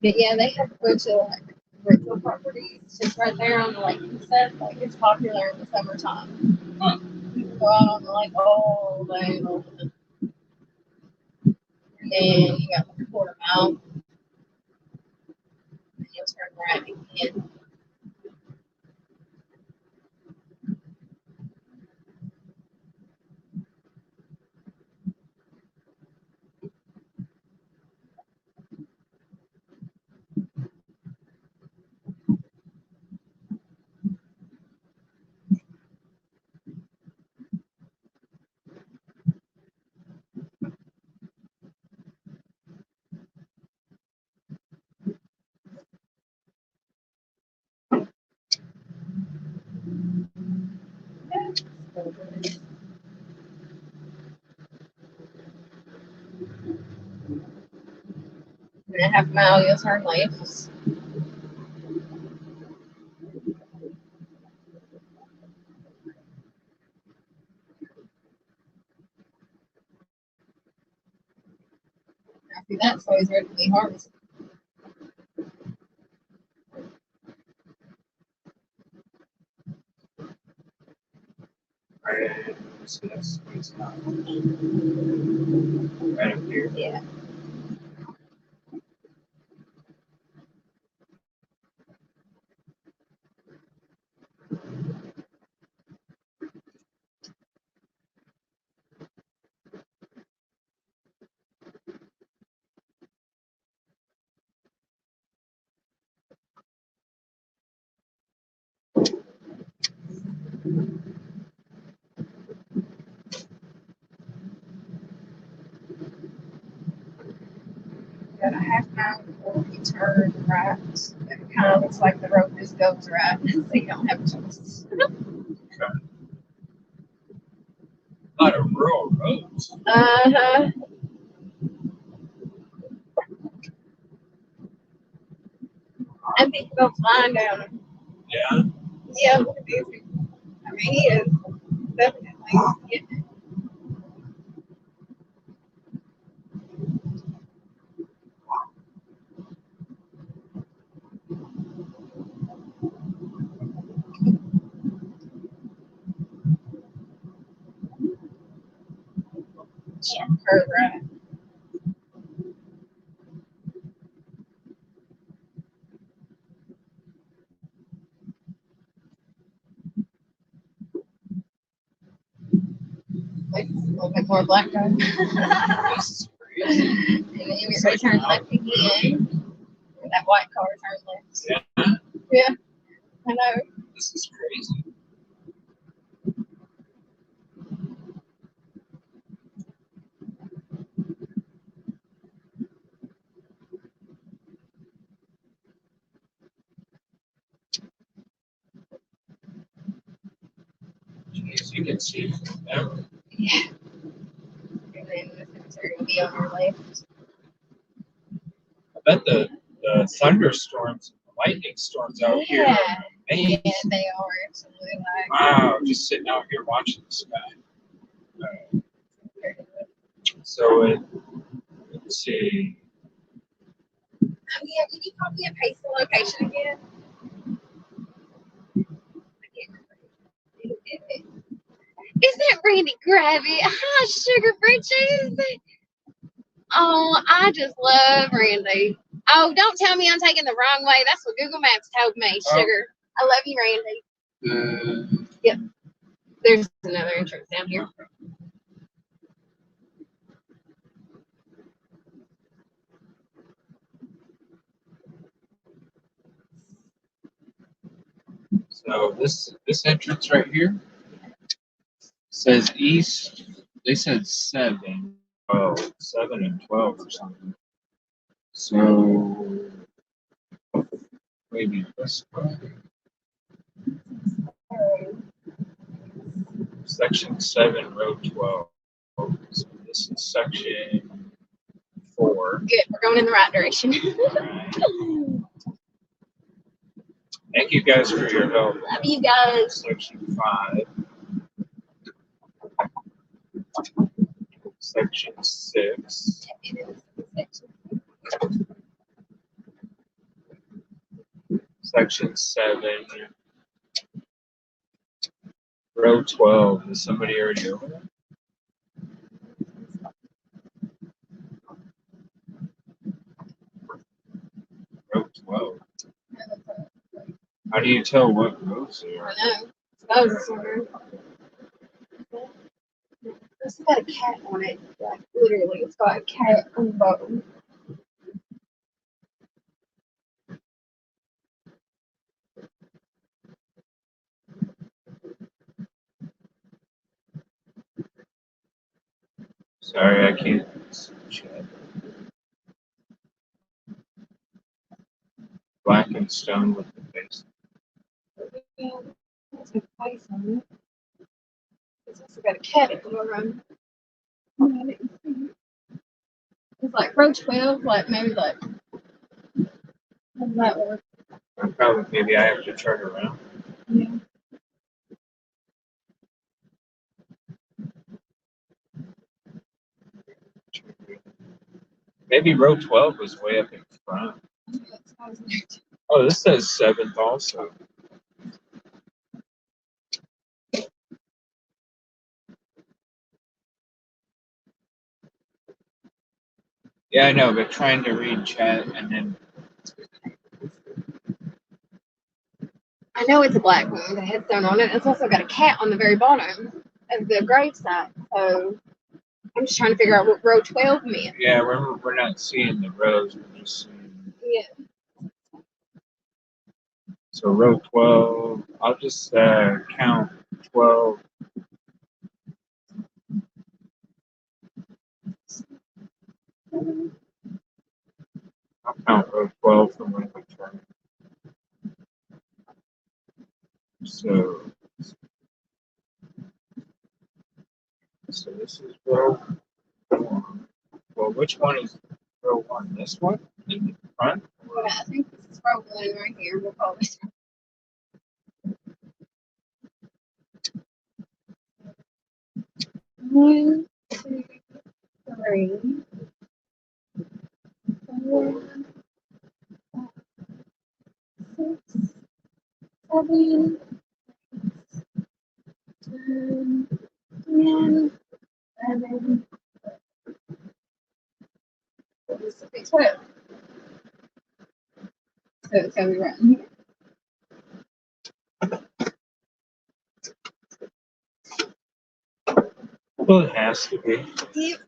But yeah, they have a bunch of like rental properties just right there on the lake and stuff. Like it's popular in the summertime. Huh. People go out on the lake all day long. And then you got like a quarter mile. And you'll turn right again. And a half mile, you'll turn left. After that, so he's ready to be harvested. Right. So that's it's not right up here. Yeah. Got a half mile before you turn right. It kind of looks like the road just goes right, so you don't have a choice. A lot of rural roads. Uh-huh. And people go flying down them. Yeah. Yeah, look at these people. I mean, he is definitely getting it. Yeah. Her right. Like a little bit more black guy. This is crazy. And then you get ready to turn left again. That white car turns left. Yeah, Yeah, I know. this is crazy. Jeez, you can see from them. Yeah. And then the cemetery will be on your left. I bet the thunderstorms, the lightning storms out here are amazing. Yeah, they are absolutely like. Wow, just sitting out here watching the sky. So let's see. Oh, yeah, can you copy and paste the location again? Isn't Randy Gravy? Hi, Sugar Britches. Oh, I just love Randy. Oh, don't tell me I'm taking the wrong way. That's what Google Maps told me, Sugar. I love you, Randy. Yep. There's another entrance down here. So this entrance right here says east. They said 7, 12, 7 and 12 or something. So maybe this way. Section 7, road 12. So this is section 4. Good. We're going in the right direction. Alright. Thank you guys for your help. Love you guys. Section 5. Section 6. Section 7. Row 12. Is somebody already over there? Row 12. How do you tell what rows they are? I know. Suppose somewhere. It's got a cat on it. Like, literally, it's got a cat on the bottom. Sorry, I can't see chat. Black and stone with the face. It's got a face on it. It's also got a cat at the bottom. It's like row 12, like maybe like. How does that work? Probably maybe I have to turn around. Yeah. Maybe row 12 was way up in front. Oh, this says 7th also. Yeah, I know, but trying to read chat and then I know it's a black one with a headstone on it. It's also got a cat on the very bottom of the gravesite. So I'm just trying to figure out what row 12 meant. yeah, we're not seeing the rows, we're just seeing. Yeah. So row 12, I'll just count 12. I'll count row 12 from when we turn. So this is row 1. Well, which one is row 1? This one in the front? Yeah, I think this is row 1 right here. We'll call this 1, 2, 3, 4, 5, 6, 7, 8, 9, 10, 11, this a piece. What? So it's gonna be right in here. Well, it has to be. Yep.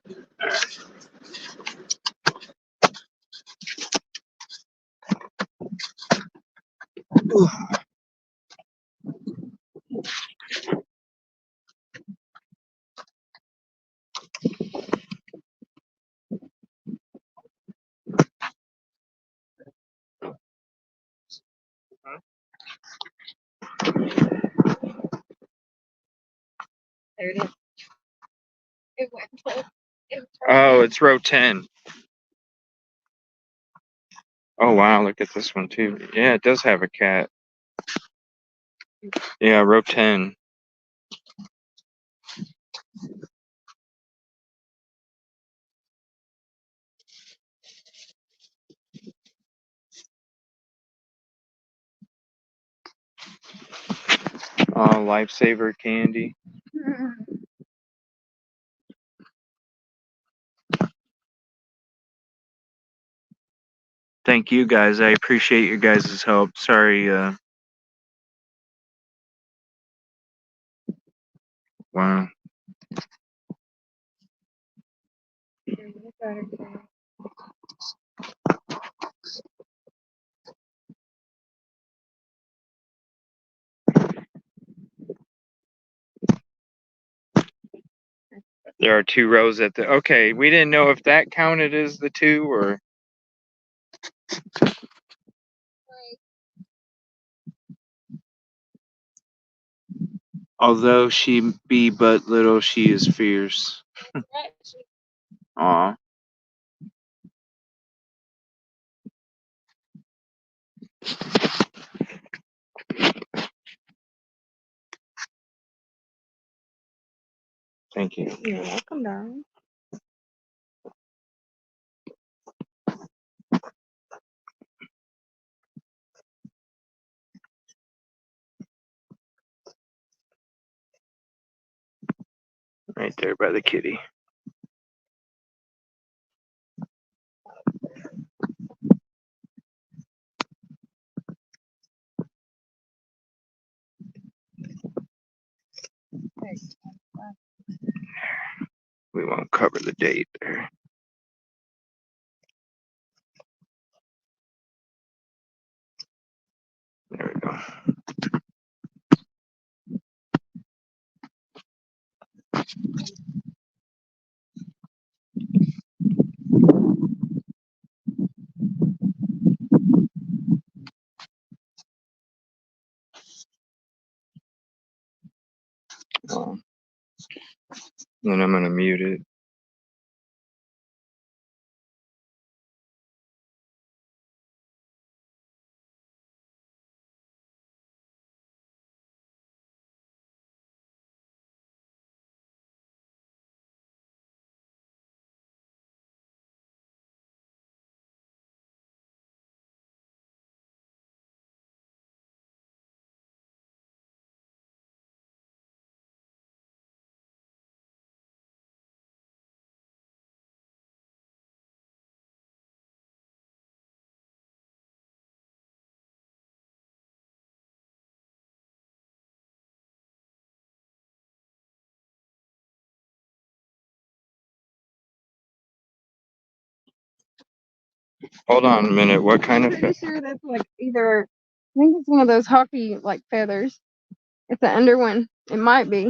There it is. It went. Oh, it's row 10. Oh, wow. Look at this one, too. Yeah, it does have a cat. Yeah, row 10. Oh, lifesaver candy. Thank you guys. I appreciate your guys' help. Sorry. Wow. There are 2 rows at the. Okay, we didn't know if that counted as the 2 or. Although she be but little, she is fierce. Aw. Thank you. You're welcome, darling. Right there by the kitty. We won't cover the date there. There we go. Then I'm gonna mute it. Hold on a minute. What kind I'm of? pretty sure that's like either, I think it's one of those hockey like feathers. It's the under one. It might be.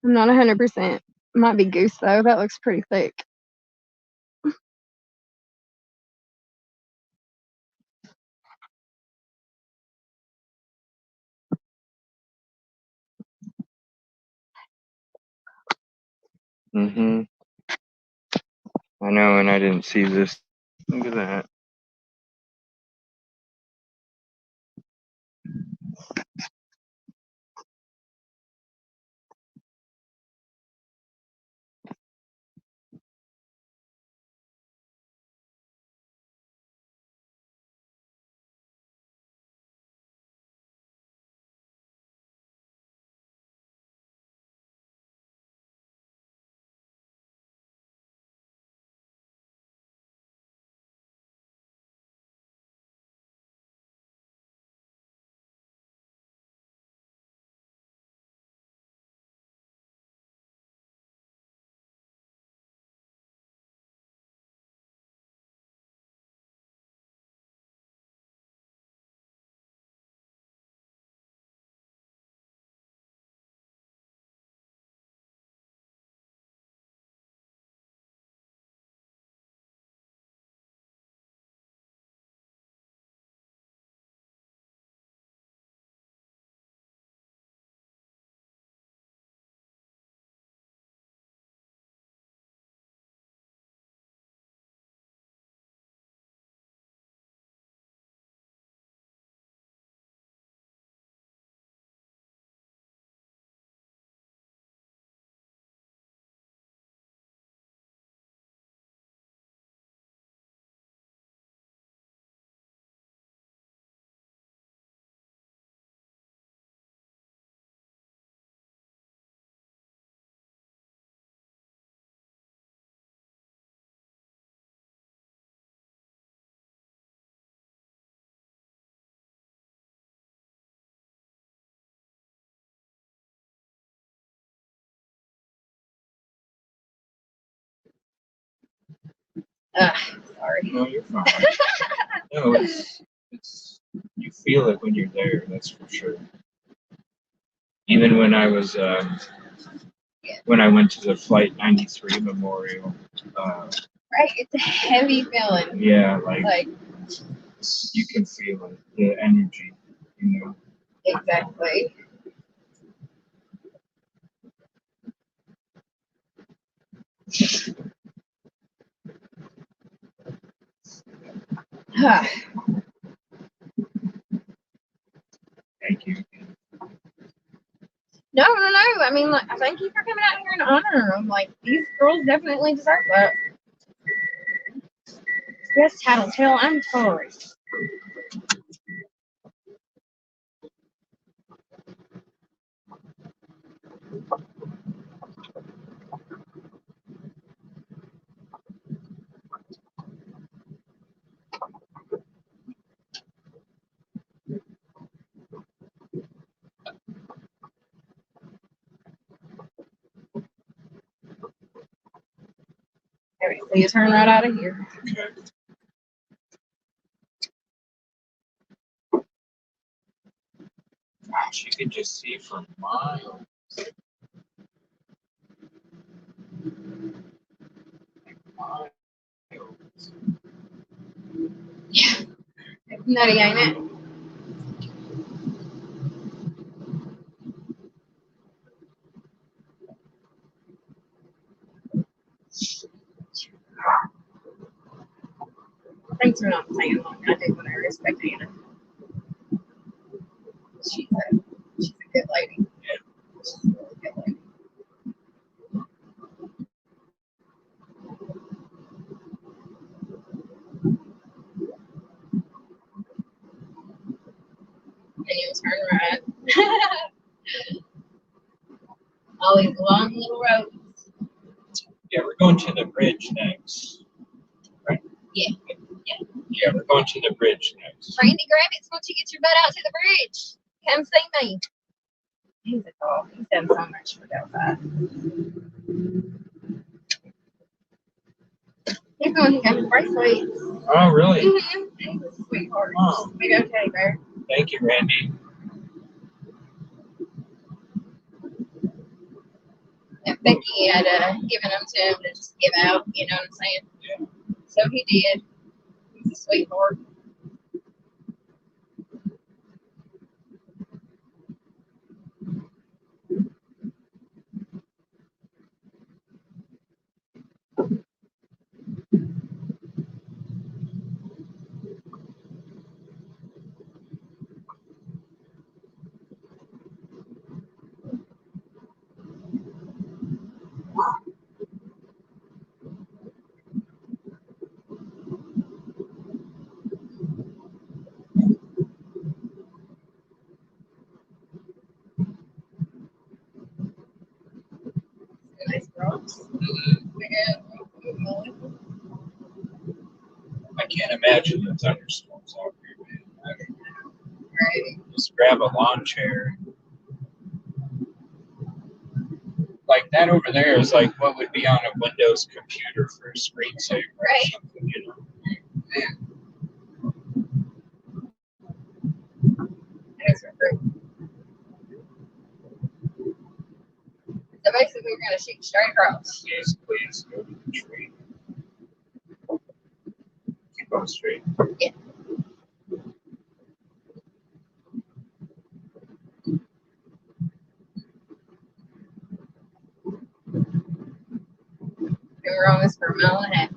I'm not 100%. It might be goose though. That looks pretty thick. Mm-hmm. I know, and I didn't see this. Look at that. Sorry. No, you're fine. No, it's you feel it when you're there. That's for sure. Even when I was when I went to the Flight 93 memorial. Right, it's a heavy feeling. Yeah, Like you can feel it, the energy, you know. exactly. Thank you. No. I mean, like, thank you for coming out here and honoring them. Like, these girls definitely deserve that. Yes, Tattletale, I'm sorry. Okay, so you turn right out of here. Okay. Gosh, you can just see for miles. Miles. Yeah. It's nutty, ain't it? Thanks for not saying long. I do want to respect Anna. She's a good lady. Yeah. She's a really good lady. And you'll turn right. All these long little roads. Yeah, we're going to the bridge next. Right? Yeah. Yeah, we're going to the bridge next. Randy Gravitz, won't you get your butt out to the bridge? Come see me. He's a dog. He's done so much for Delphi. He's the one who got the bracelets. Oh, really? Mm-hmm. He's a sweetheart. Oh. Sweet okay, bear. Thank you, Randy. And Becky had given them to him to just give out, you know what I'm saying? Yeah. So he did. He's a sweetheart. Nice girls. Yeah. I can't imagine the thunderstorms out here, man. Right. Just grab a lawn chair. Like that over there is like what would be on a Windows computer for a screensaver or Right. something, you know. That's great. So basically, we're going to shoot straight across. Please go to the tree. Keep on straight. Yeah. We were on this for a mile and a half.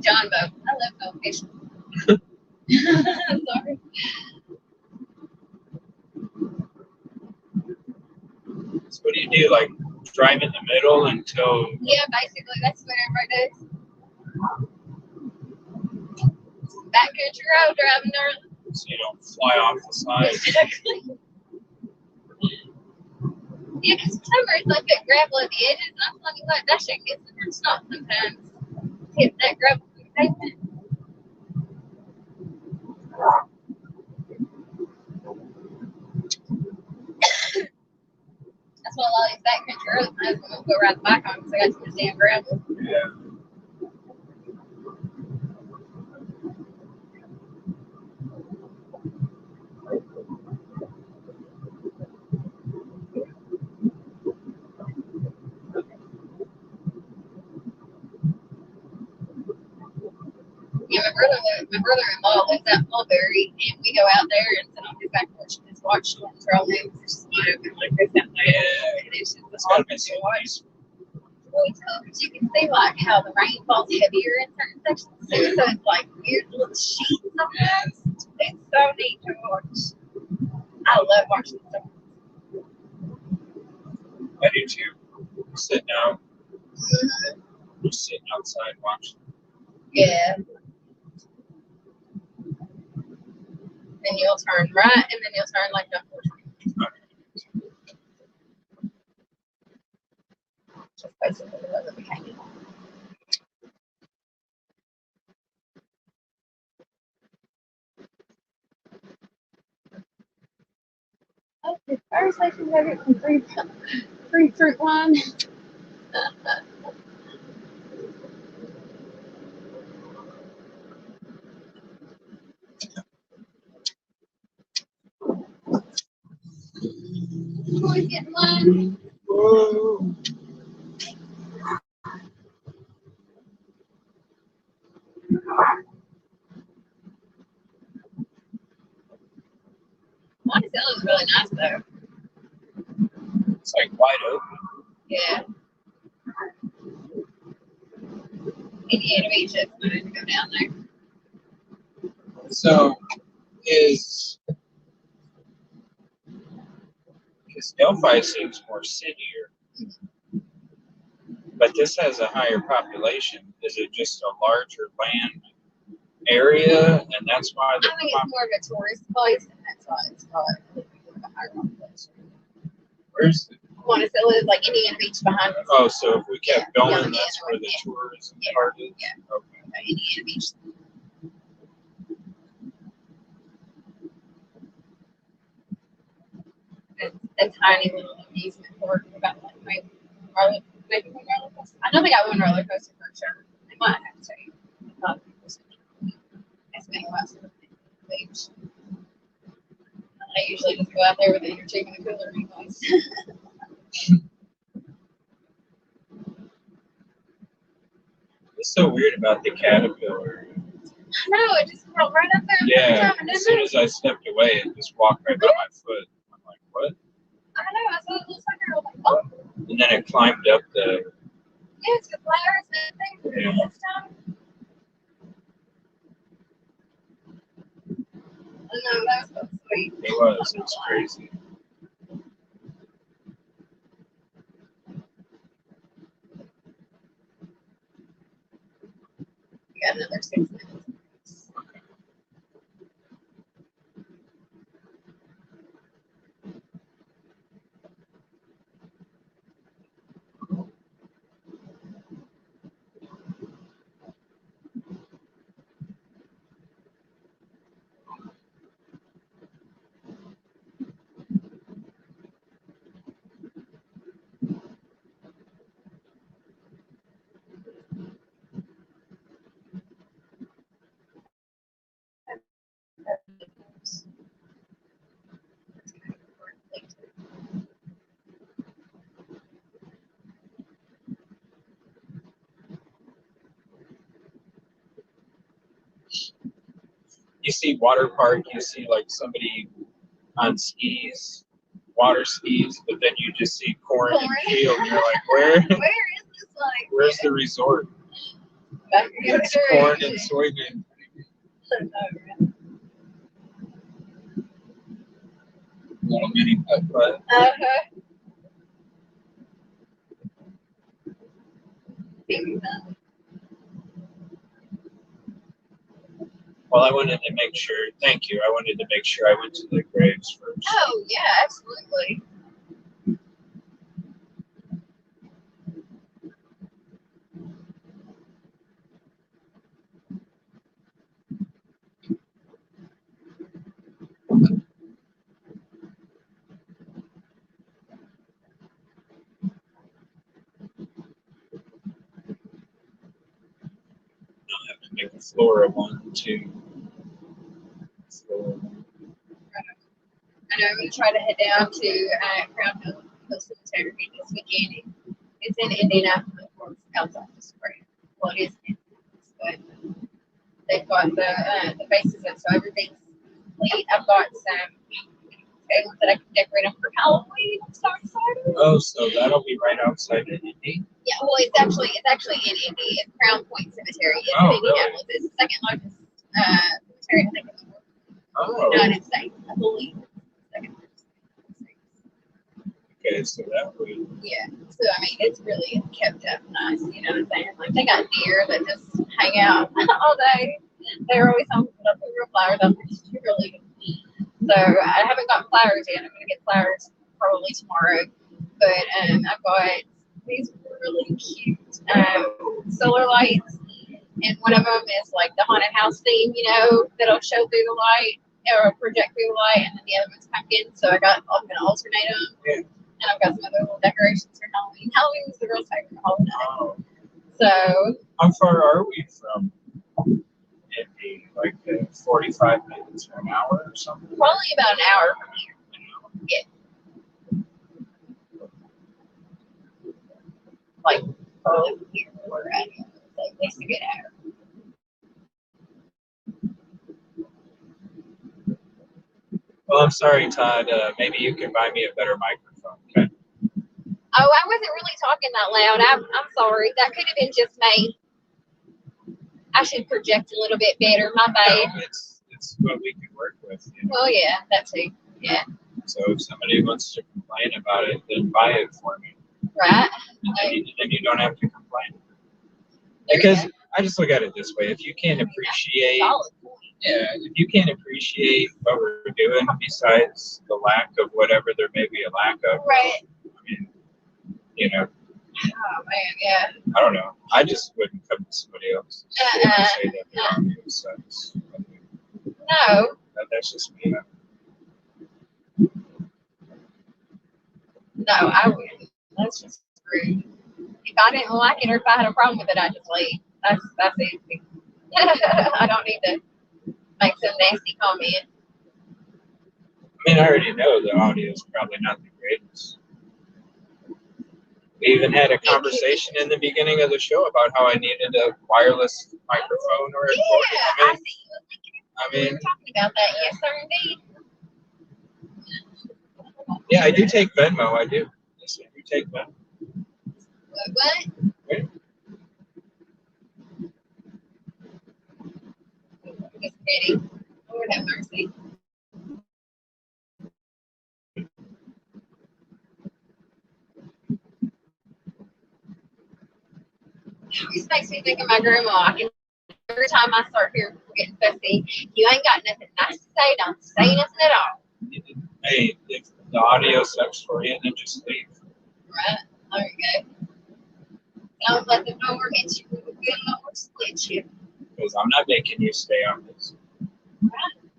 John boat. I love boat fishing. Sorry. So what do you do? Like drive in the middle until Yeah, basically, that's what everybody does. Backcountry road driving there. So you don't fly off the side. Exactly. Yeah, because sometimes it's like that gravel at the edges, and I'm telling you what, that shit gets the hard stop sometimes. Hit that gravel from the pavement. That's why a lot of these backcountry roads, my husband won't go ride the bike on because I got too much damn gravel. Yeah. Yeah, my brother-in-law lives out in Mulberry, and we go out there and sit on his back porch and just watch storms roll in. There's just smoke and like this out there. And it's just It's gotta be awesome so to watch. peaceful. Well, it's cool because you can see like how the rain falls heavier in certain sections too, so it's like weird little sheets sometimes. It's so neat to watch. I love watching storms. I do too. Sitting out, just sitting outside watching. Yeah. Then you'll turn right, and then you'll turn like that. Just basically the weather became it. Oh, the fire station's over at some free fruit wine. Always getting wine. Whoa. Monticello's really nice though. It's like wide open. Yeah. Indiana Beach, it's fun to go down there. So is because Delphi seems more cityier, but this has a higher population. Is it just a larger land area, and that's why I the think it's more of a tourist place, and that's why it's got a higher population. where's the, Monticello is like Indiana Beach behind us. oh, so if we kept Yeah, going, yeah, that's where the yeah. tourism Yeah, part is. yeah. Okay. Indiana Beach. It's a tiny little amusement park about like maybe one roller coaster. I know they got one roller coaster for sure. They might have two. Not 100%. That's been a while since I've been to the beach. I usually just go out there with the inner tube and the cooler anyways. It's so weird about the caterpillar. I know, it just crawled right up there. Yeah, Time, as soon as I stepped away, it just walked right by my foot. I'm like, what? I know, I saw it little sucker. I was like, oh, And then it climbed up the. yeah, it's got flowers and everything. Yeah. This time. I know, that was so sweet. It was. It's crazy. We got another 6 minutes. You see water park, you see like somebody on skis, water skis, but then you just see corn and field. You're like, where? Where is this like? Where's the resort? Back here. It's corn and soybean. Little mini putt-putt. Well, I wanted to make sure. Thank you. I wanted to make sure I went to the graves first. Oh yeah, absolutely. I'll have to make a floor of 1, 2. Floor. I know I'm gonna try to head down to Crown Hill Cemetery this weekend. It's in Indianapolis, or outside the spring. Well, it is in Indianapolis, but they've got the bases up, so everything's complete. I've got some tables that I can decorate them for Halloween. I'm so excited. Oh, so that'll be right outside of Indy? Yeah, well, it's actually in Indy. It's Crown Point Cemetery in Oh, Indianapolis. really? It's the second largest cemetery I think in the Oh. United States, I believe. Second largest. Okay, so that would. Yeah, so I mean, it's really kept up nice, you know what I'm saying? Like, they got deer that just hang out all day. They're always home put up with real flowers out there. It's really good. So I haven't got flowers yet. I'm gonna get flowers probably tomorrow. But I've got these really cute solar lights, and one of them is like the haunted house theme, you know, that'll show through the light or project through the light, and then the other one's pumpkin. So I'm gonna alternate them. Yeah. And I've got some other little decorations for Halloween. Halloween is the girl's favorite holiday. Oh. So How far are we from Indy? Like 45 minutes or an hour or something? probably about an hour from here. Like probably from here where we're at. Like at least a good hour. Well, I'm sorry, Todd. Maybe you can buy me a better microphone. Okay. Oh, I wasn't really talking that loud. I'm sorry. That could have been just me. I should project a little bit better. My bad. No, it's what we can work with. You know? Well, yeah, that too. Yeah. So if somebody wants to complain about it, then buy it for me. Right. And then you don't have to complain. There you Because go. I just look at it this way: if you can't appreciate, Solid point. yeah, if you can't appreciate what we're doing, besides the lack of whatever there may be a lack of, Right. I mean, you know, Oh man, yeah. I don't know. I just wouldn't come to somebody else and say that their audio sucks. No. That's just me. No, I wouldn't. That's just rude. If I didn't like it or if I had a problem with it, I'd just leave. That's easy. I don't need to make some nasty comment. I mean, I already know the audio is probably not the greatest. We even had a conversation in the beginning of the show about how I needed a wireless microphone or a cord. Yeah, I see you I we mean, were talking about that. Yes, sir, indeed. yeah, I do take Venmo. I do. Yes, I do take Venmo. What? Right? Just kidding. Lord have mercy. This makes me think of my grandma. Every time I start hearing people getting fussy, you ain't got nothing nice to say, don't say nothing at all. Hey, if the audio sucks for you, then just leave. Right? There you go. Don't let the door hit you with a good Lord split you. Because I'm not making you stay on this. Right?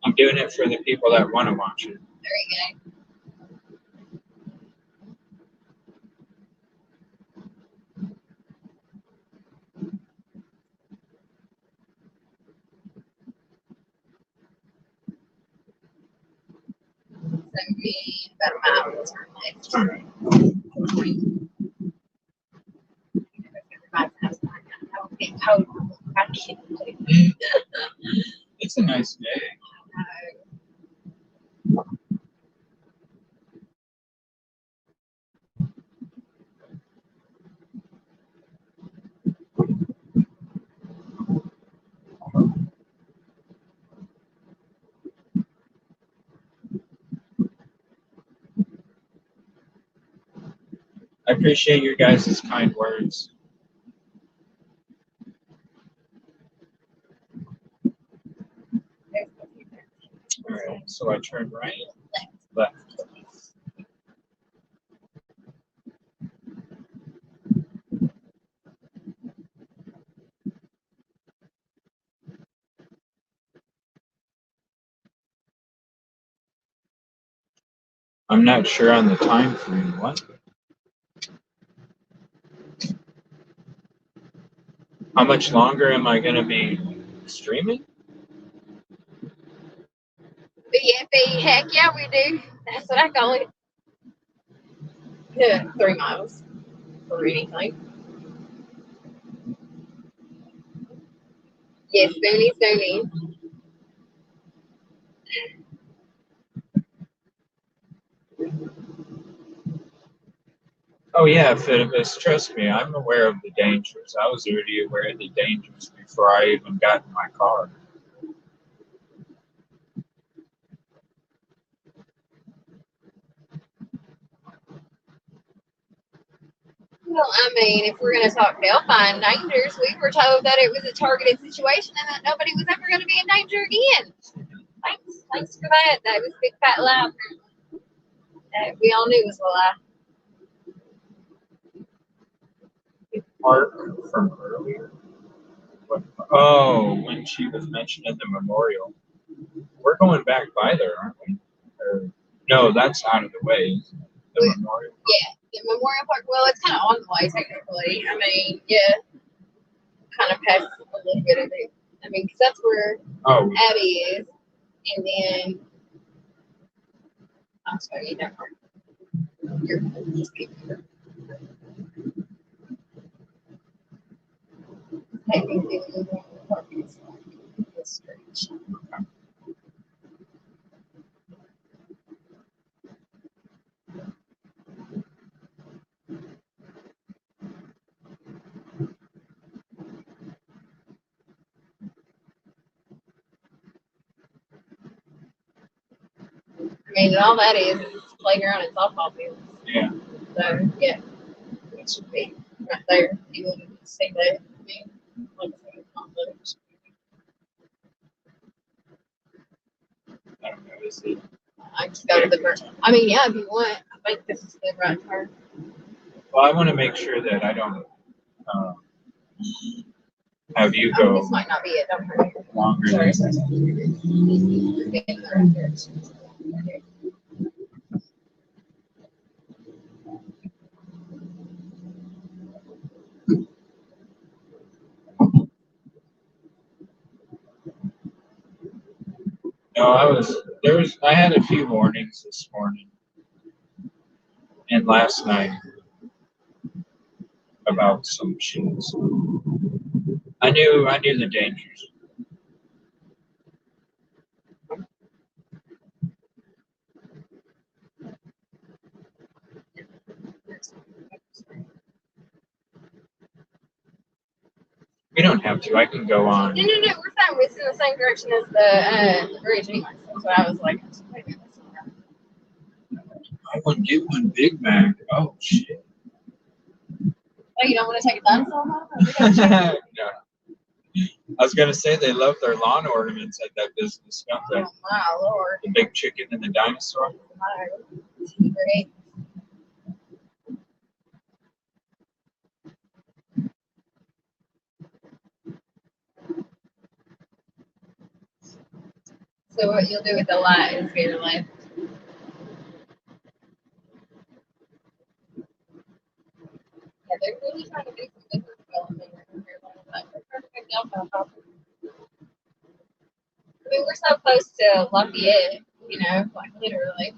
I'm doing it for the people that want to watch it. There you go. So be about a mile from next. It's a nice day. I appreciate your guys' kind words. right, so I turn right, left. I'm not sure on the time frame. What? How much longer am I going to be streaming? BFE, heck yeah, we do. That's what I call it. Yeah, 3 miles or anything. Yes, Spoonie. Oh yeah, Fitibus, trust me, I'm aware of the dangers. I was already aware of the dangers before I even got in my car. Well, I mean, if we're going to talk Delphi and dangers, we were told that it was a targeted situation and that nobody was ever going to be in danger again. Thanks for that. That was a big fat lie. That we all knew was a lie. Mark from earlier. Oh, when she was mentioning the memorial. We're going back by there, aren't we? Or, no, that's out of the way. The memorial. Yeah, the Memorial Park. Well, it's kind of on the way, technically. I mean, yeah, kind of past a little bit of it. I mean, because that's where Abby is. And then, I'm sorry, you never. You're just keep here. Technically, the Memorial Park is like this stretch. I mean, and all that is playground and softball fields. Yeah. So, yeah, it should be right there. You want to see that. I mean, like I said, it's not much. I don't know. Is it? I just go to the first. I mean, yeah, if you want, I think this is the right turn. Well, I want to make sure that I don't have you go This might not be it. Don't hurry. longer Sorry. than. You're getting the right direction. No, I had a few warnings this morning and last night about some shit. I knew the dangers. We don't have to. I can go on. No, we're fine. It's in the same direction as the bridge anyway. So that's what I was like. Wait a minute. I wouldn't get one Big Mac. Oh shit. Oh, you don't want to take a dinosaur home? No. I was gonna say they love their lawn ornaments at that business, don't they? Oh my lord. The big chicken and the dinosaur. Great. So what you'll do with the light is get left. Yeah, they're really trying to do some business development around here. Like, they're trying to pick up on property. I mean, we're so close to Lafayette, you know, like literally.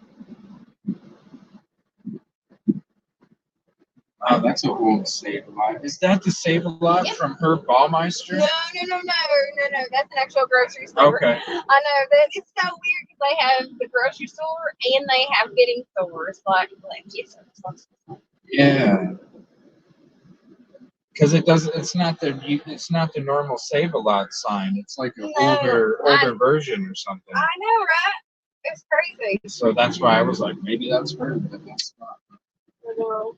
Oh, that's a old Save-A-Lot. Is that the Save-A-Lot from Herb Ballmeister? No. That's an actual grocery store. Okay. I know that it's so weird because they have the grocery store and they have fitting stores like yes. Yeah. Because it's not the normal Save-A-Lot sign. It's like an older version or something. I know, right? It's crazy. So that's why I was like, maybe that's her, but that's not. I know.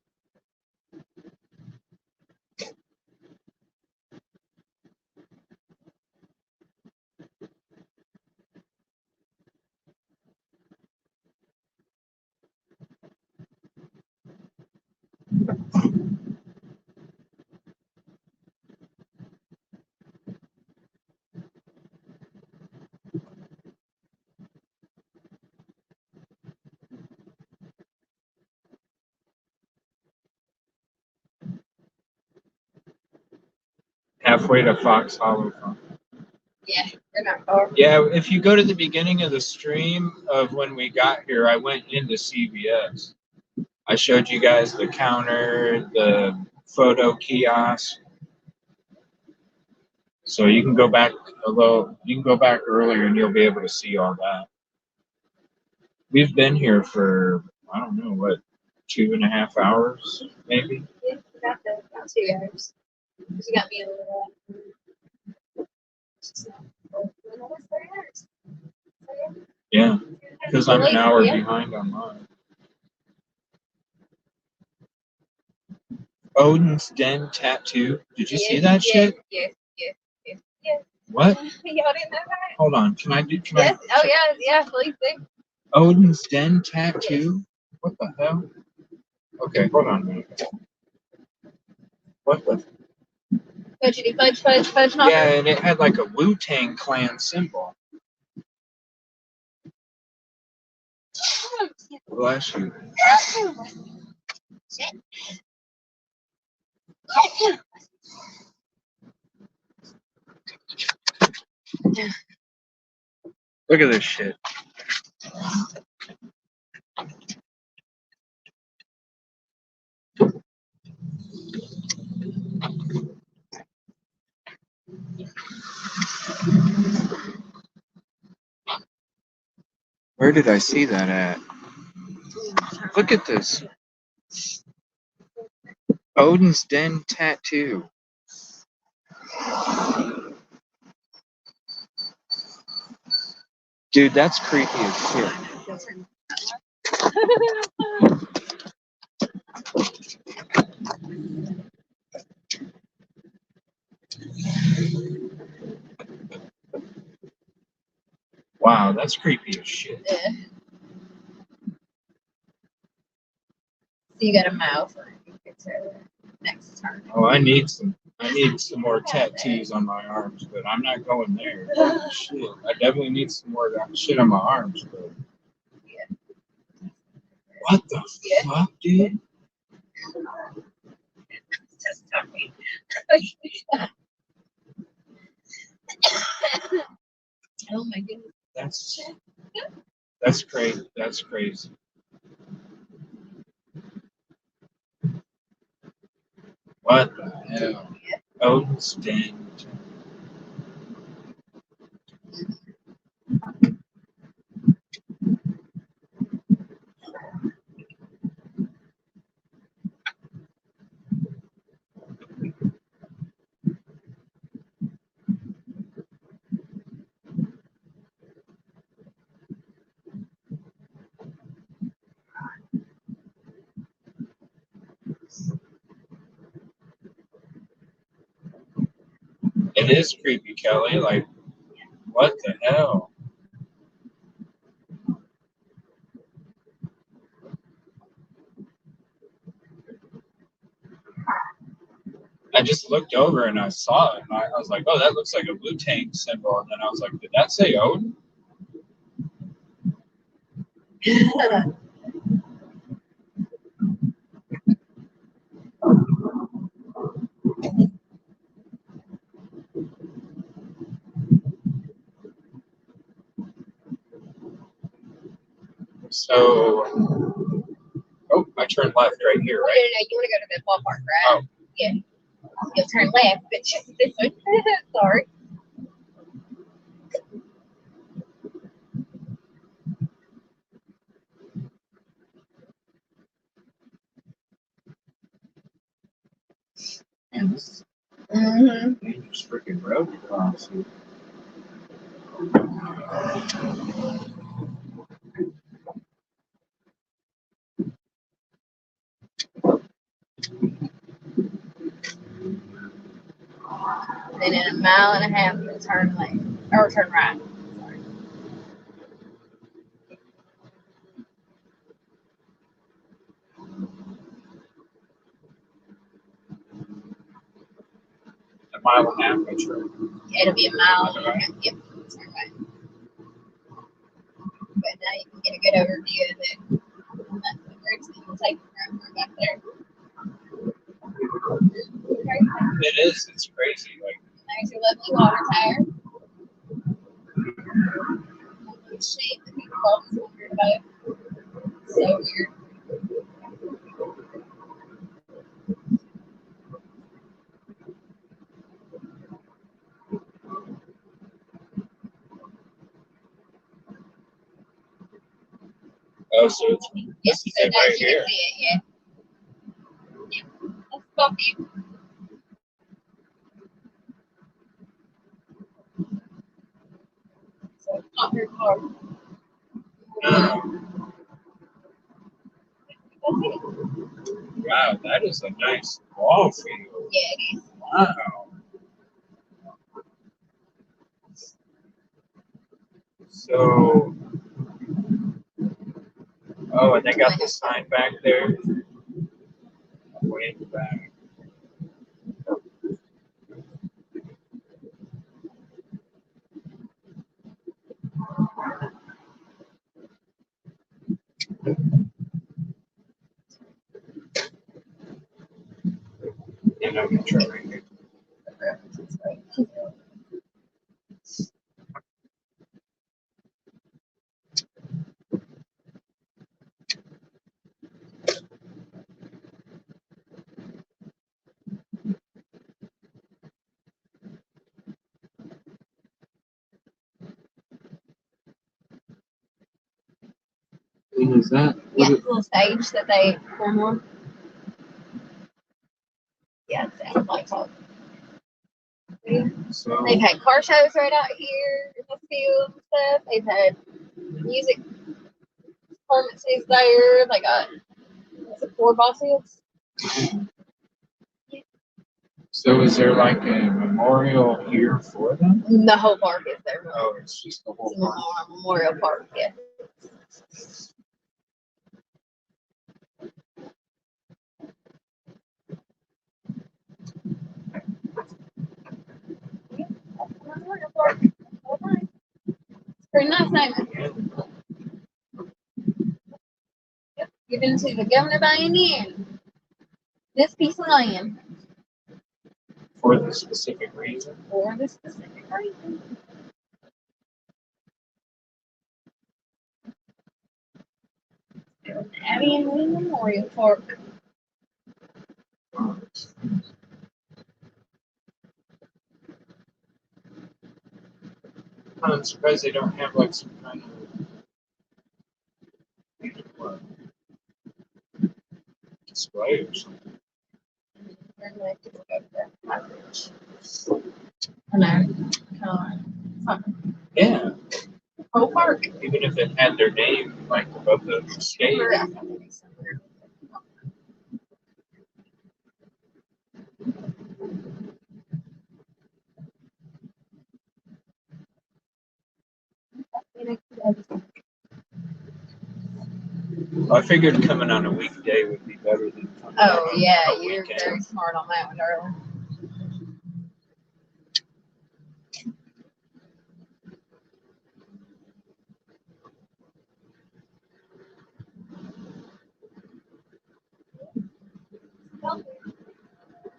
Halfway to Fox Hollow Farm. Yeah, they're not far. Yeah, if you go to the beginning of the stream of when we got here, I went into CVS. I showed you guys the counter, the photo kiosk. So you can go back you can go back earlier and you'll be able to see all that. We've been here for, I don't know, what, 2.5 hours, maybe? Yeah, about 2 hours. You got me a little. Almost 3 hours. So, Yeah, because I'm an hour Yeah. behind on mine. Odin's Den Tattoo. Did you see that shit? Yes. What? Y'all didn't know that? Hold on. Can I? Yes. Oh, yeah, please do. Odin's Den Tattoo? What the hell? Okay, hold on a minute. What the? Fudge. Yeah, and it had like a Wu-Tang Clan symbol. Bless you. Look at this shit. Where did I see that at? Look at this. Odin's Den Tattoo. Dude, that's creepy as shit. Wow, that's creepy as shit. Yeah. So you got a mouth for next turn. Oh, I need some more tattoos on my arms, but I'm not going there. Holy shit. I definitely need some more of that shit on my arms, but what the fuck, dude? Oh my goodness. That's crazy. That's crazy. What the hell? Odin's Den. It is creepy, Kelly. Like, what the hell? I just looked over and I saw it, and I was like, oh, that looks like a Wu-Tang symbol. And then I was like, did that say Odin? So, oh, I turned left right here, right? No, you want to go to the ballpark, right? Oh. Yeah. You'll turn left, but just this way. Sorry. Mm-hmm. Dangerous freaking road to cross. Then in a mile and a half, you'll turn left or turn right. Sorry. mile and a half, I'm sure. It'll be a mile. Yep. That's right. But now you can get a good overview of it. That's the first thing we'll take from back there. It is. It's crazy. Like, There's your lovely water tower. The shape that people always wondered about. So weird. oh, so it's Yes, this is so it now right you here. can see it, yeah. That's coffee. So it's not very hard. That's it. Wow, that is a nice ball field. Yeah, it is. Wow. So, oh, and they got the sign back there. Way in the back. And I'm gonna try right here. What is that? Yeah, little stage that they perform on. Yeah, it sounds like fun. So, They've had car shows right out here in the field and stuff. They've had music performances there. They got four ball fields. so is there like a memorial here for them? The whole park is there. Oh, it's just the whole It's park. a Memorial Park, yeah. Memorial Park. It's pretty nice, ain't it? Yep. Given to the governor by Indiana. This piece of land. For the specific reason. For the specific reason. Abby and Lynn Memorial Park. I'm surprised they don't have like some kind of display or something. I know. Yeah, Whole park. even if it had their name like above the stage. I figured coming on a weekday would be better than coming Oh on yeah, a you're weekend. very smart on that one, darling.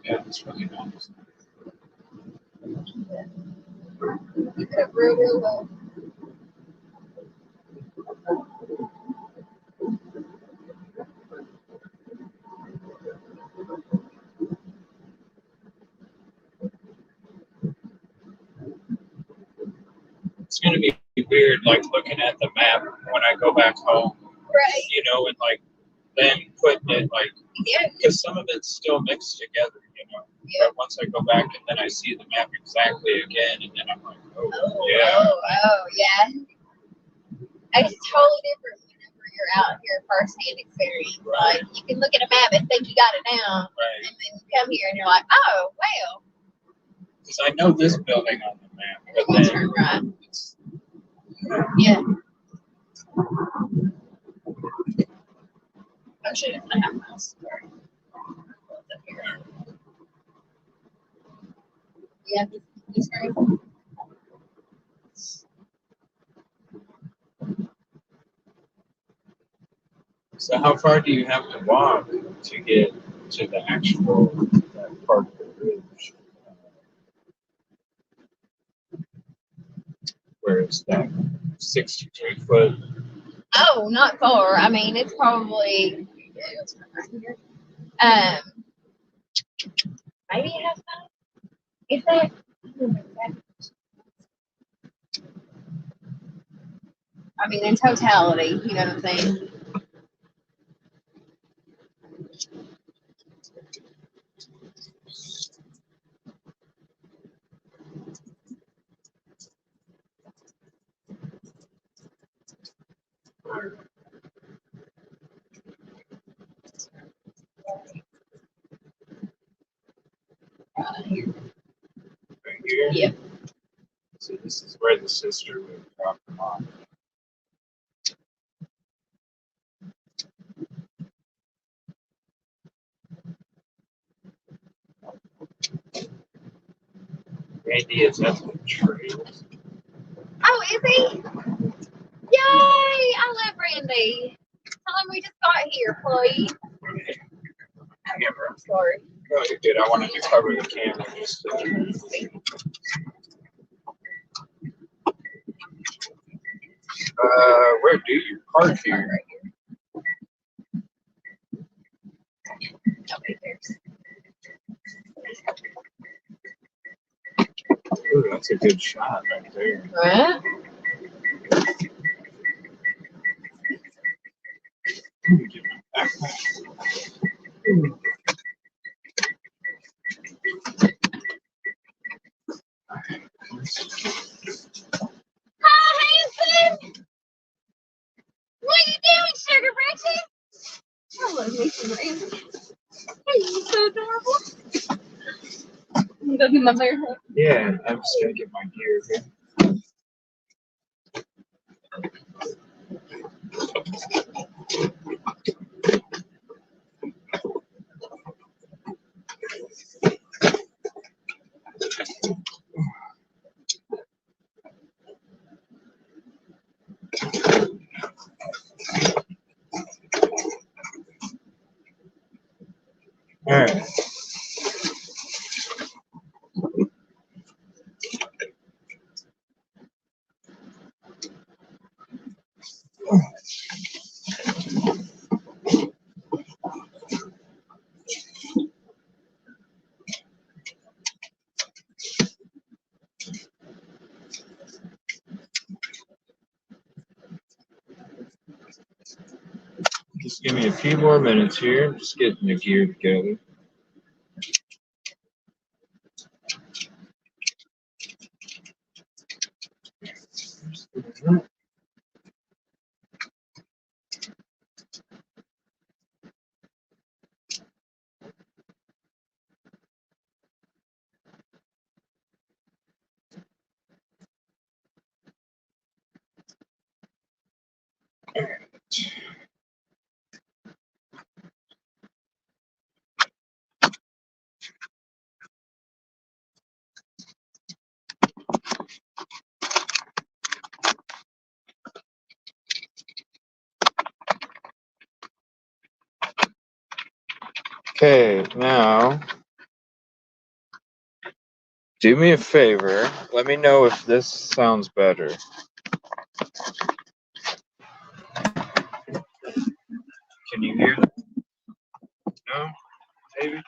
Yeah, it's really nice. You cook real well. It's gonna be weird, like looking at the map when I go back home. Right. You know, and like then putting it like Yeah. because some of it's still mixed together. You know. Yeah. But once I go back and then I see the map exactly again, and then I'm like, oh, Oh, yeah. yeah. It's totally different whenever you're out here firsthand experience. Right. Like you can look at a map and think you got it down, Right. and then you come here and you're like, oh, well. Because I know this building on the map, And but then you then turn right. it's, Yeah. Actually, it's not half miles. Sorry. Up here. Yeah, he's great. So how far do you have to walk to get to the actual part of the ridge? Where it's that 63-foot? Oh, not far. I mean, it's probably maybe half time. If that. I mean, in totality, you know what I'm saying? Right here? Yep. So this is where the sister would drop them off. Randy is at the trails. Oh, is he? Yay! I love Randy. Tell him we just got here, please. Camera. I'm sorry. Oh, you did. I wanted to cover the camera just where do you park here? Nobody cares. Ooh, that's a good shot right there. Right? Hi, Hanson! What are you doing, Sugar Britches? I love me some Randy. Hey, you're so adorable. I'm gonna go get my bear hug. Yeah, I'm just gonna get my gear here. All right. Just give me a few more minutes here. Just getting the gear together. Okay, now do me a favor. Let me know if this sounds better. Can you hear that? No? Maybe?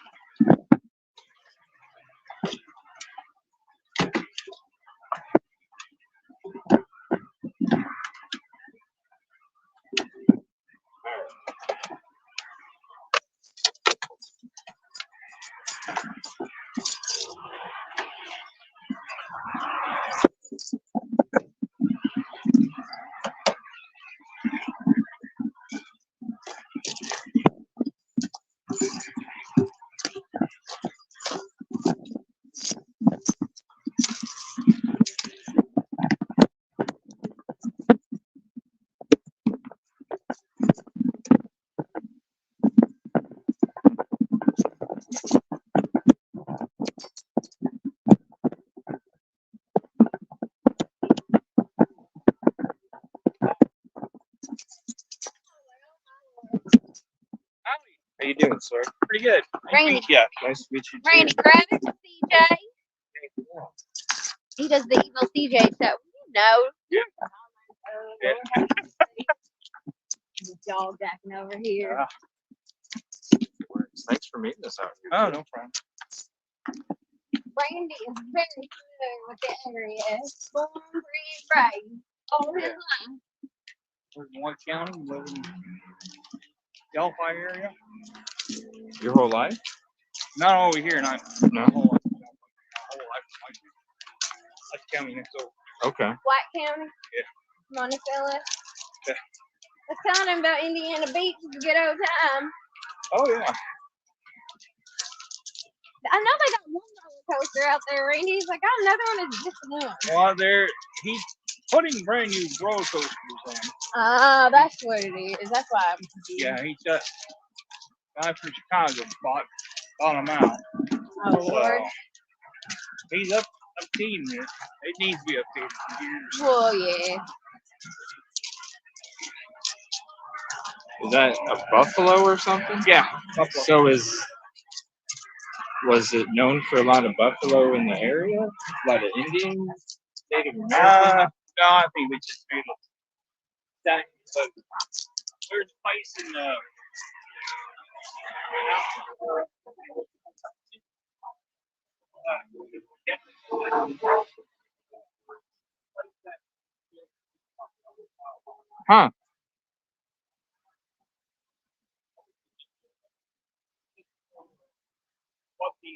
How you doing, sir? Pretty good. Randy. Yeah, nice to meet you. Randy Kravitz, CJ. He does the evil CJ stuff. You know. Yeah. The dog acting over here. Thanks for meeting us out here. Oh, no problem. Randy is very familiar with the area. Born, breed, raised all his life. Live in White County, live in Delphi area. Your whole life? Not over here, not No. whole life. Whole life. That's county next over. Okay. White County? Yeah. Monticello? Yeah. I was telling him about Indiana Beach. It's a good old time. Oh, yeah. I know they got one roller coaster out there, Randy. He's like, oh, another one is just one. Well, he's putting brand new roller coasters on. Ah, that's what it is. That's why I'm confused. Yeah, he's got guy from Chicago bought him out. Oh, Lord. He's updating it. It needs to be updated. Well, yeah. Is that a buffalo or something? Yeah. Buffalo. So was it known for a lot of buffalo in the area? A lot of Indians, Native Americans? No, I think they just made it. There's a place in Huh. what the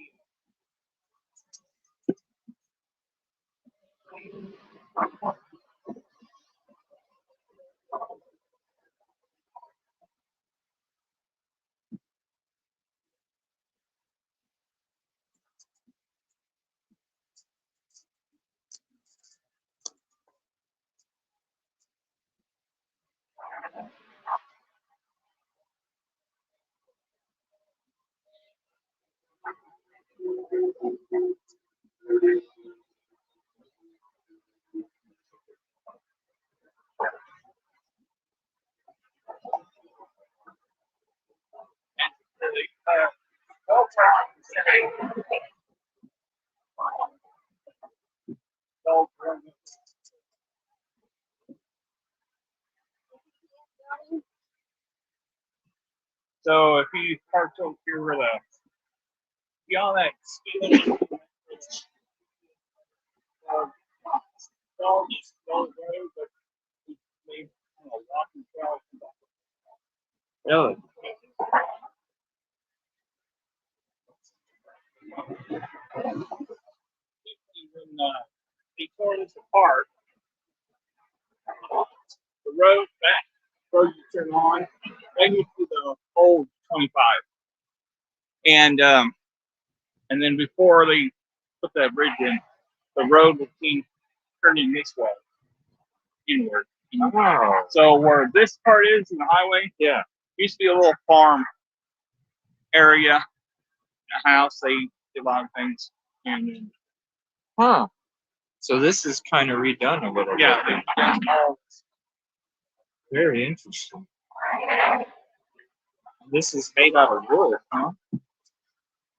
So if you park over here where see all that skinny road, but it's made walking trail. Really? When they tore this apart, the road back, road you turn on, they used to the old 25. And then before they put that bridge in, the road was being turning this way, inward. Oh. So where this part is in the highway, Yeah. used to be a little farm area, a house. They did a lot of things. And Huh. So this is kind of redone a little yeah, bit. Very interesting. This is made out of wood, huh?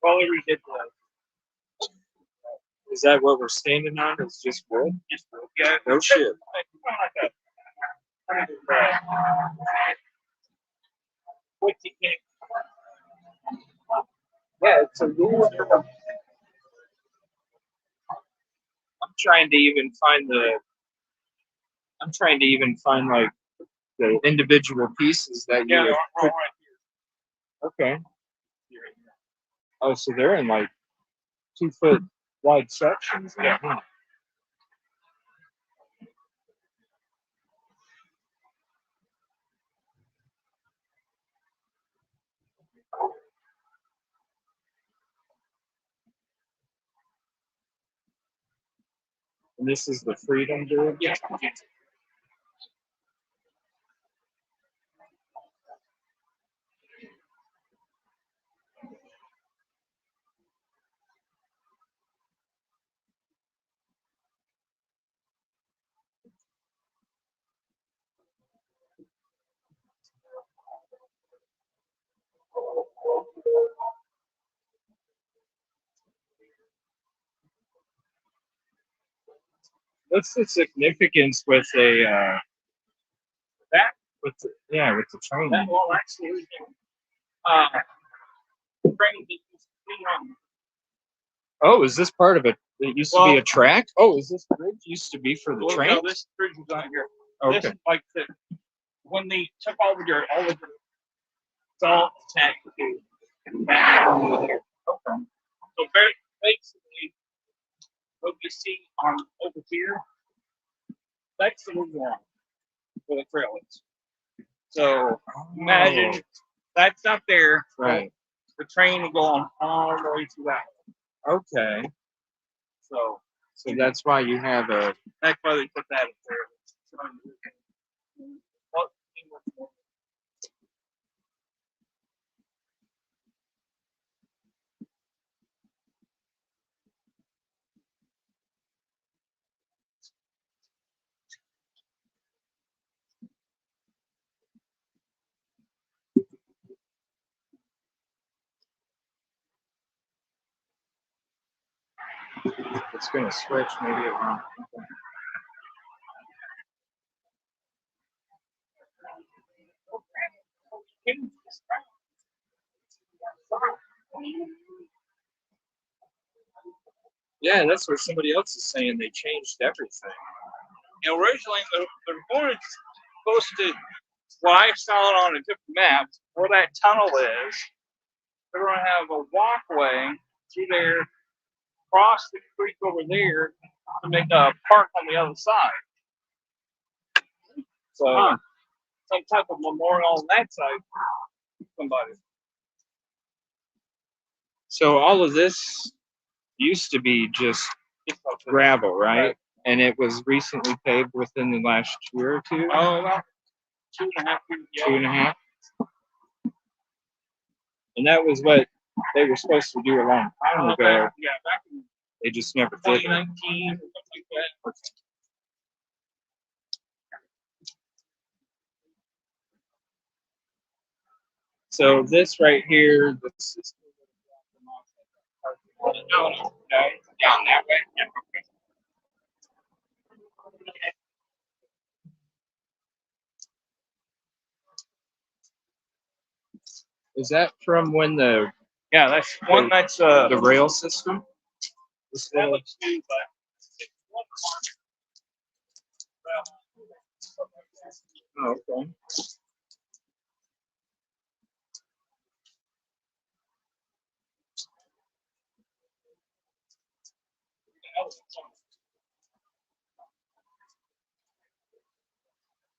well, they redid the Is that what we're standing on? It's just wood? yeah, No shit. What you think? Yeah, it's a wood. I'm trying to even find like the individual pieces that you Yeah, would right put. here. Okay. Oh, so they're in like 2 foot wide sections. Yeah. Huh. And this is the Freedom Bridge? Yeah. What's the significance with a that with the, yeah, with the train? That, well, actually, train that used to be on. Oh, is this part of it? It used to be a track. Oh, is this bridge used to be for the train? No, this bridge was on here. Okay. This, like when they took all the dirt, it's all attached to that over here. Okay. So basically, what you see on over here, that's the move on where the trail is. So imagine that's not there. Right. The train will go on all the way to that. Okay. So that's why you have a. that's why they put that up there. It's gonna switch maybe around. Yeah, that's what somebody else is saying. They changed everything. You know, originally they're supposed to. Well, I saw it on a different map where that tunnel is. They're going to have a walkway through there, cross the creek over there to make a park on the other side. So some type of memorial on that side. Somebody. So all of this used to be just gravel, right? And it was recently paved within the last year or two. Oh, about 2.5 years. Yeah. 2.5. And that was what they were supposed to do a long time ago. Yeah, back in They just never did it. 2019 or something like that. So this right here, this is No, down that way. Yeah. is that from when the Yeah, that's one. That's the rail system? This looks new, but it's Oh, okay.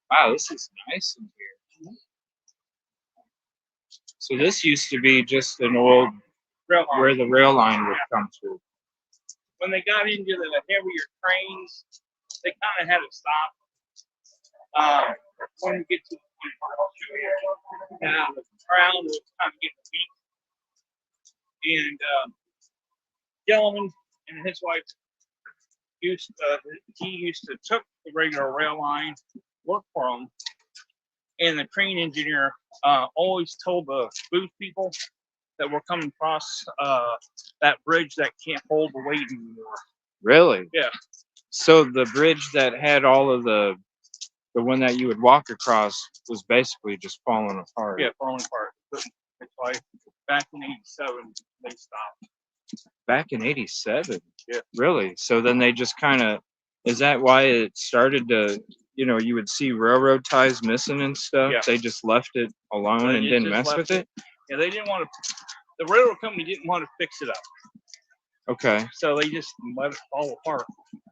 Wow, this is nice in here. So this used to be just an old where the rail line would come through. when they got into the heavier trains, they kind of had to stop. When you get to the ground was kind of getting weak, and Gentleman and his wife used to took the regular rail line, work for them, and the train engineer always told the booth people that were coming across that bridge that can't hold the weight anymore. Really? Yeah. So the bridge that had all of the one that you would walk across was basically just falling apart. Yeah, falling apart. That's why back in '87 they stopped. Back in '87? Yeah. Really? So then they just kind of, is that why it started to, you would see railroad ties missing and stuff? Yeah. They just left it alone and didn't mess with it? Yeah, they didn't want to, the railroad company didn't want to fix it up. Okay. So they just let it fall apart.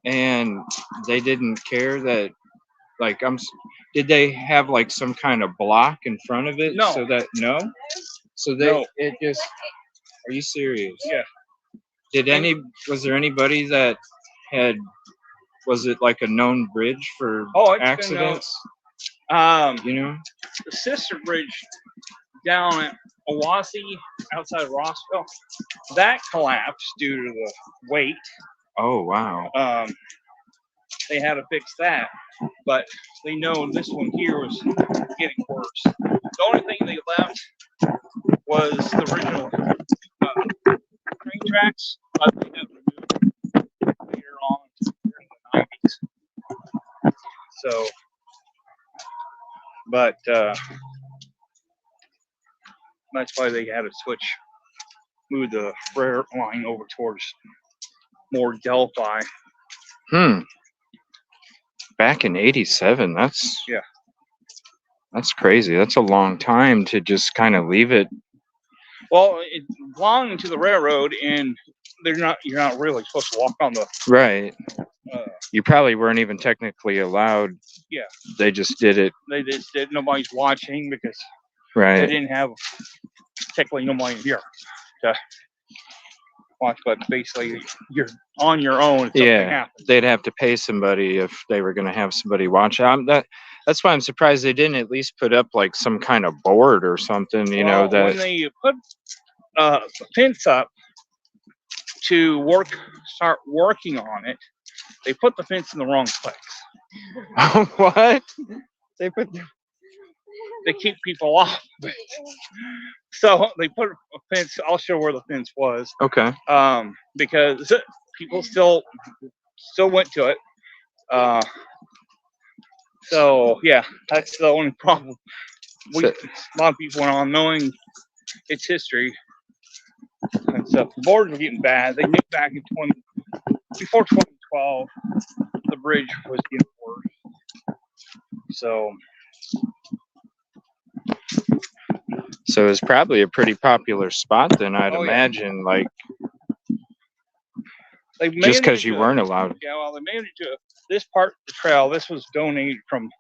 And they didn't care that, like, did they have like some kind of block in front of it? No. So that, no? So it just, are you serious? Yeah. Was there anybody that was it like a known bridge for accidents? The sister bridge down at Owasso, outside of Rossville, that collapsed due to the weight. Oh, wow. They had to fix that, but they know this one here was getting worse. The only thing they left was the original train tracks. But they got removed later on during the 90s. So, but that's why they had to move the rail line over towards more Delphi. Back in '87, that's Yeah. That's crazy. That's a long time to just kind of leave it. Well, it belonged to the railroad, and you're not really supposed to walk on the. Right. You probably weren't even technically allowed. Yeah. They just did it. They just did. Nobody's watching because Right. they didn't have technically nobody here to watch, but basically you're on your own if something happens. They'd have to pay somebody if they were going to have somebody watch. That's why I'm surprised they didn't at least put up like some kind of board or something, you know, that when they put a fence up to start working on it, they put the fence in the wrong place. What? They keep people off. So they put a fence. I'll show where the fence was. Okay. Because people still went to it. So yeah, that's the only problem. A lot of people went on knowing its history and stuff. The boards were getting bad. They knew back in before 2012, the bridge was getting worse. So it's probably a pretty popular spot then, I'd imagine. Yeah. Like, just because you weren't allowed. Yeah, well, they made it to this part of the trail. This was donated from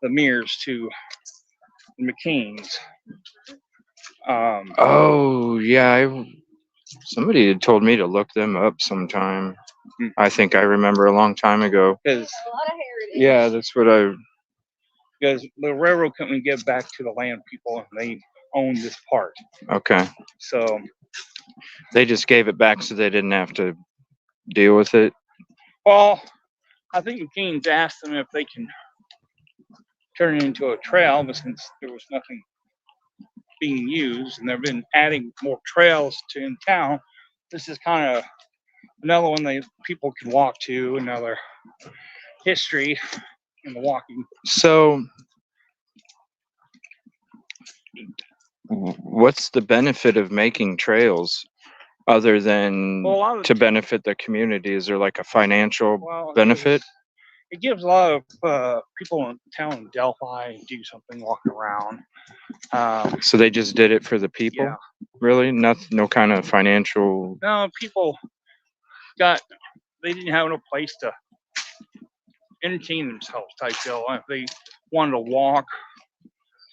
the Mears to the McCains. Oh yeah, somebody had told me to look them up sometime. I think I remember a long time ago. Because yeah, that's what because the railroad company gave back to the land people, and they owned this part. Okay. So they just gave it back so they didn't have to deal with it. Well, I think McCain's asked them if they can turn it into a trail, but since there was nothing being used, and they've been adding more trails in town, this is kind of another one that people can walk to, another history in the walking. So, what's the benefit of making trails other than to benefit the community? Is there like a financial benefit? It gives a lot of people in town Delphi do something walking around. So they just did it for the people? Yeah. Really? No kind of financial. No, people they didn't have no place to entertain themselves type deal. If they wanted to walk,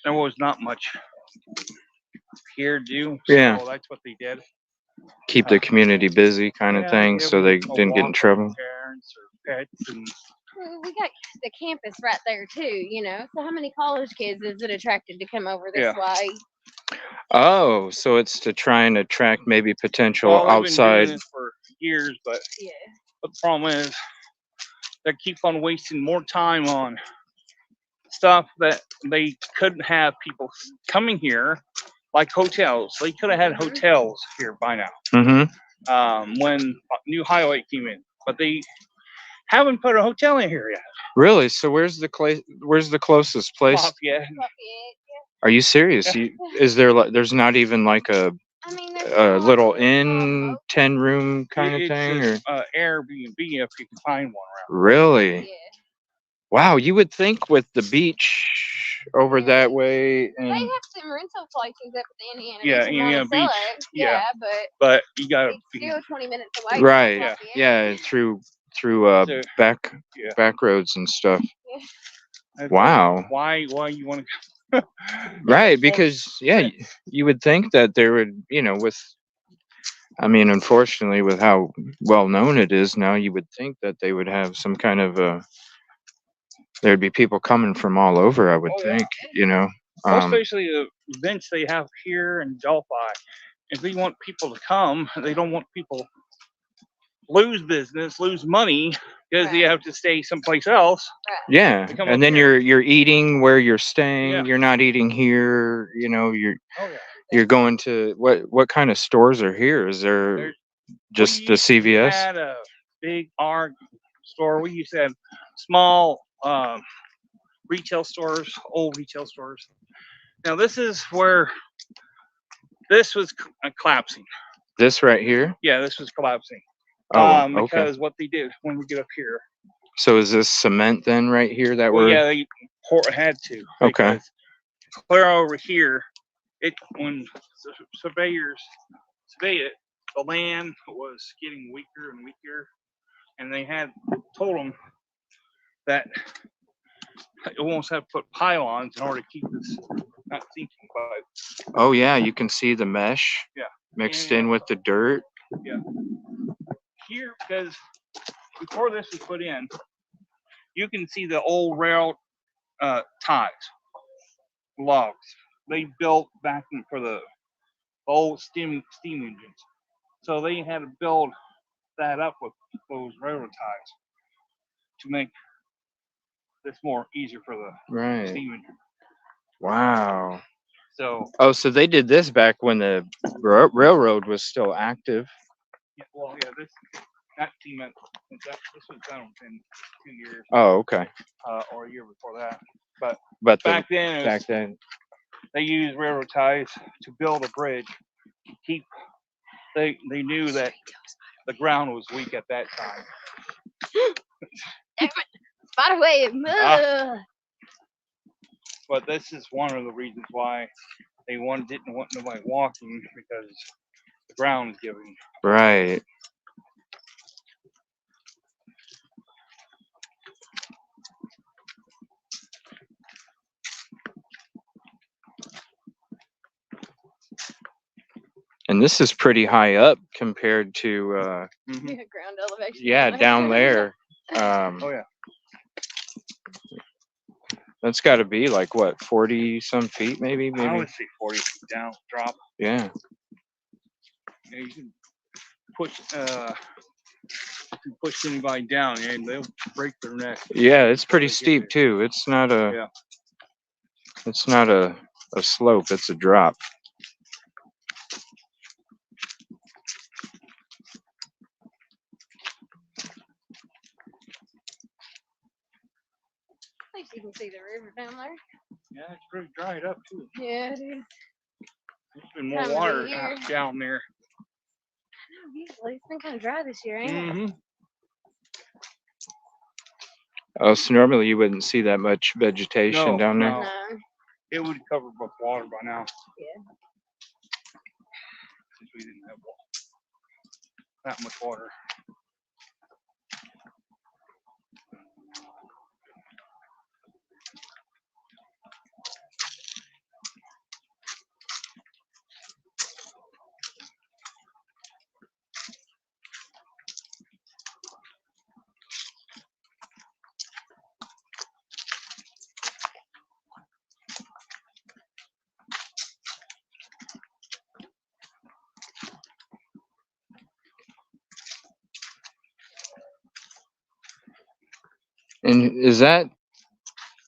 there was not much here to do. So that's what they did. Keep the community busy kind of thing, so they didn't get in trouble. Parents or pets and we got the campus right there too, you know. So how many college kids is it attracted to come over this way? Oh, so it's to try and attract maybe potential outside. Been doing this for years, but the problem is they keep on wasting more time on stuff that they couldn't have people coming here, like hotels. They could have had hotels here by now. Mm-hmm. When new highway came in, but they haven't put a hotel in here yet. Really? So where's the closest place? Lafayette. Are you serious? Is there there's not even like a little inn 10-room kind of thing, or Airbnb if you can find one around. Really? Yeah. Wow, you would think with the beach over that way, and they have some rental places up at Indiana. Yeah, Indiana Beach. Yeah, but you gotta still 20 minutes away. Right. Yeah, through back roads and stuff. Yeah. Wow. Why you want to? Right, because you would think that there would, unfortunately, with how well known it is now, you would think that they would have some kind of there'd be people coming from all over, I would think, especially the events they have here in Delphi. If they want people to come, they don't want people lose business, lose money because you have to stay someplace else. Yeah, and then you're eating where you're staying. You're not eating here. You're You're going to what kind of stores are here? Is there There's- just we the used to CVS? had a big ARG store. We used to have small retail stores, old retail stores. Now this is where this was collapsing. This right here? Yeah, this was collapsing. Oh, okay. Because what they did when we get up here. So is this cement then right here that Well, we're? yeah, they had to. Okay. Because clear over here, when surveyors surveyed it, the land was getting weaker and weaker, and they had told them that it almost have to put pylons in order to keep this not sinking. But Oh yeah, you can see the mesh. Yeah. Mixed Yeah. in with the dirt. yeah, here, because before this was put in, you can see the old rail ties, logs they built back for the old steam engines. So they had to build that up with those railroad ties to make this more easier for the Right. steam engine. Wow. So Oh, so they did this back when the railroad was still active. yeah, well, yeah, that cement, this was done within 2 years, Oh, okay. or a year before that. But But back then, back then. they used railroad ties to build a bridge. They knew that the ground was weak at that time. By the way, But this is one of the reasons why they didn't want nobody walking, because the ground is giving. Right. And this is pretty high up compared to ground elevation. yeah, down there. Oh yeah. That's got to be like what, 40 some feet maybe? I would say 40 feet down drop. Yeah. Yeah, you can push anybody down and they'll break their neck. Yeah, it's pretty They get steep there. too. It's not a Yeah. it's not a slope, it's a drop. At least you can see the river down there. Yeah, it's pretty dried up too. Yeah, it is. There's been more Time of the water year. down there. I know, usually it's been kind of dry this year, ain't it? Mm-hmm. Oh, so normally you wouldn't see that much vegetation No, down there. no. No. It would cover with water by now. Yeah. Since we didn't have that much water. And is that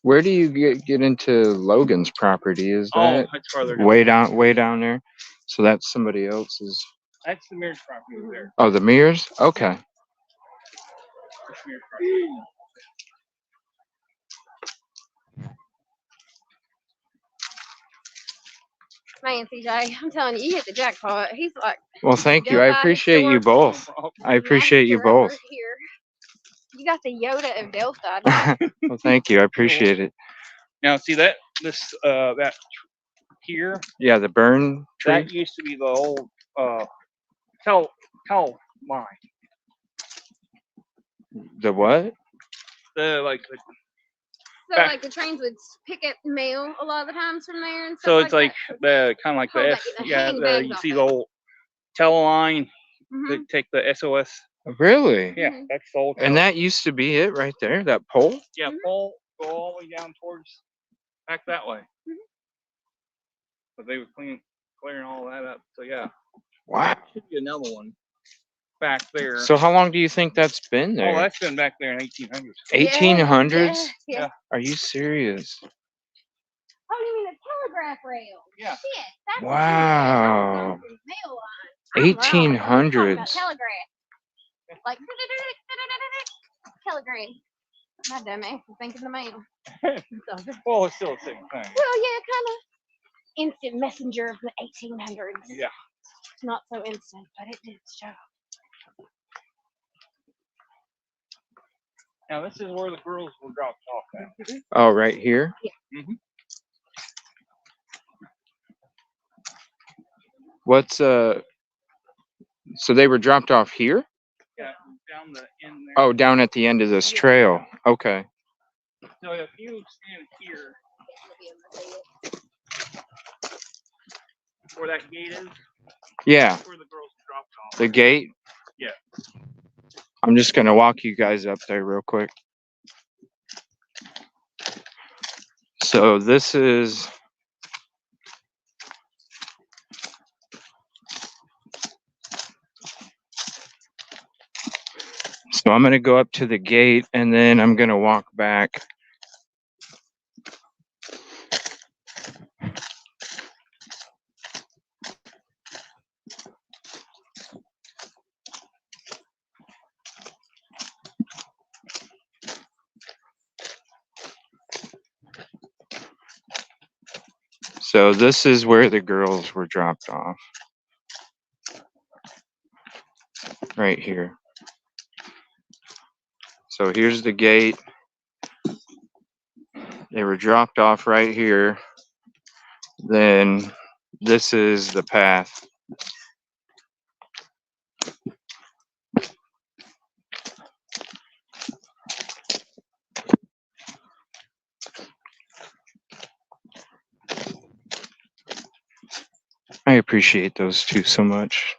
where do you get into Logan's property? Is that That's farther down. way down there? So that's somebody else's. That's the Mears property over there. Oh, the Mears? Okay. That's Mears property. Man, CJ, I'm telling you, you hit the jackpot. He's like, Well, thank you. I Delphi appreciate you historical both. I appreciate you master over both. here. You got the Yoda of Delphi. Well, thank you. I appreciate it. Now see that here, Yeah, the burn tree. that used to be the old coal mine. The what? The So, Back- like, the trains would pick up mail a lot of the times from there and stuff. so it's like like the kind of like Oh, the like the hang bags you off see it. the old teleline that. that take the SOS. Really? Yeah, Mhm. that's the old. And that used to be it right there, that pole? yeah, Mhm. pole go all the way down towards back that way. Mhm. But they were clearing all that up. So yeah, Wow. should be another one back there. So how long do you think that's been there? Oh, that's been back there in 1800s. 1800s? Yeah. Are you serious? Oh, you mean the telegraph rail? Yeah. Shit, that's Wow. the mail line. 1800s. Telegraph. Like telegram. My dumb ass is thinking the mail. Well, it's still the same thing. Well, yeah, kind of. Instant messenger of the 1800s. Yeah. Not so instant, but it did show. Now this is where the girls were dropped off at. Oh, right here? Mm-hmm. What's so they were dropped off here? Yeah, down the end there. Oh, down at the end of this trail. Okay. So if you stand here, where that gate is, Yeah, that's where the girls dropped off. the gate. Yeah. I'm just gonna walk you guys up there real quick. So this is so I'm gonna go up to the gate and then I'm gonna walk back. So this is where the girls were dropped off. Right here. So here's the gate. They were dropped off right here. Then this is the path. I appreciate those two so much.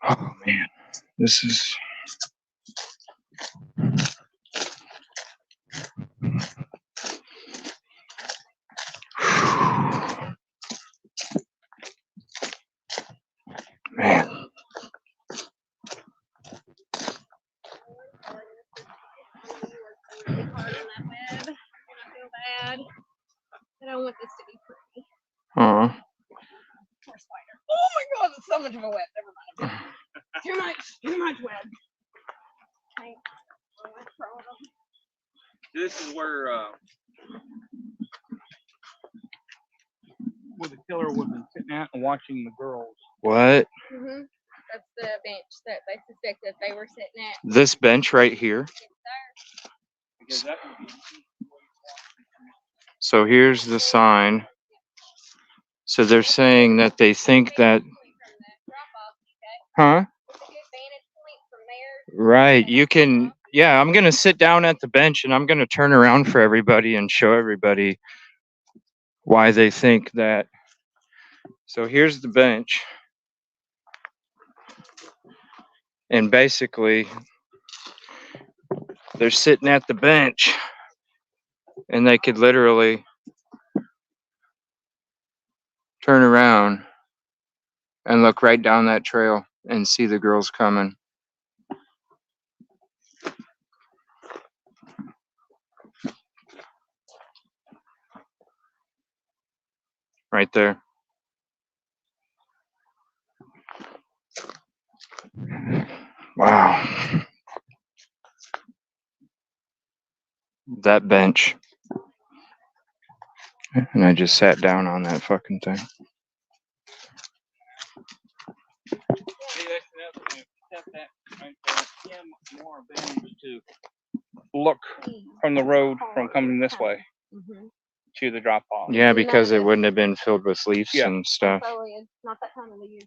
Oh man, this is man. Really hard on that web, and I feel bad. I don't want this to be pretty. Poor spider. Oh my god, it's so much of a web. Never mind. Too much web. Okay. This is where the killer would have been sitting at and watching the girls. What? Mhm. That's the bench that they suspect that they were sitting at. This bench right here. Because that would be So here's the sign. So they're saying that they think that, huh? Right. You can, yeah, I'm going to sit down at the bench and I'm going to turn around for everybody and show everybody why they think that. So here's the bench. And basically, they're sitting at the bench and they could literally turn around and look right down that trail and see the girls coming. Right there. Wow. That bench. And I just sat down on that fucking thing. more advantage to look from the road from coming this way to the drop off. Yeah, because it wouldn't have been filled with leaves and stuff. Foliage, not that time of the year.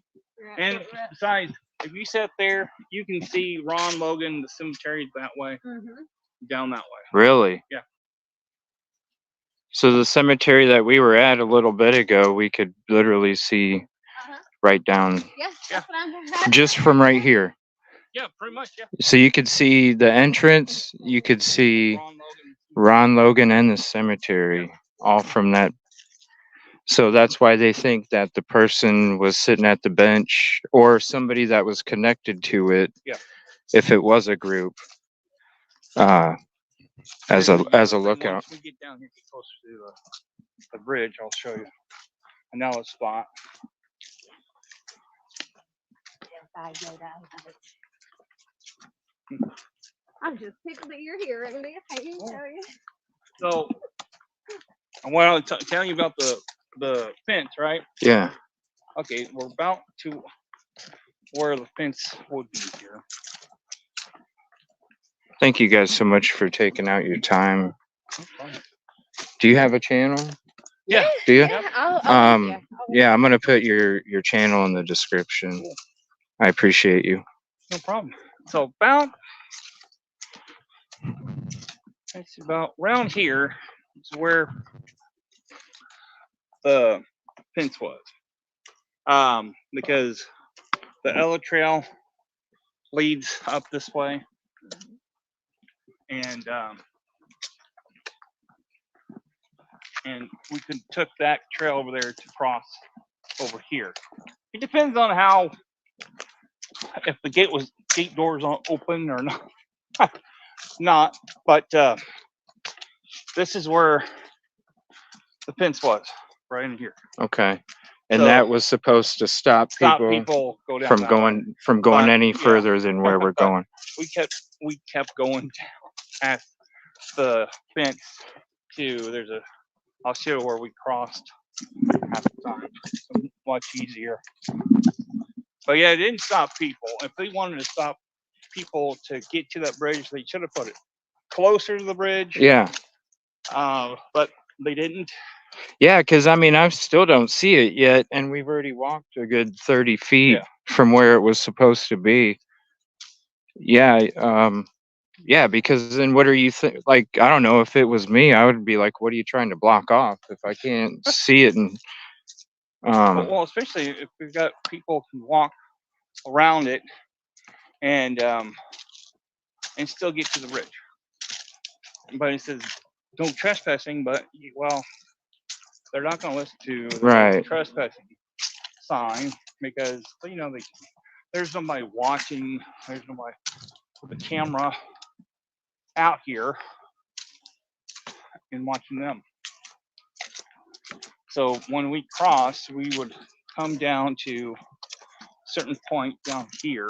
And besides, if you sit there, you can see Ron Logan, the cemetery that way, down that way. Really? Yeah. So the cemetery that we were at a little bit ago, we could literally see right down. Yeah, that's what I'm just from right here. Yeah, pretty much, yeah. So you could see the entrance, you could see Ron Logan and the cemetery, all from that So that's why they think that the person was sitting at the bench or somebody that was connected to it. Yeah. If it was a group, as a lookout. Once we get down here, get closer to the bridge, I'll show you another spot. I'm just tickled that you're here, Emily. I can tell you. So, I want to tell you about the fence, right? Yeah. Okay, we're about to where the fence would be here. Thank you guys so much for taking out your time. Do you have a channel? Yeah. Do you? Yeah, Yeah, I'm gonna put your channel in the description. I appreciate you. No problem. So it's about around here is where the fence was. Because the Ella Trail leads up this way, and we could took that trail over there to cross over here. It depends on how, if the gate doors aren't open or not. Not, but this is where the fence was, right in here. Okay. And So, that was supposed to stop people go down from that going way. But, any yeah. further than where we're But going. we kept going down past the fence to I'll show you where we crossed half the time. So much easier. But yeah, it didn't stop people. If they wanted to stop people to get to that bridge, they should have put it closer to the bridge. Yeah. But they didn't. Yeah, because I mean, I still don't see it yet, and we've already walked a good 30 feet from where it was supposed to be. Yeah. Yeah, because then what are you like? I don't know. If it was me, I would be like, "What are you trying to block off?" If I can't see it, and well, especially if we've got people who walk around it and still get to the bridge. But it says don't trespassing, but well, they're not going to listen to the trespassing sign because there's nobody watching. There's nobody with a camera out here and watching them. So when we cross, we would come down to a certain point down here.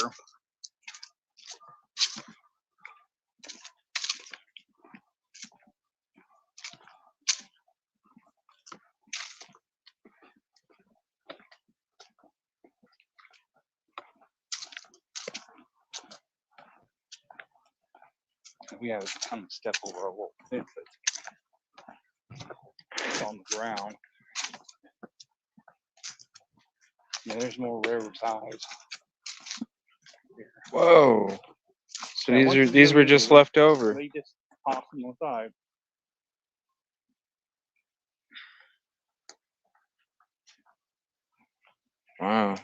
We have to kind of step over a little bit, but it's on the ground. Yeah, there's more railroad ties. whoa! So these were just left over. They just toss them aside. Wow.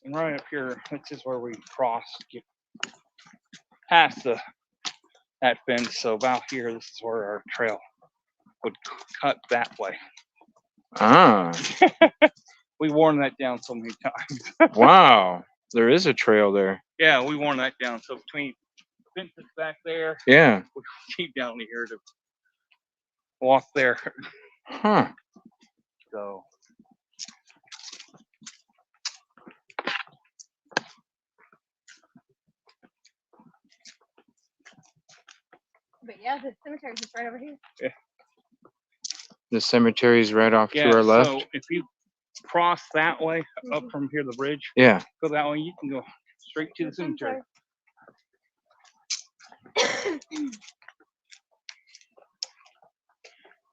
And right up here, this is where we cross, get past that fence. So about here, this is where our trail would cut that way. Ah. We worn that down so many times. Wow. There is a trail there. Yeah, we worn that down. So between fences back there, Yeah. we keep down here to walk there. Huh. So. But yeah, the cemetery's just right over here. Yeah. The cemetery's right off to our left. So if you cross that way up from here, the bridge. Yeah. Go that way, you can go straight to the cemetery.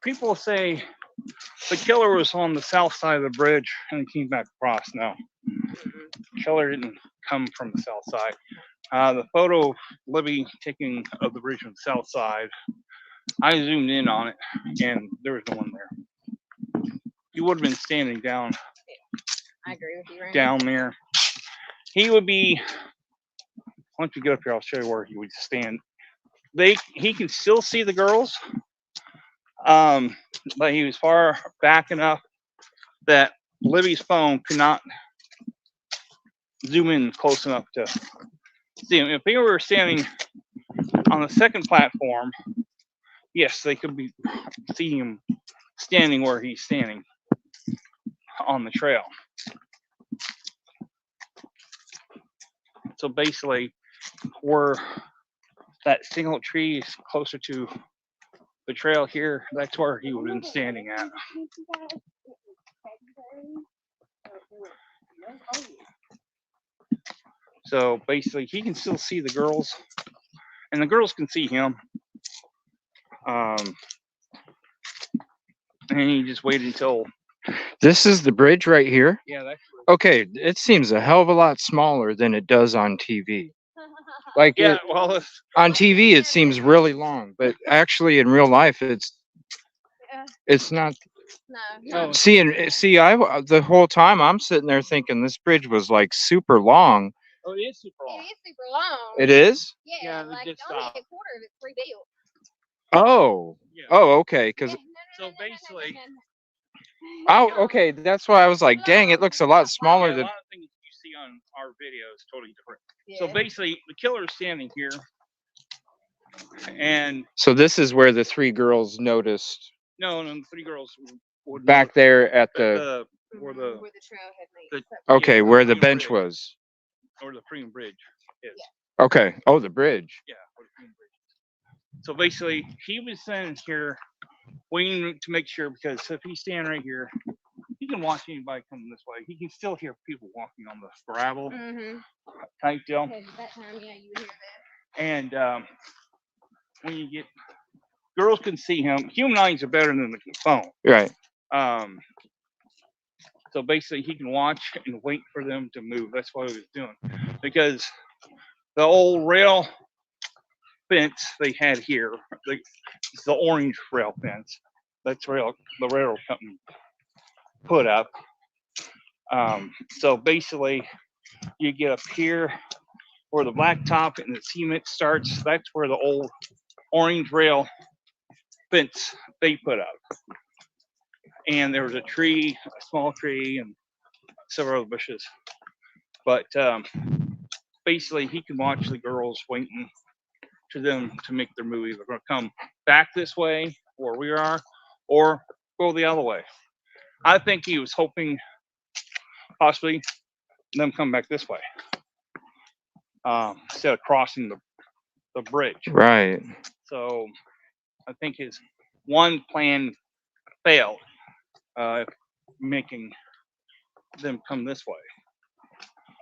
People say the killer was on the south side of the bridge and came back across. No, the killer didn't come from the south side. The photo of Libby taking of the bridge on the south side I zoomed in on it, and there was no one there. He would have been standing down I agree with you, Randy. down there. He would be. Once we get up here, I'll show you where he would stand. He can still see the girls, but he was far back enough that Libby's phone could not zoom in close enough to see him. If he were standing on the second platform, yes, they could be see him standing where he's standing on the trail. So basically, where that single tree is closer to the trail here, that's where he would have been standing at. So basically, he can still see the girls, and the girls can see him. And he just waited until. This is the bridge right here. Yeah, that's. Okay, it seems a hell of a lot smaller than it does on TV. Like Yeah, well, on TV, it seems really long, but actually in real life, it's not. No. See, the whole time I'm sitting there thinking this bridge was like super long. Oh, it is super It long. is super long. It is? Yeah, Yeah, they like just only stopped. a quarter of it's rebuilt. Oh. Yeah. Oh, okay. Because So basically, okay, that's why I was like, dang, it looks a lot smaller yeah, a than. lot of things you see on our video is totally different. Yeah. So basically, the killer is standing here, and So this is where the three girls noticed no, the three girls would back there at the the. where where the the trail had made. Okay, yeah, where the Freedom bench Bridge, was. or the Freedom Bridge is. Okay. Oh, the bridge. Yeah, where the Freedom Bridge is. So basically, he was standing here, waiting to make sure, because if he's standing right here, he can watch anybody coming this way. He can still hear people walking on the gravel Mm-hmm. type deal. Because at that time, yeah, you would hear that. And when you get girls can see him. Human eyes are better than the phone. Right. So basically, he can watch and wait for them to move. That's what he was doing, because the old rail fence they had here, it's the orange rail fence. That's the railroad company put up. So basically, you get up here where the blacktop and the cement starts. That's where the old orange rail fence they put up. And there was a tree, a small tree, and several other bushes. But basically, he can watch the girls waiting for them to make their move. They're going to come back this way where we are, or go the other way. I think he was hoping possibly them come back this way instead of crossing the bridge. Right. So I think his one plan failed, making them come this way.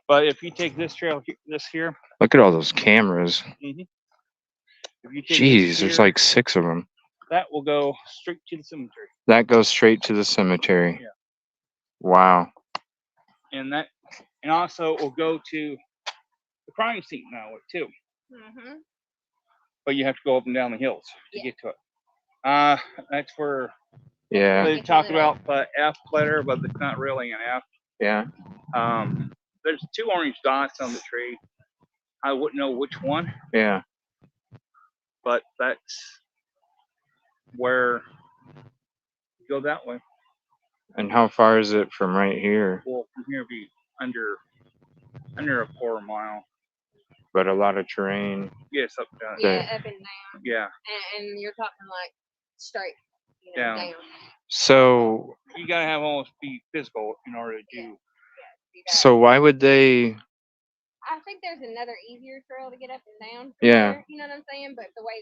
But if you take this trail, this here, Look at all those cameras. if you take Jeez, this there's here, like 6 of them. that will go straight to the cemetery. That goes straight to the cemetery. Yeah. Wow. And also it will go to the crime scene now too. Mm-hmm. But you have to go up and down the hills to get to it. That's where Yeah. they talk about the F letter, but it's not really an F. Yeah. There's 2 orange dots on the tree. I wouldn't know which one, Yeah. but that's where you go that way. And how far is it from right here? Well, from here be under a quarter mile. But a lot of terrain. Yes, up and down. Yeah, up and down. Yeah. And you're talking like straight, Down. down. So You gotta have almost be physical in order to do. so why would they? I think there's another easier trail to get up and down. Yeah. There, you know what I'm saying? But the way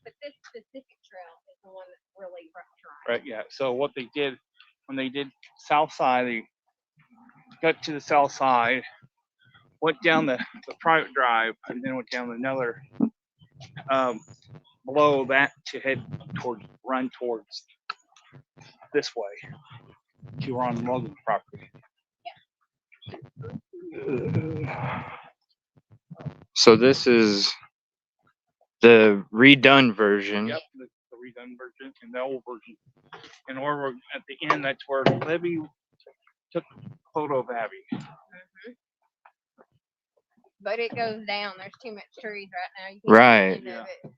but this specific trail is the one that's really rough to ride. Right. Yeah. So what they did when they did south side, they got to the south side, went down the private drive, and then went down another below that to run towards this way to run Logan's property. So this is the redone version. Yep, the redone version and the old version. And over at the end, that's where Libby took a photo of Abby. But it goes down. There's too much trees right now. You can't Right. see the end of it.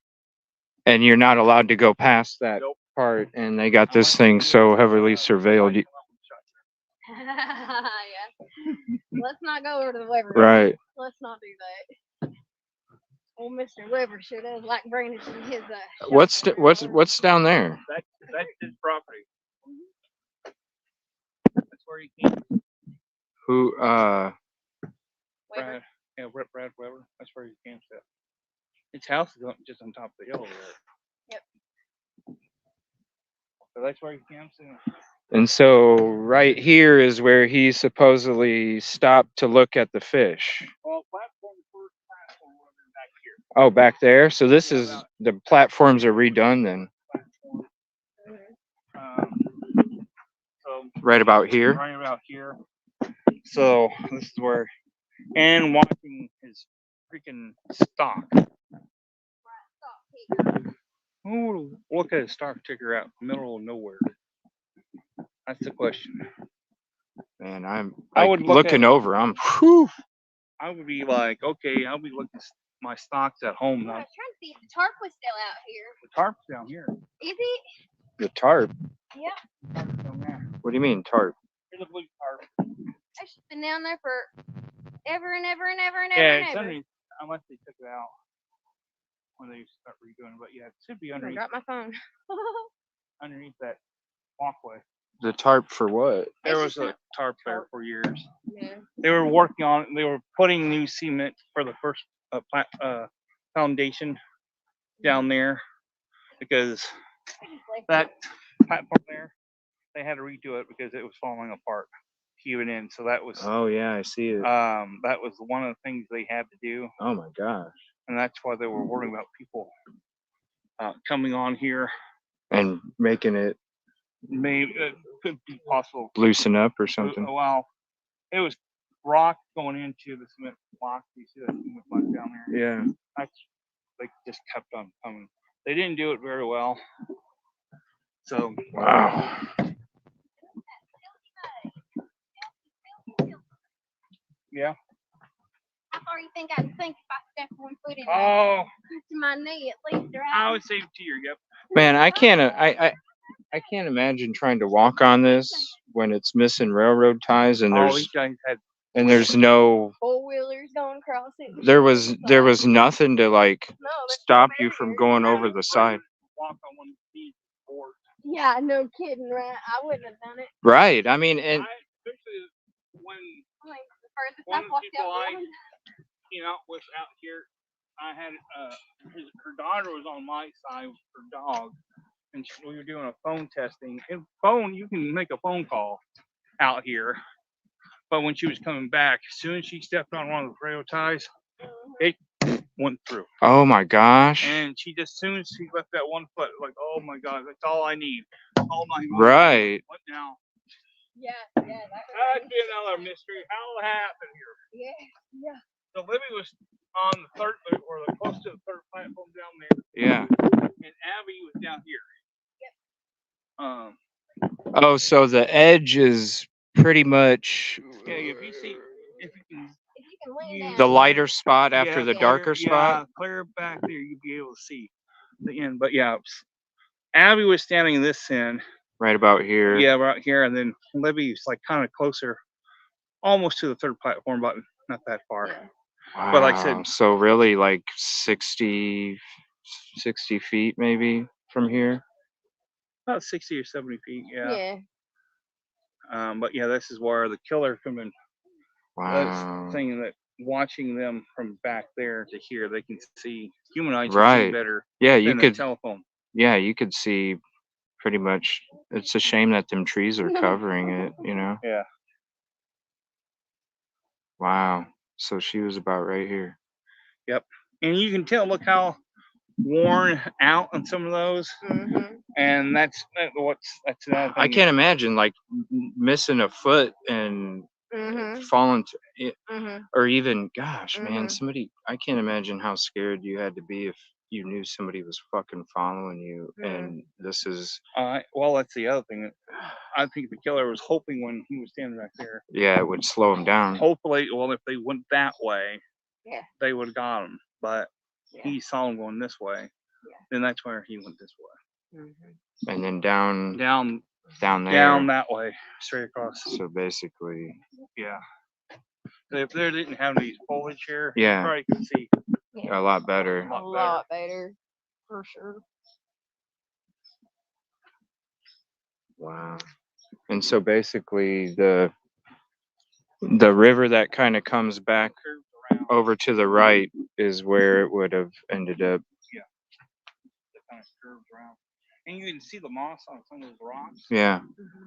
And you're not allowed to go past that Nope. part, and they got this thing so heavily surveilled. Yeah. Let's not go over to the liver. Right. Let's not do that. Old Mr. Liver should have like bringing us in his What's down there? That's his property. That's where he came. Who? Weber. Brad, yeah, Brad Weber. That's where he camps at. His house is just on top of the hill over there. Yep. So that's where he camps in. And so right here is where he supposedly stopped to look at the fish. Well, first platform was back here. Oh, back there. So this is the platforms are redone then. So Right about here. right about here. So this is where, and watching his freaking stock. Oh, look at his stock ticker out in the middle of nowhere. That's the question. Man, I'm I like, would look looking at- over. I'm. Whew. I would be like, okay, I'll be looking at my stocks at home I now. was trying to see if the tarp was still out here. The tarp's down here. Is it? The tarp. Yep. Tarp's down there. What do you mean tarp? Here's a blue tarp. It's just been down there for ever and ever and ever and ever Yeah, and it's ever. underneath, unless they took it out when they start redoing it. But yeah, it should be I underneath dropped my phone. underneath that walkway. The tarp for what? There It's was just a tarp there for years. Yeah. They were working on it. They were putting new cement for the first foundation down there because that platform there, they had to redo it because it was falling apart, caving in. So that was Oh yeah, I see it. that was one of the things they had to do, Oh my gosh. and that's why they were worrying about people coming on here. And making it Maybe it could be possible. loosen up or something. Well, it was rock going into the cement block. You see that cement block down there? Yeah. That's, they just kept on coming. They didn't do it very well. So Wow. yeah. How far you think I'd sink if I stepped 1 foot in Oh, to my knee at least, right? I would say to your yep. Man, I can't imagine trying to walk on this when it's missing railroad ties and All these guys had there's no Four-wheelers going across it. there was nothing to like No, that's stop not you from barrier. going over the side. walk on one of these boards. Yeah, no kidding, right? I wouldn't have done it. Right. I mean, and Especially when I mean, the furthest One I've of the walked people out I- there. was out here. I had her daughter was on my side with her dog, and we were doing a phone testing. And phone, you can make a phone call out here. But when she was coming back, as soon as she stepped on one of the rail ties, it went through. oh my gosh. And she just, as soon as she left that 1 foot, like, oh my God, that's all I need. Oh my God. Right. What now? Yeah, That'd be another mystery. How it happened here? yeah. So Libby was on the third, or close to the third platform down there, Yeah. and Abby was down here. Oh, so the edge is pretty much Yeah, if you see, if you can, If you can lean down. the lighter spot after yeah, the yeah. darker spot. Yeah, clear back there, you'd be able to see the end. But yeah, Abby was standing this end. Right about here. Yeah, right here, and then Libby's like kind of closer, almost to the third platform, but not that far. Yeah. Wow. But like I said- so really like 60 feet maybe from here. About 60 or 70 feet, yeah. Yeah. But yeah, this is where the killer come in. Wow. That's saying that watching them from back there to here, they can see, human eyes can see Right. better Yeah, than you the could telephone. yeah, you could see pretty much. It's a shame that them trees are covering it, you know. Yeah. Wow. So she was about right here. And you can tell, look how worn out on some of those. Mm-hmm. And that's another thing. I can't imagine like missing a foot and Mm-hmm. falling to it, Mm-hmm. or even gosh, man, Mhm. somebody. I can't imagine how scared you had to be if you knew somebody was fucking following you, and this is Well, that's the other thing. I think the killer was hoping when he was standing back there. yeah, it would slow him down. Hopefully, well, if they went that way, Yeah. they would have got him. But Yeah. he saw him going this way, then that's where he went this way. And then down Down there. down that way, straight across. So basically, Yeah. If there didn't have any foliage here, Yeah. you probably could see a lot better. A lot better, for sure. Wow. And so basically the river that kind of comes back over to the right is where it would have ended up. Yeah. It kind of curves around. And you can see the moss on some of those rocks. Yeah.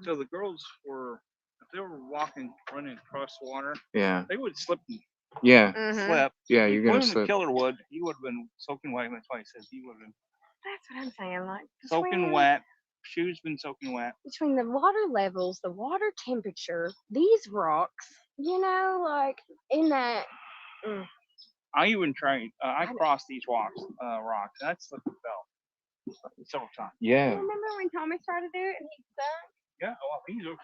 So the girls were, if they were walking, running across the water, Yeah. they would slip and Yeah. slip. Yeah, you're gonna When the slip. killer would, he would have been soaking wet. That's why he says he would have been That's what I'm saying. Like soaking wet. Shoes been soaking wet. Between the water levels, the water temperature, these rocks, you know, like in that. I even tried. I crossed these rocks. And I slipped and fell several times. Yeah. Remember when Thomas tried to do it and he sunk? Yeah. Well, he Thomas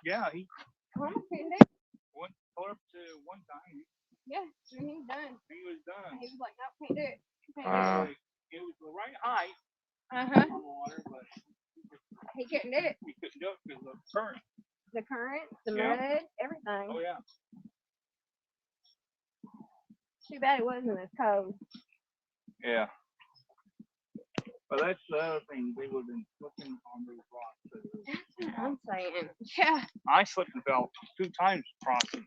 couldn't do it. went up to one time. Yeah, and he's done. He was done. He was like, no, can't do it. Wow. It was the right height Uh-huh. for water, but He couldn't do it. we couldn't do it because of the current. The current, the Yeah. mud, everything. Oh yeah. Too bad it wasn't as cold. Yeah. But that's the other thing. They would have been slipping on those rocks. That's what I'm saying. Yeah. I slipped and fell 2 times crossing.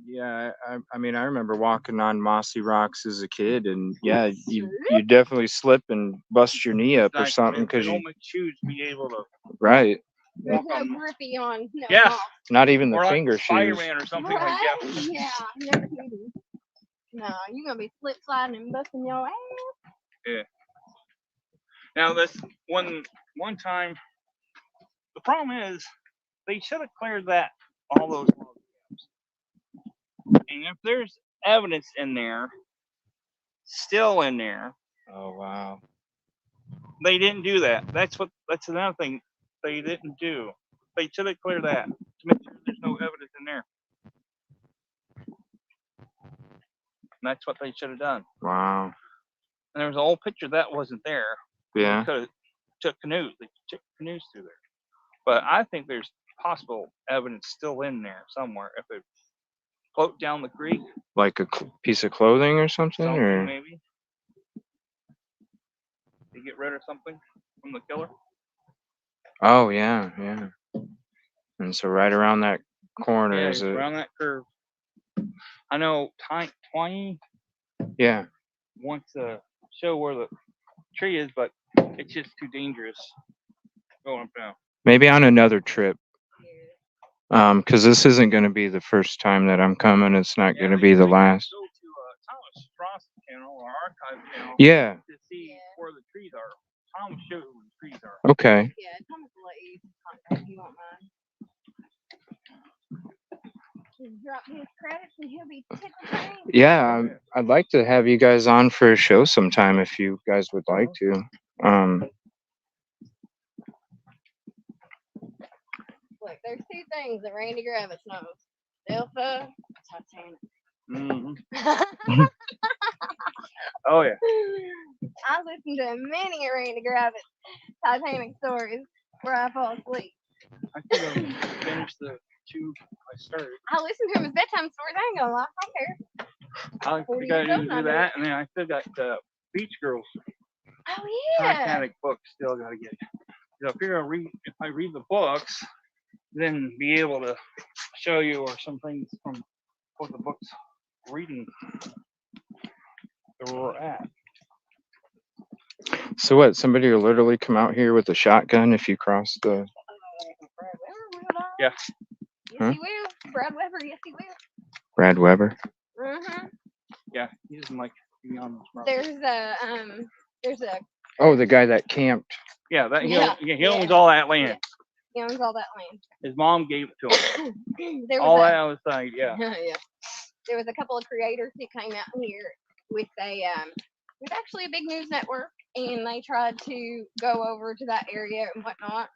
Yeah, I mean, I remember walking on mossy rocks as a kid, and yeah, you definitely slip and bust your knee up or something because they you don't make shoes be able to right. There's walk no on. grippy on. No, Yeah. moss. Not even the Or like finger shoes. Spider-Man or something like Right? that. Yeah, no kidding. No, you're gonna be slip sliding and busting your ass. Yeah. Now this one time, the problem is they should have cleared all those log jams. And if there's evidence in there, still in there, Oh wow. they didn't do that. That's another thing they didn't do. They should have cleared that to make sure there's no evidence in there. And that's what they should have done. Wow. And there was an old picture that wasn't there. Yeah. They could have took canoes. They took canoes through there. But I think there's possible evidence still in there somewhere. If they float down the creek, Like a piece of clothing or something, or maybe they get rid of something from the killer. oh yeah, yeah. And so right around that corner Yeah, is around that curve. I know Twain yeah. wants to show where the tree is, but it's just too dangerous going up now. Maybe on another trip. Because this isn't going to be the first time that I'm coming. It's not going to be the last. Go to Thomas Frost channel or archive channel. Yeah. To see where the trees are. Thomas showed where the trees are. Okay. Yeah, Thomas will let you contact you won't mind. Just drop his credits and he'll be tickled pink. Yeah, I'd like to have you guys on for a show sometime if you guys would like to. Look, there's 2 things that Randy Gravitz knows. Delphi, Titanic. Mm-hmm. Oh yeah. I listen to many Randy Gravitz Titanic stories where I fall asleep. I could have finished the 2 I started. I listen to him as bedtime stories. I ain't gonna lie. I don't care. I 40 think I years old need to now, do that, and then I still got Beach Girls Oh yeah. Titanic book still gotta get. If you're gonna read, if I read the books, then be able to show you or some things from what the book's reading where we're at. So what? Somebody will literally come out here with a shotgun if you cross the. Brad Weber will. Yeah. Yes, Huh? he will. Brad Weber, yes, he will. Brad Weber. Mm-hmm. Yeah, he doesn't like to be on this road. There's a Oh, the guy that camped. Yeah, that Yeah, he owns all that land. he owns all that land. His mom gave it to him. There All was that other side, yeah. yeah. There was a couple of creators who came out here with a It's actually a big news network, and they tried to go over to that area and whatnot.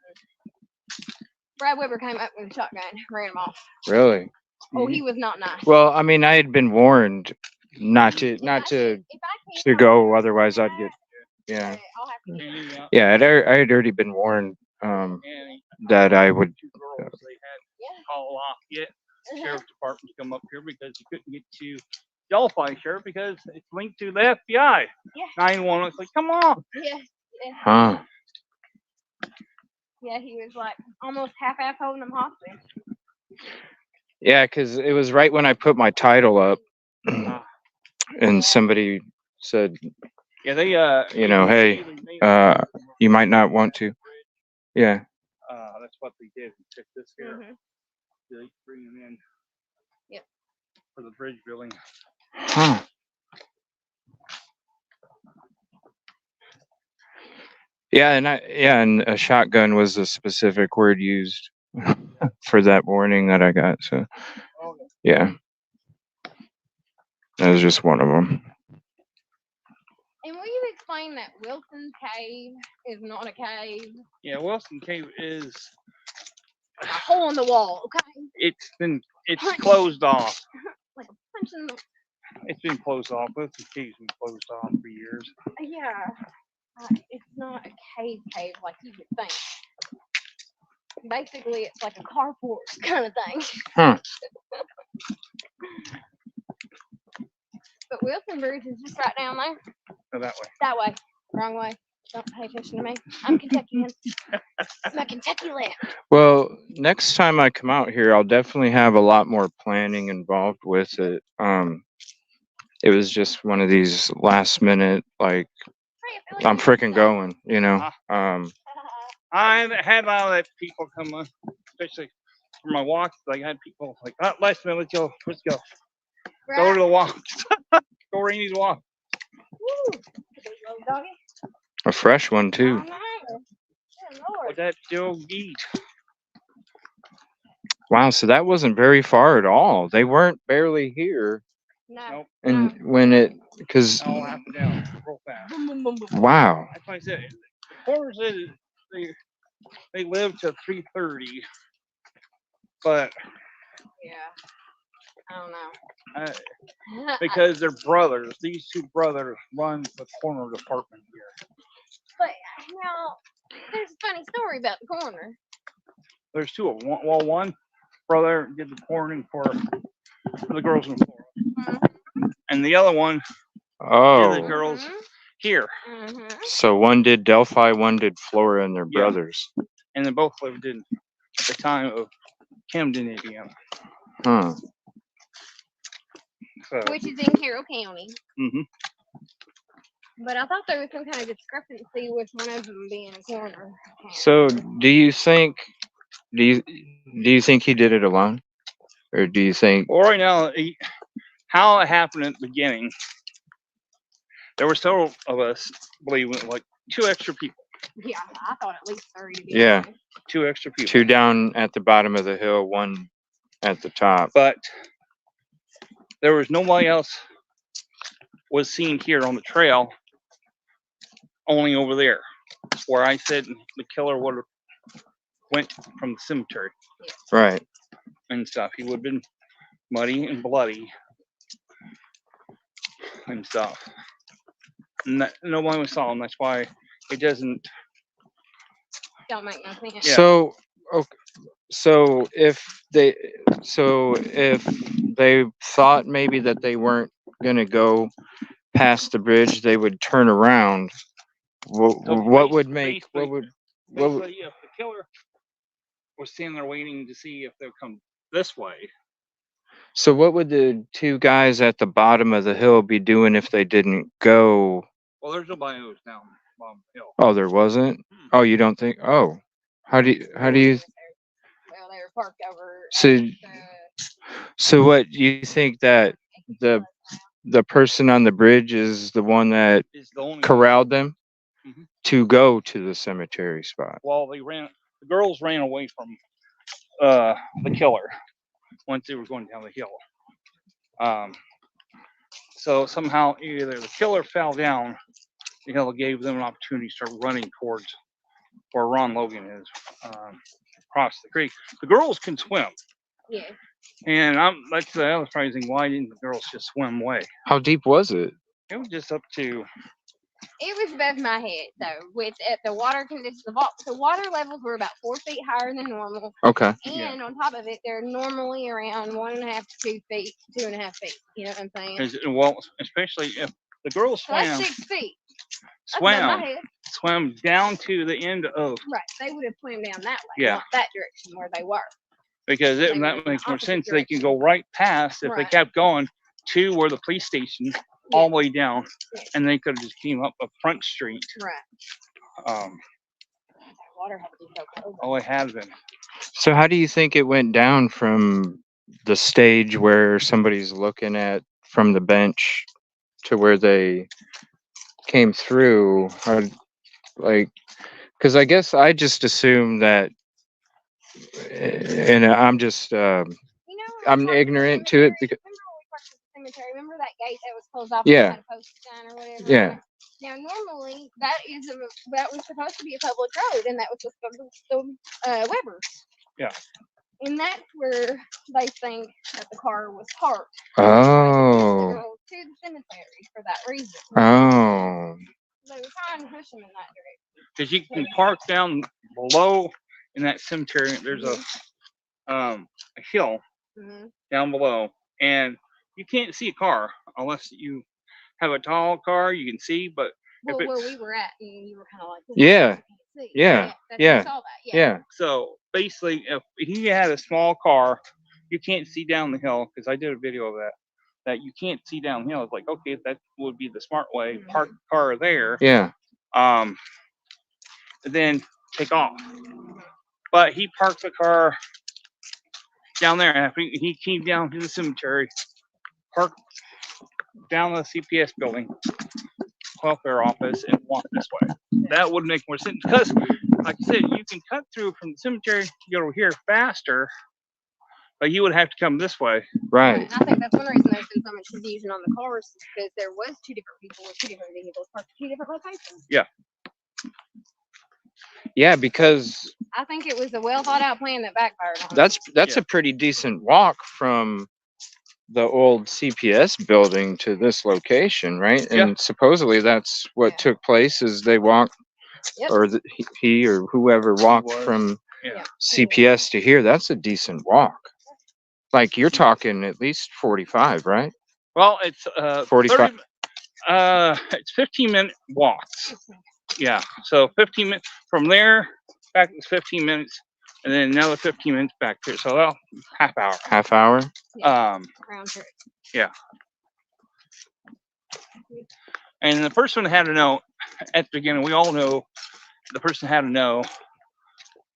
Brad Weber came up with a shotgun, ran him off. Really? Oh, he was not nice. Well, I mean, I had been warned not to If I to can't go, otherwise I'd get. Yeah. I'll have to. And, Yeah, I had already been warned and that I would. two girls they had Yeah. call off yet sheriff's department to come up here because you couldn't get to Delphi sheriff because it's linked to the FBI. Yeah. 911. It's like, come on. Yeah. Huh. Yeah, he was like almost half-ass holding them hostage. Yeah, because it was right when I put my title up, and somebody said, Yeah, they you know, hey, you might not want to. Yeah. that's what they did. Check this here. Mhm. They bring them in. Yep. For the bridge building. Huh. Yeah, and a shotgun was a specific word used for that warning that I got. So, yeah, that was just one of them. And will you explain that Wilson's Cave is not a cave? Yeah, Wilson Cave is. A hole in the wall, okay? It's Punch. closed off. Like a punch in the. It's been closed off. Wilson Cave's been closed off for years. Yeah. It's not a cave like you would think. Basically, it's like a carport kind of thing. Huh. But Wilson Bridge is just right down there. Go that way. That way. Wrong way. Don't pay attention to me. I'm Kentuckian. My Kentucky left. Well, next time I come out here, I'll definitely have a lot more planning involved with it. It was just one of these last minute, like, I'm freaking going, you know. I had a lot of people come on, especially for my walks. Like I had people like, oh, last minute, let's go. Go to the walk. Go Rainy's walk. Woo. Big old doggy. A fresh one too. I know. Good Lord. But that still eat. Wow, so that wasn't very far at all. They weren't barely here, No. Nope. and when it, because All up and down real fast. Boom, boom, boom, boom. wow, That's why I said Porter said they live to 3:30, but Yeah. I don't know. because they're brothers, these two brothers run the corner department here. But now, there's a funny story about the corner. There's two of them. Well, one brother did the cornering for the girls in Florida, and the other one did the oh, girls here, Mm-hmm. so one did Delphi, one did Flora, and they're Yeah. brothers. and they both lived in at the time of Camden, Indiana. Huh. So, Which is in Carroll County. mhm. But I thought there was some kind of discrepancy with one of them being a corner. So, do you think he did it alone, or do you think? Well, right now, how it happened at the beginning, there were several of us, believe it, like 2 extra people. Yeah, I thought at least 30 to be Yeah. honest. 2 extra people. Two down at the bottom of the hill, one at the top. But there was nobody else was seen here on the trail, only over there, where I said the killer would have went from the cemetery Right. and stuff. He would have been muddy and bloody and stuff. And nobody saw him. That's why it doesn't. Don't make no sense. Yeah. So, okay, so if they thought maybe that they weren't gonna go past the bridge, they would turn around. What would make what would Basically, if the killer was standing there waiting to see if they'll come this way, so what would the two guys at the bottom of the hill be doing if they didn't go? well, there's nobody who's down bottom hill. Oh, there wasn't. Oh, you don't think? Oh, how do you? Well, they were parked over. So what you think that the person on the bridge is the one that Is the only corralled them Mhm. to go to the cemetery spot? Well, the girls ran away from the killer once they were going down the hill. So somehow either the killer fell down, the hill gave them an opportunity to start running towards where Ron Logan is, across the creek. The girls can swim, Yeah. and that's the other surprising. Why didn't the girls just swim away? How deep was it? It was just up to It was above my head though. With at the water conditions, the water levels were about 4 feet higher than normal, Okay. and on top of it, they're normally around 1.5 to 2 feet, 2.5 feet. You know what I'm saying? well, especially if the girls So that's swam 6 feet. That's above my head. swam down to the end of Right. They would have swam down that way, Yeah. not that direction where they were. because They that went in the makes more opposite sense. They can direction. go right past if they Right. kept going to where the police station all the way down, Yeah. and they could have just came up a front street. Right. That water had to be so cold. Oh, it has been. So how do you think it went down from the stage where somebody's looking at from the bench to where they came through? Or, like, because I guess I just assumed that, and I'm just You know, when I'm we parked at the ignorant to it because Remember when we parked at the cemetery? Remember that gate that was closed off? Yeah. And had a posted sign or whatever. on Yeah. it? Now, normally that was supposed to be a public road, and that was the Weber. Yeah. And that's where they think that the car was parked. Oh. To go to the cemetery for that reason. Oh. They were trying to push them in that direction. Because you can park down below in that cemetery. There's a hill Mm-hmm. down below, and you can't see a car unless you have a tall car. You can see, but Well, if where it's we were at, and you were kind of like, Yeah. I can't see. Yeah. That's Yeah. You saw that. Yeah. so basically, if he had a small car, you can't see down the hill. Because I did a video of that. That you can't see downhill. It's like, okay, that would be the smart way. Mhm. Park the car there. Yeah. Then take off. But he parked the car down there. After he came down to the cemetery, parked down the CPS building, welfare office, and walked this way. That would make more sense because, like I said, you can cut through from the cemetery to get over here faster, but you would have to come this way. Right. And I think that's one reason there's been so much confusion on the cars, because there was 2 different people with 2 different vehicles parked at 2 different locations. Yeah, because I think it was a well thought out plan that backfired on them. that's Yeah. a pretty decent walk from the old CPS building to this location, right? And Yeah. supposedly that's what Yeah. took place is they walked, Yep. or he or whoever walked was. from Yeah. CPS to here. That's a decent walk. Like you're talking at least 45, right? Well, it's 45. 30, it's 15-minute walks. Yeah. So 15 minutes from there back is 15 minutes, and then another 15 minutes back here. So well, half hour. Half hour. Round trip. And the person had to know at the beginning. We all know the person had to know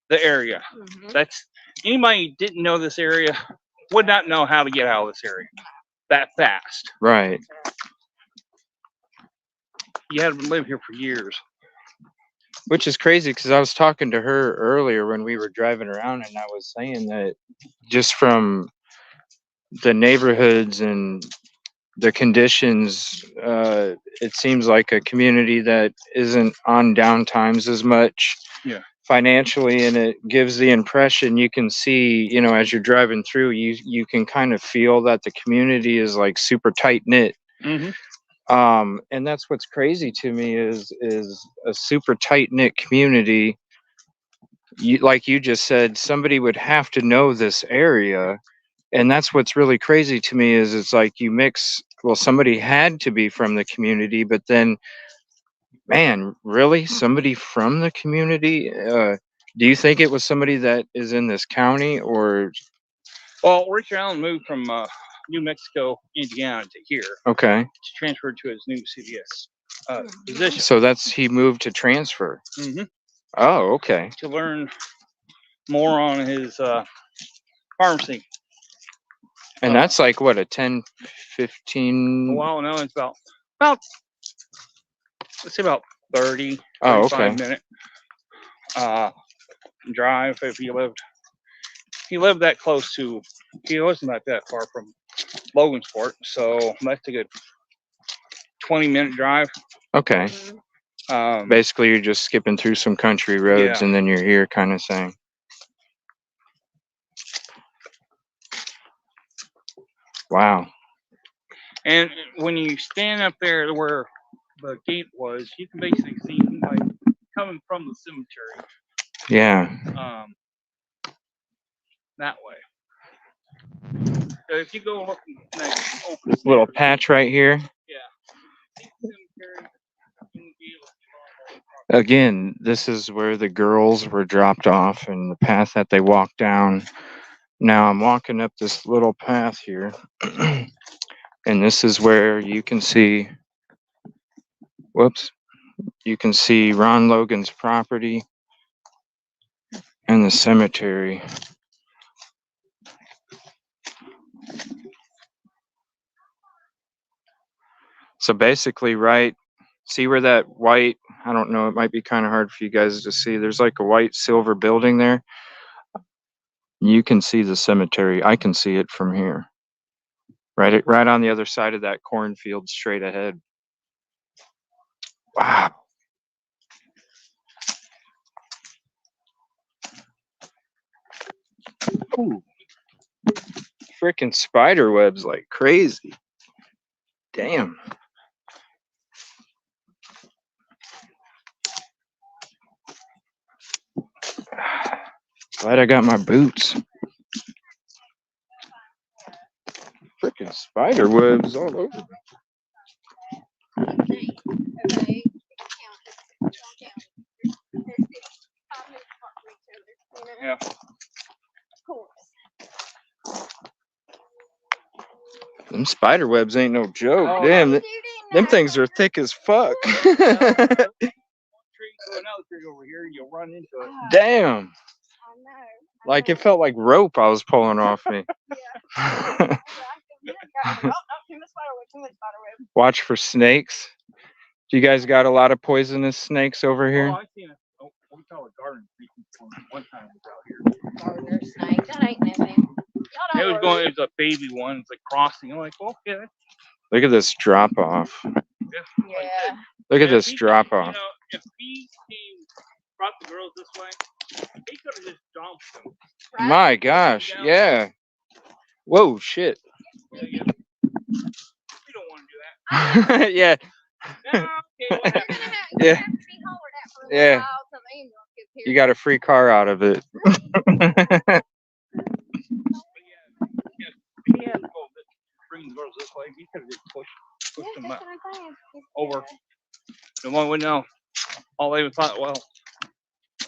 the area. Mm-hmm. That's anybody who didn't know this area would not know how to get out of this area that fast. Right. You had to live here for years. Which is crazy because I was talking to her earlier when we were driving around, and I was saying that just from the neighborhoods and the conditions, it seems like a community that isn't on down times as much financially, and it gives the impression you can see, as you're driving through, you can kind of feel that the community is like super tight knit. Mm-hmm. And that's what's crazy to me is a super tight knit community. Like you just said, somebody would have to know this area, and that's what's really crazy to me is it's like you mix. Well, somebody had to be from the community, but then, man, really, somebody from the community? Do you think it was somebody that is in this county, or? Well, Richard Allen moved from New Mexico, Indiana to here. Okay. To transfer to his new CVS position. So he moved to transfer. Mm-hmm. Oh, okay. To learn more on his pharmacy. And that's like what, a 10, 15? Well, no, it's about let's say about 30, 35 Oh, okay. minute drive if he lived that close to. He wasn't that far from Logansport, so that's a good 20-minute drive. Okay. Mhm. Basically, you're just skipping through some country roads Yeah. and then you're here, kind of thing. Wow. And when you stand up there where the gate was, you can basically see like coming from the cemetery. Yeah. That way. So if you go look like open This little patch right here. cemetery, you can be able to Again, this is where the girls were dropped off and the path that they walked down. Now I'm walking up this little path here. And this is where you can see, whoops, you can see Ron Logan's property and the cemetery. So basically, right, see where that white, I don't know, it might be kind of hard for you guys to see. There's like a white silver building there. You can see the cemetery. I can see it from here. Right on the other side of that cornfield straight ahead. Wow. Ooh. Freaking spider webs like crazy. Damn. Glad I got my boots. Freaking spider webs all over. Okay. Yeah. Of course. Them spider webs ain't no joke. Oh, Damn, You them didn't things know. are thick as fuck. Tree to another tree over here, you'll run into it. Damn. I know. Like it felt like rope I was pulling off me. Watch for snakes. Do you guys got a lot of poisonous snakes over Oh, here? I seen it. Oh, we call it garden snake one time it was out here. Gardener snake. That ain't nothing. It was going. It's a baby one. It's like crossing. I'm like, okay. Look at this drop off. Yeah. Look at And this if he drop came, off. if he brought the girls this way, he could have just dumped them. Right? My gosh, yeah. Whoa, shit. Yeah, yeah. We don't want to do that. Yeah, No, okay, You're whatever. gonna have, Yeah. you have to be hollered at for a Yeah. little while till the ambulance gets here. you got a free car out of it. He had to go bring the girls this way. He could have just pushed them That's up what I'm saying. over. The one would know. All they would thought, well,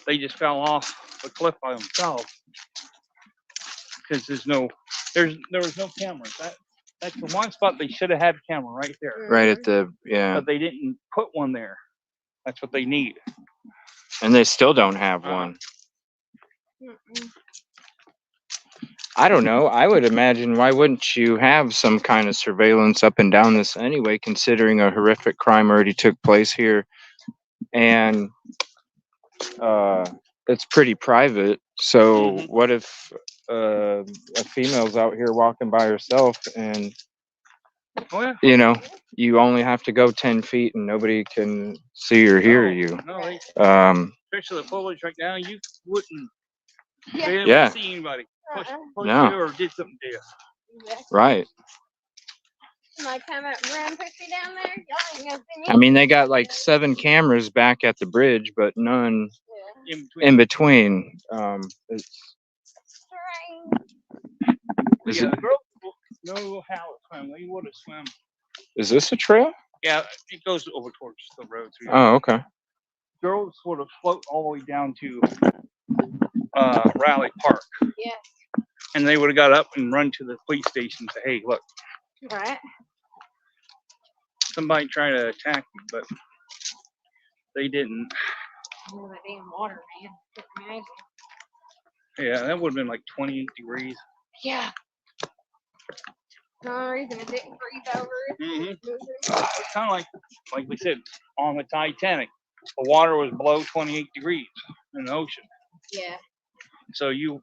they just fell off the cliff by themselves because there was no cameras. That's the one spot they should have had a camera right there, Right at the, yeah. but they didn't put one there. That's what they need. And they still don't have one. Mm-mm. I don't know. I would imagine, why wouldn't you have some kind of surveillance up and down this anyway, considering a horrific crime already took place here? And it's pretty private. So Mhm. what if a female's out here walking by herself and, Oh yeah. you know, you only have to go 10 feet and nobody can see or hear you. No, especially the foliage right now, you wouldn't be able Yeah. to see anybody push No. you or did something to you. Exactly. Right. Somebody come up and run, push me down there. Y'all ain't gonna see me. I mean, they got like 7 cameras back at the bridge, but none Yeah. In between. in between. It's, Strange. is, Yeah, it, the girls know how to swim. They would have swim. is this a trail? Yeah, it goes over towards the road. So Oh, okay. girls sort of float all the way down to Raleigh Park. Yeah. And they would have got up and run to the police station and say, hey, look, Right. somebody tried to attack you, but they didn't. Oh, that damn water, man. Couldn't imagine. Yeah, that would have been like 28 degrees. Yeah. No reason it didn't freeze over. Mm-hmm. It's kind of like we said, on the Titanic, the water was below 28 degrees in the ocean. Yeah. So you.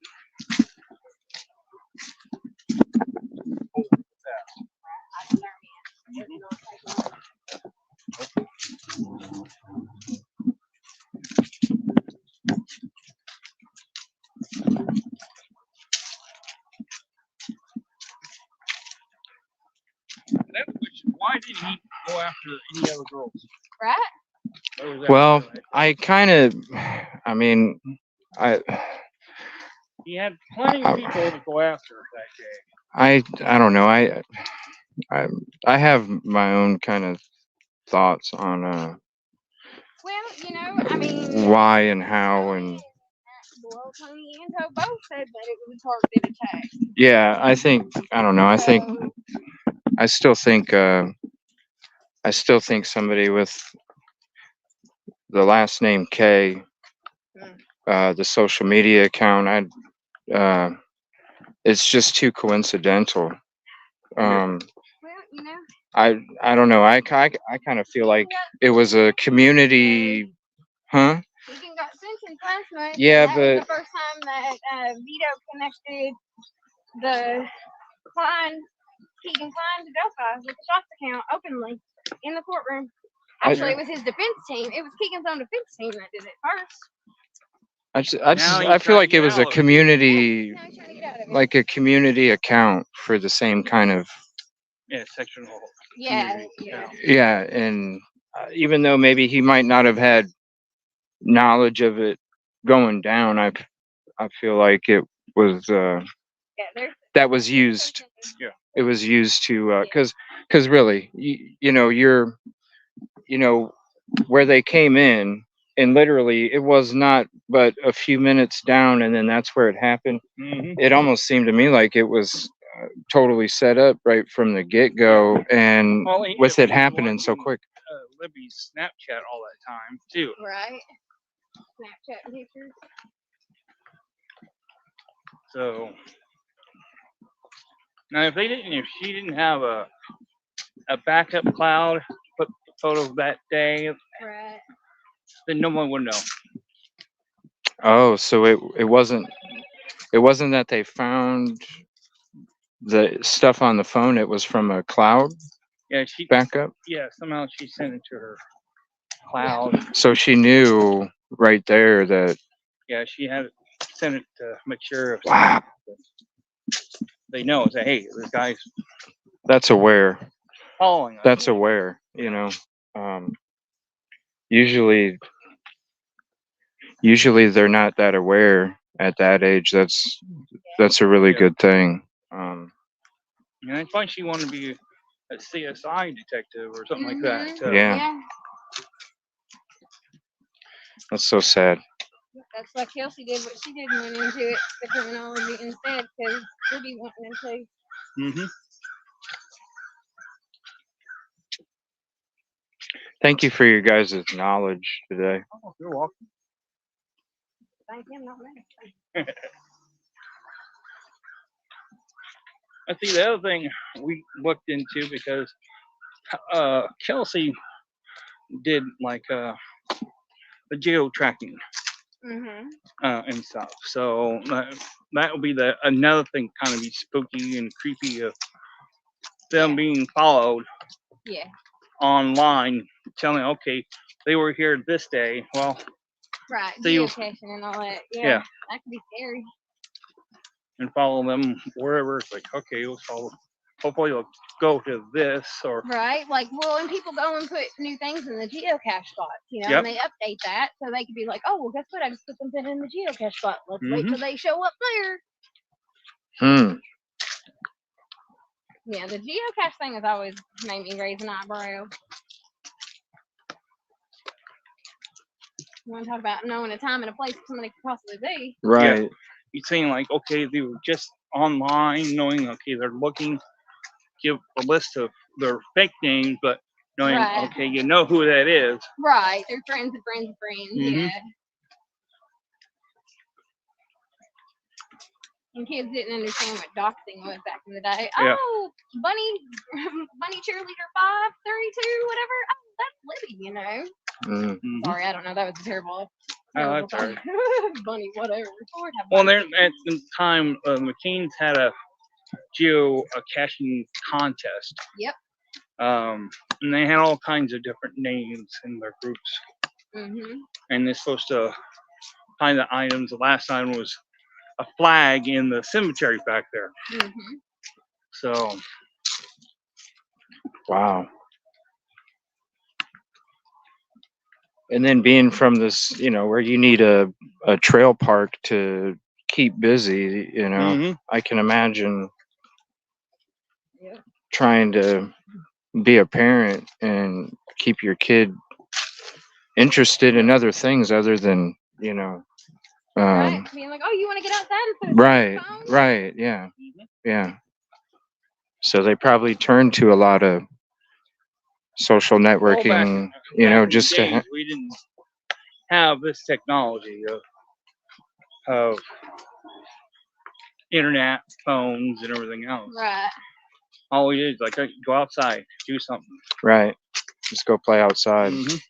why did he go after any other girls? Right? What was that Well, for? I kind of, I mean, I, He had plenty of people to go after that day. I don't know. I have my own kind of thoughts on Well, I mean, why and how and well, Tony and Toe both said that it was a targeted attack. yeah. I don't know. I think So, I still think somebody with the last name K, the social media account, it's just too coincidental. well, I don't know. I kind of feel like it was a community, huh? Keegan got sentenced last month. Yeah, That was the first time that Vito connected the Keegan Klein to Delphi with the shots account openly in the courtroom. Actually, it was his defense team. It was Keegan's own defense team that did it first. I feel like it was a community, Now he's trying to get out of it. like a community account for the same kind of Sectional. Yeah. yeah. And even though maybe he might not have had knowledge of it going down, I feel like it was that was used. Yeah. It was used to because really you're where they came in, and literally it was not but a few minutes down, and then that's where it happened. Mm-hmm. It almost seemed to me like it was totally set up right from the get-go, and with it happening so quick. Libby's Snapchat all that time too. Right. Snapchat pictures. So now, if she didn't have a backup cloud, put photos that day, Right. then no one would know. Oh, so it wasn't that they found the stuff on the phone, it was from a cloud Yeah, backup. Yeah, somehow she sent it to her cloud. So she knew right there that. Yeah, she had sent it to make sure. Wow. They know. Say, hey, this guy's That's aware. following us. That's aware. Usually they're not that aware at that age. That's a really good thing. And that's why she wanted to be a CSI detective or something like that. Yeah. That's so sad. That's why Kelsey did what she did and went into it, the criminology instead, because Libby wanted into. Mm-hmm. Thank you for your guys' knowledge today. Oh, you're welcome. Thank him, not me. I see the other thing we looked into because Kelsey did like the geo tracking and stuff. So that would be another thing, kind of be spooky and creepy of them being followed. Yeah. Online, telling okay they were here this day. Well, right, geocaching and all that. Yeah, that could be scary. And follow them wherever. It's like okay, let's follow. Hopefully, they'll go to this or right. Like, well, and people go and put new things in the geocache spots, and they update that so they could be like, oh, well, guess what? I just put something in the geocache spot. Let's wait till they show up there. Yeah, the geocache thing has always made me raise an eyebrow. You want to talk about knowing a time and a place somebody could possibly be. Right. Yeah. You're saying like, okay, they were just online, knowing okay, they're looking, give a list of their fake names, but knowing okay, you know who that is. Right, they're friends of friends of friends. Yeah. And kids didn't understand what doxing was back in the day. Yeah. Oh, bunny cheerleader 532, whatever. Oh, that's Libby, Sorry, I don't know. That was terrible. Oh, that's all right. Bunny, whatever. Well, there at the time, McCain's had a geocaching contest. Yep. And they had all kinds of different names in their groups. And they're supposed to find the items. The last item was a flag in the cemetery back there. So Wow. And then being from this, where you need a trail park to keep busy, Mhm. I can imagine Yeah. trying to be a parent and keep your kid interested in other things other than, Right? Being like, oh, you want to get outside and put a right, phone? right, yeah, Mhm. yeah. So they probably turn to a lot of social Well, networking, back in the just to days, we didn't have this technology of internet, phones, and everything else. Right. All we did is like go outside, do something. right, just go play outside. Mhm.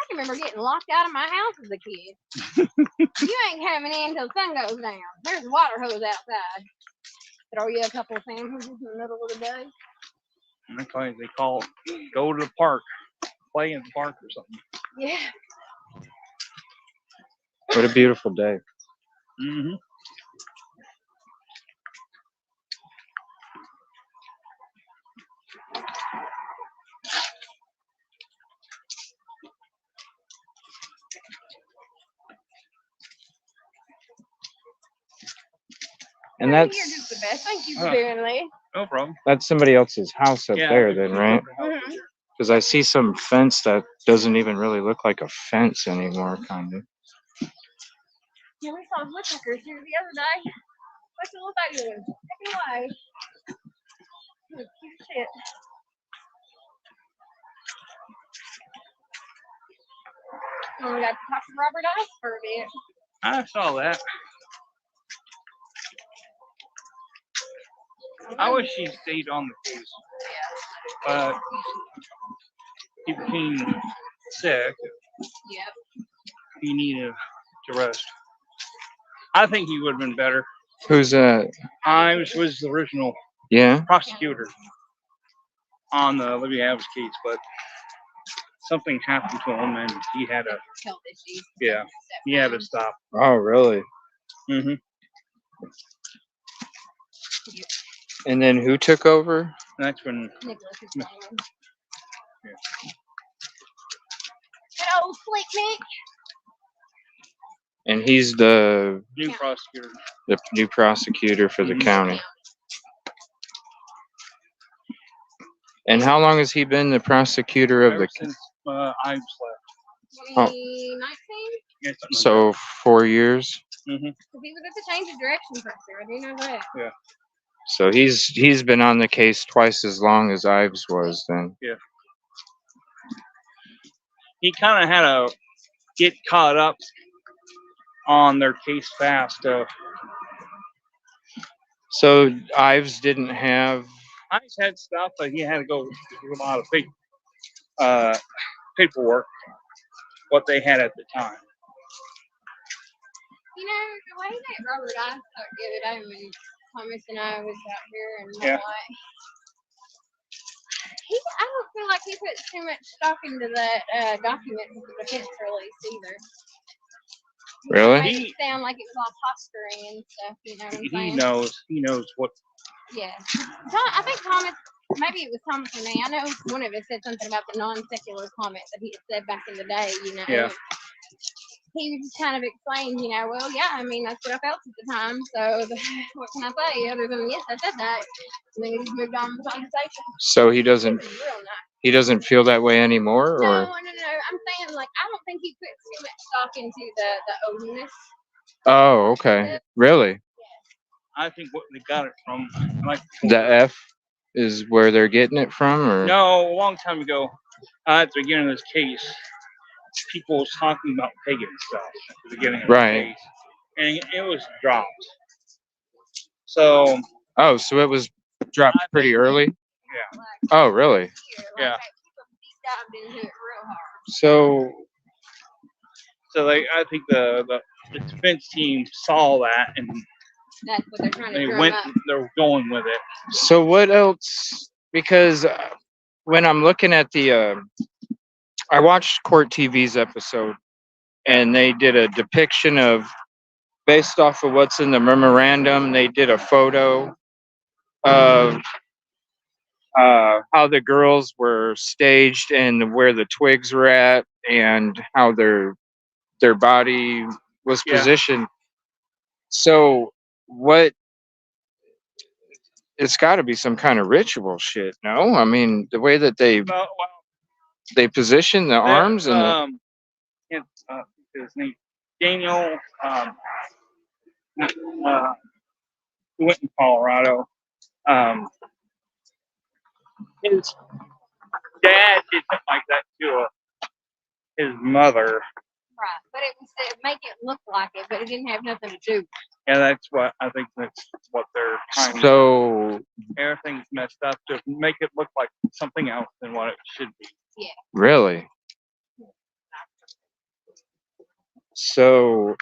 I can remember getting locked out of my house as a kid. You ain't coming in until sun goes down. There's a water hose outside. Throw you a couple of sandwiches in the middle of the day. And that's why they call it go to the park, play in the park or something. Yeah. What a beautiful day. Mm-hmm. And You're just the best. Thank you for Huh. doing Lee. No problem. that's somebody else's house up there then, right? Mhm. Because I see some fence that doesn't even really look like a fence anymore, kind of. Yeah, we saw woodpeckers here the other day. What's the little baby one? Take it away. Look, cute shit. Oh, we got to talk to Robert Ice for a bit. I saw that. I wish she stayed on the case. But he became sick. Yep. He needed to rest. I think he would have been better. Who's that? Ives was the original Yeah. prosecutor on the Libby Adams case, but something happened to him and he had to, Health issues. yeah, he had to stop. Oh, really? Mm-hmm. And then who took over? That's when, Nicholas is gone. Yeah. That old slick Nick. And he's the new prosecutor. new prosecutor for the Mhm. county. And how long has he been the prosecutor of Ever the? since Ives left. 2019? Yeah, something So 4 years. like that. Mm-hmm. Because he was at the change of direction pressure. I do know that. So he's been on the case twice as long as Ives was then. He kind of had to get caught up on their case fast. So Ives didn't have. Ives had stuff, but he had to go through a lot of paperwork, what they had at the time. You know, the way that Robert Ice talked the other day when Thomas and I was out here and Yeah. whatnot, I don't feel like he puts too much stock into that document with the defense release either. Really? He made it sound like it was all posturing and stuff, you know what I'm saying? He knows what. Yeah. I think Thomas, maybe it was Thomas or me, I know one of us said something about the non-secular comment that he had said back in the day, you know. Yeah. He just kind of explained, you know, well, yeah, I mean, that's what I felt at the time, so what can I say other than, yes, I said that. And then he just moved on with the conversation. So he It doesn't. was real nice. He doesn't feel that way anymore, No, or? I'm saying, like, I don't think he puts too much stock into the odious. Oh, okay. Really? I think what they got it from, like The F is where they're getting it from, or? no, a long time ago, at the beginning of this case, people was talking about pagan stuff at the beginning of Right. the case, and it was dropped. So Oh, so it was dropped pretty early. yeah, Like, Oh, really? here, like, Yeah. people deep dived into it real hard. So I think the defense team saw that and That's what they're trying to they drum went. up. They're going with it. So what else? Because when I'm looking at the, I watched Court TV's episode, and they did a depiction of, based off of what's in the memorandum, they did a photo of how the girls were staged and where the twigs were at and how their body was Yeah. positioned. So what? It's got to be some kind of ritual shit, no? I mean, the way that they Well, position the arms and it's, his name Daniel. He went in Colorado. His dad did something like that to his mother. Right, but it was to make it look like it, but it didn't have nothing to do. Yeah, that's what I think. That's what they're trying to do. so Everything's messed up to make it look like something else than what it should be. Yeah. really. So,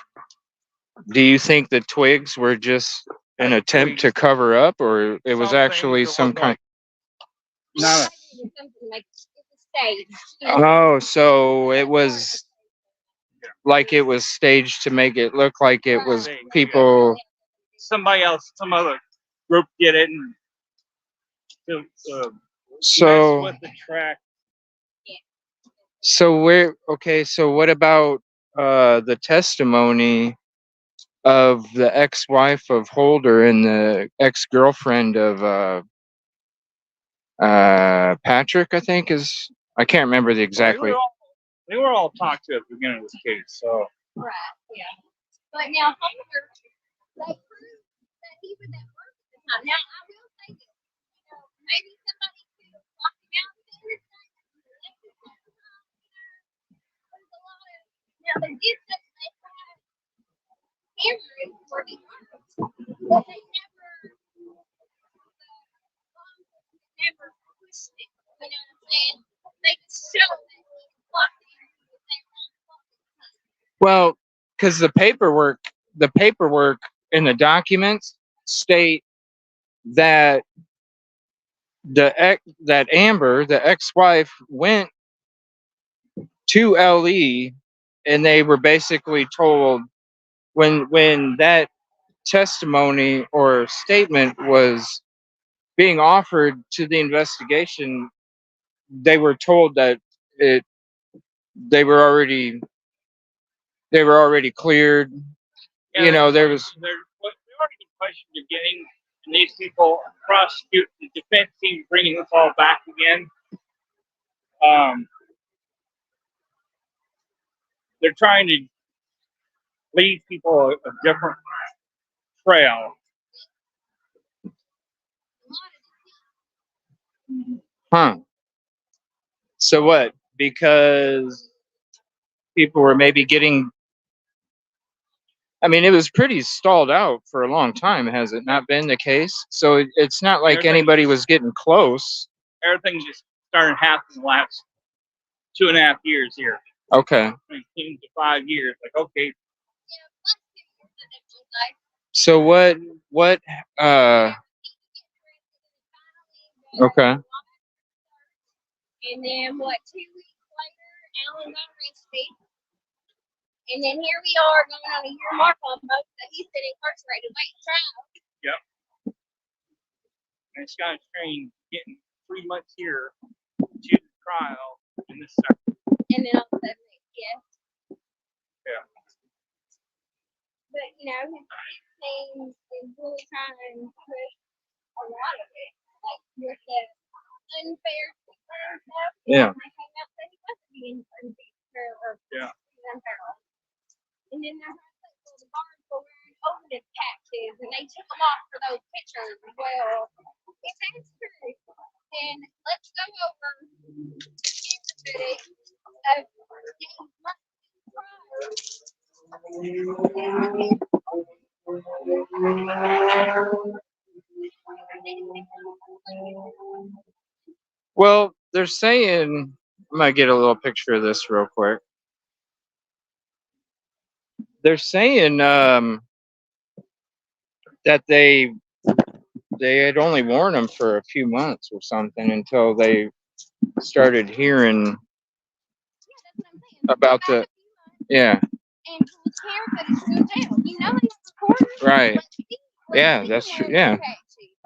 do you think the twigs were just an attempt to cover up, or it was Some actually things some look kind? like- Not It was something to make it staged. Oh, so it was like it was staged to make it look like it was Staged, yeah. people. somebody else, some other group did it and to So, mess with the track. so where? Okay, so what about the testimony of the ex-wife of Holder and the ex-girlfriend of Patrick? I think I can't remember the exactly. They were all talked to at the beginning of this case, so. Right, yeah. But now, Homer, they proved that he was at work at the time. Now, I will say this. You know, maybe somebody could have locked him out of the interstate. There's a lot of. Now, they did say they had cameras for the arms, but they never pushed it. You know what I'm saying? They just showed that he locked it. Well, because the paperwork and the documents state that that Amber, the ex-wife, went to LE, and they were basically told when that testimony or statement was being offered to the investigation, they were told that they were already cleared. Yeah, You know, there was. They already questioned the beginning, and these people prosecute the defense team bringing this all back again. They're trying to lead people a different trail. Huh. So what? Because people were maybe getting. I mean, it was pretty stalled out for a long time, has it not been the case? So it's not like anybody was getting close. Everything just started happening the last 2.5 years here. Okay. It came to 5 years. Like, okay. So what? Okay. And then 2 weeks later, Alan got arrested. And then here we are going on a year mark almost that he's been incarcerated waiting trial. Yep. And it's kind of strange getting 3 months here to the trial in this second. And then all of a sudden, yes. Yeah. But you know, his team is really trying to push a lot of it, like with the unfair stuff. Yeah. They came out that he wasn't being unfair or unfair. And then they're trying to the bars for wearing overhead patches, and they took them off for those pictures as well. If that's true, then let's go over the footage of James Well, they're saying. I might get a little picture of this real quick. They're saying that they had only worn them for a few months or something until they started hearing about the. Yeah. And his hair cut his You know he's recording. Right. Yeah, that's true. Yeah.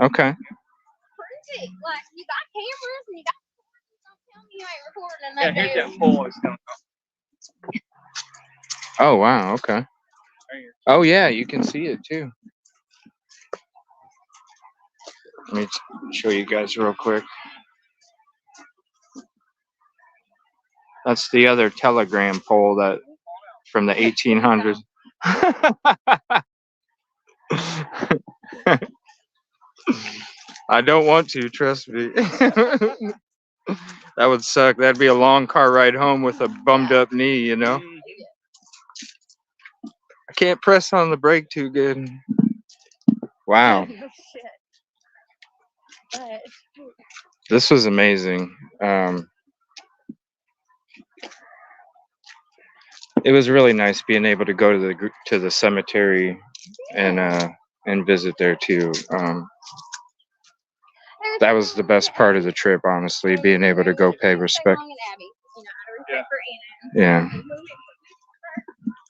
Okay. it. Like, you got cameras and you got don't tell me you ain't recording in Yeah, that here's damn. that pole. It's coming up. Oh wow. Okay. Right here. Oh yeah, you can see it too. Let me show you guys real quick. That's the other telegram pole that from the 1800s. I don't want to, trust me. That would suck. That'd be a long car ride home with a bummed up knee, you know? I can't press on the brake too good. Wow. No shit. But This was amazing. It was really nice being able to go to the cemetery and visit there too. That was the best part of the trip, honestly, being able to go pay respect. Yeah.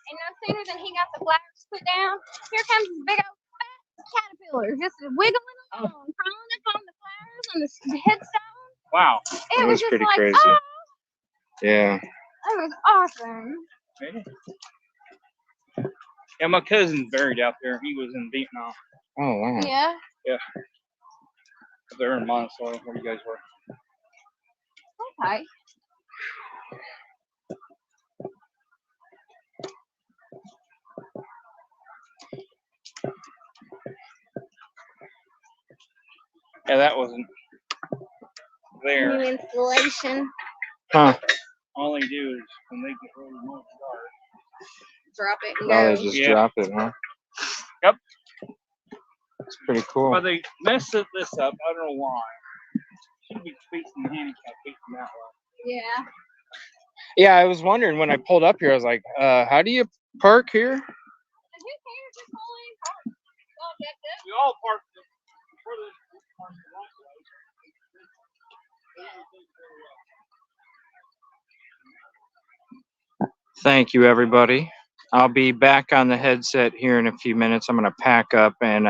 And no sooner than he got the flowers put down, here comes this big old fat caterpillar just wiggling along, crawling up on the flowers on the headstone. Wow. It was was just pretty like, crazy. oh, Yeah. that was awesome. Yeah, my cousin's buried out there. He was in Vietnam. Oh wow. Yeah. They're in Monticello, where you guys were. Okay. Yeah, that wasn't there. New installation. Huh. All they do is when they get ready to mow the Drop it and Oh, they go. just Yeah. drop it, huh? Yep. It's pretty yard. cool. Well, they messed this up. I don't know why. Should be facing the handicap, facing that way. Yeah. Yeah, I was wondering when I pulled up here, I was like, how do you park here? And who cares? Just pull in park. It's all decked up. We all parked for the right way. Thank you, everybody. I'll be back on the headset here in a few minutes. I'm gonna pack up and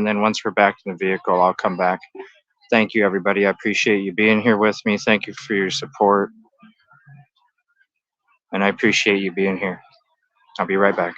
then once we're back in the vehicle, I'll come back. Thank you, everybody. I appreciate you being here with me. Thank you for your support. And I appreciate you being here. I'll be right back.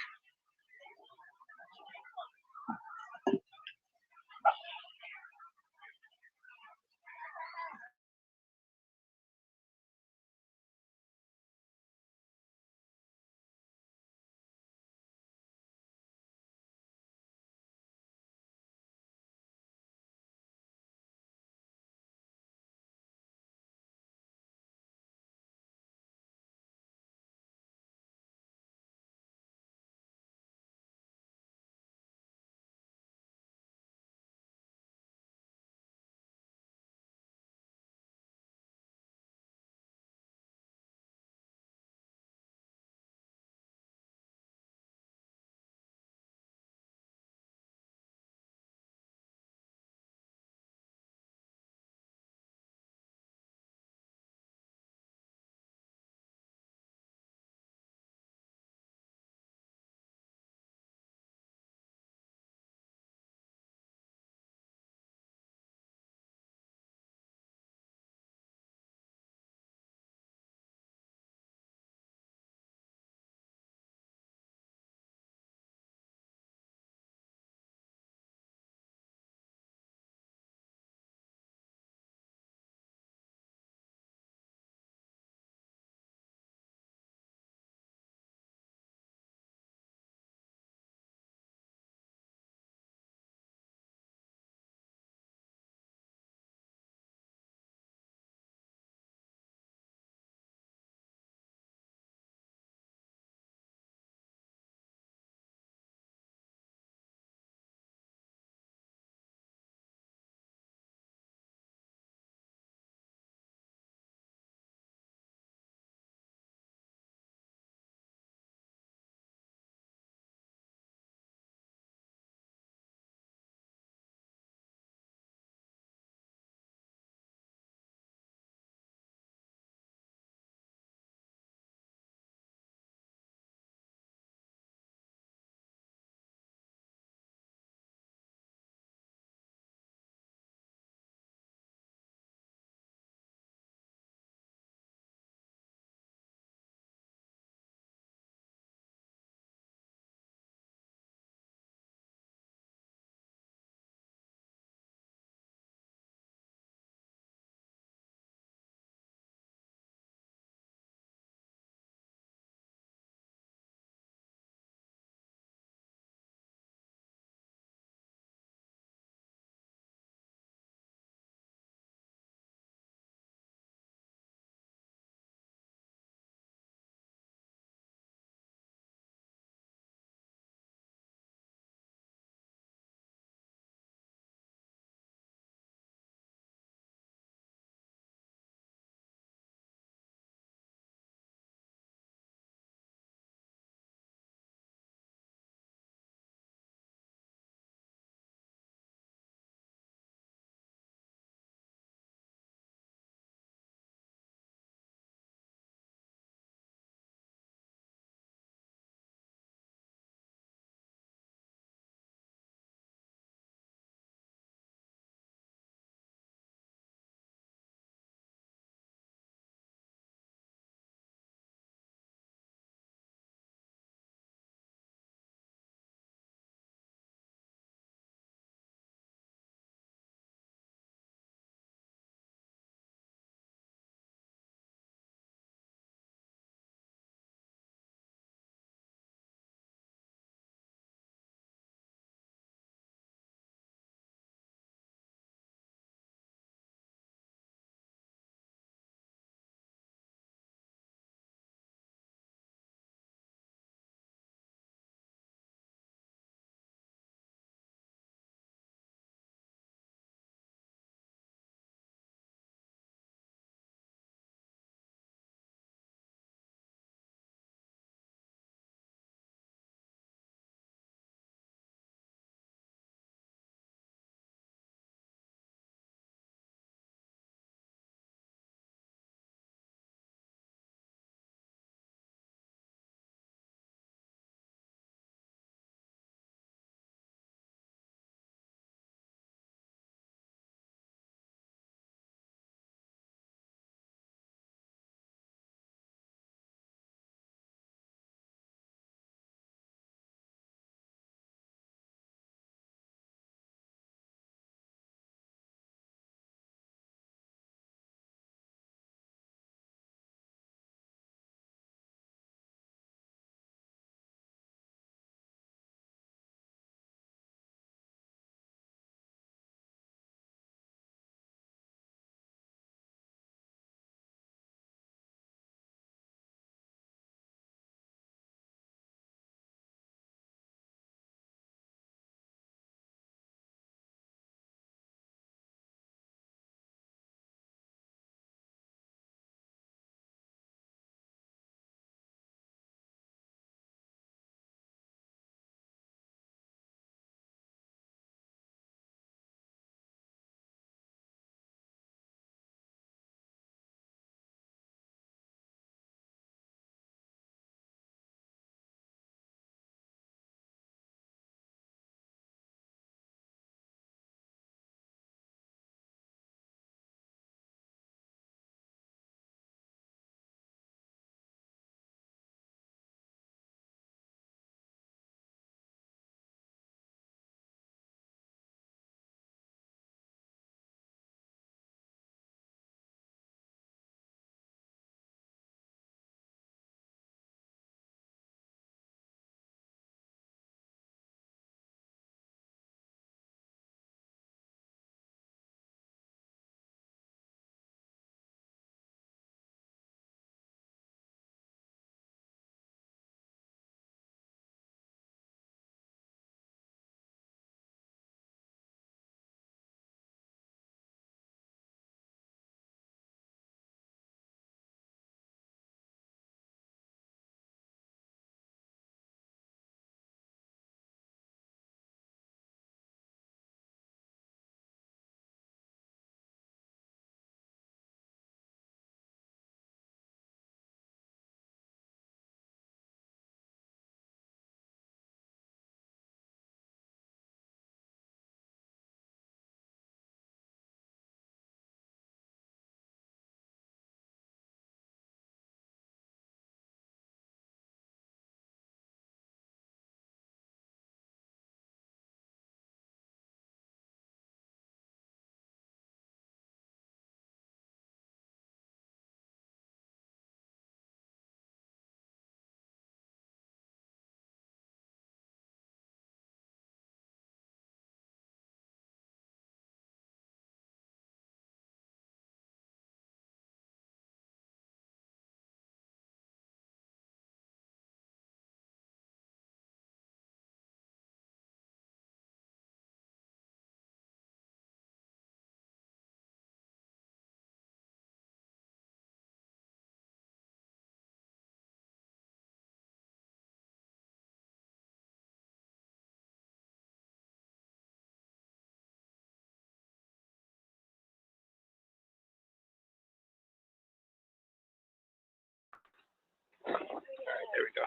There we go.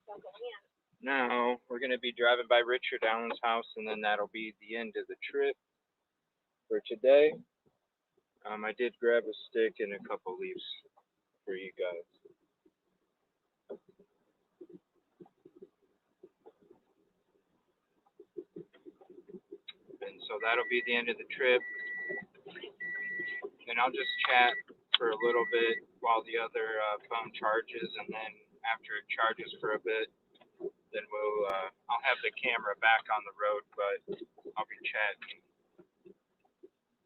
Don't go in. Now we're gonna be driving by Richard Allen's house, and then that'll be the end of the trip for today. I did grab a stick and a couple leaves for you guys. And so that'll be the end of the trip. And I'll just chat for a little bit while the other phone charges, and then after it charges for a bit, then I'll have the camera back on the road, but I'll be chatting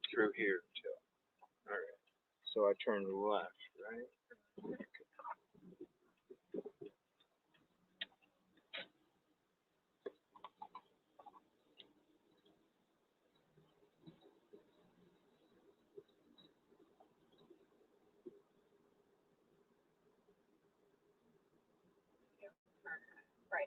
through here too. All right. So I turn left, right? Right.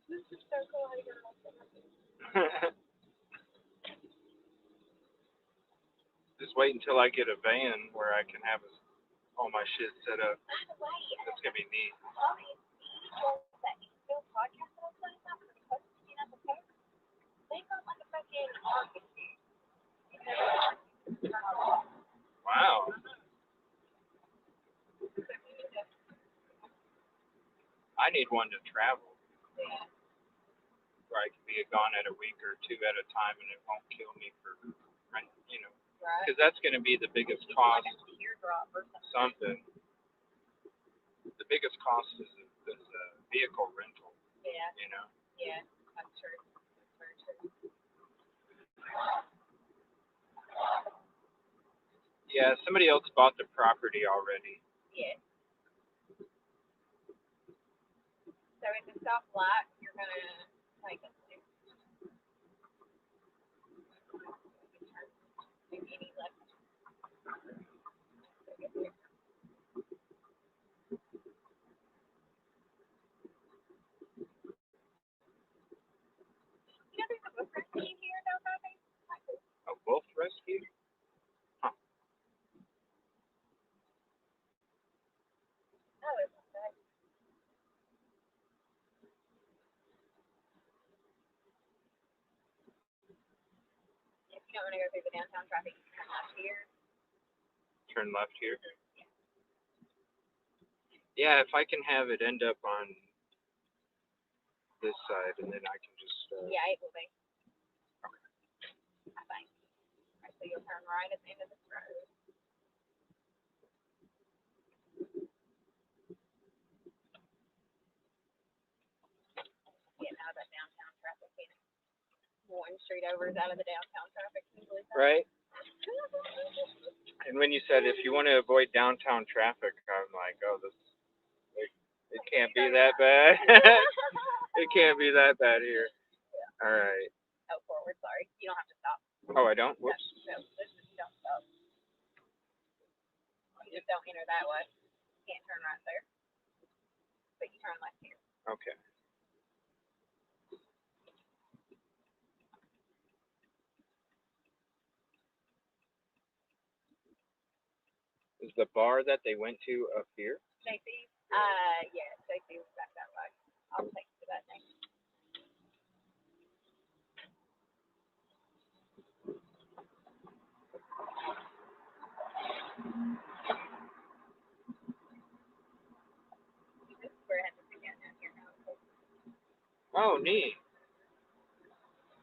This is so cool. How you gonna Just wait until I get a van where I can have all my shit set up. That's gonna be neat. Wow. I need one to travel. Where I can be gone at a week or two at a time, and it won't kill me for rent, because that's going to be the biggest cost. Something. The biggest cost is vehicle rental. Yeah. Yeah, I'm sure. Yeah, somebody else bought the property already. Yeah. So at the stoplight, you're gonna take a stick. Any left. There's a book rescue here, no coffee? A wolf rescue? Huh. Oh, it's okay. If you don't want to go through the downtown traffic, you can come out here. Turn left here. Yeah, if I can have it end up on this side, and then I can just. Yeah, it will be. Okay. I think. Right, so you'll turn right at the end of this road. Getting out of that downtown traffic. One street over is out of the downtown traffic. Right. And when you said if you want to avoid downtown traffic, I'm like, oh, it can't be that bad. It can't be that bad here. Yeah. All right. Oh, forward, sorry. You don't have to stop. Oh, I don't? Whoops. No, this is, you don't stop. You just don't enter that way. You can't turn right there. But you turn left here. Okay. Is the bar that they went to up here? Stacy? Yeah, Stacy was back that way. I'll take you to that next. This is where I had to pick out down here now. Oh, neat.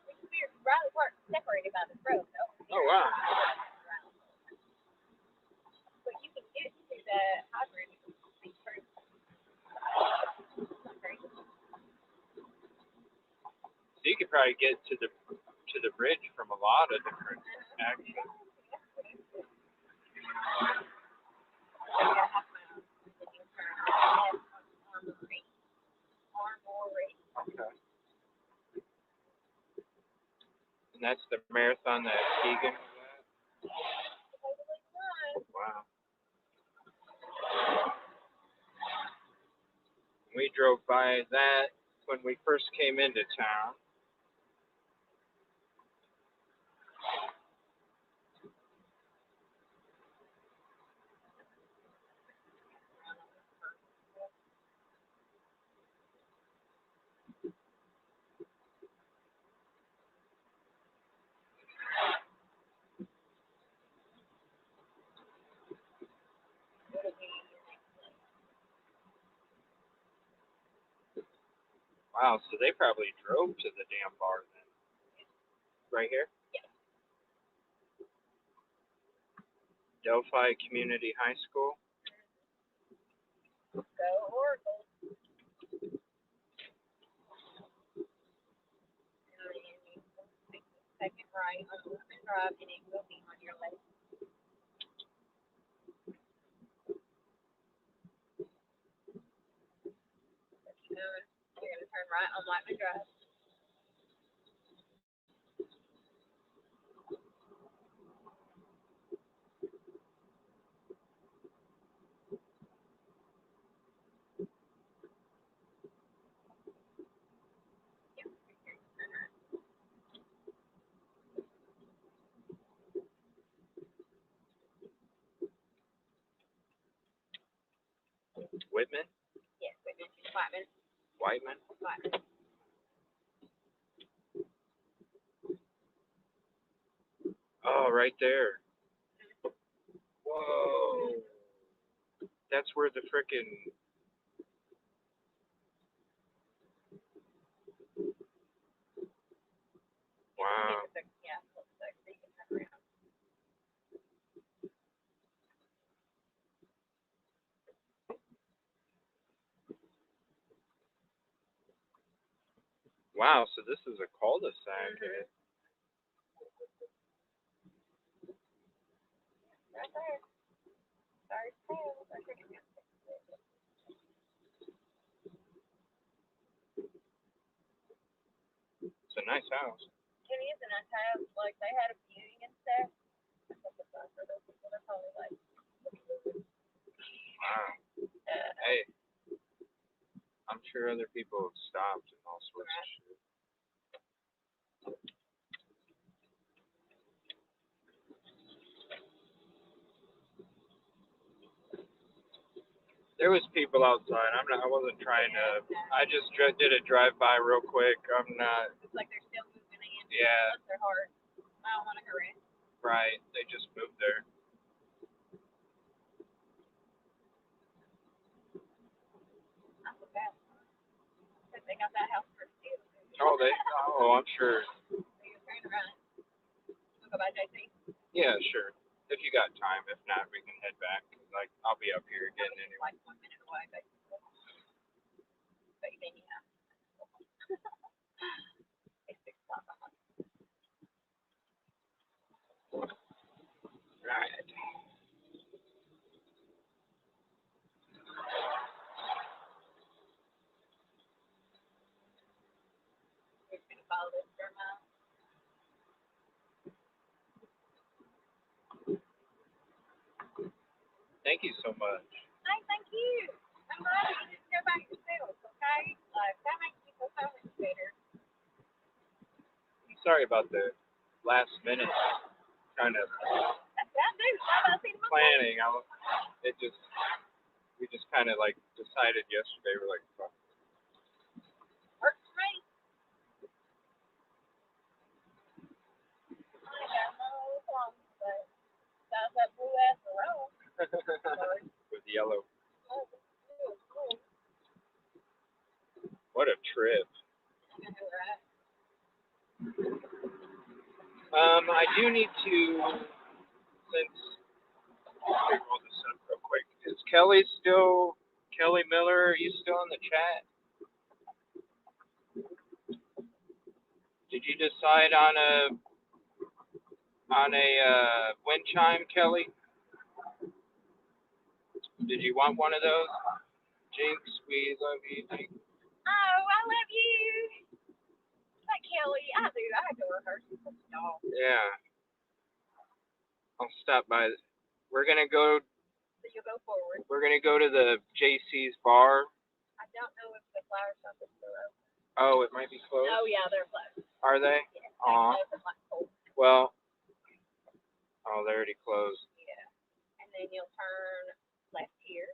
We're Riley Park separated by this road, though. Oh, wow. But you can get to the hybrid. So you could probably get to the bridge from a lot of different actions. Okay. And that's the marathon that Keegan was at? Wow. drove by that when we first came into town. Wow, so they probably drove to the damn bar then. Right here? Delphi Community High School. Go Oracle. Second right on Woodman Drive, and it will be on your left. You're going to turn right on Whiteman Drive. Whitman? Yes, Whiteman. Whiteman? Whiteman. Oh, right there. Whoa. That's where the frickin' wow. Yeah, looks like so you can turn around. Wow, so this is a cul-de-sac. Right there. Sorry, It's a nice house. it is a nice house. Like, they had a viewing and stuff. They're probably like, Wow. Hey, I'm sure other people have stopped and all sorts of shit. There was people outside. I wasn't trying to. I just did a drive-by real quick. I'm not. it's like they're still moving in. Yeah. Unless they're hard. I don't want to harass. Right. They just moved there. I forgot. But they got that house for sale. Oh, I'm sure. So you're turning around. We'll go by JC. Yeah, sure. If you got time. If not, we can head back. Like, I'll be up here again anyway. Like 1 minute away, basically. But then you have it's 6 o'clock. Right. We're going to follow this for a mile. Thank you so much. Hey, thank you. I'm glad you didn't go by yourself, okay? Like, that makes me feel so much better. Sorry about the last minute kind of planning. We just kind of like decided yesterday. We're like, fuck. Works for me. I ain't got no problem, but besides that blue ass road. With yellow. Oh, cool. What a trip. Right. I do need to, since let me roll this up real quick. Is Kelly Miller? Are you still in the chat? Did you decide on a wind chime, Kelly? Did you want one of those? Jinx, we love you. Jinx. Oh, I love you. Like Kelly, I do. I adore her. She's such a dog. Yeah. I'll stop by. We're gonna go. So you'll go forward. We're gonna go to the JC's bar. I don't know if Flower Shoppe is still open. Oh, it might be closed. Oh yeah, they're closed. Are they? Yeah, they Aw. open like 4. Well. Oh, they already closed. Yeah. And then you'll turn left here.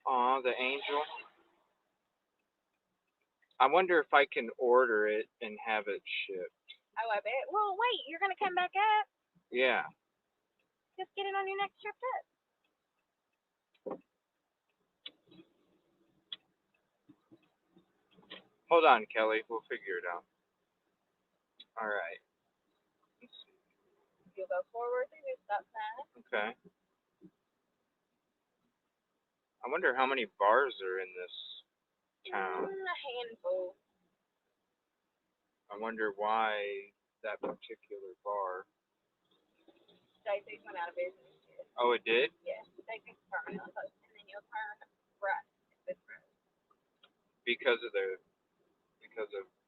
Aw, the angel. I wonder if I can order it and have it shipped. Oh, I bet. Well, wait, you're gonna come back up? Yeah. Just get it on your next trip up. Hold on, Kelly. We'll figure it out. All right. You'll go forward through this stop sign. Okay. I wonder how many bars are in this town. A handful. I wonder why that particular bar. Stacey's went out of business. Oh, it did? Yeah, Stacey's permanently closed. And then you'll turn right. This road. Because of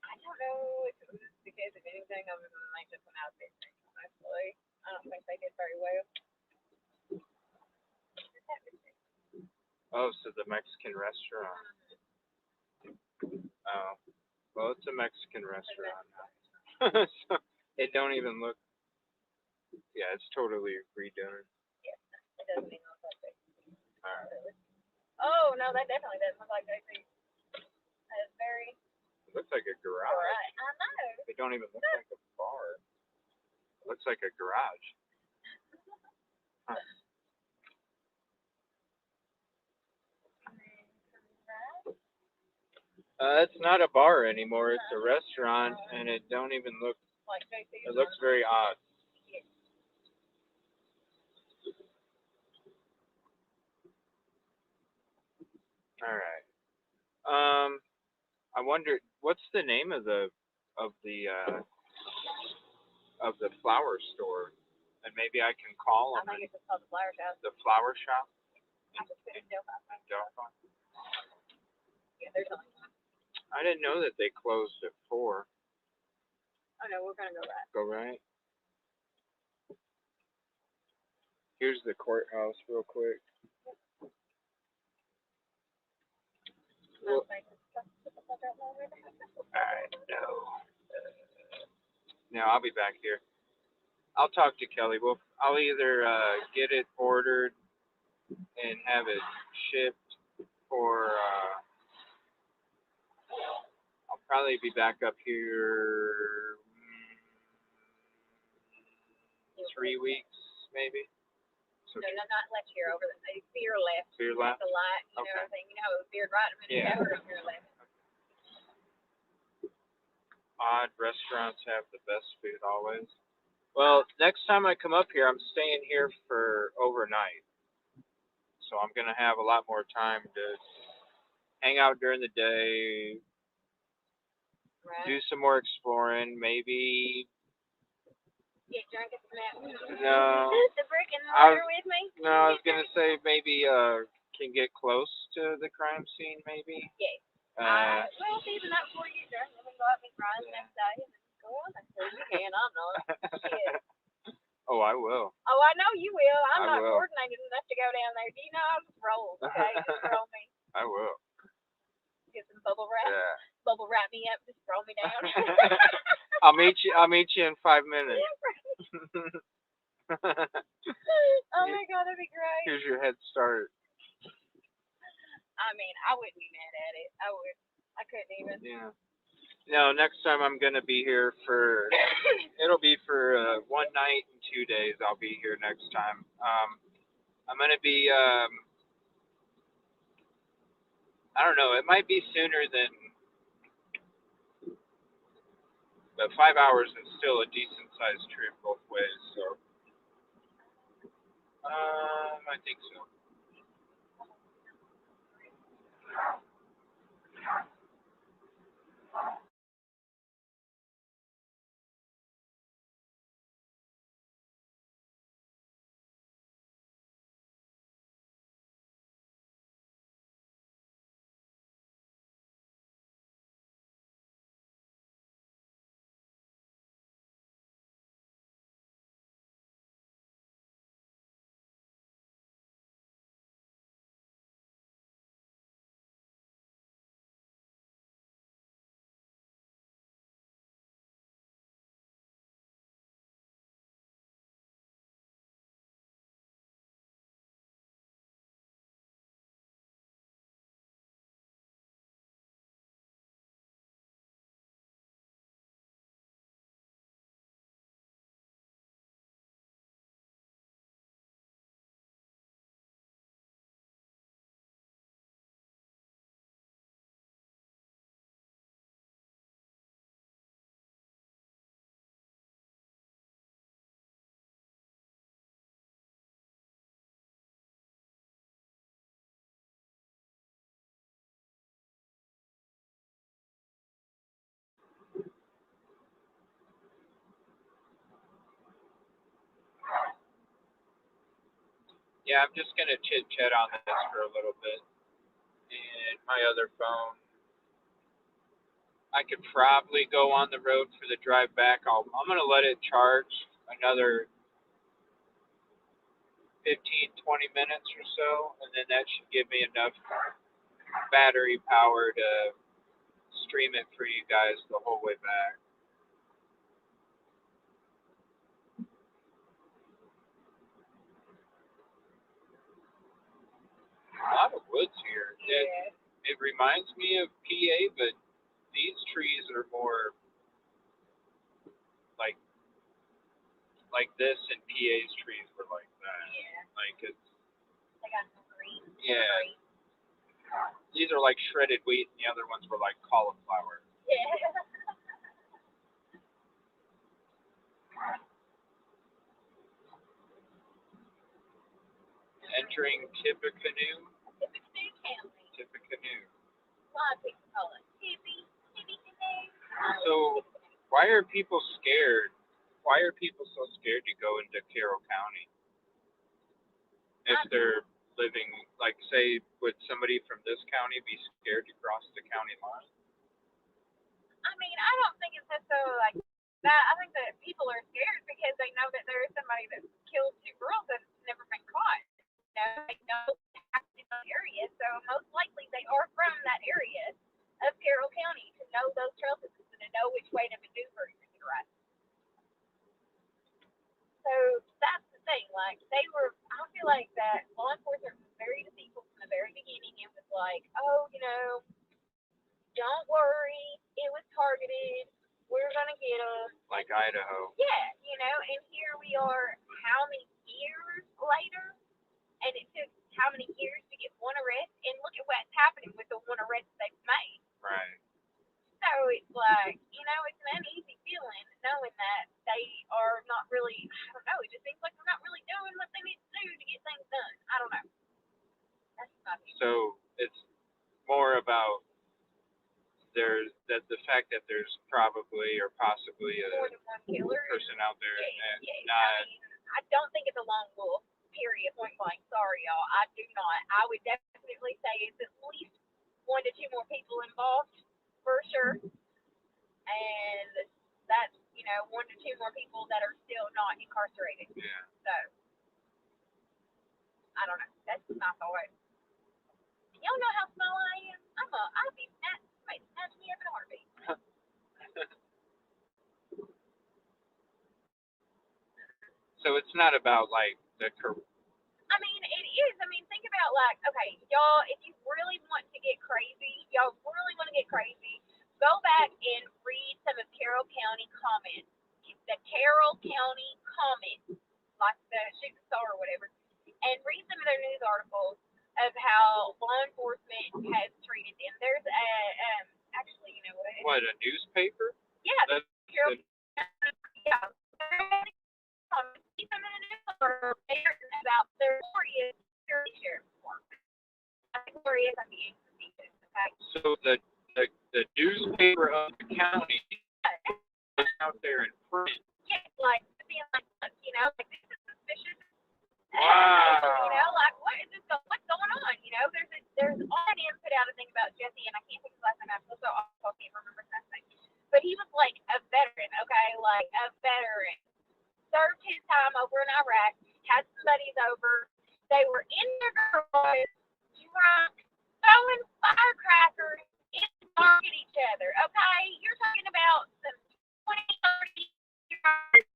I don't know if it was because of anything other than they just went out of business, honestly. I don't think they did very well. oh, so the Mexican restaurant. Oh. Well, it's a Mexican restaurant now. So it don't even look. Yeah, it's totally redone. Yeah, it doesn't even look like they. Alright. Oh no, that definitely doesn't look like they. That's very. It looks like a garage. Alright, I know. It don't even look like a bar. It looks like a garage. Huh. It's not a bar anymore. It's a restaurant, and it don't even look. Like JC's. It looks very odd. All right. I wonder what's the name of the flower store, and maybe I can call I them. think it's just called the Flower Shoppe. The Flower Shoppe I just put it in Delphi. in Delphi. Yeah, there's only one. I didn't know that they closed at 4. Oh no, we're gonna go right. Go right. Here's the courthouse, real quick. Well, I know. Now I'll be back here. I'll talk to Kelly. Well, I'll either get it ordered and have it shipped, or I'll probably be back up here 3 weeks, maybe. So No, not left here, over the veer left. to your left. The light, you know, Okay. everything. You know, it was veered right a minute Yeah. ago, or veer left. Odd restaurants have the best food always. Well, next time I come up here, I'm staying here for overnight. So I'm going to have a lot more time to hang out during the day, Right. do some more exploring, maybe. Get drunk at the mountain. No. The brick and I mortar with me? No, I was going to say maybe can get close to the crime scene, maybe. Yeah. Well, even that before you drink, we can go out and grind the next day and then go on. So you can, I'm not. Shit. Oh, I will. Oh, I know you will. I'm I not will. coordinated enough to go down there. Do you know I'll just roll? Okay, just roll me. I will. Get some bubble wrap. Yeah. Bubble wrap me up. Just roll me down. I'll meet you in 5 minutes. Oh my God, that'd be great. Here's your head start. I mean, I wouldn't be mad at it. I would. I couldn't even. Yeah. No, next time I'm gonna be here for. It'll be for 1 night and 2 days. I'll be here next time. I'm gonna be. I don't know. It might be sooner than. But 5 hours is still a decent sized trip both ways. So. I think so. Yeah, I'm just gonna chit chat on this for a little bit. And my other phone, I could probably go on the road for the drive back. I'm gonna let it charge another 15, 20 minutes or so, and then that should give me enough battery power to stream it for you guys the whole way back. A lot of woods here. Yeah. It reminds me of PA, but these trees are more like this, and PA's trees were like that. Yeah. Like it's They got some green. yeah. Green. These are like shredded wheat, and the other ones were like cauliflower. Yeah. Entering Tippecanoe. Tippecanoe County. Tippecanoe. A lot of people call it Tippecanoe. So why are people scared? Why are people so scared to go into Carroll County? If they're living, like, say, would somebody from this county be scared to cross the county line? I mean, I don't think it's necessarily like that. I think that people are scared because they know that there is somebody that killed 2 girls that's never been caught. You know, they know that area, so most likely they are from that area of Carroll County to know those trail systems and to know which way to maneuver to the right. So that's the thing. Like I feel like that law enforcement was very deceitful from the very beginning. It was like, oh, don't worry, it was targeted. We're gonna get them. Like Idaho. Yeah, and here we are. How many years later? And it took how many years to get one arrest? And look at what's happening with the one arrest they've made. Right. So it's like, it's an uneasy feeling knowing that they are not really, I don't know, it just seems like they're not really doing what they need to do to get things done. I don't know. That's my opinion. So it's more about the fact that there's probably or possibly a More than one killer. person out there I mean, I don't think it's a lone wolf, period, point blank. Sorry, y'all. I do not. I would definitely say it's at least 1 to 2 more people involved, for sure. And that's, 1 to 2 more people that are still not incarcerated. Yeah. So, I don't know. That's my thought. Y'all know how small I am. I'd be snatched me up in a heartbeat. So it's not about like the I mean, it is. I mean, think about like, okay, y'all, if you really want to get crazy, go back and read some of Carroll County comments. The Carroll County comments, like the Shooting Star or whatever, and read some of their news articles of how law enforcement has treated them. There's actually, you know what? What, a newspaper? Yeah, That's Carroll County. Yeah. Some of the news articles about their glorious sheriff's department. I think glorious on the institution. Okay. So the newspaper of the county is out there in print. Yeah, like being like, look, like this is suspicious. Wow. Like what is this? What's going on? There's R&M put out a thing about Jesse, and I can't think of his last name. I'm so awful, I can't remember his last name. But he was like a veteran, okay, like a veteran. Served his time over in Iraq. Had some buddies over. They were in their garage, drunk, throwing firecrackers in the dark at each other. Okay, you're talking about some 20, 30 years.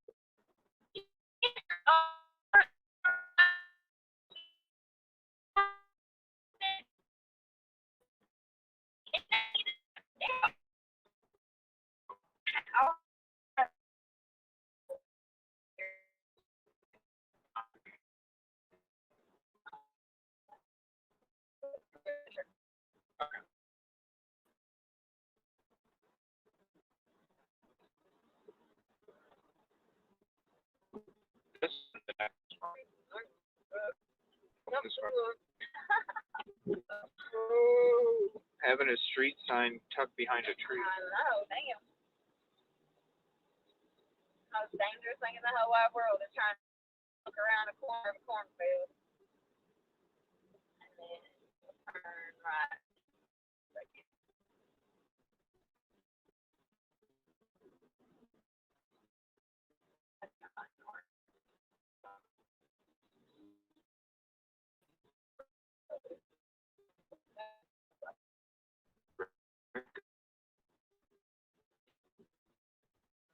Having a street sign tucked behind a tree. I know, damn. Most dangerous thing in the whole wide world is trying to look around a corner of a cornfield. Right.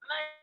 My